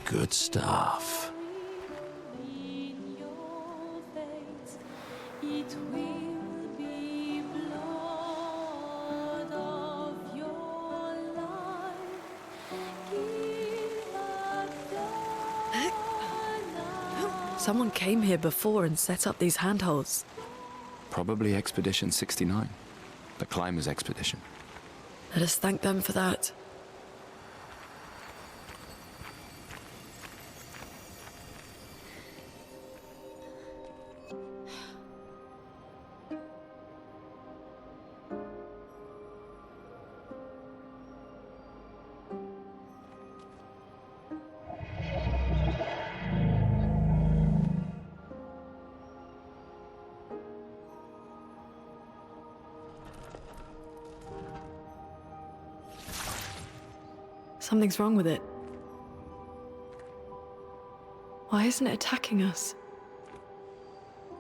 Speaker 5: Good stuff.
Speaker 17: It will be blood of your life. Give up
Speaker 2: Someone came here before and set up these handholds.
Speaker 18: Probably Expedition 69. The Climbers Expedition.
Speaker 2: Let us thank them for that. Something's wrong with it. Why isn't it attacking us?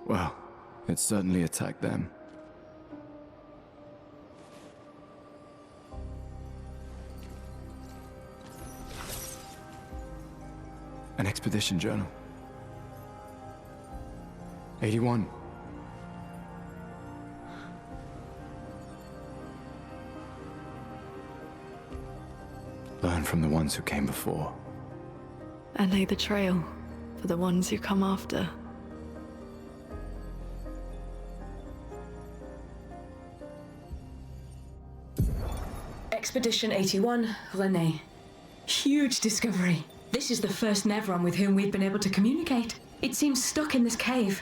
Speaker 18: Well, it certainly attacked them. An expedition journal. 81. Learn from the ones who came before.
Speaker 2: And lay the trail for the ones who come after.
Speaker 21: Expedition 81, Renee. Huge discovery. This is the first Nevron with whom we've been able to communicate. It seems stuck in this cave.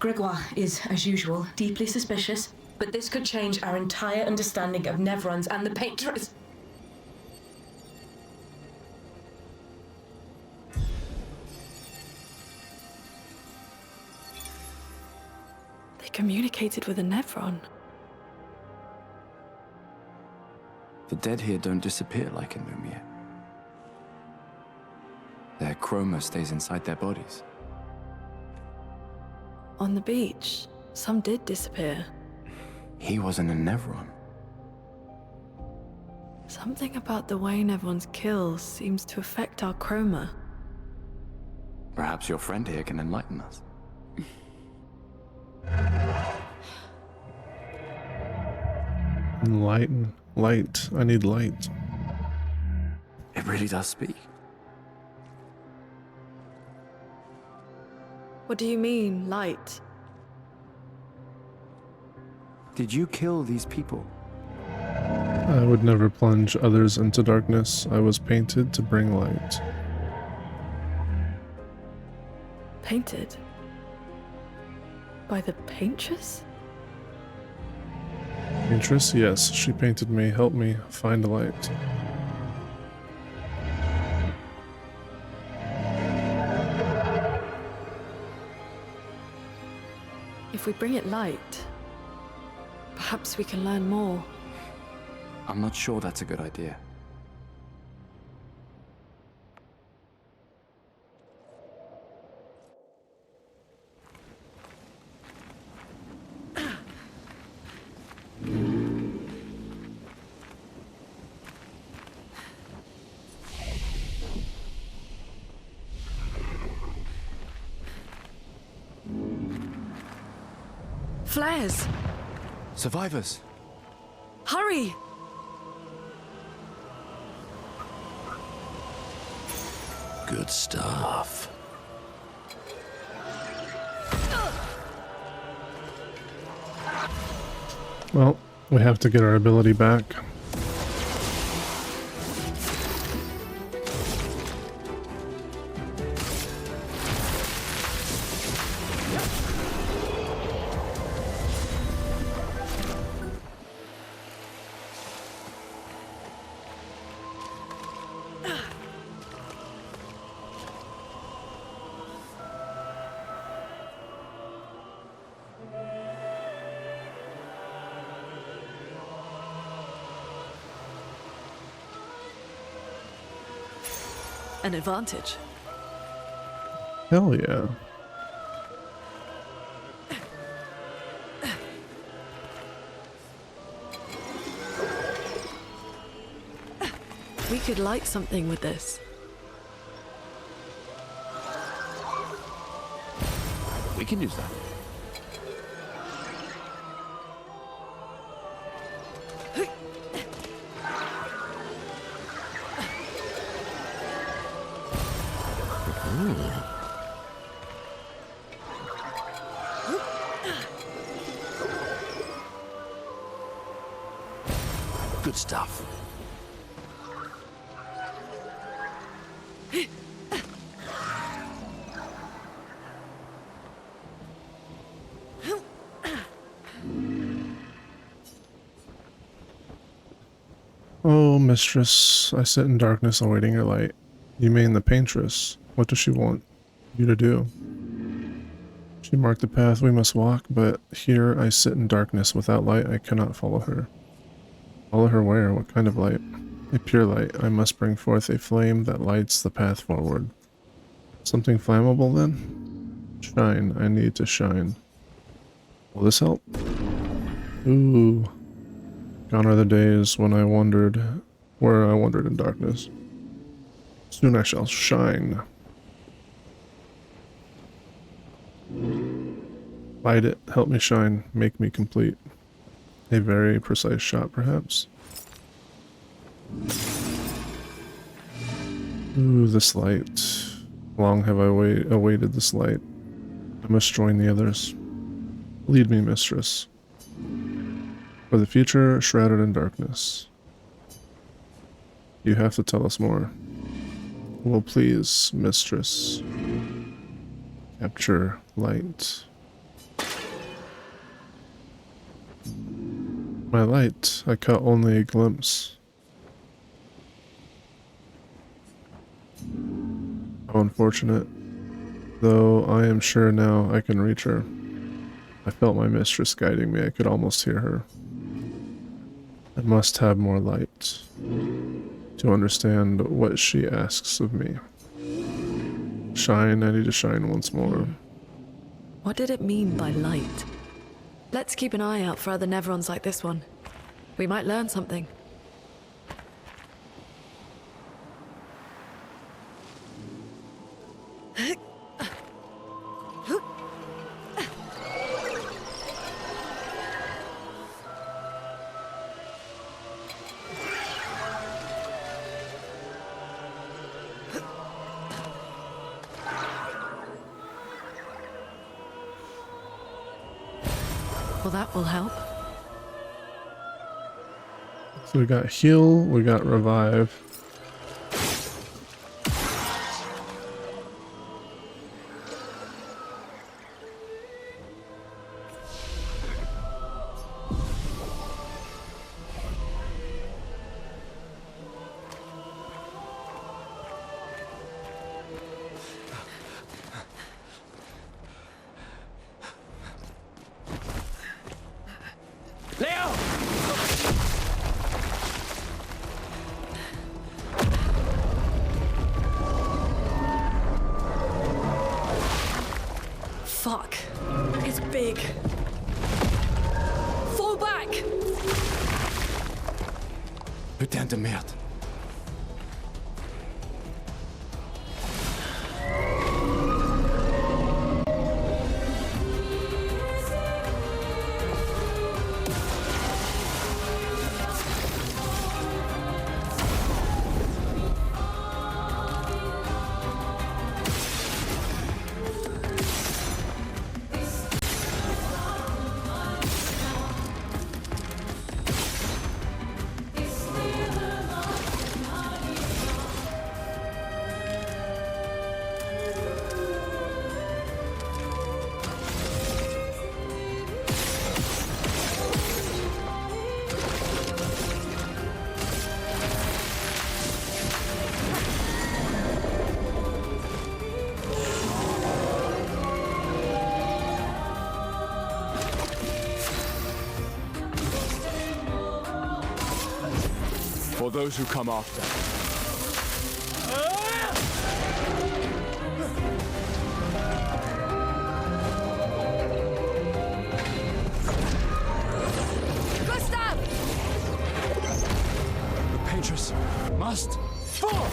Speaker 21: Gregoire is, as usual, deeply suspicious, but this could change our entire understanding of Nevrons and the Painters.
Speaker 2: They communicated with a Nevron.
Speaker 18: The dead here don't disappear like in Lumiere. Their chroma stays inside their bodies.
Speaker 2: On the beach, some did disappear.
Speaker 18: He wasn't a Nevron.
Speaker 2: Something about the way Nevrons kill seems to affect our chroma.
Speaker 18: Perhaps your friend here can enlighten us.
Speaker 1: Enlighten. Light. I need light.
Speaker 18: It really does speak.
Speaker 2: What do you mean, light?
Speaker 18: Did you kill these people?
Speaker 1: I would never plunge others into darkness. I was painted to bring light.
Speaker 2: Painted? By the paintress?
Speaker 1: Paintress? Yes, she painted me. Help me find light.
Speaker 2: If we bring it light, perhaps we can learn more.
Speaker 18: I'm not sure that's a good idea.
Speaker 2: Flares!
Speaker 18: Survivors!
Speaker 2: Hurry!
Speaker 5: Good stuff.
Speaker 1: Well, we have to get our ability back.
Speaker 2: An advantage.
Speaker 1: Hell yeah.
Speaker 2: We could light something with this.
Speaker 18: We can use that.
Speaker 5: Good stuff.
Speaker 1: Oh, mistress, I sit in darkness awaiting your light. You mean the paintress? What does she want you to do? She marked the path we must walk, but here I sit in darkness without light. I cannot follow her. Follow her where? What kind of light? A pure light. I must bring forth a flame that lights the path forward. Something flammable then? Shine. I need to shine. Will this help? Ooh. Gone are the days when I wandered in darkness. Soon I shall shine. Light it, help me shine, make me complete. A very precise shot, perhaps. Ooh, this light. Long have I awaited this light. I must join the others. Lead me, mistress. For the future, shrouded in darkness. You have to tell us more. Well, please, mistress. Capture light. My light, I caught only a glimpse. How unfortunate. Though I am sure now I can reach her. I felt my mistress guiding me, I could almost hear her. I must have more light to understand what she asks of me. Shine, I need to shine once more.
Speaker 2: What did it mean by light? Let's keep an eye out for other Nevrons like this one. We might learn something. Well, that will help.
Speaker 1: So we got heal, we got revive.
Speaker 2: Fuck. It's big. Fall back!
Speaker 18: Putain de merde. For those who come after.
Speaker 2: Gustav!
Speaker 18: The Patriots must fall!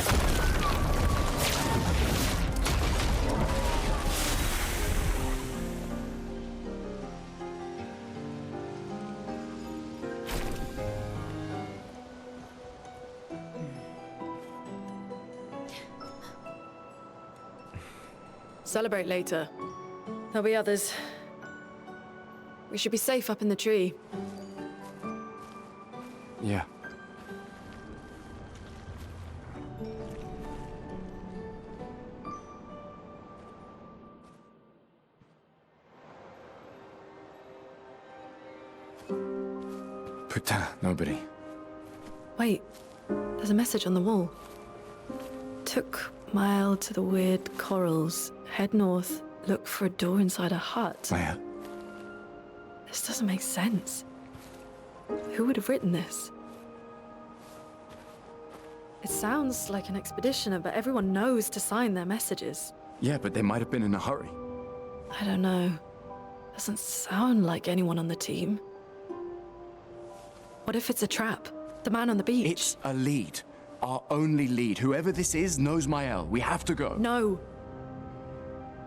Speaker 2: Celebrate later. There'll be others. We should be safe up in the tree.
Speaker 18: Yeah. Putain, nobody.
Speaker 2: Wait, there's a message on the wall. Took mile to the weird corals. Head north. Look for a door inside a hut.
Speaker 18: Clair.
Speaker 2: This doesn't make sense. Who would have written this? It sounds like an expeditioner, but everyone knows to sign their messages.
Speaker 18: Yeah, but they might have been in a hurry.
Speaker 2: I don't know. Doesn't sound like anyone on the team. What if it's a trap? The man on the beach?
Speaker 18: It's a lead. Our only lead. Whoever this is knows Mael. We have to go.
Speaker 2: No.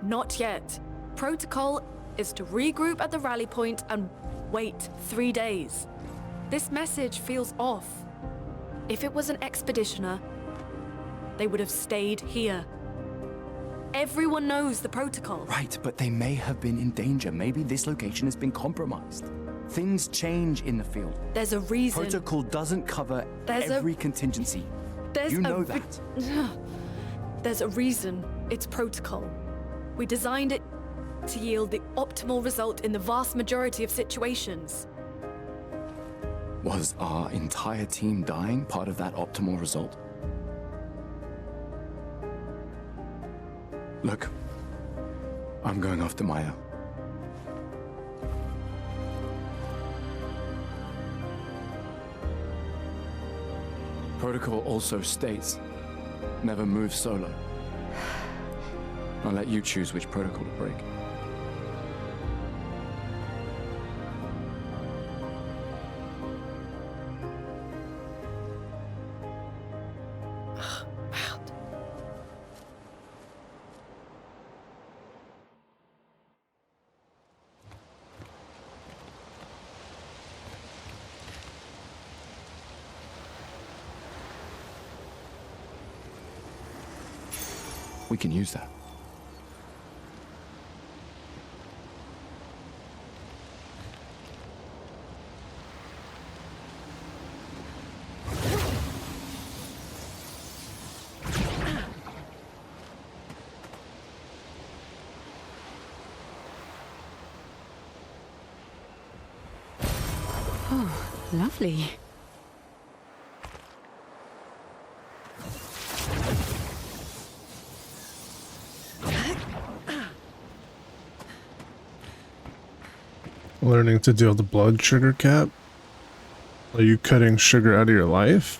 Speaker 2: Not yet. Protocol is to regroup at the rally point and wait 3 days. This message feels off. If it was an expeditioner, they would have stayed here. Everyone knows the protocol.
Speaker 18: Right, but they may have been in danger. Maybe this location has been compromised. Things change in the field.
Speaker 2: There's a reason.
Speaker 18: Protocol doesn't cover every contingency. You know that.
Speaker 2: There's a reason it's protocol. We designed it to yield the optimal result in the vast majority of situations.
Speaker 18: Was our entire team dying part of that optimal result? Look, I'm going after Maya. Protocol also states, never move solo. I'll let you choose which protocol to break. We can use that.
Speaker 8: Oh, lovely.
Speaker 1: Learning to deal with the blood sugar cap? Are you cutting sugar out of your life?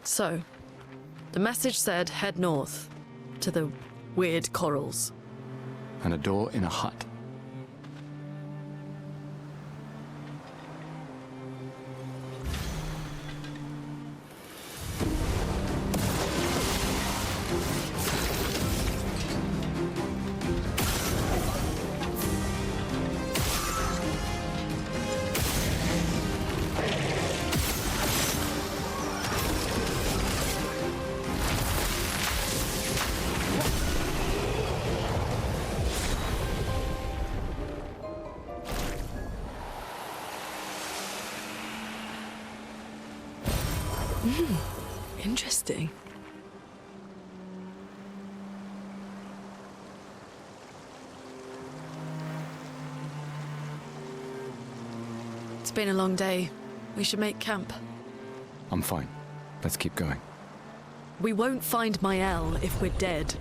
Speaker 2: So, the message said head north, to the weird corals.
Speaker 18: And a door in a hut.
Speaker 2: Interesting. It's been a long day. We should make camp.
Speaker 18: I'm fine. Let's keep going.
Speaker 2: We won't find Mael if we're dead.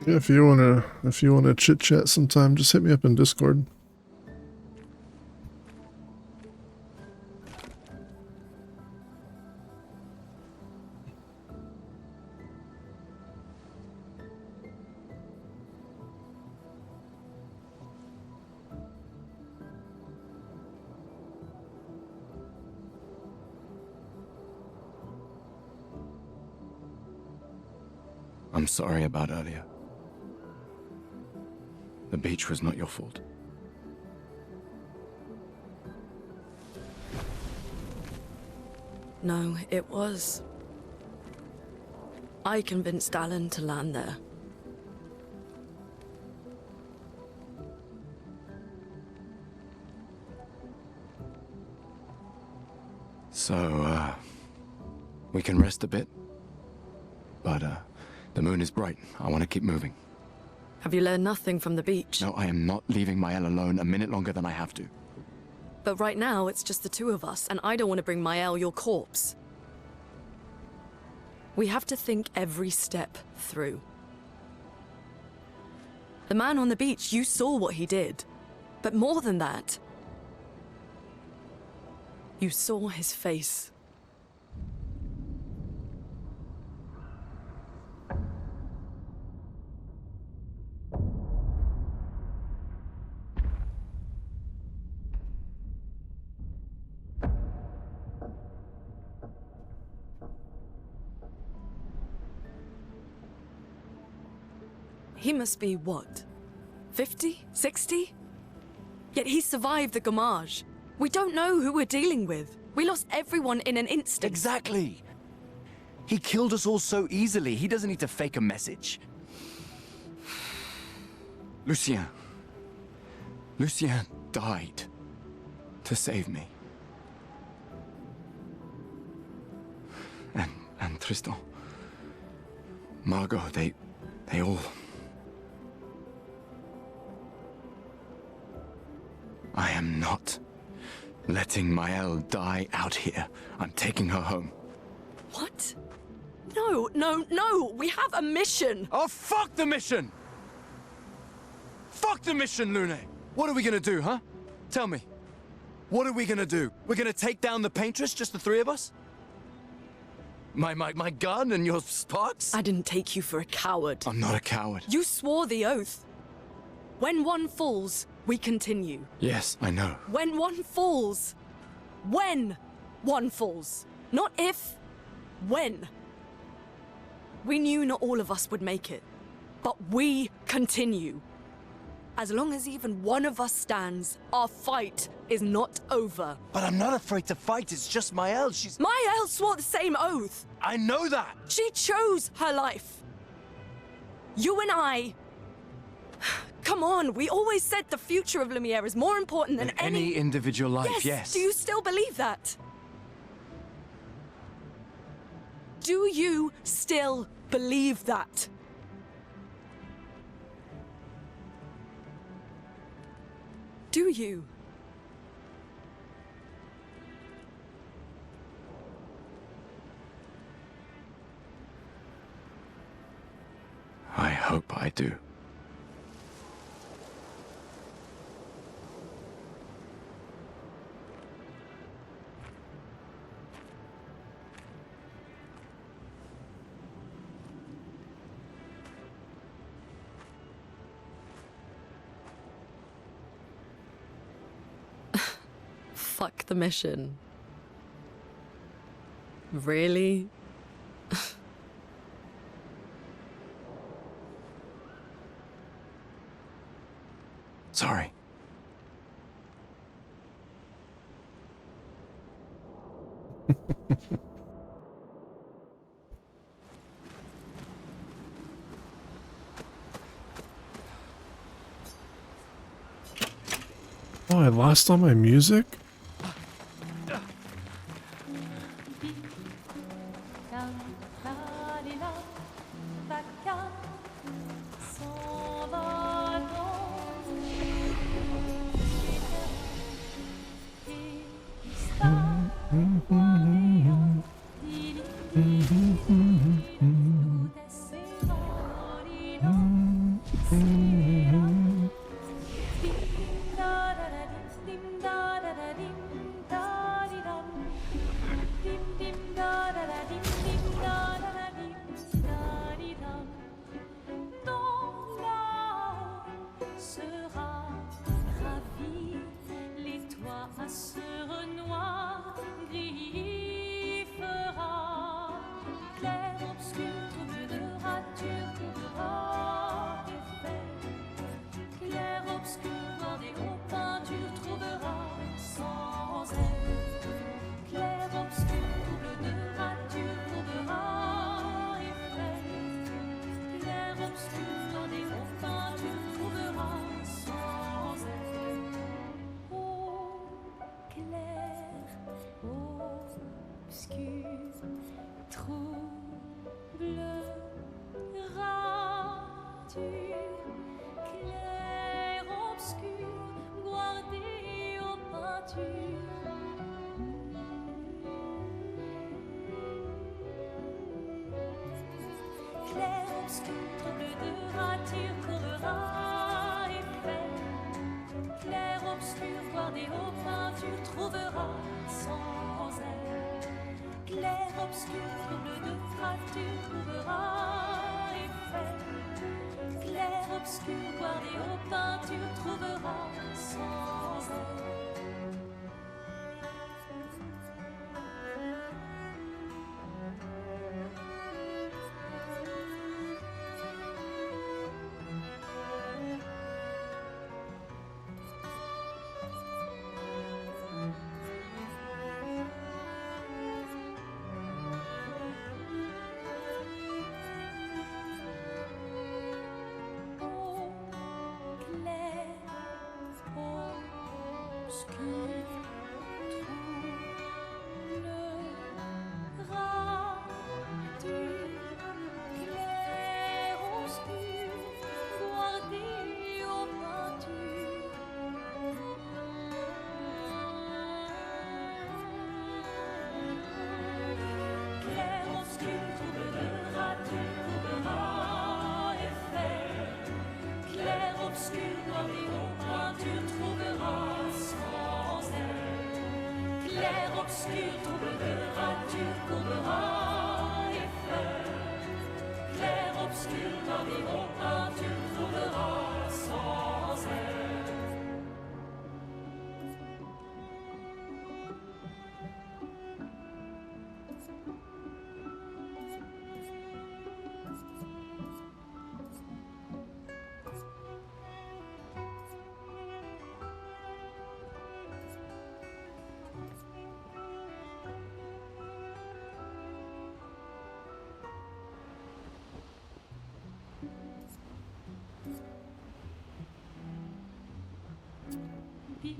Speaker 1: Yeah, if you wanna chit chat sometime, just hit me up in Discord.
Speaker 18: I'm sorry about earlier. The beach was not your fault.
Speaker 2: No, it was. I convinced Alan to land there.
Speaker 18: So, we can rest a bit. But, the moon is bright. I want to keep moving.
Speaker 2: Have you learned nothing from the beach?
Speaker 18: No, I am not leaving Mael alone a minute longer than I have to.
Speaker 2: But right now, it's just the two of us, and I don't want to bring Mael your corpse. We have to think every step through. The man on the beach, you saw what he did. But more than that, you saw his face. He must be, what, 50? 60? Yet he survived the Gamage. We don't know who we're dealing with. We lost everyone in an instant.
Speaker 18: Exactly! He killed us all so easily. He doesn't need to fake a message. Lucien. Lucien died to save me. And Tristan. Margot, they all... I am not letting Mael die out here. I'm taking her home.
Speaker 2: What? No, no, no! We have a mission!
Speaker 18: Oh, fuck the mission! Fuck the mission, Lune! What are we gonna do, huh? Tell me. What are we gonna do? We're gonna take down the Paintress, just the three of us? My gun and your sparks?
Speaker 2: I didn't take you for a coward.
Speaker 18: I'm not a coward.
Speaker 2: You swore the oath. When one falls, we continue.
Speaker 18: Yes, I know.
Speaker 2: When one falls. When one falls. Not if. When. We knew not all of us would make it. But we continue. As long as even one of us stands, our fight is not over.
Speaker 18: But I'm not afraid to fight. It's just Mael.
Speaker 2: Mael swore the same oath.
Speaker 18: I know that.
Speaker 2: She chose her life. You and I
Speaker 11: Come on, we always said the future of Lumiere is more important than
Speaker 18: any individual life, yes.
Speaker 11: Do you still believe that? Do you still believe that? Do you?
Speaker 18: I hope I do.
Speaker 11: Fuck the mission. Really?
Speaker 18: Sorry.
Speaker 1: Oh, I lost all my music?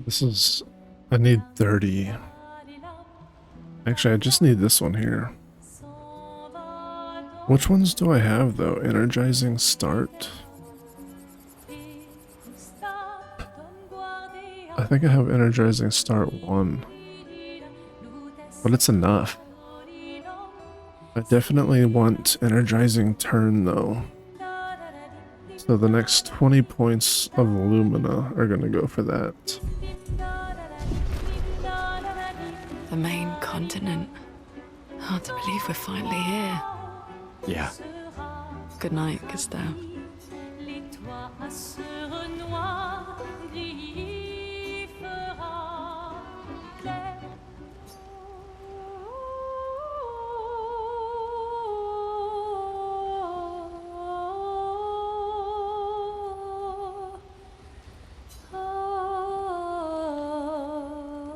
Speaker 1: This is... I need 30. Actually, I just need this one here. Which ones do I have, though? Energizing start? I think I have energizing start 1. But it's enough. I definitely want energizing turn, though. So the next 20 points of Lumina are gonna go for that.
Speaker 8: The main continent. Hard to believe we're finally here.
Speaker 18: Yeah.
Speaker 8: Good night, Gustav.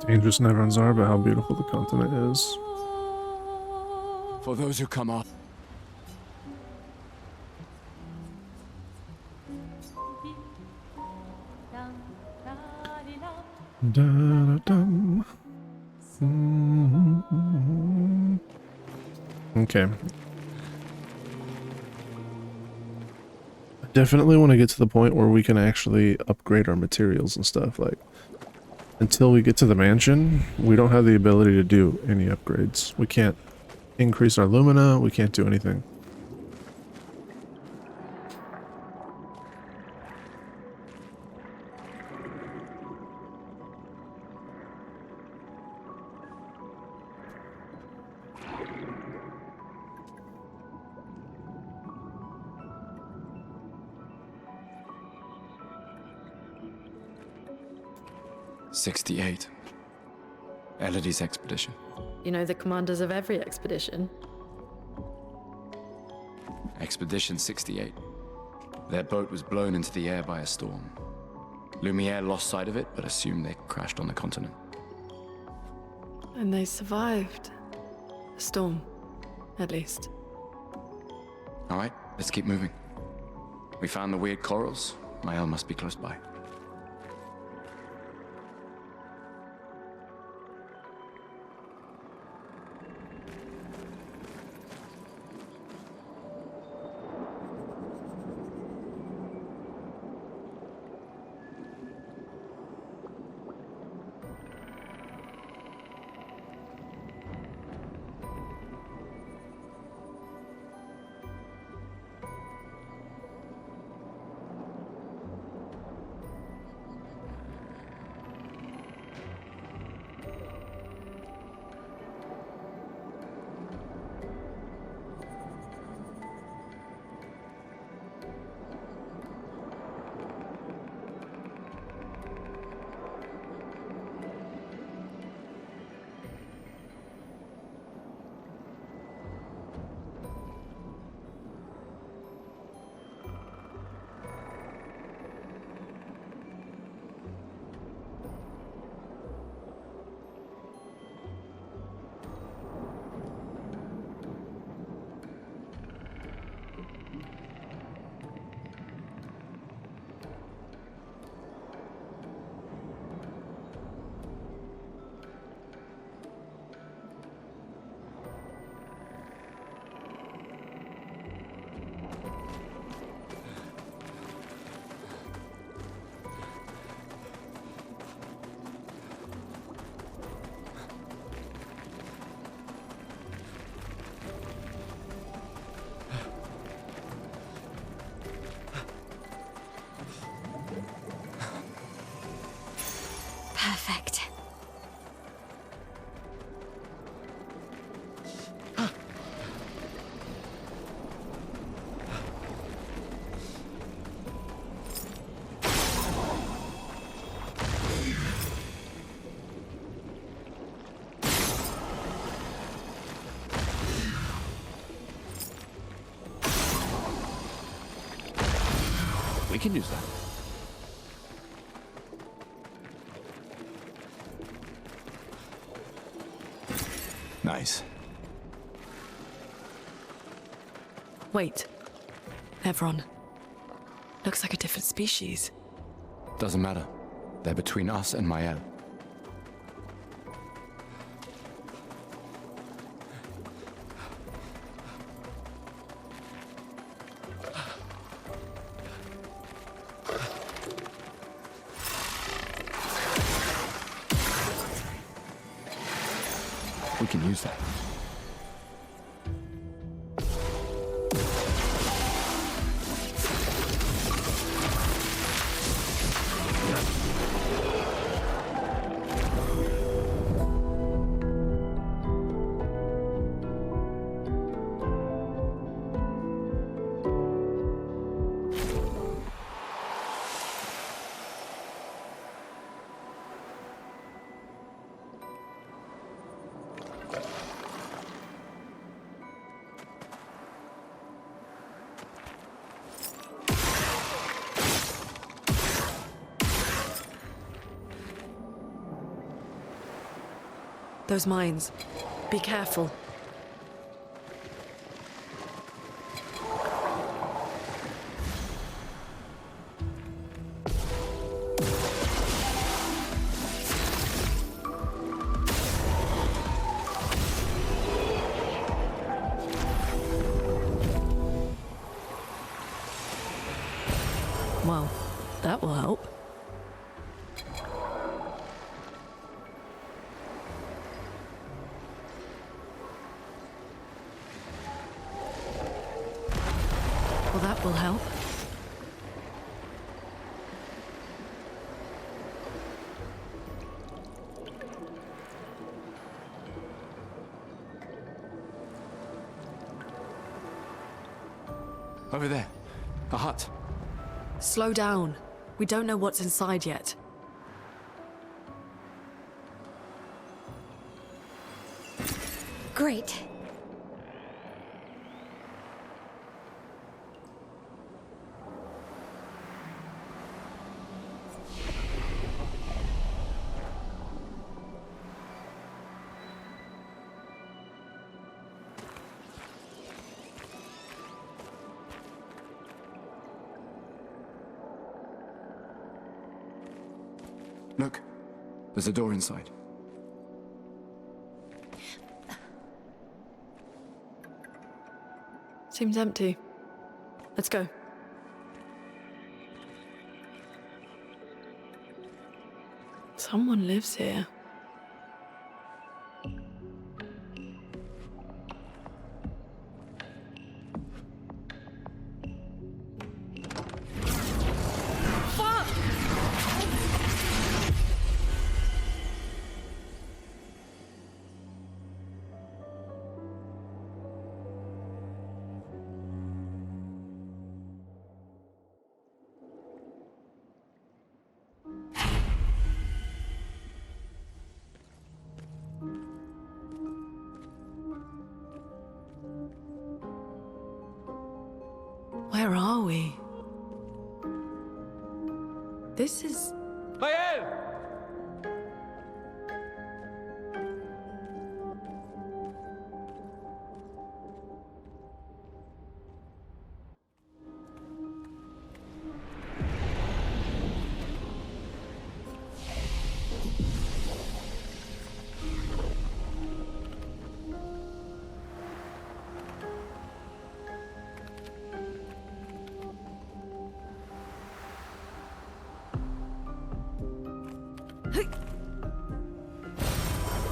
Speaker 1: Dangerous never ends are, but how beautiful the continent is.
Speaker 18: For those who come up.
Speaker 1: Da-da-dum. Okay. I definitely want to get to the point where we can actually upgrade our materials and stuff. Like, until we get to the mansion, we don't have the ability to do any upgrades. We can't increase our lumina, we can't do anything.
Speaker 18: '68. Elodie's expedition.
Speaker 2: You know the commanders of every expedition.
Speaker 18: Expedition 68. Their boat was blown into the air by a storm. Lumiere lost sight of it, but assumed they crashed on the continent.
Speaker 8: And they survived. The storm, at least.
Speaker 18: All right, let's keep moving. We found the weird corals. Mael must be close by.
Speaker 7: Perfect.
Speaker 18: We can use that. Nice.
Speaker 8: Wait. Nevron. Looks like a different species.
Speaker 18: Doesn't matter. They're between us and Mael. We can use that.
Speaker 2: Those mines. Be careful. Well, that will help. Well, that will help.
Speaker 18: Over there. A hut.
Speaker 2: Slow down. We don't know what's inside yet.
Speaker 7: Great.
Speaker 18: Look, there's a door inside.
Speaker 2: Seems empty. Let's go. Someone lives here. Where are we? This is...
Speaker 6: Mael!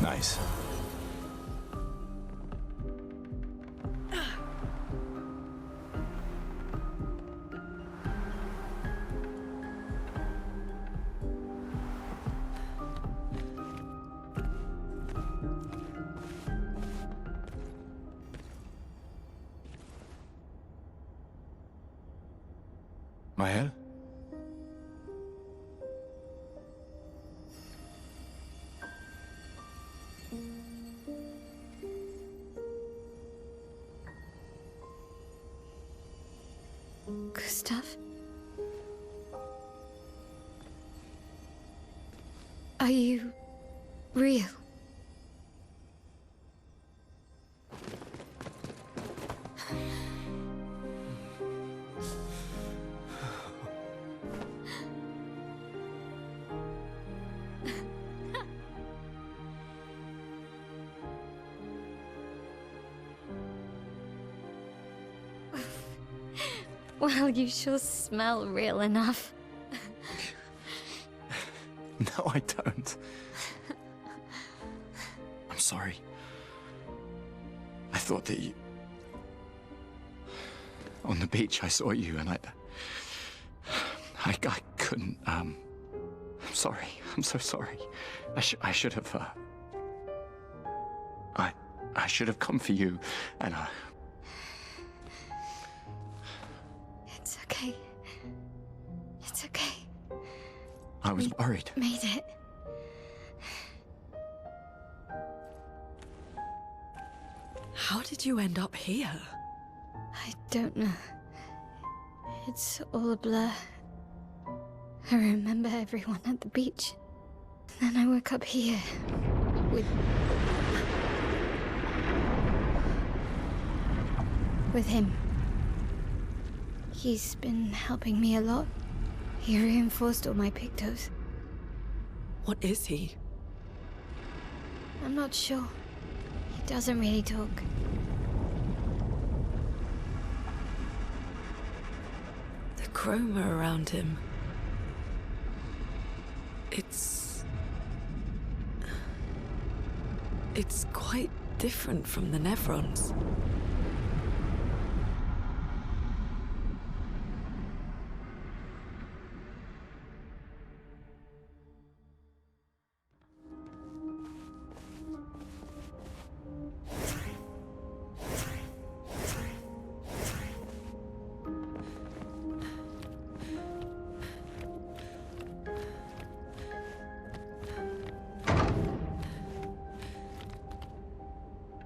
Speaker 18: Nice. Mael?
Speaker 7: Gustav? Are you real? Well, you sure smell real enough.
Speaker 18: No, I don't. I'm sorry. I thought that you... On the beach, I saw you and I couldn't, I'm sorry. I'm so sorry. I should have, I should have come for you and
Speaker 7: It's okay. It's okay.
Speaker 18: I was worried.
Speaker 7: Made it.
Speaker 21: How did you end up here?
Speaker 7: I don't know. It's all a blur. I remember everyone at the beach. Then I woke up here with him. He's been helping me a lot. He reinforced all my pictos.
Speaker 21: What is he?
Speaker 7: I'm not sure. He doesn't really talk.
Speaker 21: The chroma around him. It's quite different from the Nevrons.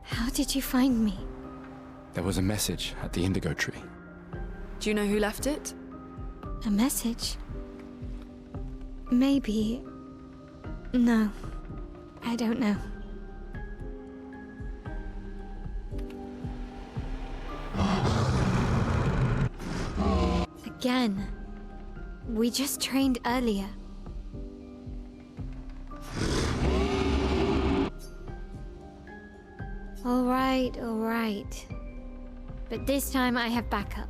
Speaker 7: How did you find me?
Speaker 18: There was a message at the indigo tree.
Speaker 21: Do you know who left it?
Speaker 7: A message? Maybe. No. I don't know. Again. We just trained earlier. All right. But this time I have backup.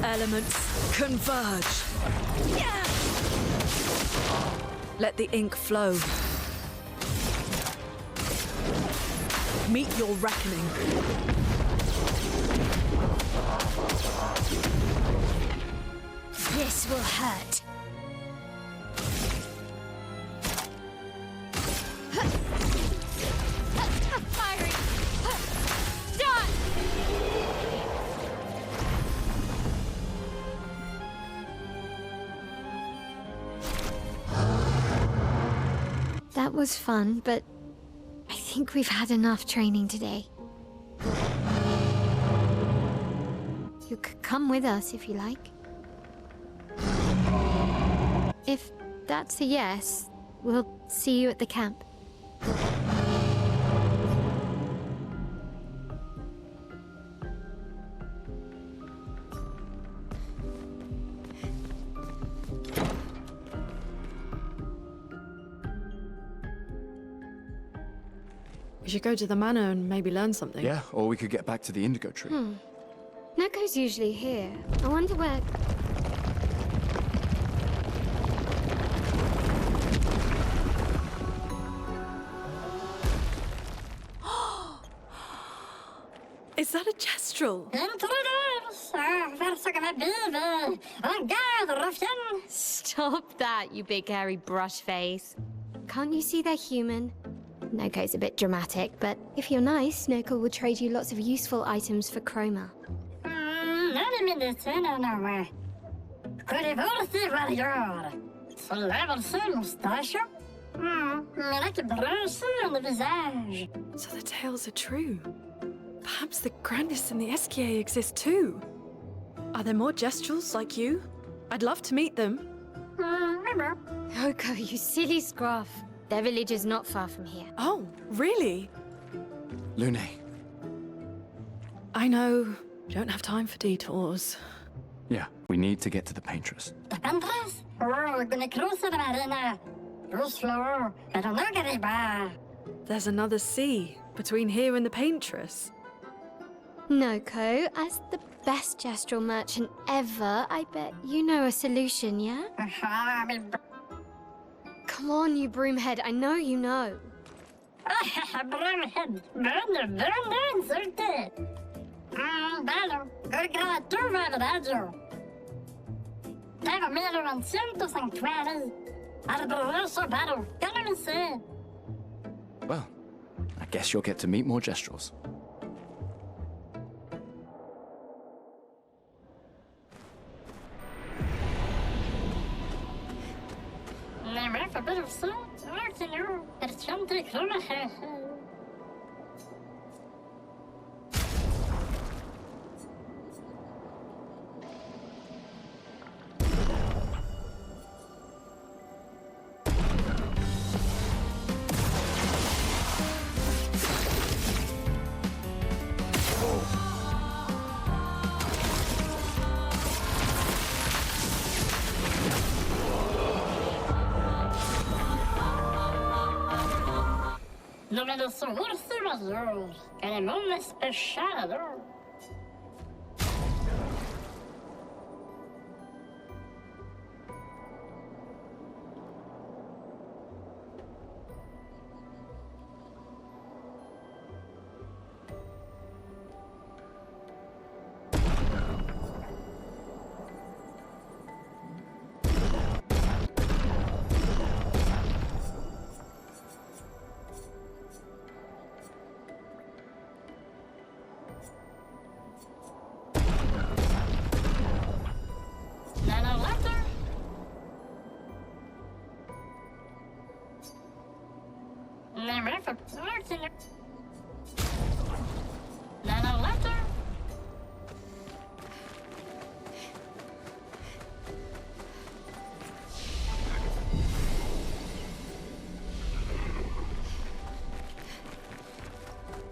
Speaker 21: Elements converge. Yeah! Let the ink flow. Meet your reckoning.
Speaker 7: This will hurt. Firing! Done! That was fun, but I think we've had enough training today. You could come with us if you like. If that's a yes, we'll see you at the camp.
Speaker 21: We should go to the manor and maybe learn something.
Speaker 18: Yeah, or we could get back to the indigo tree.
Speaker 7: Neko's usually here. I wonder where...
Speaker 21: Is that a gestural?
Speaker 7: Stop that, you big hairy brush face. Can't you see they're human? Noko's a bit dramatic, but if you're nice, Noko will trade you lots of useful items for Chroma.
Speaker 12: Not i medicina não. Curioso vargör. Så lever sin mustache. Mais que branche le visage.
Speaker 2: So the tales are true. Perhaps the Grandis and the Esquier exist too. Are there more Gestrels like you? I'd love to meet them.
Speaker 7: Noko, you silly scruff. Their village is not far from here.
Speaker 2: Oh, really?
Speaker 18: Lune.
Speaker 2: I know. Don't have time for detours.
Speaker 18: Yeah, we need to get to the Paintress.
Speaker 12: The Paintress? Oh, gonna cross the marina. Go slow. I don't know get it.
Speaker 2: There's another sea between here and the Paintress.
Speaker 7: Noko, as the best Gestral merchant ever, I bet you know a solution, yeah? Come on, you broomhead, I know you know.
Speaker 12: Broomhead, burn, insulted. Bello, good tu var radio. Det var mer än 100 sanktuari. Arboreso battle, kan du se?
Speaker 18: Well, I guess you'll get to meet more Gestrels.
Speaker 12: Nej, för bit of salt. I can know. It's something close. No me lo source mayor, en el mundo especial.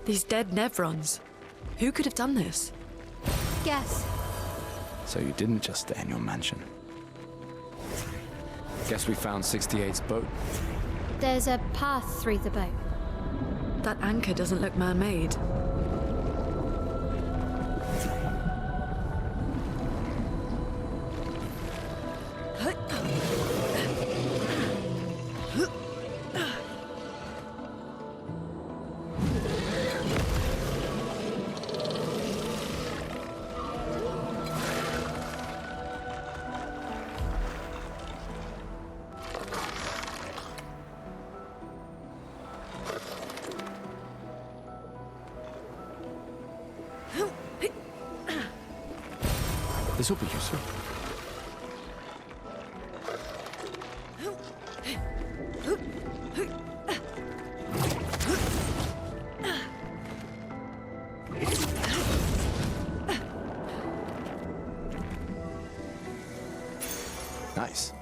Speaker 2: These dead Nevrons. Who could have done this?
Speaker 7: Guess.
Speaker 18: So you didn't just stay in your mansion. Guess we found 68's boat.
Speaker 7: There's a path through the boat.
Speaker 2: That anchor doesn't look man-made.
Speaker 18: This will be useful. Nice.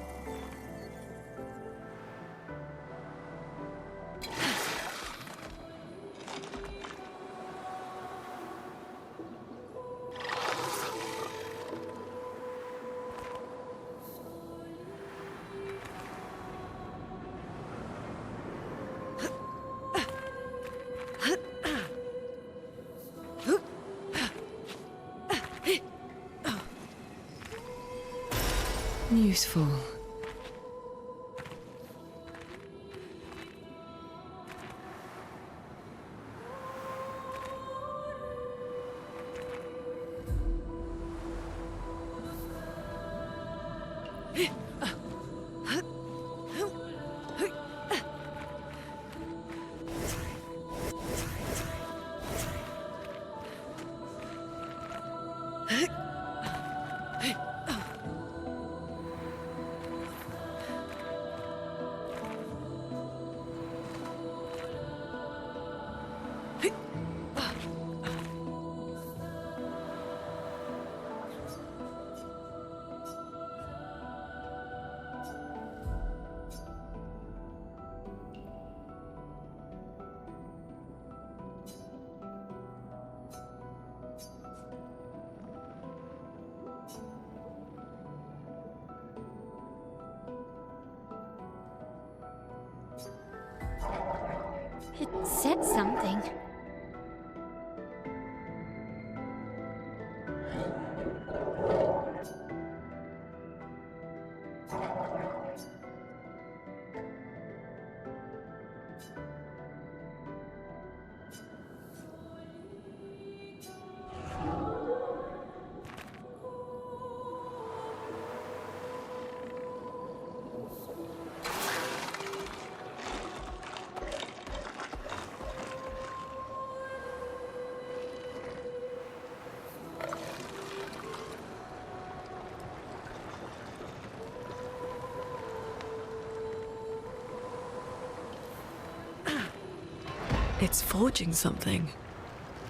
Speaker 8: Useful.
Speaker 7: It said something.
Speaker 13: It's forging something.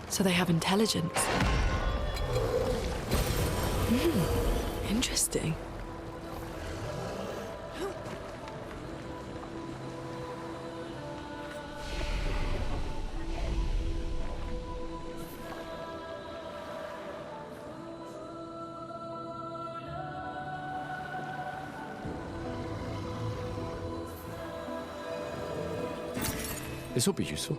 Speaker 13: So they have intelligence. Interesting.
Speaker 18: This will be useful.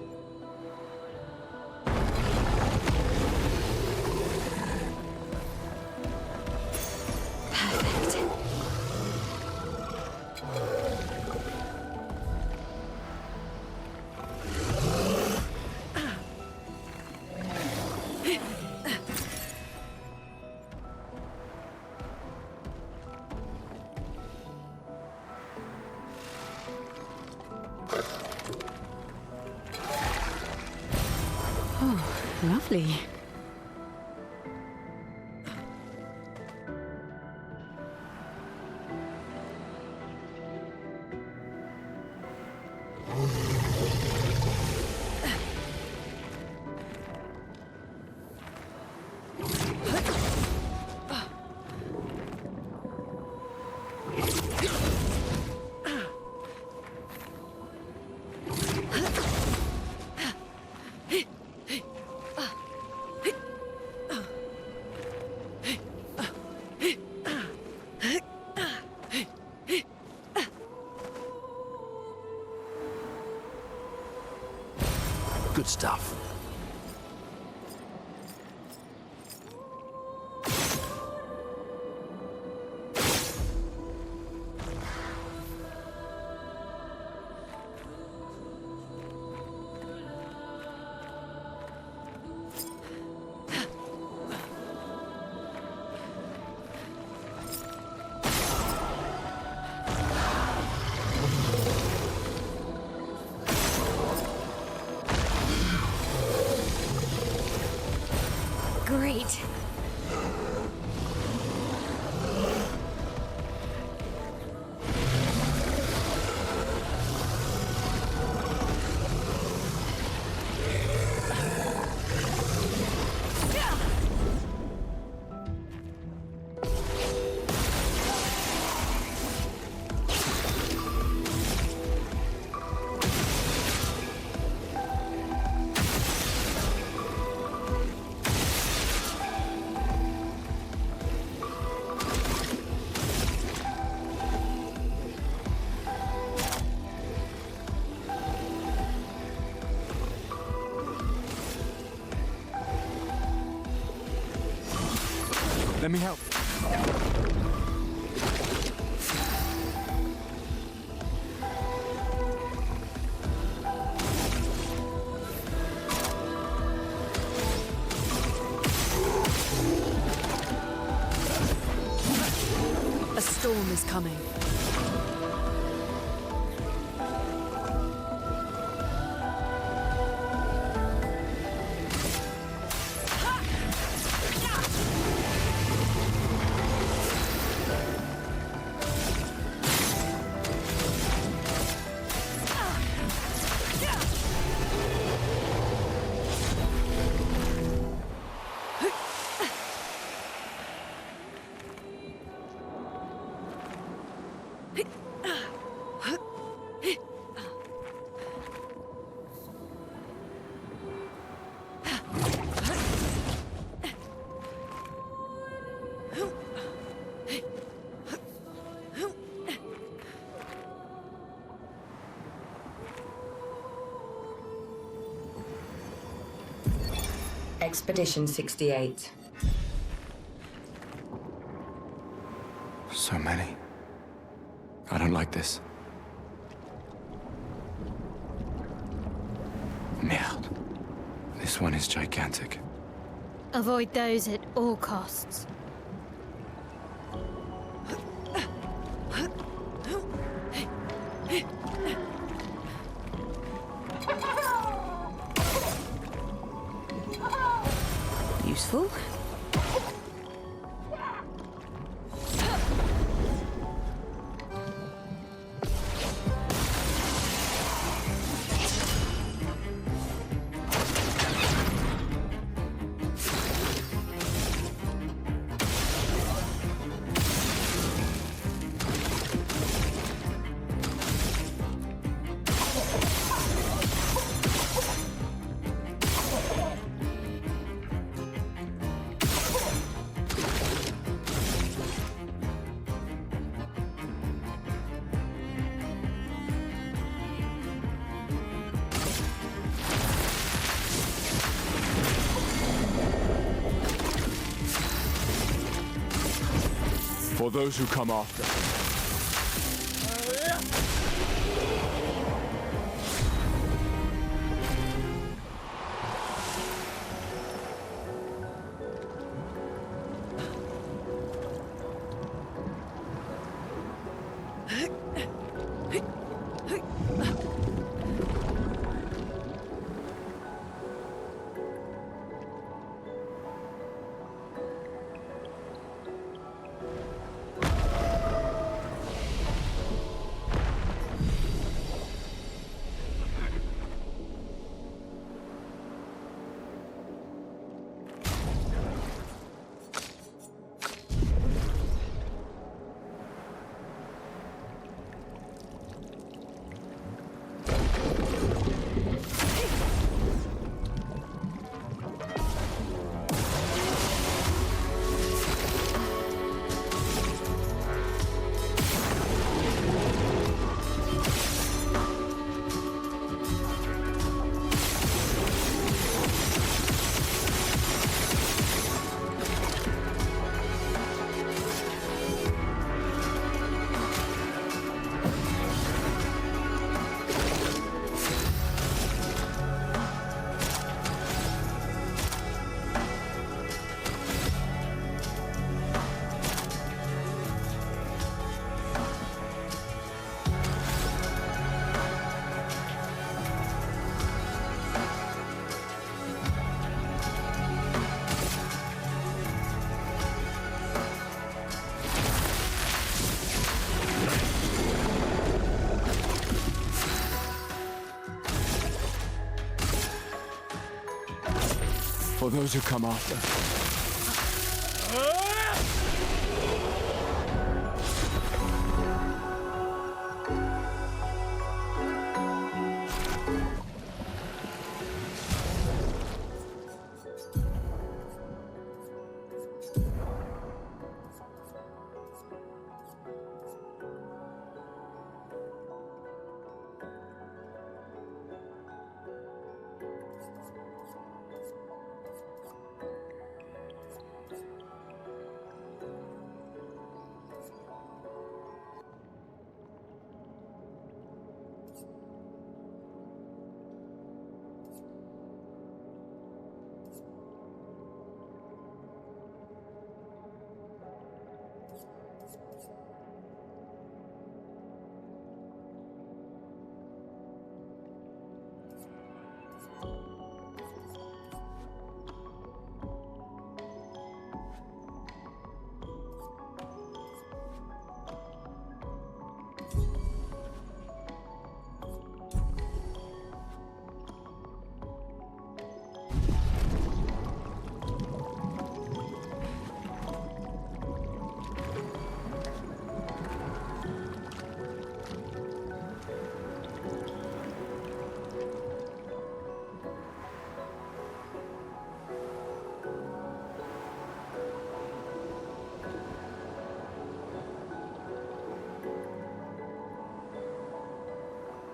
Speaker 8: Lovely.
Speaker 5: Good stuff.
Speaker 7: Great.
Speaker 18: Let me help.
Speaker 13: A storm is coming.
Speaker 15: Expedition 68.
Speaker 18: So many. I don't like this. Merde. This one is gigantic.
Speaker 7: Avoid those at all costs.
Speaker 19: Useful.
Speaker 18: For those who come after. For those who come after.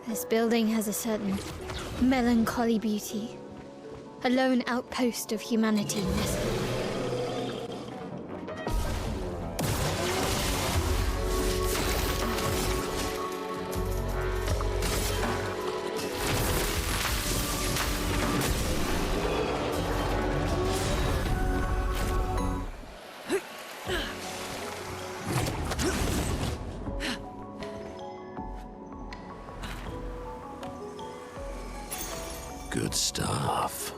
Speaker 7: This building has a certain melancholy beauty. A lone outpost of humanity.
Speaker 5: Good stuff.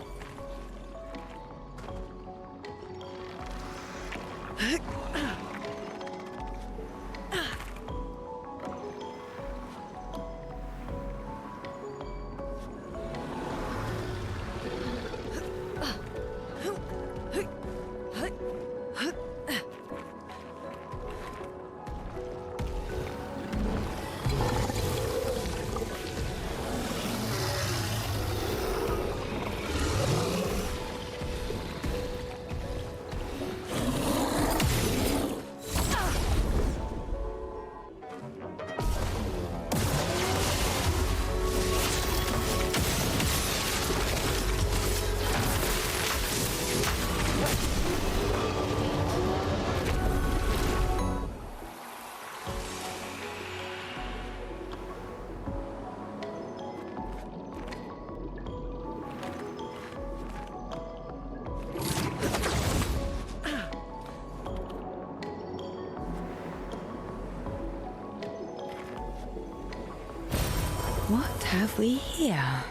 Speaker 19: What have we here?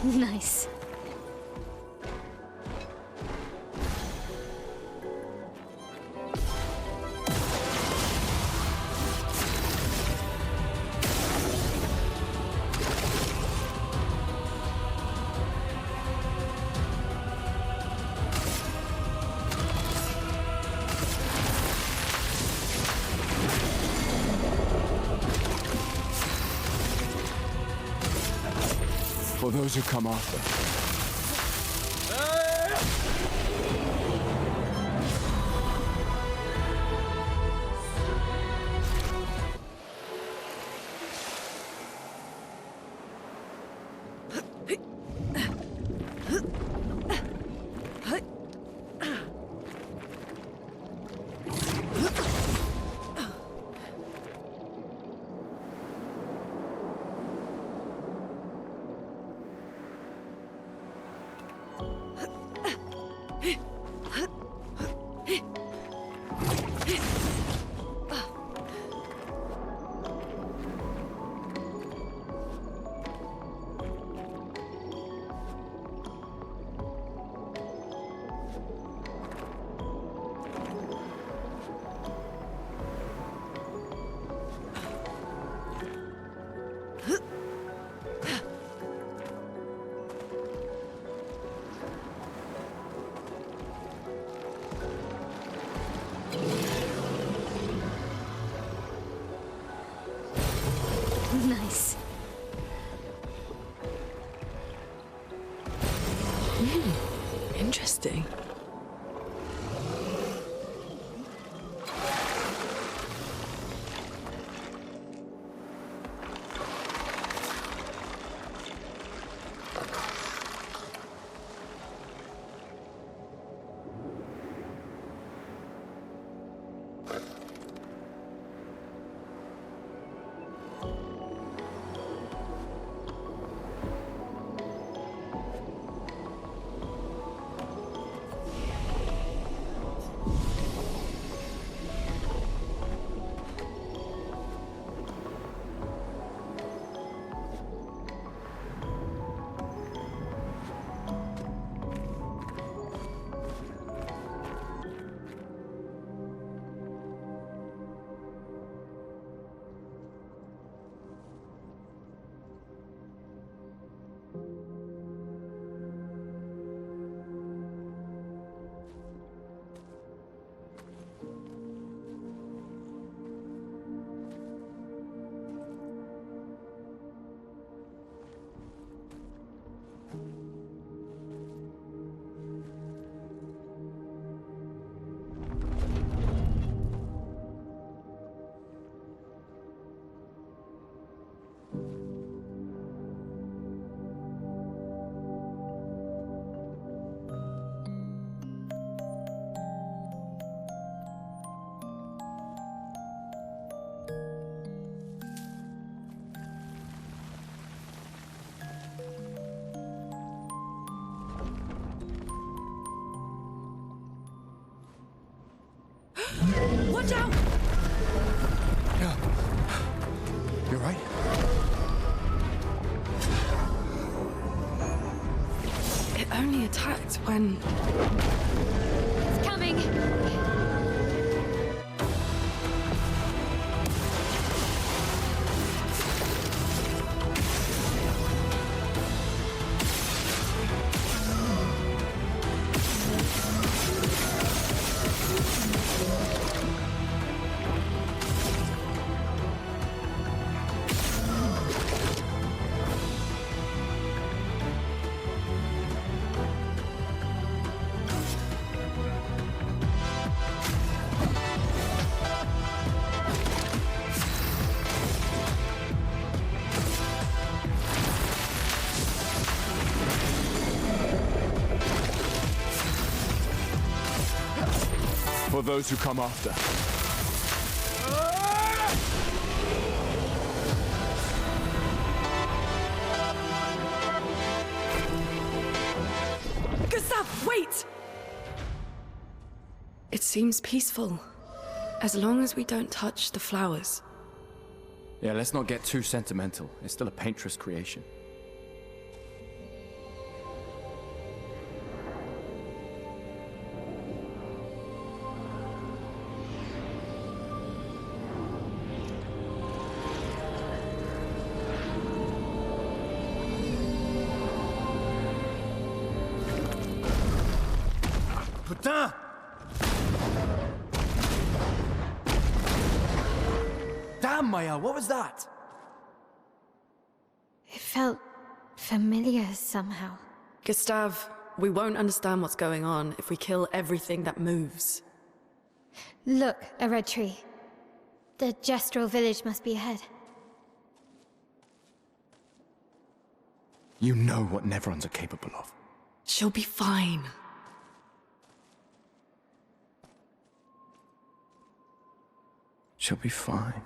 Speaker 7: Nice.
Speaker 18: For those who come after.
Speaker 7: Nice.
Speaker 13: Interesting.
Speaker 21: Watch out!
Speaker 18: You right?
Speaker 13: It only attacked when...
Speaker 7: It's coming!
Speaker 18: For those who come after.
Speaker 13: Gustav, wait! It seems peaceful. As long as we don't touch the flowers.
Speaker 18: Yeah, let's not get too sentimental. It's still a painter's creation.
Speaker 6: Putain! Damn, Maya, what was that?
Speaker 7: It felt familiar somehow.
Speaker 13: Gustav, we won't understand what's going on if we kill everything that moves.
Speaker 7: Look, a red tree. The Gestural village must be ahead.
Speaker 18: You know what Nevrons are capable of.
Speaker 13: She'll be fine.
Speaker 18: She'll be fine.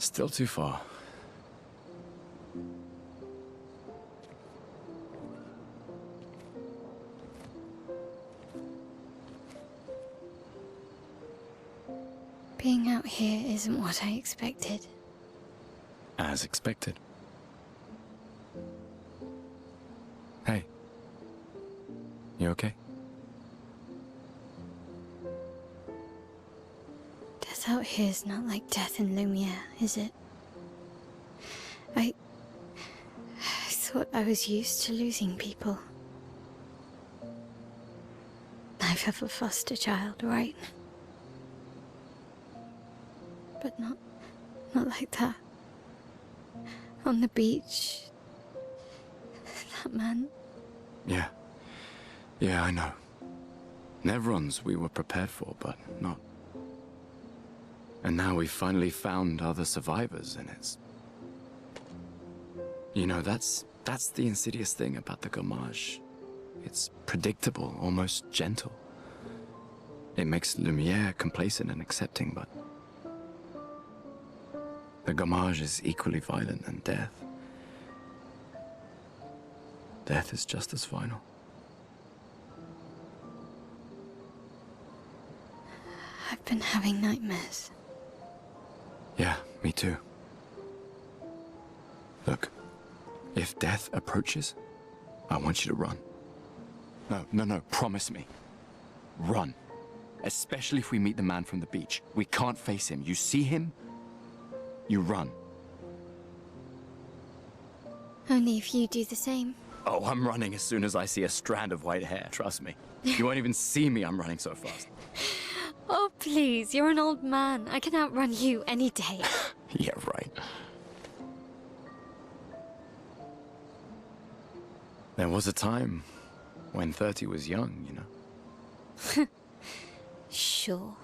Speaker 18: Still too far.
Speaker 7: Being out here isn't what I expected.
Speaker 18: As expected. Hey. You okay?
Speaker 7: Death out here's not like death in Lumiere, is it? I thought I was used to losing people. I've have a foster child, right? But not like that. On the beach. That man.
Speaker 18: Yeah. Yeah, I know. Nevrons we were prepared for, but not. And now we've finally found other survivors, and it's... You know, that's the insidious thing about the Gamage. It's predictable, almost gentle. It makes Lumiere complacent and accepting, but The Gamage is equally violent than death. Death is just as final.
Speaker 7: I've been having nightmares.
Speaker 18: Yeah, me too. Look, if death approaches, I want you to run. No, promise me. Run. Especially if we meet the man from the beach. We can't face him. You see him, you run.
Speaker 7: Only if you do the same.
Speaker 18: Oh, I'm running as soon as I see a strand of white hair, trust me. You won't even see me, I'm running so fast.
Speaker 7: Oh, please, you're an old man. I can outrun you any day.
Speaker 18: Yeah, right. There was a time when 30 was young, you know.
Speaker 7: Sure.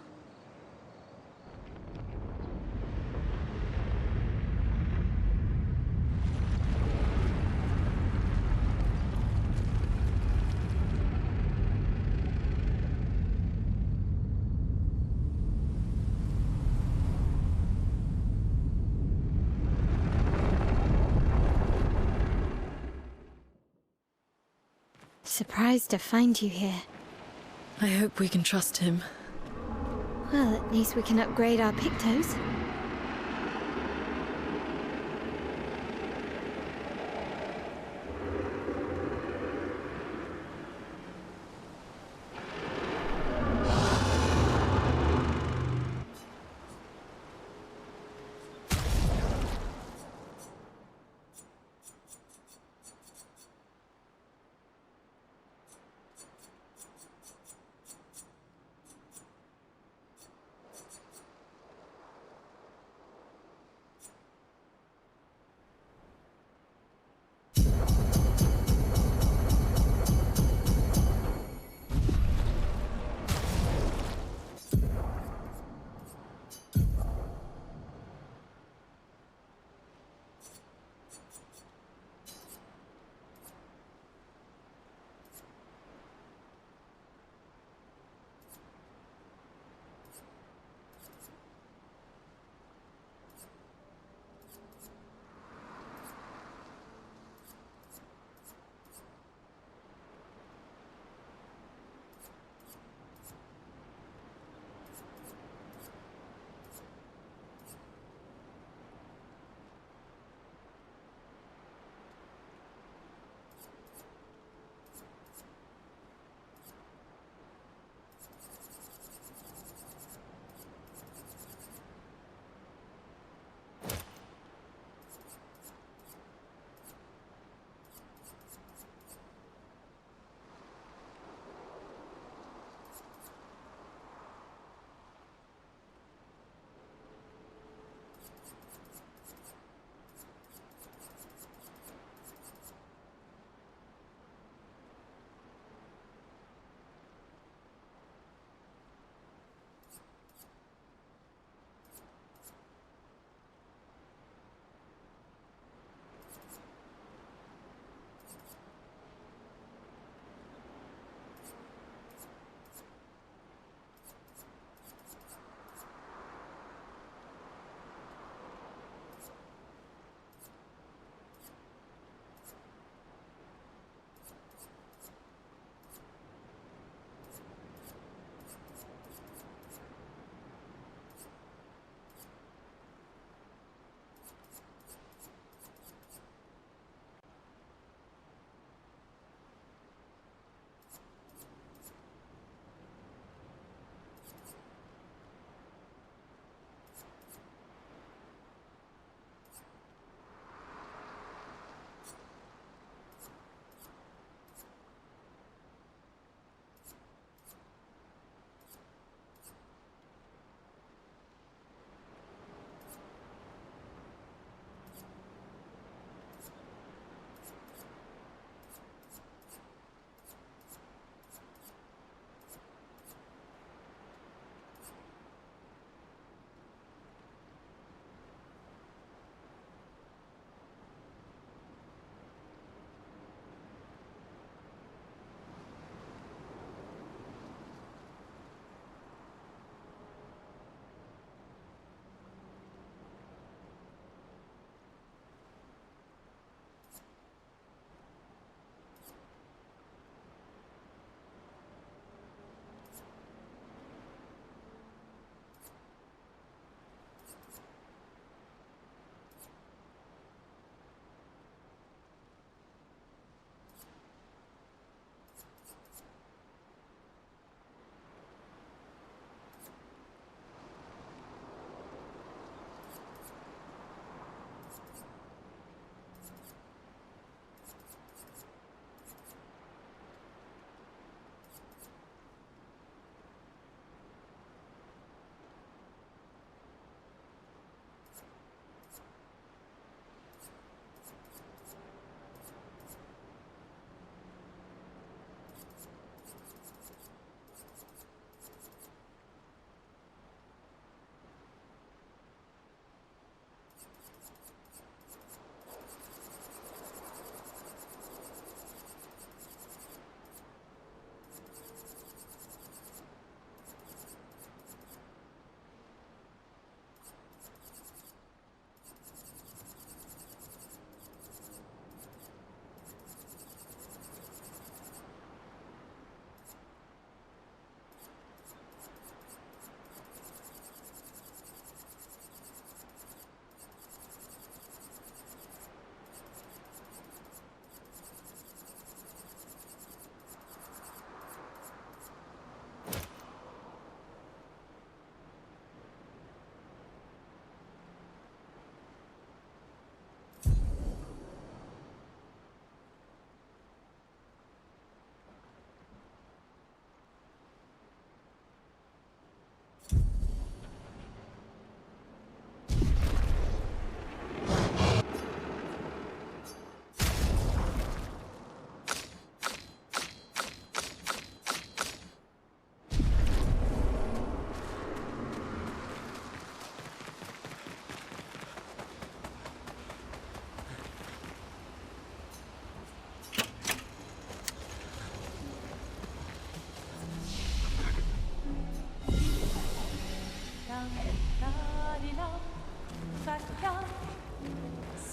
Speaker 7: Surprised to find you here.
Speaker 13: I hope we can trust him.
Speaker 7: Well, at least we can upgrade our Pictos.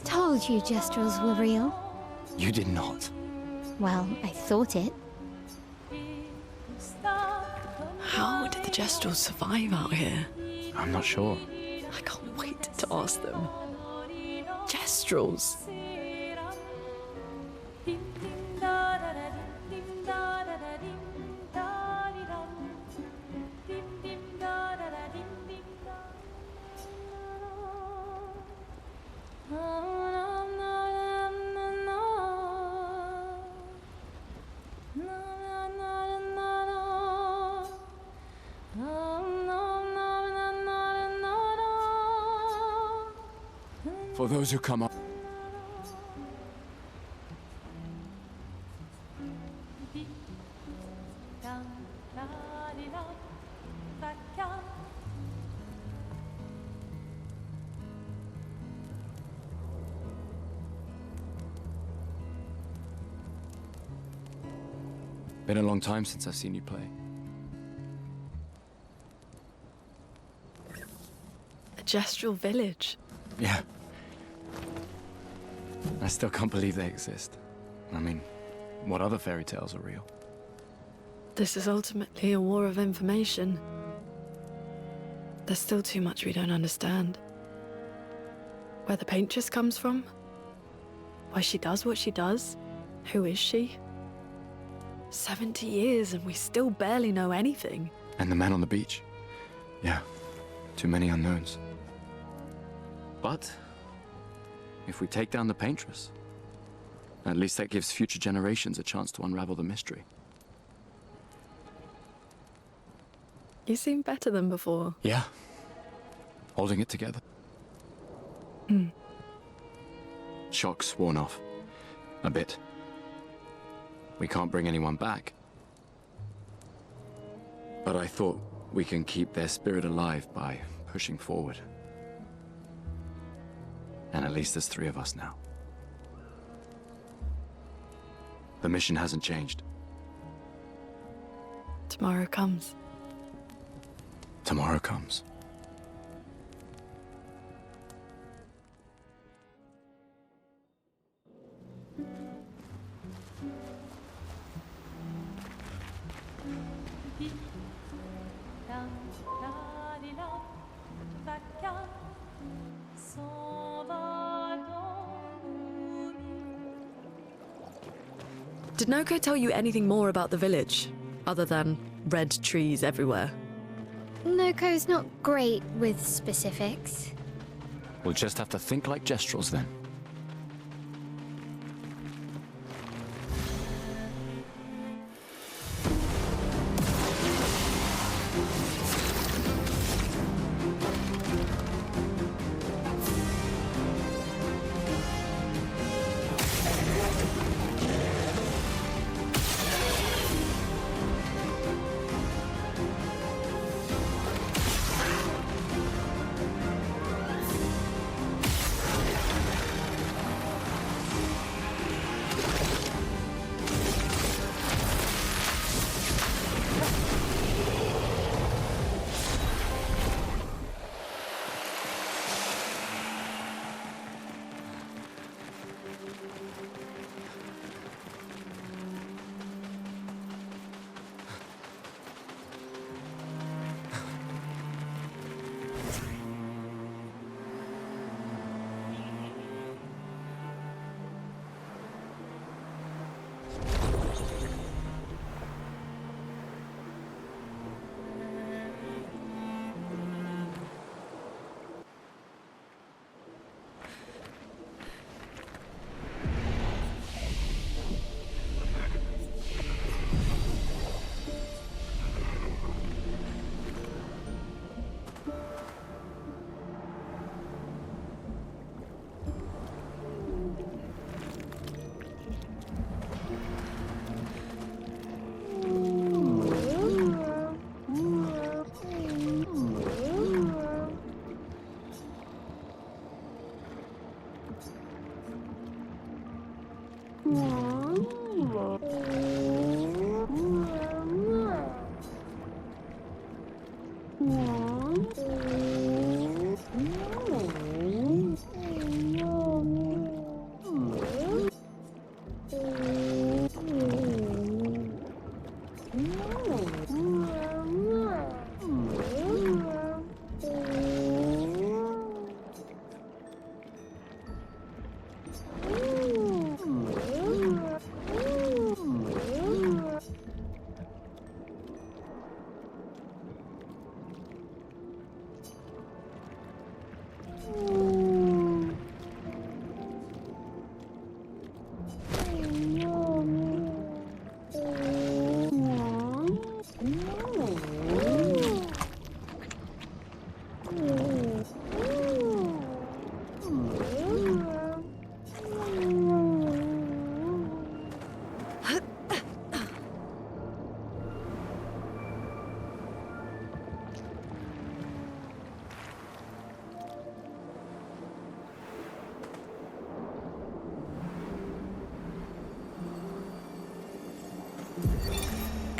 Speaker 7: Told you Gestrels were real.
Speaker 18: You did not.
Speaker 7: Well, I thought it.
Speaker 13: How did the Gestrels survive out here?
Speaker 18: I'm not sure.
Speaker 13: I can't wait to ask them. Gestrels.
Speaker 18: For those who come up. Been a long time since I've seen you play.
Speaker 13: A Gestral village.
Speaker 18: Yeah. I still can't believe they exist. I mean, what other fairy tales are real?
Speaker 13: This is ultimately a war of information. There's still too much we don't understand. Where the paintress comes from? Why she does what she does? Who is she? 70 years and we still barely know anything.
Speaker 18: And the man on the beach. Yeah, too many unknowns. But if we take down the paintress, at least that gives future generations a chance to unravel the mystery.
Speaker 13: You seem better than before.
Speaker 18: Yeah. Holding it together. Shock's worn off. A bit. We can't bring anyone back. But I thought we can keep their spirit alive by pushing forward. And at least there's 3 of us now. The mission hasn't changed.
Speaker 13: Tomorrow comes.
Speaker 18: Tomorrow comes.
Speaker 13: Did Noko tell you anything more about the village, other than red trees everywhere?
Speaker 7: Noko's not great with specifics.
Speaker 18: We'll just have to think like Gestrels then.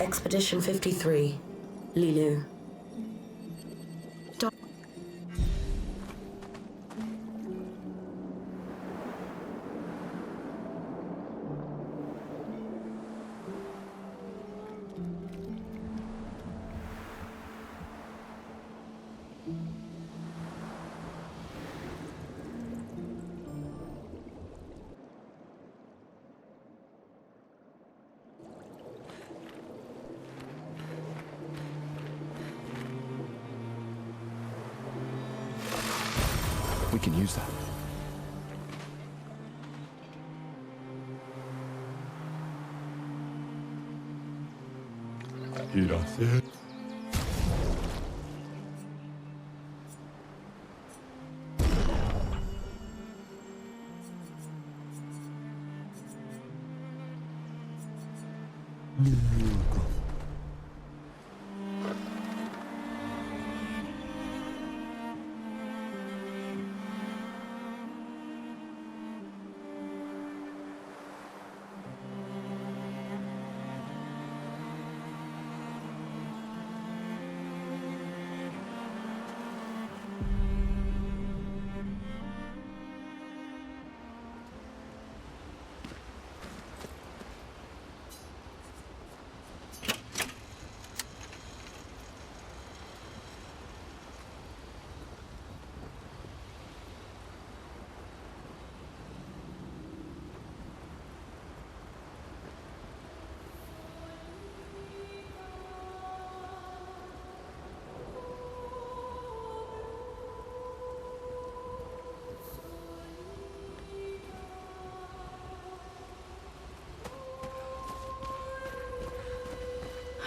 Speaker 3: Expedition 53, Lilu.
Speaker 18: We can use that. Gracias.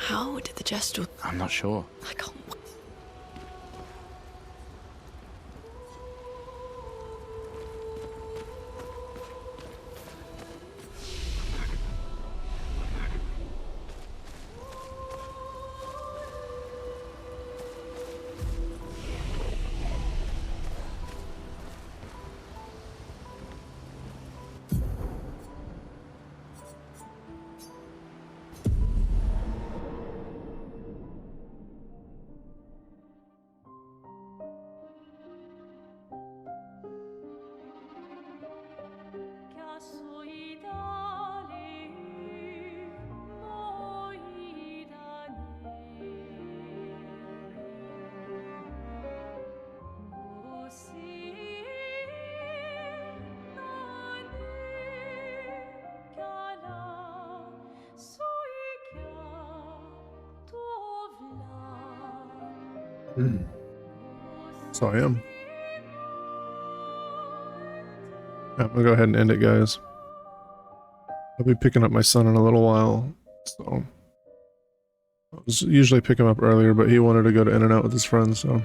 Speaker 13: How did the Gestual...
Speaker 18: I'm not sure.
Speaker 13: I can't...
Speaker 1: So I am. I'm gonna go ahead and end it, guys. I'll be picking up my son in a little while, so I was usually pick him up earlier, but he wanted to go to In-N-Out with his friends, so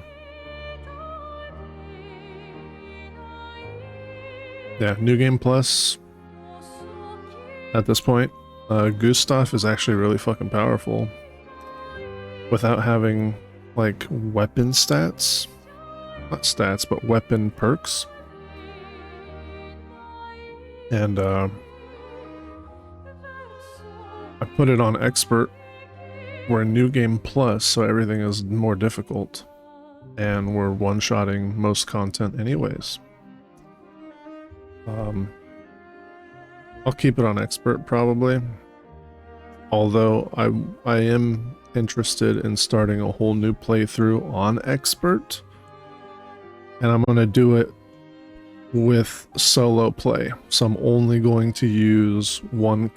Speaker 1: yeah. New Game Plus at this point. Gustav is actually really fucking powerful without having like weapon stats. Not stats, but weapon perks. And I put it on expert. We're in New Game Plus, so everything is more difficult. And we're one-shotting most content anyways. I'll keep it on expert probably. Although I am interested in starting a whole new playthrough on expert. And I'm going to do it with solo play. So I'm only going to use one